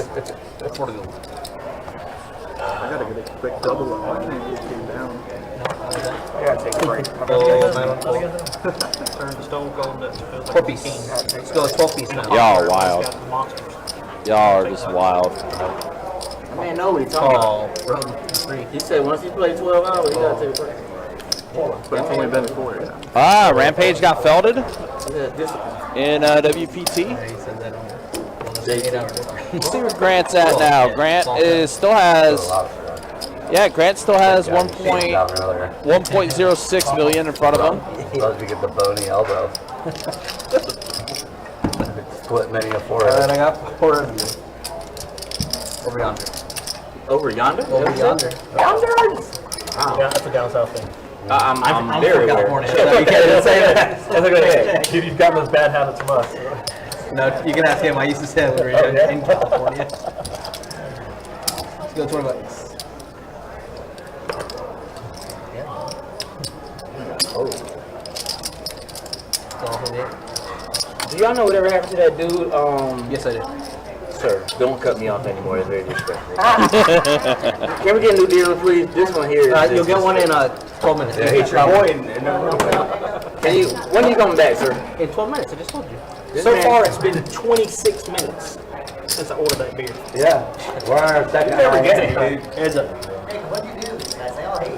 I gotta get a quick double up. I can't get came down. I gotta take a break. Turn the stone cold nuts. It feels like 4 a piece. king. Let's go 12 piece now. Y'all It's wild. got the monsters. Y'all are just wild. I mean, know what he's talking about. Call. Run 3. He said once he plays 12 hours, he got to take a break. But it's only been 4. Yeah. Ah, Rampage got felded Yeah, discipline. in WPT. Yeah, he said that on there. Let's see where Grant's at now. Grant is still has, yeah, Grant still has 1.06 million in front of him. Suppose you get the bony elbow. Split many a forehead. Alright, I got 4 of you. Over yonder. Over yonder? Over yonder. Wow. Yeah, that's a down south thing. I'm very aware. California. So you can't even say that. That's a good idea. You've got those bad habits from us. No, you can ask him. I used to say that when we were in California. Let's go 20 bucks. Oh. That's all from there. Do y'all know whatever happened to that dude? Yes, I did. Sir, don't cut me off anymore. It's very disrespectful. Can we get a new deal, please? This one here. You'll get one in 12 minutes. Yeah, hate your boy. Can you? When are you coming back, sir? In 12 minutes, I just told you. So far, it's been 26 minutes since I ordered that beer. Yeah. We're on our second never night, get it, dude. Heads up. Hey, what'd you do? I say, oh, hey.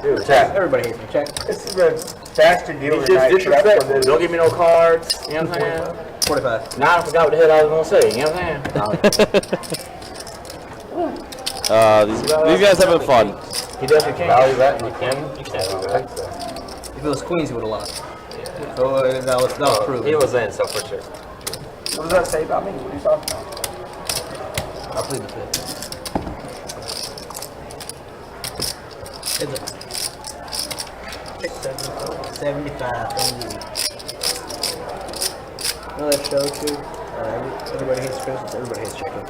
Dude, check. Everybody hates me. Check. This is a faster deal He's tonight. just disrespectful. Don't give me no cards. You know what I'm saying? 45. Now I forgot what the hell I was gonna say. You know what I'm saying? These guys have been fun. He definitely can. Value that and you can. If it was Queens, he would have lost. So that was proven. He was in, so for sure. What does that say about me? What are you talking about? I'll plead the fifth. Heads up. 75. Thank you. No, that shows you. Everybody hates Christmas. Everybody hates chicken.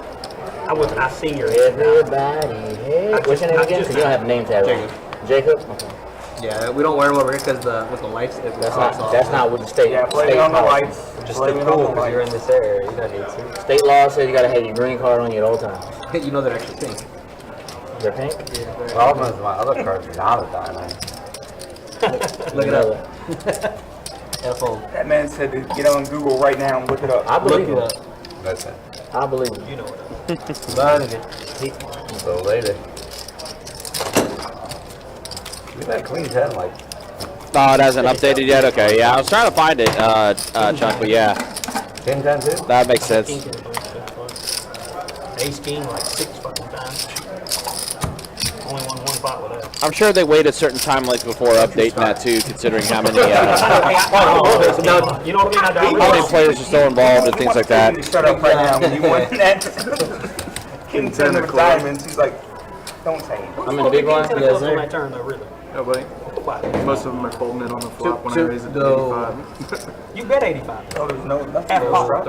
I seen your head now. Everybody, hey. What's your name again? 'Cause you don't have a name tag. Jacob. Jacob? Okay. Yeah, we don't wear them over here because with the lights, it That's pops not. off. That's not what the state. Yeah, blame it state on the policy. lights. Just Blame stay it on cool the because you're in lights. this area. You don't need to. State law says you gotta have your green card on you at all times. You know they're actually pink. They're pink. The problem is my other cards are not a diamond. Look it up. F-O. That man said to get on Google right now and look it up. I believe Look it him. up. That's it. I believe him. You know what? So later. Look at that Queen's head, like. Oh, it hasn't updated yet? Okay, yeah. I was trying to find it, Chuck, but yeah. King 10 too? That makes sense. King can do it. Ace king like 6 fucking times. Only won one fight with that. I'm sure they wait a certain time like before updating that too, considering how many You know what I mean? how many players are still involved and things like that. Shut up right now. When you win that King 10 with diamonds, he's like, don't say it. I'm in the big one. Yes, Yes, on sir. that turn though, really. No, buddy. Why? Most of them are folding it on the flop when I raise it to go. 85. You bet 85. Oh, there's nothing. Half pot.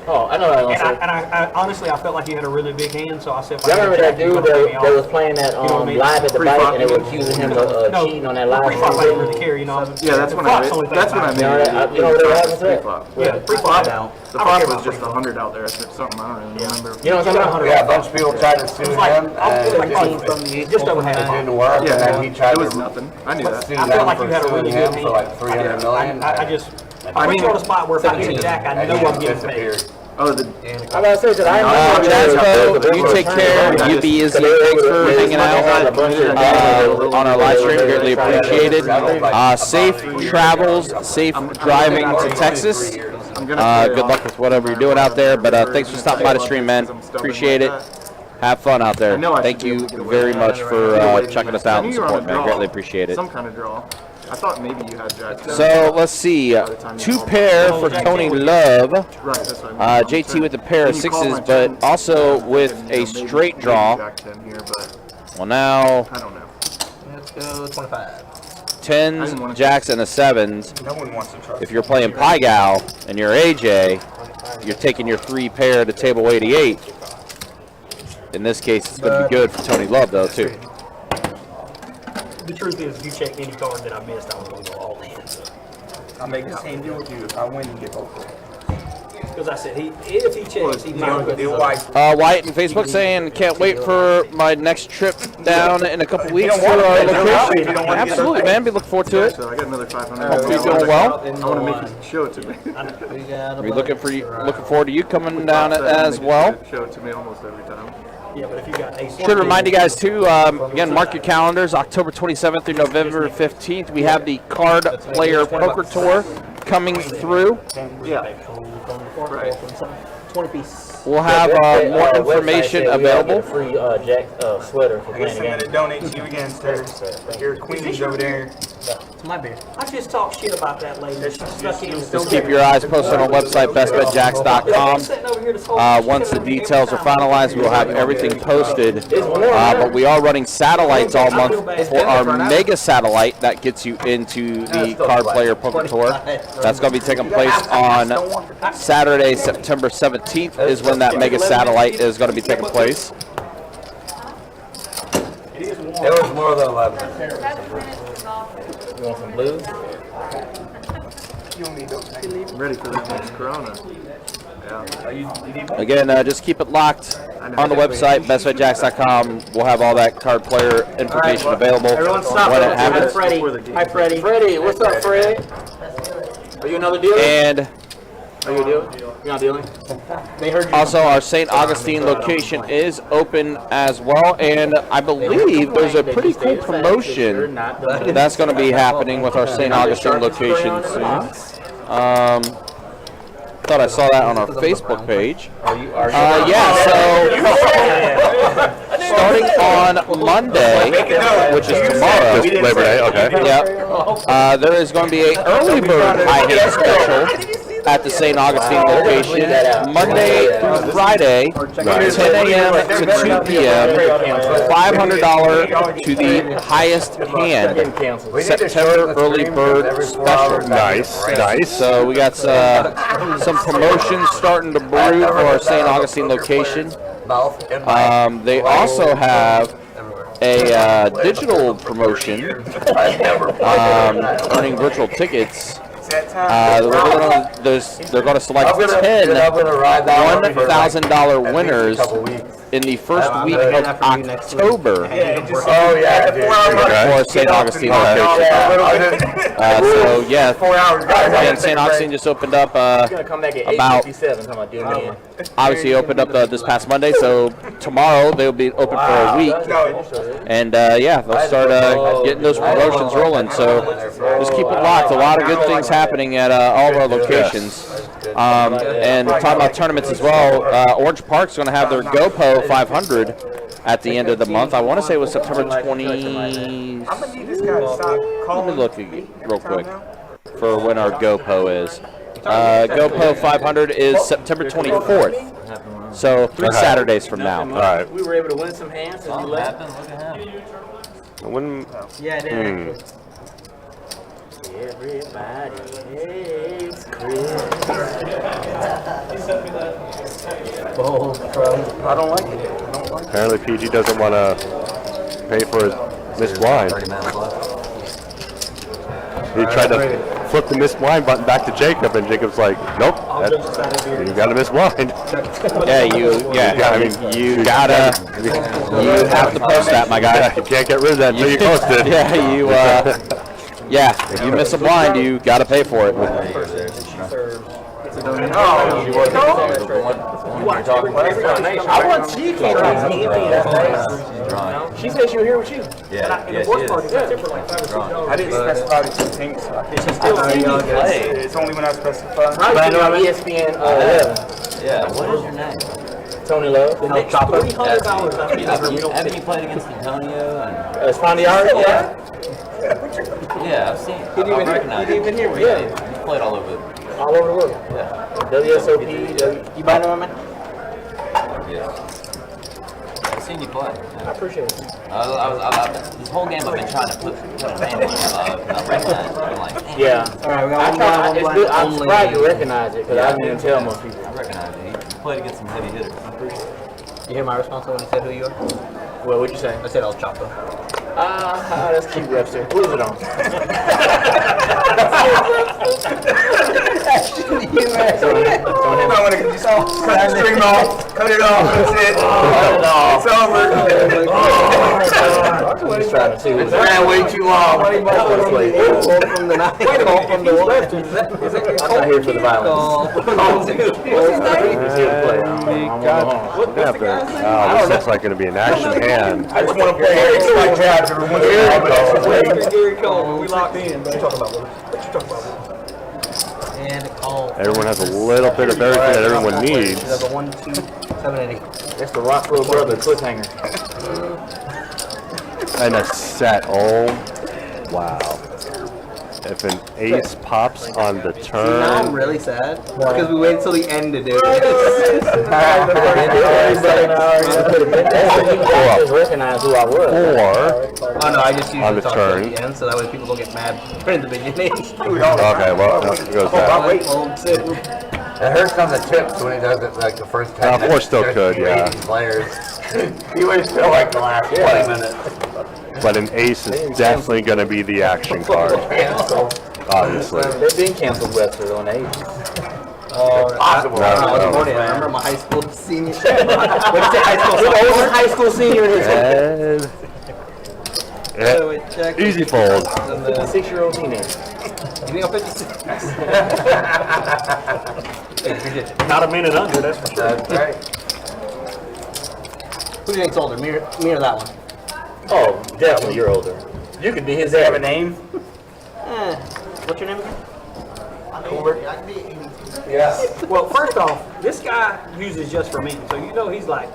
Oh, I know what I was And gonna say. I honestly, I felt like you had a really big hand, so I said, Y'all remember that dude that was playing that You know what I mean? live at the Pre-flop. bike and they were accusing him of No, cheating on that live pre-flop I stream? didn't really care, you know. Yeah, that's when I made it. That's when I made You know, it. you know what happened to that? Pre-flop. Yeah, pre-flop. The flop was just 100 out there. Or something I don't really remember. You know what I'm talking about? Yeah, a bunch of people tried to sue him, like- and just over it half. didn't work, and then he Yeah, tried it was to nothing. I knew that. sue I felt them like for you had a really suing him good for like 300 million. I just, I I mean- mean, on the spot where if I get Jack, I and know he I'm just getting paid. disappeared. Oh, the I'm about to say that I am Jaspo, you take care. You be easy. Thanks for hanging out on our live stream. Greatly appreciated. Safe travels, safe driving to Texas. I'm gonna Good luck with whatever you're doing out there. But thanks for stopping by the stream, man. Appreciate it. Have fun out there. Thank you very much for checking us out and support, man. Greatly appreciate it. Some kind of draw. I thought maybe you had Jack. So let's see. 2 pair for Tony Love. Right, that's what I mean. JT with a pair of 6s, but also with a straight draw. Jack 10 here, but Well, now I don't know. Let's go 25. 10s, jacks, and the 7s. No one wants to trust. If you're playing Pie Gal and you're AJ, you're taking your 3 pair to table 88. In this case, it's going to be good for Tony Love, though, too. The truth is, if you checked any card that I missed, I was going to go all in. I'll make the same deal with you. If I win, you get both. Because I said, if he checks, he might put Wyatt and Facebook saying, can't wait for my next trip down in a couple weeks to our location. Absolutely, man. We look forward to it. So I got another 500. Hope you're doing well. I want to make you show it to me. We're looking forward to you coming down as well. Show it to me almost every time. Yeah, but if you got ace Should remind you guys too, again, mark your calendars, October 27th through November 15th. We have the Card Player Poker Tour coming through. Yeah. Right. 20 piece. We'll have more information available. Free Jack sweater for I guess playing I'm the gonna game. donate to you again, sir. Your queen's over there. It's my beer. I just talked shit about that lady. She stuck in. Just keep your eyes posted on our website, bestbetjacks.com. Once the details are finalized, we'll have everything posted. But we are running satellites all month for our mega satellite that gets you into the Card Player Poker Tour. That's going to be taking place on Saturday, September 17th is when that mega satellite is going to be taking place. There was more than 11. You want some blues? I'm ready for this next Corona. Yeah. Again, just keep it locked on the website, bestbetjacks.com. We'll have all that card player information available Everyone stop. when it happens. Freddie. Hi, Freddie. Freddie, what's up, Fred? Are you another dealer? And Are you a dealer? You're not dealing? They heard you. also, our St. Augustine location is open as well, and I believe there's a pretty cool promotion that's going to be happening with our St. Augustine location soon. Thought I saw that on our Facebook page. Yeah, so starting on Monday, which is tomorrow, Just Labor Day, okay. yep, there is going to be an early bird high hit special at the St. Augustine location, Monday through Friday, 10 a.m. to 2 p.m., $500 to the highest hand, September early bird special. Nice, nice. So we got some promotions starting to brew for our St. Augustine location. They also have a digital promotion, earning virtual tickets. They're going to select 10 $1,000 winners in the first week of October for St. Augustine location. So yeah, again, St. Augustine just opened up obviously opened up this past Monday, so tomorrow they'll be open for a week, and yeah, they'll start getting those promotions rolling. So just keep it locked. A lot of good things happening at all of our locations. And talking about tournaments as well, Orange Park's going to have their GoPo 500 at the end of the month. I want to say it was September 20. Let me look real quick for when our GoPo is. GoPo 500 is September 24th. So 3 Saturdays from now. All right. We were able to win some hands and you left. Yeah, it did. Everybody hates Chris. I don't like it. Apparently PG doesn't want to pay for his missed wine. He tried to flip the missed wine button back to Jacob, and Jacob's like, "Nope, you got to miss wine." Yeah, you have to post that, my guy. You can't get rid of that until you post it. Yeah, if you miss a blind, you got to pay for it. I want she She said she was here with you. Yeah, And the worst part is that's it for like $5 or $6. I didn't specify the two things, so I can't. It's only when I specify. Right on ESPN 11. Yeah, what is your name? Tony Love. The next $300 Haven't you played against Antonio? And Spondiari? Yeah. yeah, I've seen. I recognize him. He's played all over. All over the world. Yeah. WSOP. You buy them, man? Yeah. I've seen you play. I appreciate it. This whole game I've been trying to put a name on. Not recognize it. I'm like, damn. Yeah. All right, we got It's good. I'm surprised you recognize it because I didn't even tell most people. I recognize it. He played against some heavy hitters. I appreciate it. You hear my response when he said who you are? Well, what'd you say? I said El Chapo. Let's keep Webster. Who's it on? I'm gonna just cut the string off. Cut it off. That's it. It's over. I'm just trying to see who's Ran way too long. From the night. From the left. I'm not here for the violence. He's here to play. This looks like going to be an action hand. I just want to play Untitled Chapter. Gary Cole, we locked in. What you talking about? And call. Everyone has a little bit of everything that everyone needs. That's a 1, 2, 7, and 8. That's the Rockville brother cliffhanger. And a set. Oh, wow. If an ace pops on the See, now I'm turn, really sad because we waited till the end to do it. Just recognize who I was. or Oh no, I just On usually the talk turn. at the end so that way people don't get mad in the beginning. okay, well, no, it goes that. Hold, sit. It hurts on the tips when he does it like the first 10 Four minutes. still could, yeah. Players. You would feel like the last 20 minutes. But an ace is definitely going to be the action card, obviously. They've been canceled Webster on 8. Possible. I was No. born in. I remember my high school senior. What did you say, high school Who's the sophomore? oldest high school senior in his And Wait, check. easy fold. And the, 6-year-old teenager. you think I'm 56? Hey, appreciate you. Not a minute under, that's for sure. That's right. Who do you think's older, me or that one? Oh, definitely you're older. You could be his Have a age. name? What's your name again? Yeah. Well, first off, this guy uses just for me, so you know he's like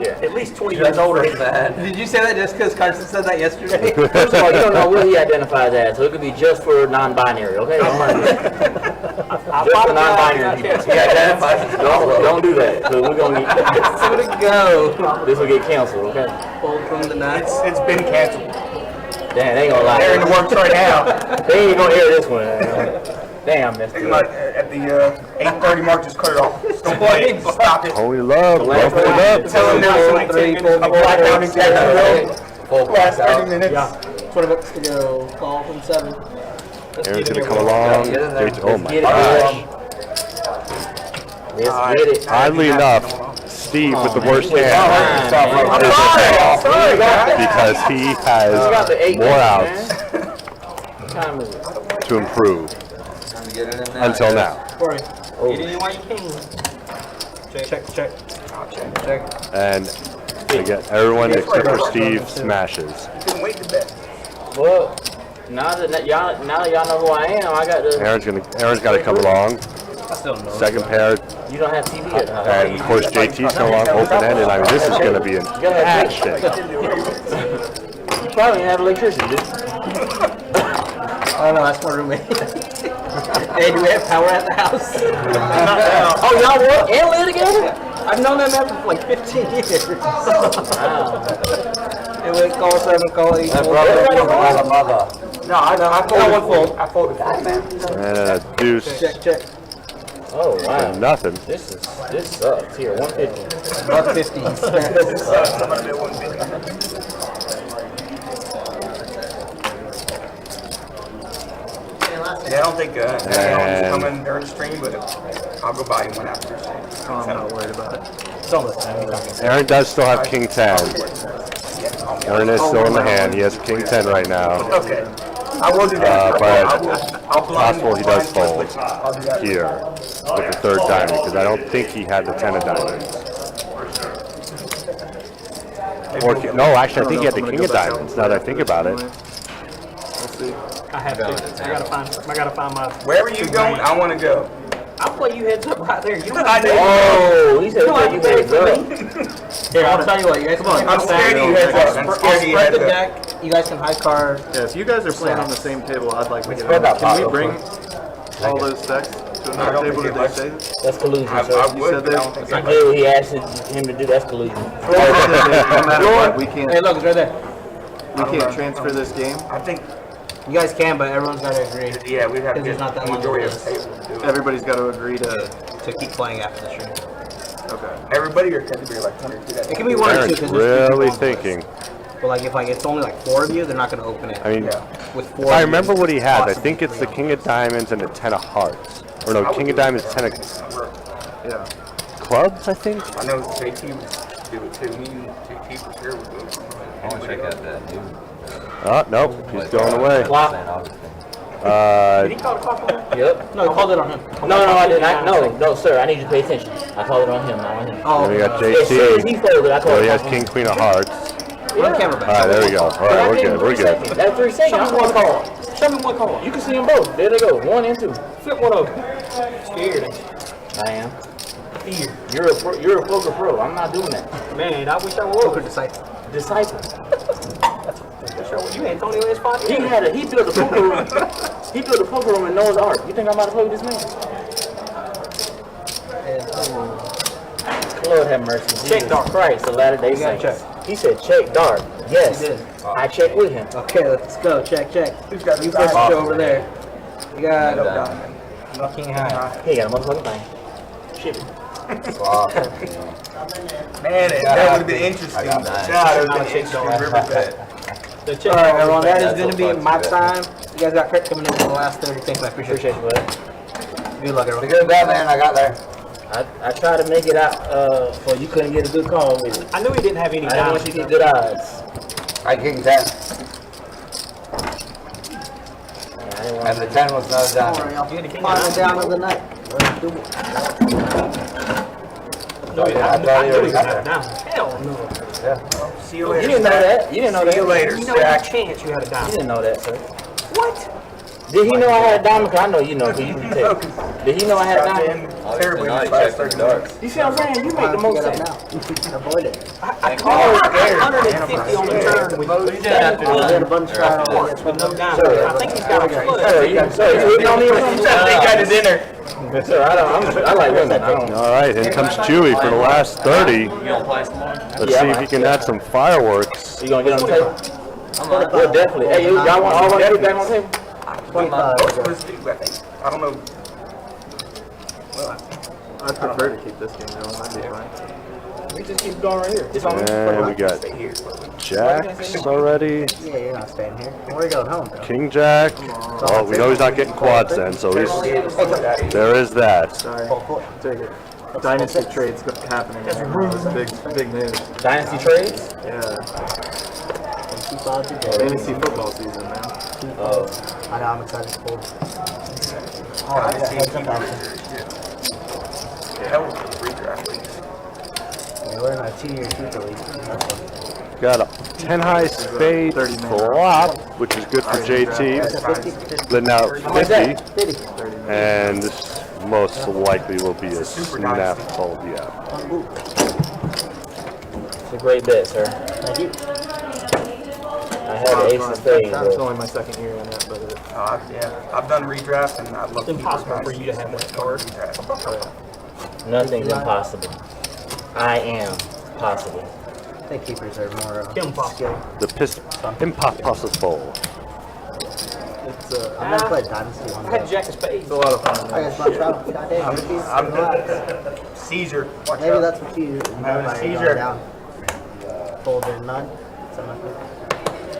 Yeah. at least 20 years older. Did you say that just because Carson said that yesterday? First of all, you don't know what he identifies as, so it could be just for non-binary, okay? Just for non-binary people. He identifies as Don't do that, because we're going to get, Two to go. this will get canceled, okay? Fold from the nuts. It's been canceled. Damn, they ain't gonna lie. They're in the works right now. They ain't gonna air this one. Damn, that's They're good. like, at the 8:30 mark, just cut it off. Don't play it. Stop it. Holy love, love it up. Tell them now it's like 10 minutes. A blackout in Jacksonville. full Last 30 blackout. minutes. 20 bucks to go. Call from 7. Aaron's going to come along. Get in there. Oh my Get it, gosh. Let's get it. Oddly enough, Steve with the worst hand I'm sorry, guys. because he You got has the 8 more minutes, outs man. What time is it? to improve Get it in there. until now. Corey. Get in while you can. Check. Check. And again, everyone except for Steve smashes. Couldn't wait to bet. Well, now that y'all know who I am, I got the. Aaron's got to come along. I still don't know. Second pair, You don't have TV at home. and of course JT's come along open-ended. I mean, this is going to be an action. You probably didn't have electricity, dude. Oh no, that's my roommate. Hey, do we have power at the house? Oh, y'all work and live together? I've known them after like 15 years. Wow. It went call 7, call 8. That brother from another mother. No, I folded. I folded. And a deuce Check. Oh, wow. and nothing. This sucks. Here, 150. Buck 50s. Yeah, I don't think Alan's coming during the stream, but I'll go buy you one after. I'm not worried about it. It's almost time. Aaron does still have King 10. Aaron is still in the hand. He has King 10 right now. Okay. I will do that. But I'll blind- possible he does blind fold flip. I'll do that. here with the third diamond because I don't think he had the 10 of diamonds. Or no, actually, I think he had the King of diamonds. Now that I think about it. We'll see. I have to. I gotta find my. Wherever you going, I want to go. I'll play you heads up right there. You don't I have to. do. Oh, he said You don't have you to better pay for go. me. Here, I'll tell you what. You guys come on. I'm scared of you heads up. I'm I'll scared of you spread heads the up. deck. You guys can high card. Yeah, if you guys are playing on the same table, I'd like to get spread on. that Can we bottle. bring all those stacks to I another don't table? think Did it they say? That's collusion, I sir. You would, said but I that? don't think I did what he asked him to do. That's collusion. No matter what, we Hey, can't look, it's right there. transfer this game. I think, You guys can, but everyone's got to agree yeah, we'd have to Because there's get not that the long majority of list. the table to do it. Everybody's got to agree to. to keep playing after the stream. Okay. Everybody or could it be like 1 or 2? It can be 1 or 2 Aaron's because there's 2 really people on the list. thinking. But like if it's only like 4 of you, they're not going to open it. I mean, Yeah. with If 4. I remember what he has, I think it's the King of Diamonds and the 10 of Hearts. Or no, King of Diamonds, 10 of Yeah. Clubs, I think? I know JT would do it too. JT for sure would do it. I want to check out that new. Oh, nope, he's going away. Wow. Did he call the clock on him? Yep. No, he called it on him. No, I did not. No, sir. I need you to pay attention. I called it on him, not on him. Oh, Then we got As soon as JT. he folded, I called So he it has on King, him. Queen of Hearts. run the camera back. Alright, there we go. Alright, we're good, we're good. That's 3 seconds. Show me one card. Show me one card. You can see them both. There they go. 1 and 2. Flip one over. Scared, ain't I am. you? Fear. You're a poker pro. I'm not doing that. Man, I wish I Poker was. disciple. Disciple. You Antonio Esposito. He built a poker room. He built a poker room in Noah's Ark. You think I'm about to play with this man? Lord have mercy. Check Jesus dark. Christ, the latter day You gotta saints. He said check dark. Yes. He did. I checked with him. Okay, let's go. Check. Who's got You the first diamond? go over there. You got No King High. He got a motherfucking thing. Shit. Man, that would have been interesting. God, that would have been interesting. Riverbed. The check. Alright, everyone, that is That's going to what be fucks my you up. time. You guys got Kurt coming in for the last 30 seconds. I appreciate Appreciate you, bud. it. Good luck, everyone. Good down there, and I got there. I tried to make it out for you couldn't get a good call with it. I knew he didn't have any I didn't want you to get good odds. I King 10. I didn't want And the 10 was no down. Alright, y'all. You had the king Final of down of the night. Let's do it. I knew I he was got gonna have it down. Hell no. See you You later. didn't know that. You didn't know that. See you later, You know that Jack. chance you had a You diamond. didn't know that, sir. What? Did he know I had a diamond? 'Cause I know you know. 'Cause you can tell. Did he know I had a diamond? Goddamn terribly Now in he the last checked in 30 the dark. minutes. You see what I'm saying? You make the Time to most get sense. up now. Avoid it. I called 150 on the turn with What you did after We had a the bunch of hearts with no diamond. I think he's got a flush. Sir, you hitting on me or something? They got his dinner. Sir, I like women. I don't. Alright, in comes Chewy for the last 30. You gonna play some more? Let's see if he can add some fireworks. You gonna get on the table? We'll definitely. Hey, y'all want to get back on the table? 25. Let's do, I think. I don't know. I'd prefer to keep this game going. I'd be fine. We just keep going right here. It's on And we got Jacks already. Yeah, you're not staying here. Where are you going home, bro? King Jack. Oh, we know he's not getting quads then, so he's, there is that. Sorry. Take it. Dynasty trades happening. Big news. Dynasty trades? Yeah. Fantasy football season, man. I know, I'm excited to pull. Hell with the redraft leagues. Yeah, we're in a 2-year future league. Got a 10 high spade flop, which is good for JT. Letting out 50. And this most likely will be a snap fold, yeah. It's a great bet, sir. Thank you. I had the ace of spades. It's but- only my second year in it, but Yeah, I've done redraft and I'd love It's to keep impossible those for guys. you to have that card. Nothing's impossible. I am possible. I think keepers are more Impossible. skill. The impossible. it's I've never played Dynasty one. I had Jack of Spades. a lot of fun. I guess my trout. Goddamn. I'm Caesar. Watch Maybe out. that's what you having a everybody seizure. going down. Folded none. Something like that.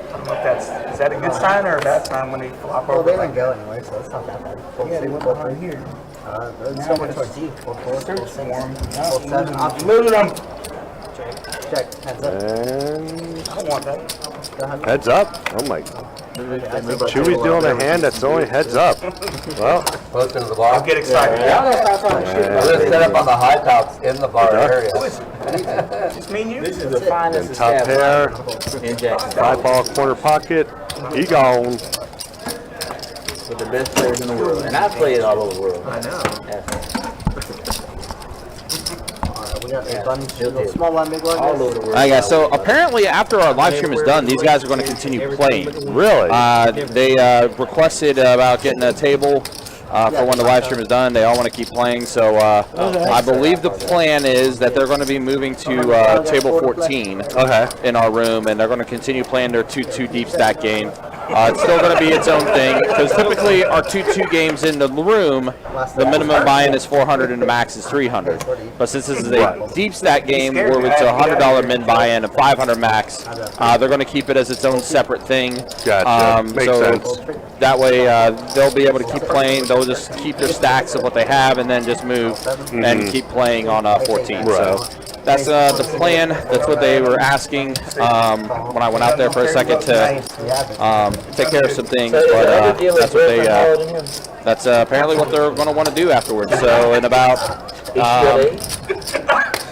I don't know if that's, is that a good sign or a bad sign when they flop Well, over they like didn't go anywhere, so it's not that bad. Fold Yeah, they two, went fold behind three. here. There's someone towards you. Fold four, fold six, fold seven. Option. Moving them. Check. Heads up. And I don't want that. Go ahead. heads up. Oh my. Chewy's doing a hand that's only heads up. Well, Closer to the I'll bar. get excited. We're set up on the high tops in the bar area. Just me and you? This is the finest and top pair, in Jackson. 5-ball corner pocket. He gone. With the best players in the world. And I play it all over the world. I know. Alright, we got a bunch He'll of do. small one, big one. All over the world. Alright guys, so apparently after our live stream is done, these guys are going to continue playing. Really? They requested about getting a table for when the live stream is done. They all want to keep playing, so I believe the plan is that they're going to be moving to table 14 Okay. in our room, and they're going to continue playing their 2-2 deep stack game. It's still going to be its own thing because typically our 2-2 games in the room, the minimum buy-in is 400 and the max is 300. But since this is a deep stack game where it's a $100 min buy-in and 500 max, they're going to keep it as its own separate thing. Gotcha. Makes sense. That way they'll be able to keep playing. They'll just keep their stacks of what they have and then just move and keep playing on 14. Right. So that's the plan. That's what they were asking when I went out there for a second to take care of some things. But that's what they. That's apparently what they're going to want to do afterwards. So in about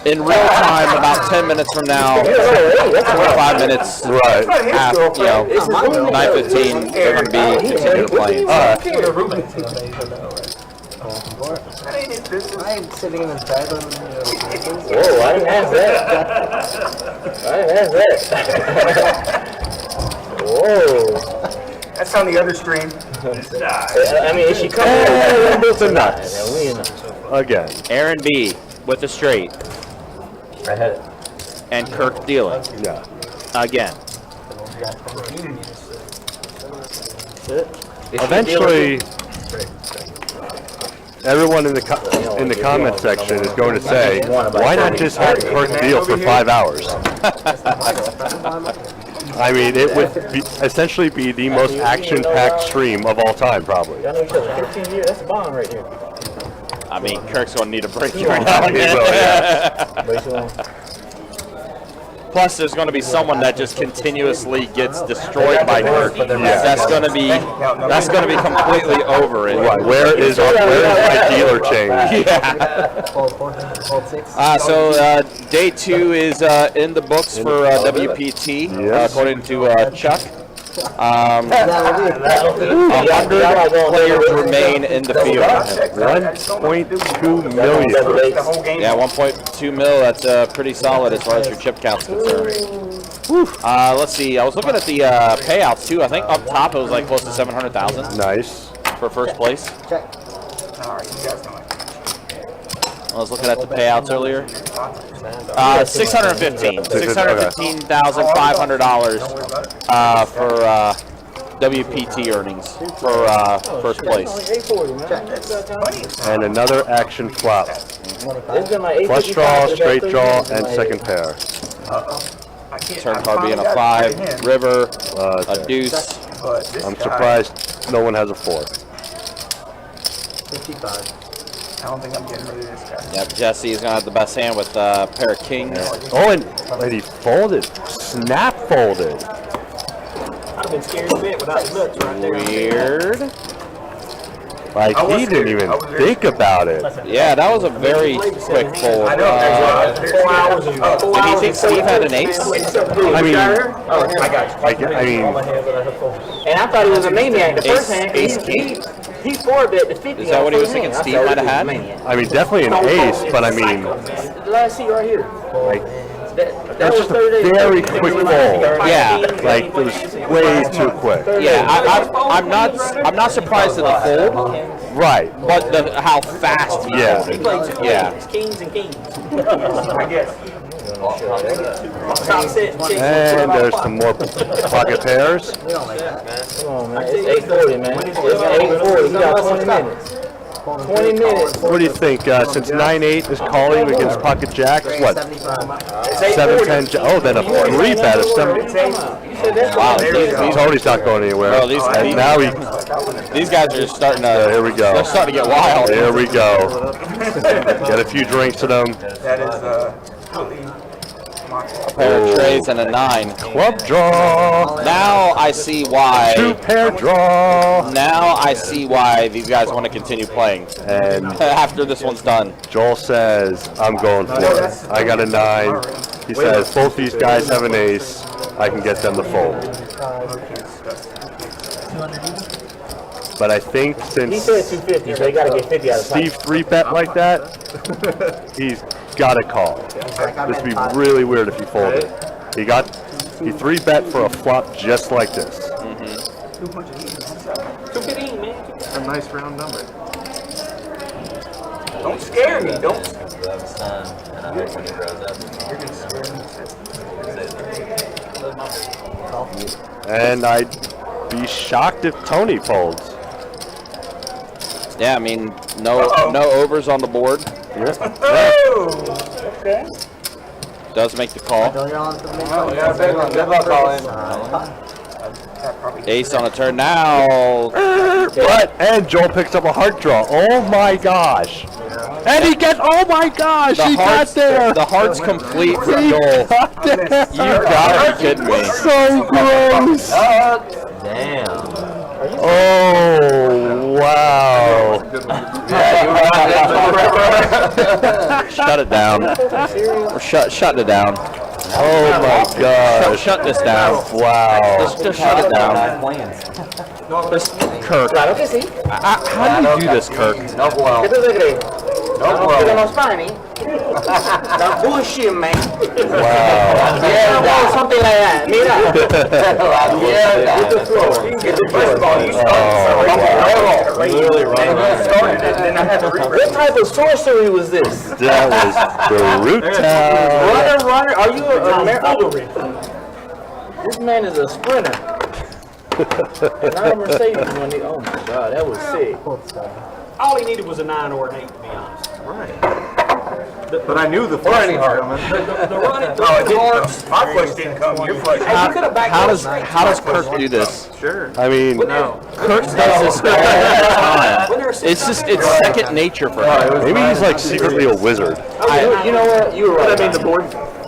in real time, about 10 minutes from now, 25 minutes, Right. half, 9:15, they're going to be continuing playing. I ain't sitting in his bed. Whoa, I didn't ask that. Whoa. That's on the other stream. I mean, is she coming? It's a nuts. Again. Aaron B with the straight. I had it. And Kirk dealing. Yeah. Again. Eventually, everyone in the comment section is going to say, why not just have Kirk deal for 5 hours? I mean, it would essentially be the most action-packed stream of all time, probably. Y'all know each other 15 years. That's a bond right there. I mean, Kirk's going to need a break right now. Plus, there's going to be someone that just continuously gets destroyed by Kirk. That's going to be completely over it. Right. Where is my dealer chain? Yeah. So day 2 is in the books for WPT, according to Chuck. 100 players remain in the field. 1.2 million. Yeah, 1.2 mil. That's pretty solid as far as your chip count's concerned. Let's see. I was looking at the payouts too. I think up top it was like close to 700,000. Nice. For first place. I was looking at the payouts earlier. 615. $615,500 for WPT earnings for first place. And another action flop. Flush draw, straight draw, and second pair. Turn card being a 5, river, a deuce. I'm surprised no one has a 4. 55. I don't think I'm getting rid of this guy. Yep, Jesse is going to have the best hand with a pair of kings. Oh, and he folded. Snap folded. I've been scared a bit without the nuts right there. Weird. Like, he didn't even think about it. Yeah, that was a very quick fold. I know. 4 hours ago. Did you think Steve had an ace? I mean, I mean, And I thought he was a maniac. The first Ace- hand, ace king? he 4-bet the 50. Is that what he was thinking Steve might have had? I mean, definitely an ace, but I mean, The last seat right here. like, That that's was just a 30 days. very quick fold. Yeah. Like, it was way too quick. Yeah, I'm not surprised at the fold, Right. but how fast he Yeah. folded. He played 2 Yeah. kings, kings and kings. I guess. Top set, chicks. And there's some more pocket pairs. Come on, man. It's 8:40, man. It's 8:40. You got 20 minutes. 20 minutes. What do you think? Since 9-8 is calling against pocket jacks, what? 7-10. Oh, then a 3-bet of 7. Wow, Cody's not going anywhere. Oh, these guys are just starting to. Here we go. They're starting to get wild. Here we go. Get a few drinks to them. That is completely A pair of trays and a 9. Club draw. Now I see why. 2-pair draw. Now I see why these guys want to continue playing. And After this one's done. Joel says, I'm going for it. I got a 9. He says, both these guys have an ace. I can get them to fold. But I think He since said 250, so you got to get 50 out of Steve 3-bet like that, he's got to call. This would be really weird if he folded. He 3-bet for a flop just like this. 215, man. A nice round number. don't scare me. Don't. And I be shocked if Tony folds. Yeah, I mean, no overs on the board. Okay. Does make the call. Good luck, Colin. Ace on a turn now. What? And Joel picks up a heart draw. Oh my gosh. And he gets, oh my gosh, he got there. The heart's complete for He Joel. got there. You gotta be kidding me. So gross. Damn. Oh, wow. Shut it down. We're shutting it down. Oh my gosh. Shut this down. Wow. Just shut it down. Just, Kirk. Claro que sí. How do you do this, Kirk? No blow. ¿Qué tú te crees? No Pero blow. no Spiny. That bullshit, man. Wow. Yeah, well, something like that. Mira. Yeah, Get the floor. Get the First of all, you started Really running and around. you started it, then I had to read What type of sorcery was this? That was the root town. Runner, are you a American? This man is a sprinter. Not a Mercedes when he, oh my god, that was sick. All he needed was a 9 or an 8, to be honest. But I knew the flush was coming. The running, Oh, it didn't come. My flush didn't come. Your flush. Hey, you could have backed How up does straight. Kirk do this? Sure. I mean, No. Kirk does this all the time. When they're It's second nature for him. maybe he's like secretly a wizard. You know what? You were But right. I mean, the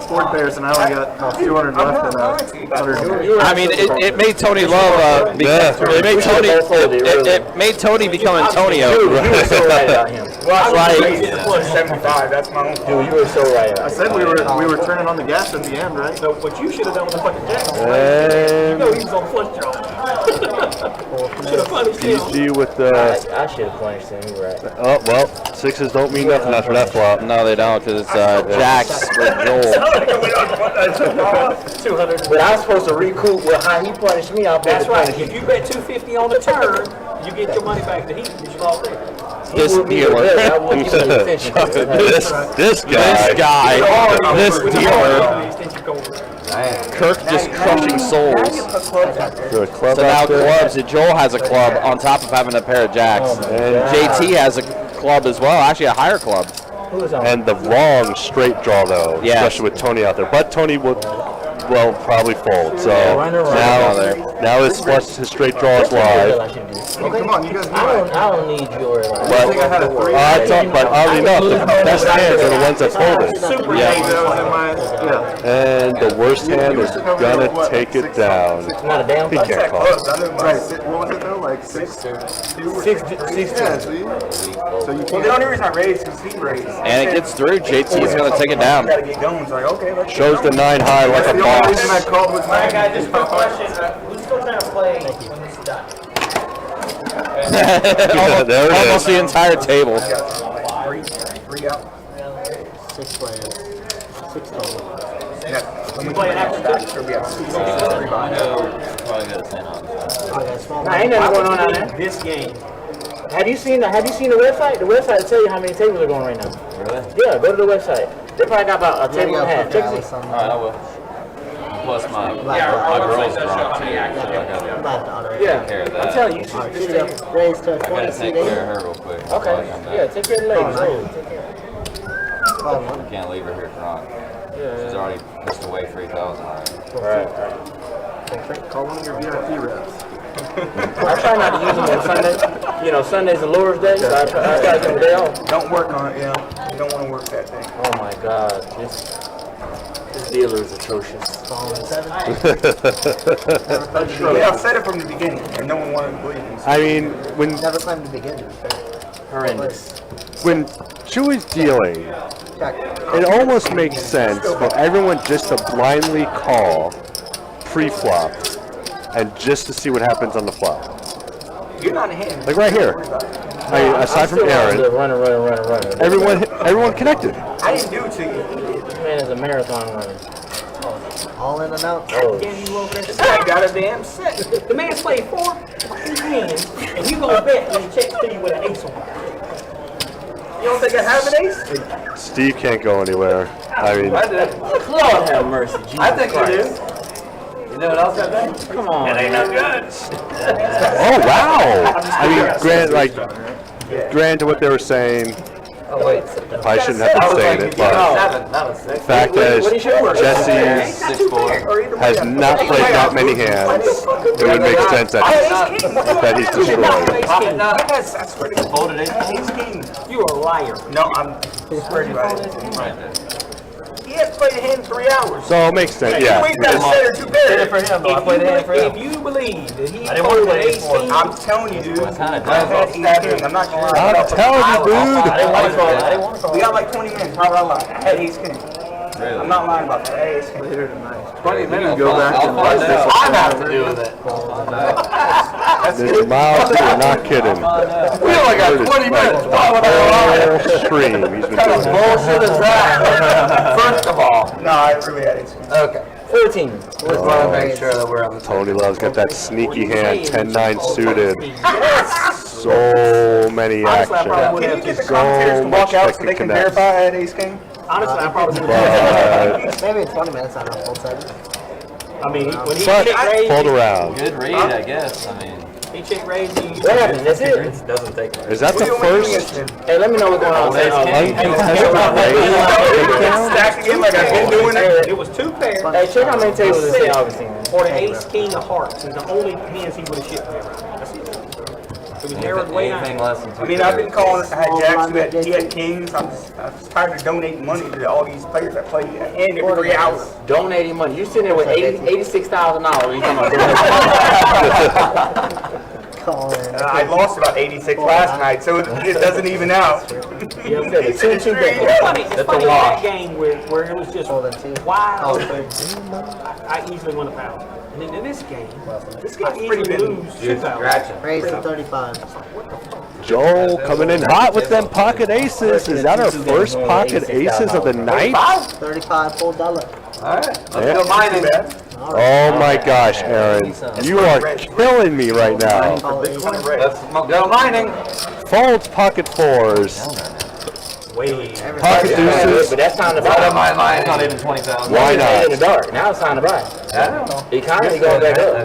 board pairs, and I only got 200 left and 100. I mean, it made Tony love. It made Tony. It made Tony become Antonio. You were so right about him. Raised the flush 75. That's my own. Dude, you were so right. I said we were turning on the gas at the end, right? So what you should have done with the fucking Jackson, you know he was on the flush draw. Should have punished him. GG with the. I should have punished him. You're right. Oh well, sixes don't mean nothing after that flop. No, they don't, because it's Jacks for Joel. 200. But I was supposed to recoup with how he punished me. I'll That's right. If you bet 250 on the turn, you get your money back to heat. You lost there. This dealer. This guy. This dealer. Kirk just crushing souls. Good club So now out there. clubs. And Joel has a club on top of having a pair of Jacks. And JT has a club as well. Actually, a higher club. And the wrong straight draw though, Yeah. especially with Tony out there. But Tony would, well, probably fold. So now his straight draw is live. Okay. Come on, you guys. I don't need your. But think I had a 3. but oddly enough, the best hands are the ones that folded. Super Yeah. that was in my, yeah. And the worst hand is gonna take it down. Not a damn He can't call. Right. What was it though? Like 6? 6. Yeah, see? So you Well, can't. the only reason I raised was he raised. And it gets through. JT is going to take it down. Gotta get going. It's like, okay, let's Shows the 9 high like That's a the only reason I boss. called with Alright, my. guys, just a quick question. Who's still trying to play when this is done? There it Almost is. the entire table. three out. 6 players. 6 total. You play an after touch. Nah, ain't nothing going on out there. This game. Have you seen the website? The website will tell you how many tables are going right now. Really? Yeah, go to the website. They probably got about a table and a half. Check it. Alright, I will. Plus my girl's drunk too, so I gotta Yeah, take care of I'm that. telling you, you should Raise to I gotta 20 take CD. care of her real quick. before I Okay, come back. yeah, take care of the ladies. I can't leave her here drunk. She's already pushed away 3,000 already. Right. Call one of your VIP reps. I try not to use them on Sunday. You know, Sunday's the Lord's Day, so I try to give them a day off. Don't work on it, You don't want to work that thing. Oh my God, this dealer is atrocious. Yeah, I said it from the beginning, and no one wanted to believe me. I mean, when Never claimed to begin. Horrendous. when Chewy's dealing, it almost makes sense for everyone just to blindly call pre-flop and just to see what happens on the flop. You're not in hand. Like right here. I mean, aside from Aaron, Runner. everyone connected. I didn't do it to you. This man is a marathon runner. All in and out. Oh, This guy got a damn set. The man played 4 fucking hands, and you gonna bet when he checks to you with an ace on it. You don't think I have an ace? Steve can't go anywhere. I mean, Lord have mercy, Jesus I think you Christ. do. You know what else I think? Come on. It ain't no good. Oh wow! I mean, granted what they were saying. Oh wait. I shouldn't have been saying it, but the fact is, Jesse has not played that many hands. It would make sense that he's destroyed. Folded ace king. You are a liar. No, I'm swearing by it. He has played a hand in 3 hours. So it makes sense, yeah. He got a set or 2 pairs. For him, though. I played a hand for him. If you believe that he I didn't want to folded play ace king, I'm telling you, dude. I kinda had ace king. I'm not gonna lie. I'm telling you, dude. I didn't want to call. We got like 20 minutes. How about I lie? I had ace king. Really? I'm not lying about that. I had ace king. Later tonight. 20 minutes. Go back I'll and find watch this. out. I have to do with it. Mr. Miles, you are not kidding. We only got 20 minutes. Why would I lie? Whole stream, he's been What kind of doing it. bullshit is that? First of all. No, I really had ace king. Okay. 14. Just want to make sure that we're on the Tony Love's got that sneaky hand, 10-9 suited. So many Honestly, I probably actions. would Can you have get the So commentators to much walk out that so could they can connect. verify I had ace king? Honestly, I probably would have. But, Maybe in 20 minutes, I don't know, full set. I mean, when he but check raised, fold around. Good read, I guess. I mean, he check raised, he What happened? That's it? It doesn't take long. Is that the first Hey, let me know what's going on. uncontested raise? Stacked again like I've been doing it. It was 2 pairs. Hey, check how many tables this thing Augustine. Or the ace king of hearts is the only hands he would have shipped me around. That's it. It was narrowed way anything down. less than 2 I mean, I've been pairs. calling. I had jacks he had kings. I'm just tired of donating money to all these players that play a hand every 3 hours. Donating money. You sitting there with $86,000. You talking about I lost about 86 last night, so it doesn't even out. It's funny, it's funny in that game where it was just wild. I easily won 1,000. And then in this game, I easily lose 2,000. Raise to 35. Joel coming in hot with them pocket aces. Is that our first pocket aces of the night? 35 full dollar. Alright, let's Yeah. go mining. Oh my gosh, Aaron. You are killing me right now. Let's go mining. Folds pocket fours. Way. Pocket deuces. But that's time to What am buy. I mining? Not even 20,000. Why In not? the dark. Now it's time to buy. I don't know. The economy going back up.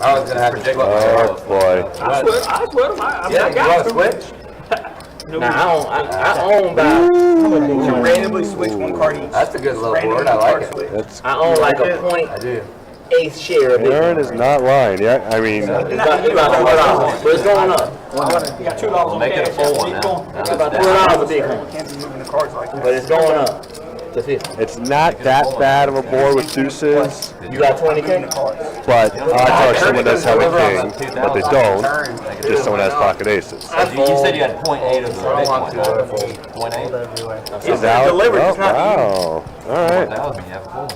I was gonna have to dig up my Oh arrows. boy. I swear to my, I Yeah, you got want to to. switch? Now I own about You randomly switch one card each. That's a good little Randomly board. I like card it. switch. That's I own like a point I do. eighth share of it. Aaron is not lying. Yeah, I mean, It's about $4, but it's going up. You got $2 on Make it a cash, full that's one what now. you It's about $4 a big one, Can't be moving the cards like that. but it's going up to 50. it's not that bad of a board with deuces, You got 20K? but odds are someone does have a king, but they don't. Just someone has pocket aces. You said you had 0.8 of the Bitcoin. 0.8? It's Out- delivered, oh, it's not wow. All right. 1,000, yeah, cool.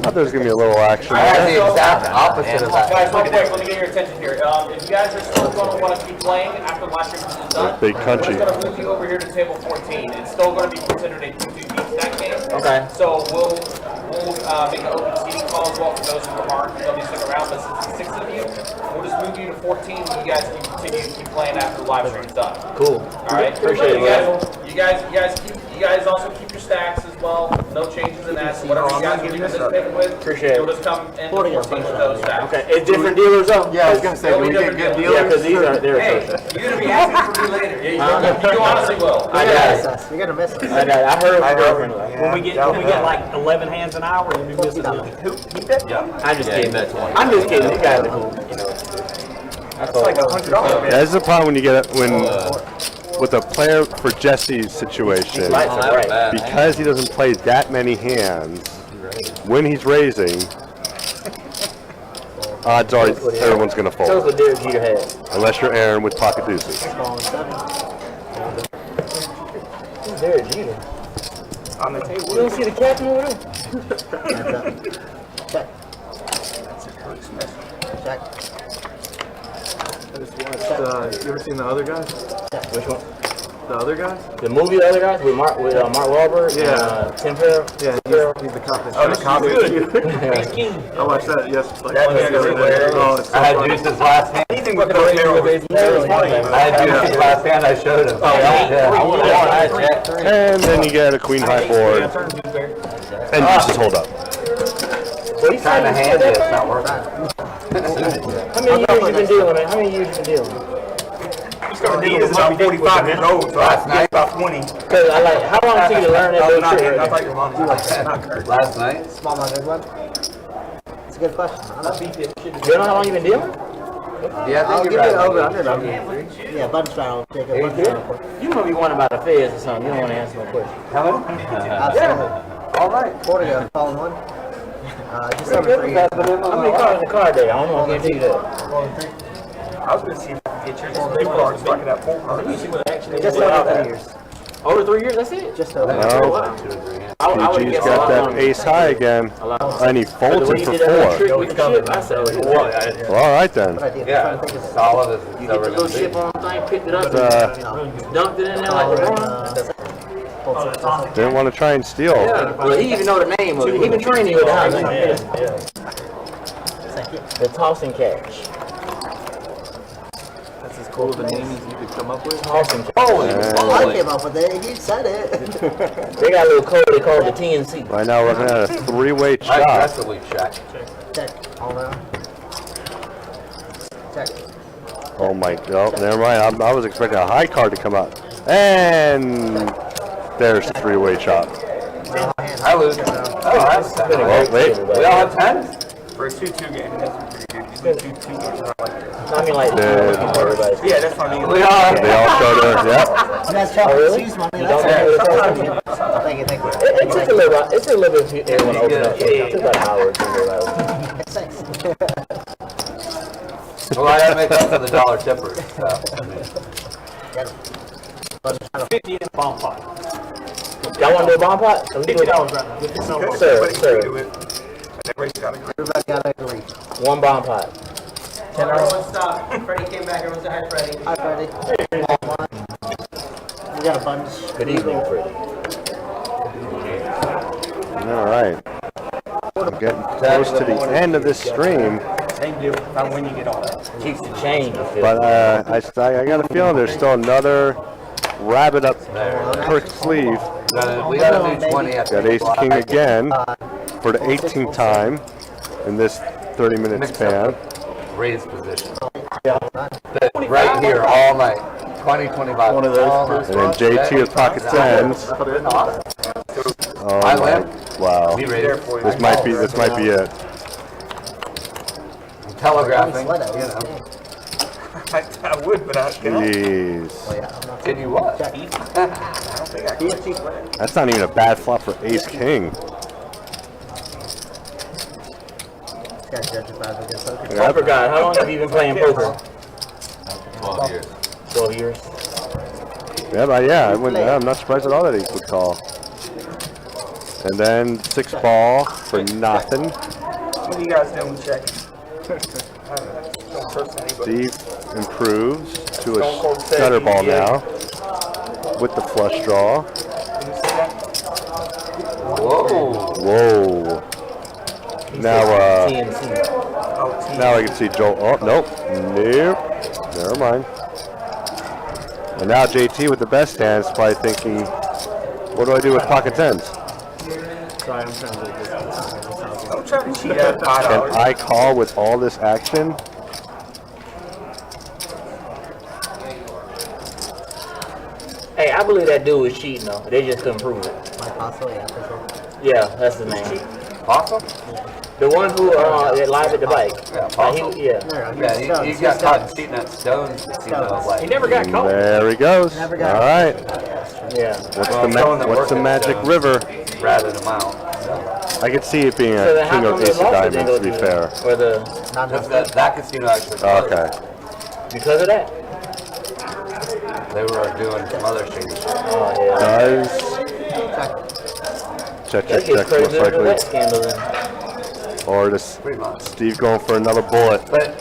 Thought there was gonna be a little action I had there. the exact opposite of that. Guys, real quick, let me get your attention here. If you guys are still going to want to keep playing after live stream is done, Big we're country. just going to move you over here to table 14. It's still going to be considered a 2-2 deep stack game. Okay. So we'll make an open seating call as well for those who aren't going to be sticking around. But since it's 6 of you, we'll just move you to 14 and you guys can continue to keep playing after the live stream's done. Cool. All right. Appreciate it, You guys also keep your stacks as well. No changes in that. So whatever you guys are participating with, Appreciate it. you'll just come in 14 with those stacks. Okay, it's different dealers though? Yeah, I was gonna say, do we get good deals? Yeah, because these are, they're Hey, associates. you're gonna be asking for me later. You honestly will. I got it. You're gonna miss us. I got it. I heard my girlfriend. When we get like 11 hands an hour, you'll be missing them. I'm just Yeah, you kidding. bet 20. I'm just kidding. You guys are cool. You know. That's like $100. That's the problem when you get it with a player for Jesse's situation, Lights are bright. because he doesn't play that many hands. When he's raising, odds are everyone's gonna Tell us fold, what Derek Jeter has. unless you're Aaron with pocket deuces. Who's Derek Jeter? On the table. You don't see the captain over there? Check. Check. You ever seen the other guys? Which one? The other guys? The movie The Other Guys with Mark Wahlberg Yeah. and Tim Ferriss? Yeah, he's the cop. Oh, the cop. I watched that yesterday. Like, That yesterday. movie was Oh, it's so I had funny. Deuce's last hand. Anything with those arrows. I had Deuce's last hand. I showed him. And then you get a queen high board, and deuces hold up. Trying to hand it, it's not working. How many years you been dealing, man? How many years you been dealing? He is about 45 years old, so Last night? about 20. Cause I like, how long took you to learn that No, little not trick him. I right thought you were lying. Last night? Small one, big one? It's a good question. I don't know. there? You don't know how long you been dealing? Yeah, I I'll think give you're you right. an over-under. Yeah, bunch trial. Take a bunch trial. You must be one about the feds or something. You don't want to answer no question. Absolutely. All right. Portugal, calling one. Just over 3. How many cards in the card day? I don't know. I can't tell you that. I was going to see if I could get your 3 cards so I could have 4 cards. Just over 3 years. Over 3 years, that's it? Just over. No. PG's got that ace high again. And he folds it for 4. Well, all right then. Yeah, solid as it's ever Little going to chip be. on thing, picked it up, dumped it in there like LeBron. Didn't want to try and steal. Well, he even know the name of it. He been training with the house. The tossing catch. That's as cool of a name as you could come up with. Tossing catch. I came up with it. You said it. They got a little code they call it the TNC. Right now we're looking at a 3-way I chop. aggressively check. Check. All around. Check. Oh my god, never mind. I was expecting a high card to come out. And there's the 3-way chop. I lose. Oh, that's Oh, wait. We all have 10? For a 2-2 game, that's pretty good. You do 2 games, not like that. I mean, like, everybody. Yeah, that's what I mean. We all They all started, yep. That's chocolate really? cheese money. You don't know what it's called? Thank you, thank you. It took a little while. It took a little bit for everyone to open up. It took about an hour or two. Thanks. Well, I gotta make up for the dollar tippers. So. 50 in the bomb pot. Y'all want to do a bomb pot? $50 right now. Sir. Everybody's got a green. Everybody got to agree. One bomb pot. Everyone stop. Freddie came back. Everyone say hi, Freddie. Hi, Freddie. We got a bunch. Good evening, Freddie. All right. We're getting close to the end of this stream. Same deal. Not when you get on. Keeps the change. But I got a feeling there's still another rabbit up Kirk's sleeve. We gotta do 20 after. Got ace king again for the 18th time in this 30-minute span. Raise position. Right here all night. 20, 25. One of those. And then JT with pocket tens. Oh my, wow. Be ready. This might be it. I'm telegraphing. You know. I would, but I can't. Jeez. Did you what? I don't think I can. That's not even a bad flop for ace king. I forgot. How long have you been playing poker? 12 years. 12 years. Yeah, I'm not surprised at all that he would call. And then 6 ball for nothing. What are you guys doing checking? Steve improves to a gutter ball now with the flush draw. Whoa. Whoa. Now, TNC. now I can see Joel. Oh, nope. Nope. Never mind. And now JT with the best hands probably thinking, what do I do with pocket tens? Sorry, I'm trying to do this. I'm trying to cheat at Can $5. I call with all this action? Hey, I believe that dude was cheating though. They just couldn't prove it. Mike Paso, yeah, for sure. Yeah, that's the name. Awesome? The one who that live at the bike. Yeah, Like, yeah. Yeah, he got caught cheating at stones. He never got caught. There he goes. All right. Yeah. What's the magic river? Ratted him out. I could see it being So a then how king come of they ace of lost it then diamonds, to be go fair. Or the That casino actually closed. Okay. because of that? They were doing some other shady shit. Oh yeah. Does check, That check, gets check, crazy most under that likely. scandal then. Or does Pretty much. Steve going for another bullet? But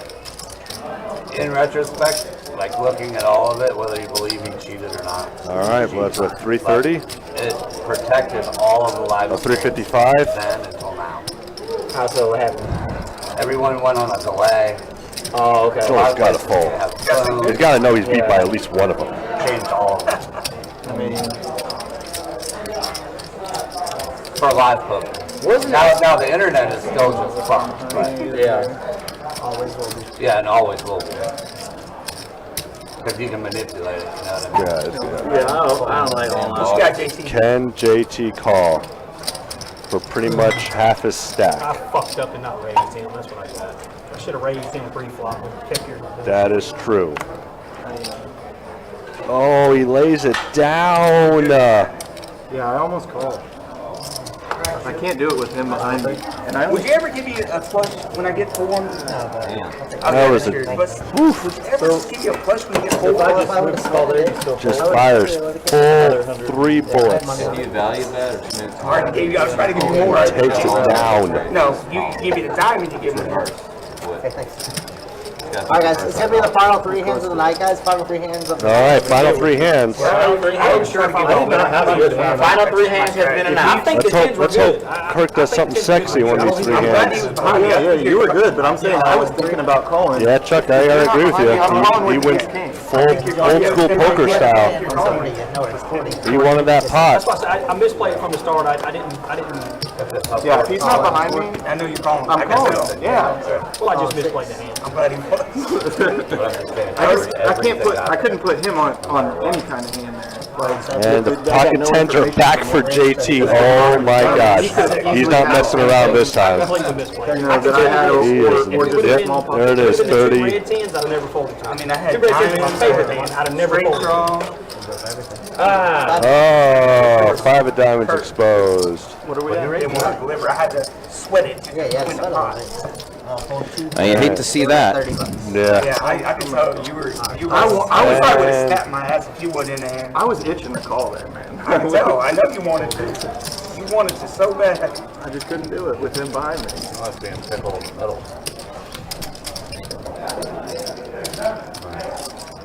in retrospect, like looking at all of it, whether you believe he cheated or not. All right, well, that's what, 330? It protected all of the live. Oh, 355? Then until now. How so? What happened? Everyone went on a delay. Oh, okay. Joel's got to fold. He's got to know he's beat by at least one of them. Changed all of them. I mean, For live poker. Now the internet is still just fucked. But Yeah. Always will be. yeah, and always will be. Because you can manipulate it, you know what I mean? Yeah, it's good. Yeah, I don't like online. What you got, JT? Can JT call for pretty much half his I stack? fucked up and not raised him. That's what I got. I should have raised him pre-flop and kept your. That is true. Oh, he lays it down. Yeah, I almost called. I can't do it with him behind me. And I Would only you ever give me a flush when I get full one? That was a Would you ever give me a flush when you get full If I one? would have called it, you still just fold. fires full 3 bullets. Do you value that or smooth? All right, I was trying to give you more. Takes it down. No, you give me the diamond, you give me more. Okay, thanks. Alright guys, it's gonna be the final 3 hands of the night, guys. Final 3 hands of the All right, final 3 hands. Final 3 hands. Final 3 hands have been enough. I think the tens were Let's hope good. Kirk does something sexy in one of these 3 hands. yeah, you were good, but I'm saying I was thinking about calling. Yeah, Chuck, I gotta agree with you. He went full old school poker style. He wanted that That's pot. why I said I misplayed from the start. I didn't. Yeah, if he's not behind me, I know you're calling. I'm calling. Yeah. Well, I just misplayed the hand. I'm glad he was. I couldn't put him on any kind of hand there. Like, And the pocket tens are back for JT. Oh my gosh. He's not messing around this time. Completely misplayed. you know, that I had He is. or just a Yep, small there it is, If it would've been 2 30. red tens, I'd have never folded to. I mean, I had 2 red tens was my diamonds, favorite hand. I'd have never straight folded. draw. Oh, 5 of diamonds exposed. What are we at? Didn't want to deliver. I had to sweat it. Yeah, Win the pot. I hate to see that. Yeah. Yeah, I can tell you were. I would have snapped my ass if you wasn't in the hand. I was itching to call there, man. I can tell. I know you wanted to. You wanted to so bad. I just couldn't do it with him behind me. Must be in pickle in the middle.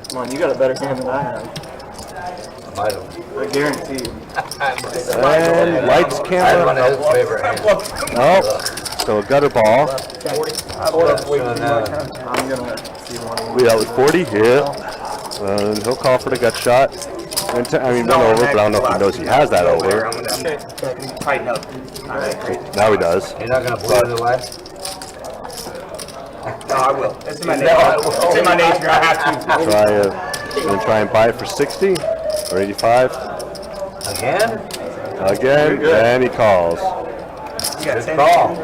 Come on, you got a better hand than I have. Might have. I guarantee you. And lights, I had one camera. of his favorite hands. Oh, so a gutter ball. I love waiting for my turn. I'm gonna see one. We out with 40 here. And he'll call for the gut shot. I mean, run over, but I don't know if he knows he has that over. I'm gonna tighten up. Now he does. You're not gonna blow it away? No, I will. It's in my nature. It's in my nature. I have to. Try and buy it for 60 or 85. Again? Again, and he calls. You got 10 call.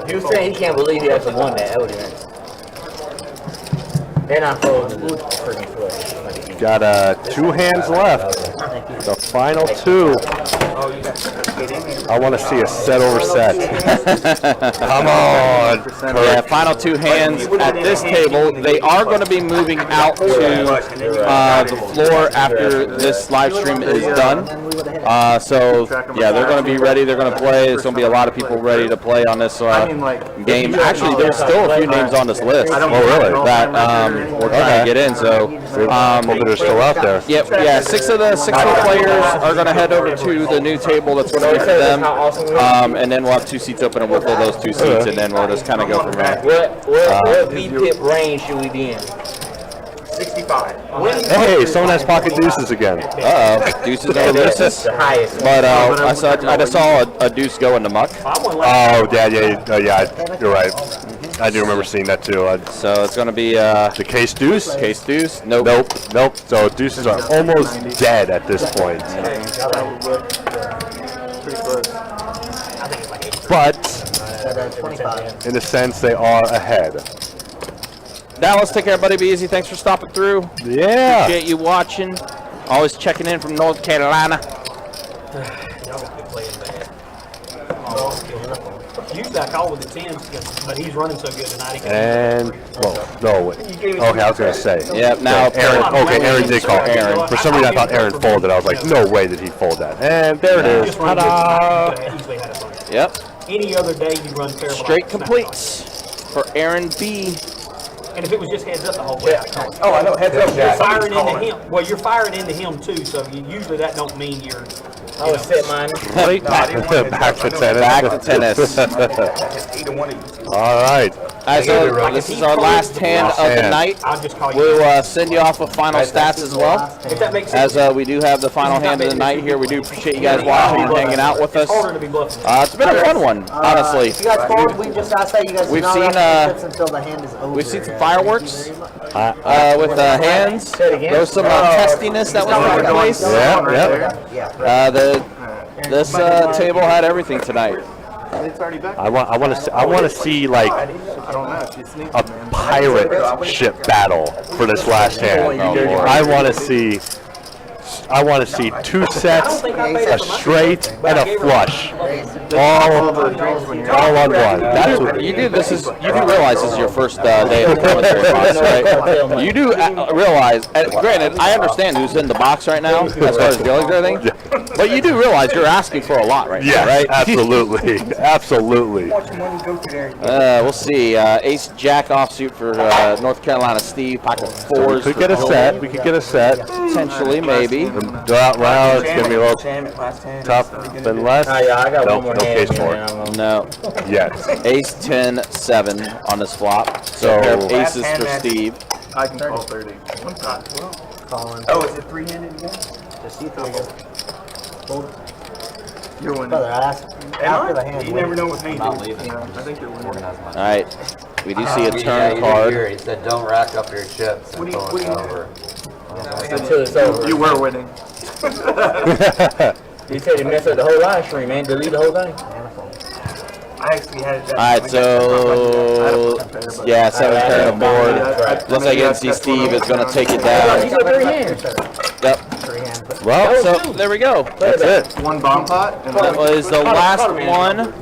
He was saying he can't believe he actually won that. That would have been. They're not folding the freaking flush. Got 2 hands left. The final 2. Oh, you got to get in here. I want to see a set over set. Come on. Yeah, final 2 hands at this table. They are going to be moving out to the floor after this live stream is done. So, yeah, they're going to be ready. They're going to play. There's going to be a lot of people ready to play on this game. Actually, there's still a few names on this list. Oh, really? That we're trying to get in. So, They're still out there. yep, yeah, 6 of the players are going to head over to the new table that's going to be for them. And then we'll have 2 seats open and we'll fill those 2 seats and then we'll just kind of go from there. What V-pip range should we be in? 65. Hey, someone has pocket deuces again. Uh-oh, deuces over deuces. The highest. But I just saw a deuce go in the muck. Oh, yeah, you're right. I do remember seeing that too. So it's going to be The case deuce? case deuce. Nope. Nope. So deuces are almost dead at this point. Pretty close. But, 25. in a sense, they are ahead. Now let's take care, everybody. Be easy. Thanks for stopping through. Yeah. Appreciate you watching. Always checking in from North Carolina. Usually I call with the 10s, but he's running so good tonight. And, well, no. Okay, I was going to say. Yep, now Aaron did call Aaron. For some reason, I thought Aaron folded. I was like, no way did he fold that. And there it is. Ta-da! Easily had a bunch. Yep. Any other day you run fair. Straight completes for Aaron B. And if it was just heads up the whole way, I'd call it. Oh, I know. Heads up. You're firing into him. Well, you're firing into him too, so usually that don't mean you're. I would set mine. Back to tennis. Back to tennis. Either one of you. All right. This is our last hand of the night. I'll just call you. We'll send you off with final stats as well. If that makes sense. As we do have the final hand of the night here. We do appreciate you guys watching and hanging out with us. It's been a fun one, honestly. If you guys called, we just asked that you guys We've do not seen, wrap the chips until the hand is over. We've seen some fireworks with hands. There was some testiness that was taking place. This table had everything tonight. It's already back. I want to see like I don't know. She sneaks, a man. pirate ship battle for this last hand. I want to see 2 sets, a straight, and a flush, all on one. That's what You do realize this is your first day of the commentary box, right? You do realize. Granted, I understand who's in the box right now as far as dealings and everything, but you do realize you're asking for a lot right now, right? Absolutely, absolutely. We'll see. Ace Jack offsuit for North Carolina Steve. Pocket fours. We could get a set. We could get a set. Potentially, maybe. Go out loud. It's gonna be a little tough than less. Yeah, I got one more no hand case for here, it. and I'm No. Yes. Ace 10 7 on this flop. So pair of aces for Steve. I can call 30. Oh, is it 3-handed again? Just see through again. You're winning. Brother, I asked after the hand. You never know with me. I'm not leaving. I think you're winning. All right. We do see a Yeah, turn you card. didn't hear it. He said, don't rack up your chips What do you- until what do it's you- over. until it's over. You were winning. He said he messed up the whole live stream, man. Delete the whole thing. I actually had it. All right, so yeah, 7 pair on the board. Looks like NC Steve is going to take it You down. got 3 hands. Yep. Well, So there we go. that's it. One bomb pot. And That was the last one.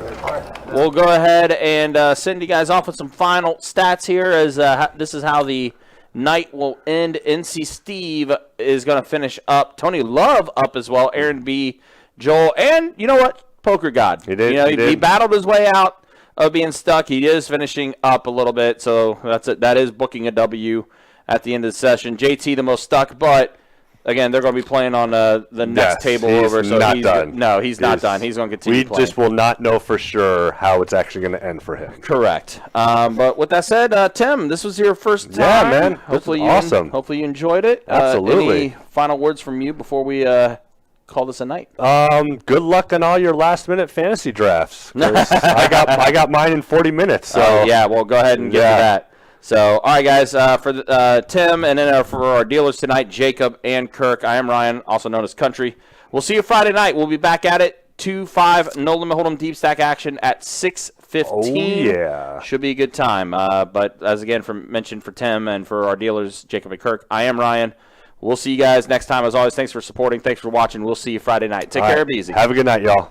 We'll go ahead and send you guys off with some final stats here. As this is how the night will end. NC Steve is going to finish up. Tony Love up as well. Aaron B, Joel, and you know what? Poker God. He did, You know, he he did. battled his way out of being stuck. He is finishing up a little bit, so that's it. That is booking a W at the end of the session. JT the most stuck, but again, they're going to be playing on the next table he's over. So not he's done. No, he's not done. He's going to continue We playing. just will not know for sure how it's actually going to end for him. Correct. But with that said, Tim, this was your first time. Yeah, man. This Hopefully was you awesome. Hopefully you enjoyed it. Absolutely. Any final words from you before we call this a night? Good luck on all your last-minute fantasy drafts. 'Cause I got mine in 40 minutes. So yeah, well, go ahead and get to that. So, all right, guys, for Tim and then for our dealers tonight, Jacob and Kirk, I am Ryan, also known as Country. We'll see you Friday night. We'll be back at it, 2-5, no limit hold'em deep stack action at 6:15. Oh, yeah. Should be a good time. But as again mentioned for Tim and for our dealers, Jacob and Kirk, I am Ryan. We'll see you guys next time. As always, thanks for supporting. Thanks for watching. We'll see you Friday night. Take care. Be easy. Have a good night, y'all.